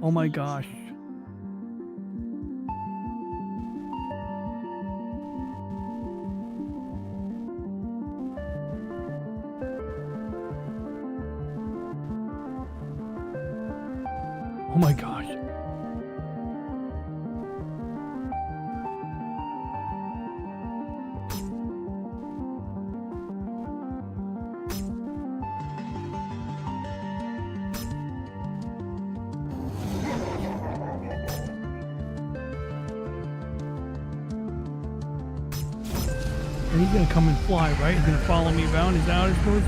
Oh my gosh. Oh my gosh. And he's gonna come and fly, right? He's gonna follow me around. Is that how it goes?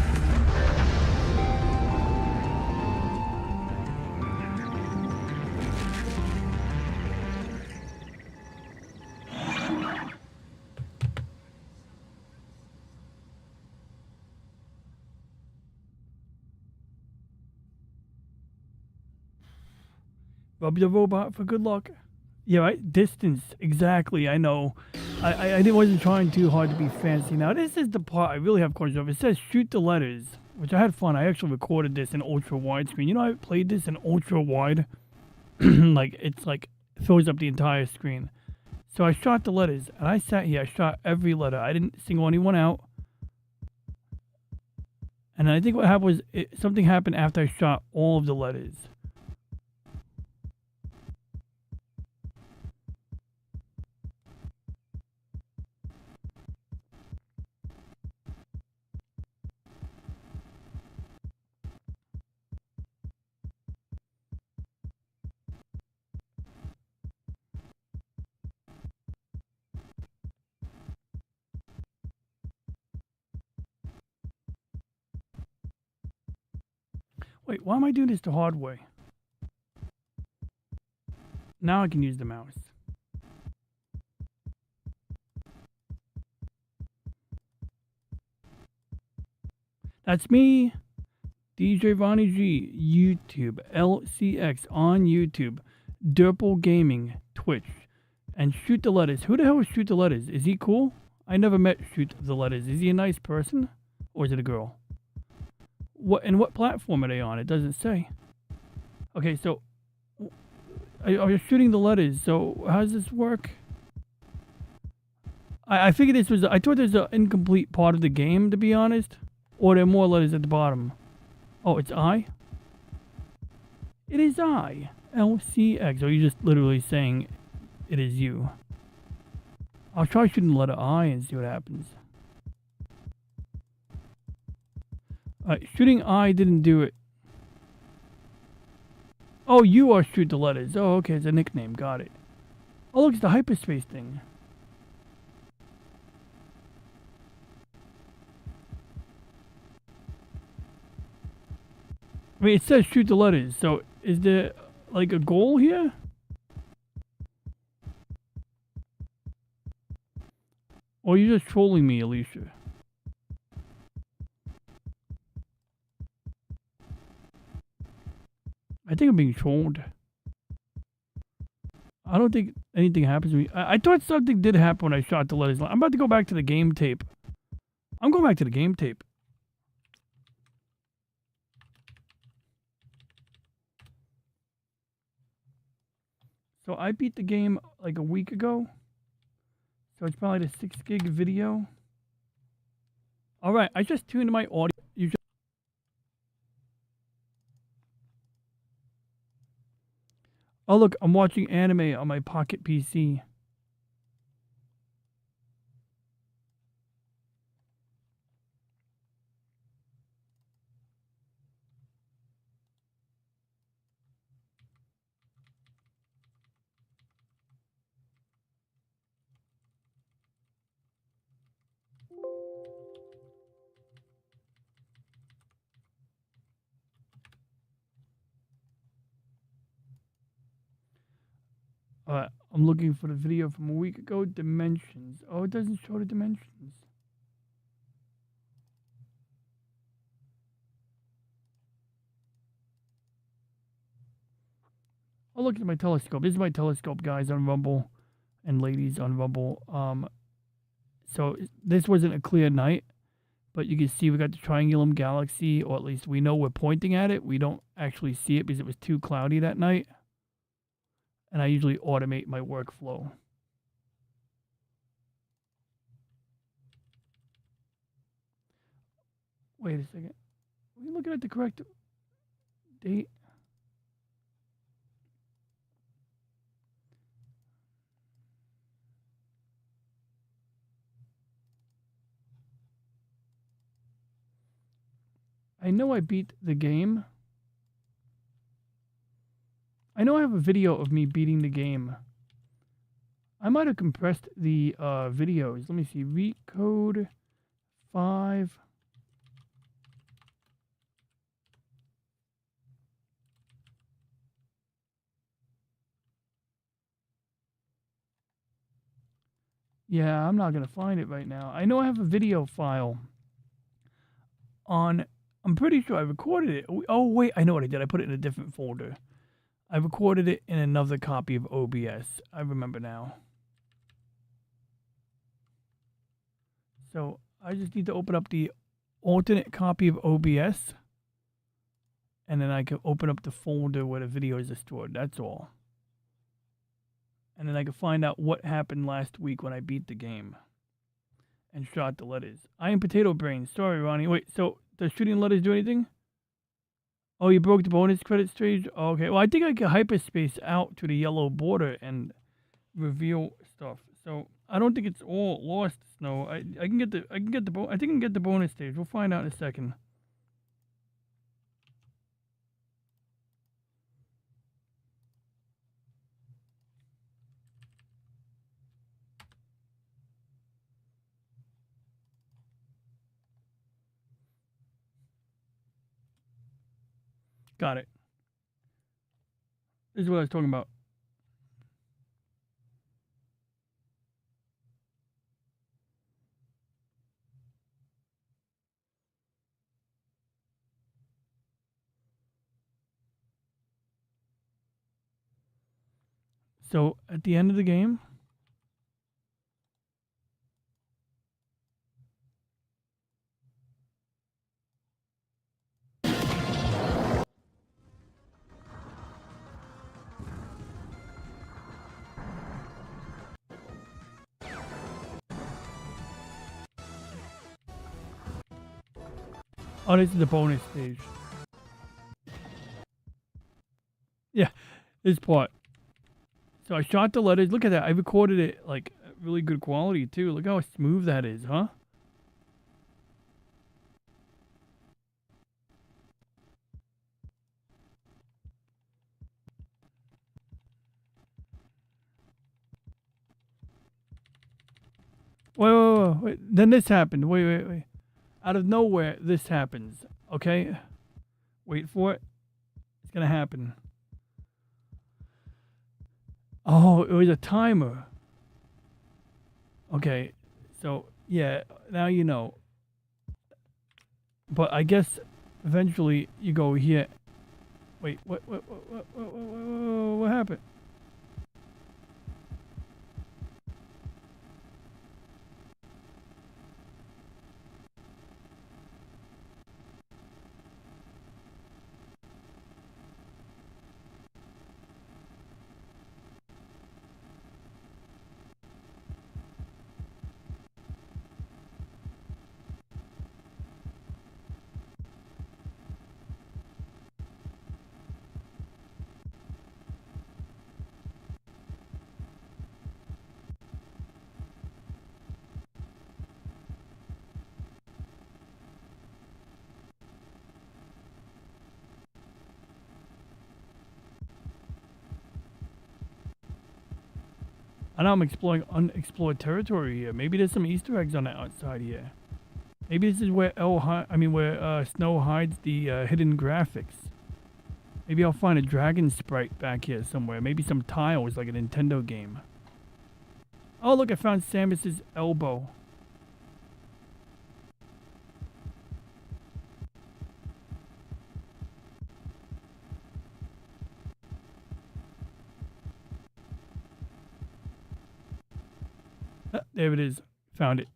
Rub the robot for good luck. Yeah, right? Distance. Exactly. I know. I wasn't trying too hard to be fancy. Now, this is the part I really have questions of. It says shoot the letters, which I had fun. I actually recorded this in ultra widescreen. You know, I played this in ultra wide. Like, it's like, fills up the entire screen. So I shot the letters, and I sat here. I shot every letter. I didn't single anyone out. And I think what happened was something happened after I shot all of the letters. Wait, why am I doing this the hard way? Now I can use the mouse. That's me, DJ Ronnie G, YouTube, LCX on YouTube, Durple Gaming, Twitch, and Shoot the Letters. Who the hell is Shoot the Letters? Is he cool? I never met Shoot the Letters. Is he a nice person? Or is it a girl? What platform are they on? It doesn't say. Okay, so are you shooting the letters? So how does this work? I figured this was. I thought there's an incomplete part of the game, to be honest. Or there are more letters at the bottom. Oh, it's I. It is I. LCX. Or are you just literally saying it is you? I'll try shooting the letter I and see what happens. Shooting I didn't do it. Oh, you are Shoot the Letters. Oh, okay, it's a nickname. Got it. Oh, look, it's the hyperspace thing. I mean, it says Shoot the Letters, so is there, like, a goal here? Or are you just trolling me, Alicia? I think I'm being trolled. I don't think anything happens to me. I thought something did happen when I shot the letters. I'm about to go back to the game tape. I'm going back to the game tape. So I beat the game like a week ago. So it's probably the 6 gig video. Alright, I just tuned my audio. Oh look, I'm watching anime on my Pocket PC. I'm looking for the video from a week ago. Dimensions. Oh, it doesn't show the dimensions. Oh, look at my telescope. This is my telescope, guys, on Rumble and ladies on Rumble. So this wasn't a clear night, but you can see we got the Triangulum Galaxy, or at least we know we're pointing at it. We don't actually see it because it was too cloudy that night. And I usually automate my workflow. Wait a second. Are we looking at the correct date? I know I beat the game. I know I have a video of me beating the game. I might have compressed the videos. Let me see. Recode 5. Yeah, I'm not going to find it right now. I know I have a video file on... I'm pretty sure I recorded it. Oh, wait. I know what I did. I put it in a different folder. I recorded it in another copy of OBS. I remember now. So I just need to open up the alternate copy of OBS. And then I can open up the folder where the videos are stored. That's all. And then I can find out what happened last week when I beat the game. And shot the letters. I am Potato Brain. Sorry, Ronnie. Wait, so does shooting letters do anything? Oh, you broke the bonus credit stage? Oh, okay. Well, I think I can hyperspace out to the yellow border and reveal stuff. So I don't think it's all lost, Snow. I think I can get the bonus stage. We'll find out in a second. Got it. This is what I was talking about. So at the end of the game, oh, this is the bonus stage. Yeah, this part. So I shot the letters. Look at that. I recorded it like really good quality too. Look how smooth that is, huh? Wait. Then this happened. Wait. Out of nowhere, this happens. Okay? Wait for it. It's gonna happen. Oh, it was a timer. Okay. So, yeah, now you know. But I guess eventually you go here. Wait, what happened? I know I'm exploring unexplored territory here. Maybe there's some Easter eggs on the outside here. Maybe this is where Snow hides the hidden graphics. Maybe I'll find a dragon sprite back here somewhere. Maybe some tiles like a Nintendo game. Oh, look, I found Samus's elbow. There it is. Found it.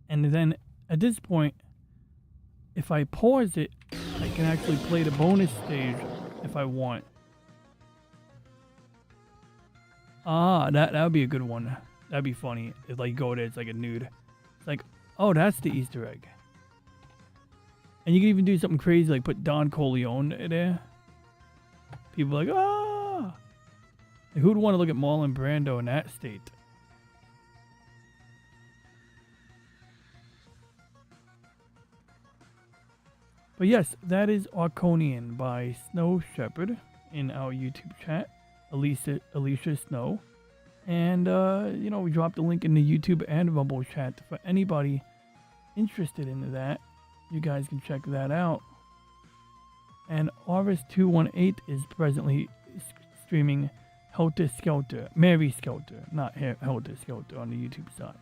And then at this point, if I pause it, I can actually play the bonus stage if I want. Ah, that would be a good one. That'd be funny. If like go there, it's like a nude. It's like, oh, that's the Easter egg. And you can even do something crazy like put Don Corleone there. People are like, ah! Like, who'd want to look at Marlon Brando in that state? But yes, that is Arconian by Snow Shepherd in our YouTube chat. Alicia Snow. And, you know, we dropped a link in the YouTube and Rumble chat for anybody interested in that. You guys can check that out. And Aris218 is presently streaming Helter Skelter. Mary Skelter, not Helter Skelter on the YouTube side.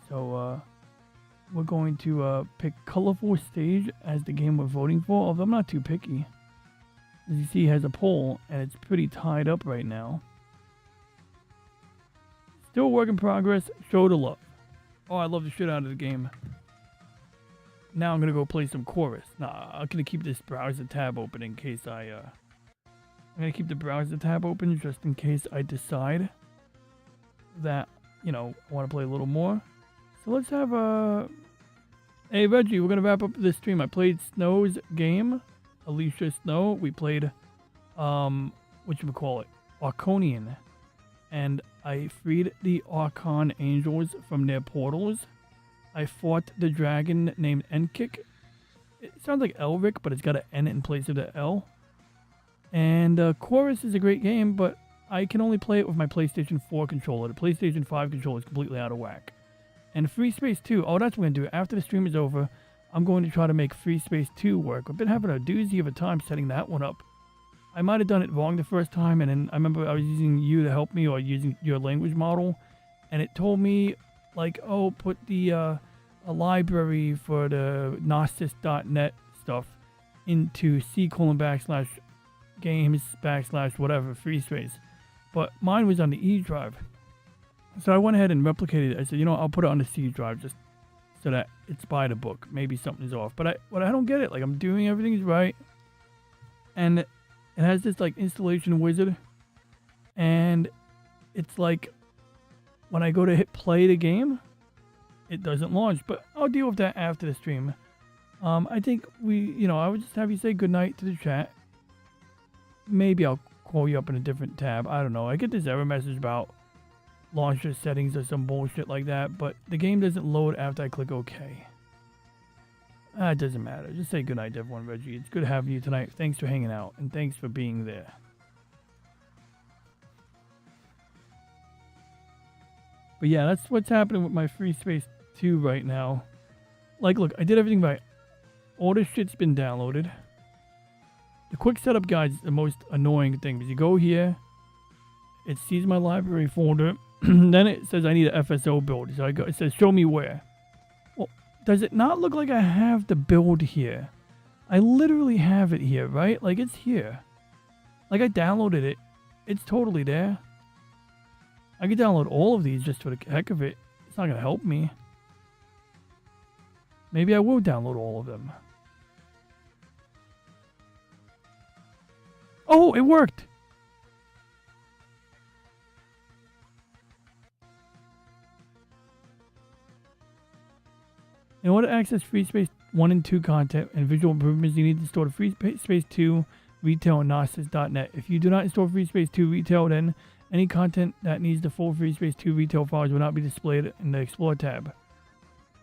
So, we're going to pick Colorful Stage as the game we're voting for, although I'm not too picky. As you see, it has a poll, and it's pretty tied up right now. Still a work in progress. Show the love. Oh, I love the shit out of the game. Now I'm going to go play some Chorus. Nah, I'm going to keep this browser tab open in case I'm going to keep the browser tab open just in case I decide that, you know, I want to play a little more. So let's have a... Hey, Reggie, we're going to wrap up this stream. I played Snow's game. Alicia Snow. We played, whatchamacallit, Arconian. And I freed the Archon Angels from their portals. I fought the dragon named Enkik. It sounds like Elric, but it's got an N in place of the L. And Chorus is a great game, but I can only play it with my PlayStation 4 controller. The PlayStation 5 controller is completely out of whack. And Free Space 2, oh, that's what I'm going to do. After the stream is over, I'm going to try to make Free Space 2 work. I've been having a doozy of a time setting that one up. I might have done it wrong the first time, and then I remember I was using you to help me, or using your language model, and it told me, like, oh, put the a library for the Gnosis.net stuff into C:\games/whatever, free space. But mine was on the E drive. So I went ahead and replicated it. I said, you know, I'll put it on the C drive just so that it's by the book. Maybe something's off. But I don't get it. Like, I'm doing everything's right. And it has this, like, installation wizard. And it's like, when I go to hit play the game, it doesn't launch. But I'll deal with that after the stream. I think I would just have you say goodnight to the chat. Maybe I'll call you up in a different tab. I don't know. I get this error message about launcher settings or some bullshit like that, but the game doesn't load after I click OK. It doesn't matter. Just say goodnight to everyone, Reggie. It's good having you tonight. Thanks for hanging out, and thanks for being there. But yeah, that's what's happening with my Free Space 2 right now. Like, look, I did everything right. All this shit's been downloaded. The quick setup guide is the most annoying thing, because you go here, it sees my library folder, then it says I need a FSO build. So it says show me where. Well, does it not look like I have the build here? I literally have it here, right? Like, it's here. Like, I downloaded it. It's totally there. I could download all of these just for the heck of it. It's not going to help me. Maybe I will download all of them. Oh, it worked! In order to access Free Space 1 and 2 content and visual improvements, you need to install the Free Space 2 Retail and Gnosis.net. If you do not install Free Space 2 Retail, then any content that needs the full Free Space 2 Retail files will not be displayed in the Explore tab.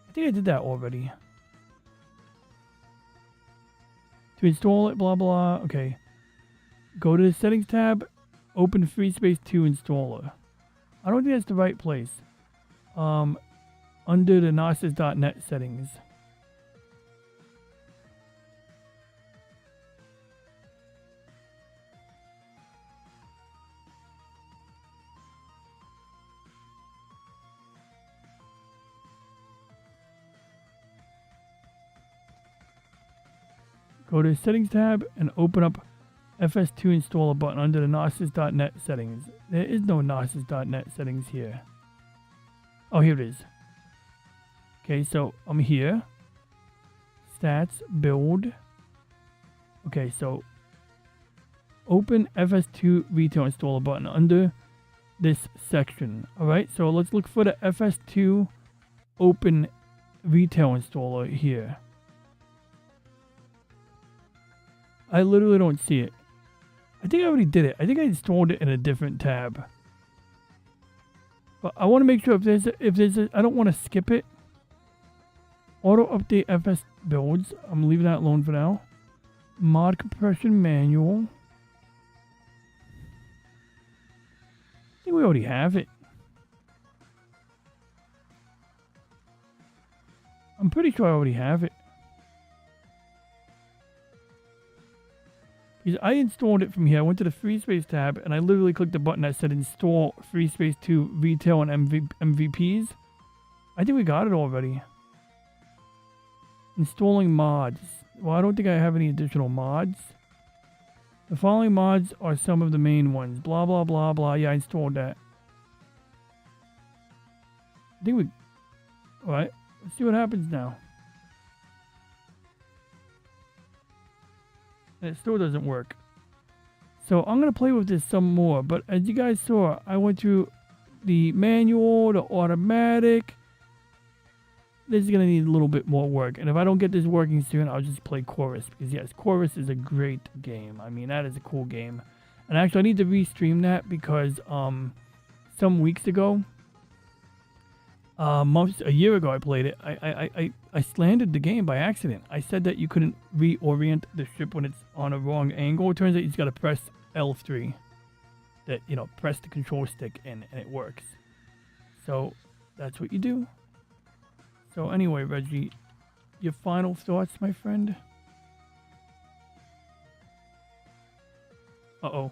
I think I did that already. To install it, blah blah. Okay. Go to the Settings tab, open Free Space 2 Installer. I don't think that's the right place. Under the Gnosis.net settings. Go to the Settings tab and open up FS2 Installer button under the Gnosis.net settings. There is no Gnosis.net settings here. Oh, here it is. Okay, so I'm here. Stats, build. Okay, so open FS2 Retail Installer button under this section. Alright, so let's look for the FS2 Open Retail Installer here. I literally don't see it. I think I already did it. I think I installed it in a different tab. But I want to make sure if there's a, I don't want to skip it. Auto update FS builds. I'm leaving that alone for now. Mod compression manual. I think we already have it. I'm pretty sure I already have it. Because I installed it from here. I went to the FreeSpace tab and I literally clicked the button that said install FreeSpace 2 Retail and MVPs. I think we got it already. Installing mods. Well, I don't think I have any additional mods. The following mods are some of the main ones. Blah, blah, blah, blah. Yeah, I installed that. I think we... Alright, let's see what happens now. And it still doesn't work. So I'm going to play with this some more. But as you guys saw, I went through the manual, the automatic. This is going to need a little bit more work. And if I don't get this working soon, I'll just play Chorus. Because yes, Chorus is a great game. I mean, that is a cool game. And actually, I need to restream that because some weeks ago, a year ago I played it. I slandered the game by accident. I said that you couldn't reorient the ship when it's on a wrong angle. It turns out you just got to press L3. That, you know, press the control stick and it works. So that's what you do. So anyway, Reggie, your final thoughts, my friend? Uh-oh.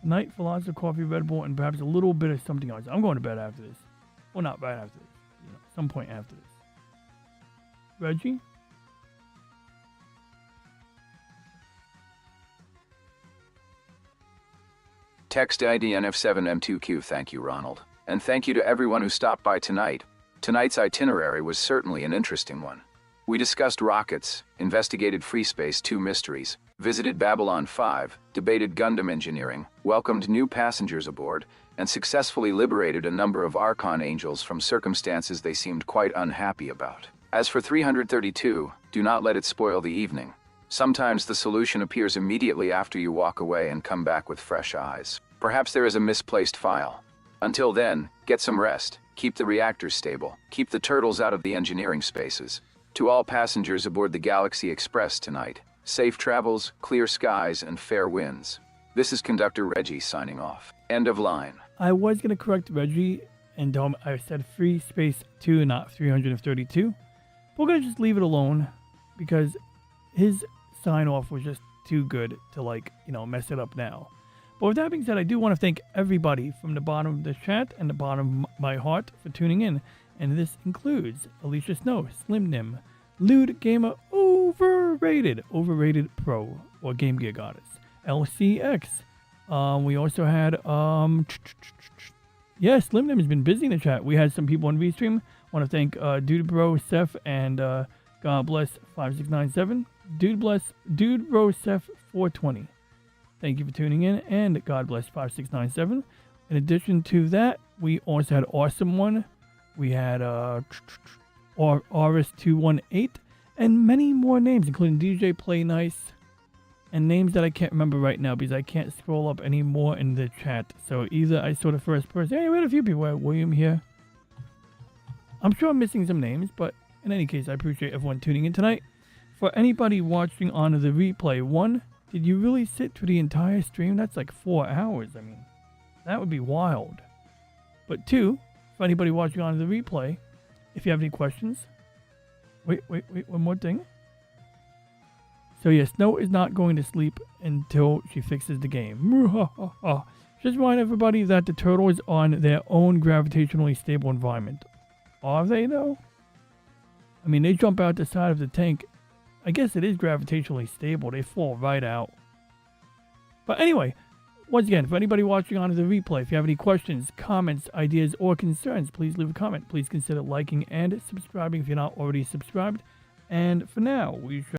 Night, Philosopher, coffee, Red Bull, and perhaps a little bit of something else. I'm going to bed after this. Well, not right after this. You know, some point after this. Reggie? Text ID NF7M2Q. Thank you, Ronald. And thank you to everyone who stopped by tonight. Tonight's itinerary was certainly an interesting one. We discussed rockets, investigated FreeSpace 2 mysteries, visited Babylon 5, debated Gundam engineering, welcomed new passengers aboard, and successfully liberated a number of Archon angels from circumstances they seemed quite unhappy about. As for 332, do not let it spoil the evening. Sometimes the solution appears immediately after you walk away and come back with fresh eyes. Perhaps there is a misplaced file. Until then, get some rest, keep the reactors stable, keep the turtles out of the engineering spaces. To all passengers aboard the Galaxy Express tonight, safe travels, clear skies, and fair winds. This is Conductor Reggie signing off. End of line. I was going to correct Reggie, and I said FreeSpace 2, not 332. We're going to just leave it alone, because his sign-off was just too good to, like, you know, mess it up now. But with that being said, I do want to thank everybody from the bottom of the chat and the bottom of my heart for tuning in. And this includes Alicia Snow, Slim Nim, Lewd Gamer, Overrated Pro, or Game Gear Goddess, LCX. We also had, yeah, Slim Nim has been busy in the chat. We had some people on Restream. I want to thank Dude Bro, Seth, and God Bless 5697. Dude Bro, Seth 420. Thank you for tuning in, and God Bless 5697. In addition to that, we also had Awesome One. We had RS218, and many more names, including DJ Play Nice, and names that I can't remember right now because I can't scroll up any more in the chat. So either I saw the first person. Hey, we had a few people. We had William here. I'm sure I'm missing some names, but in any case, I appreciate everyone tuning in tonight. For anybody watching on the replay, one, did you really sit through the entire stream? That's like 4 hours. I mean, that would be wild. But two, for anybody watching on the replay, if you have any questions, wait, one more thing. So yeah, Snow is not going to sleep until she fixes the game. Just remind everybody that the turtle is on their own gravitationally stable environment. Are they though? I mean, they jump out the side of the tank. I guess it is gravitationally stable. They fall right out. But anyway, once again, for anybody watching on the replay, if you have any questions, comments, ideas, or concerns, please leave a comment. Please consider liking and subscribing if you're not already subscribed. And for now, we shall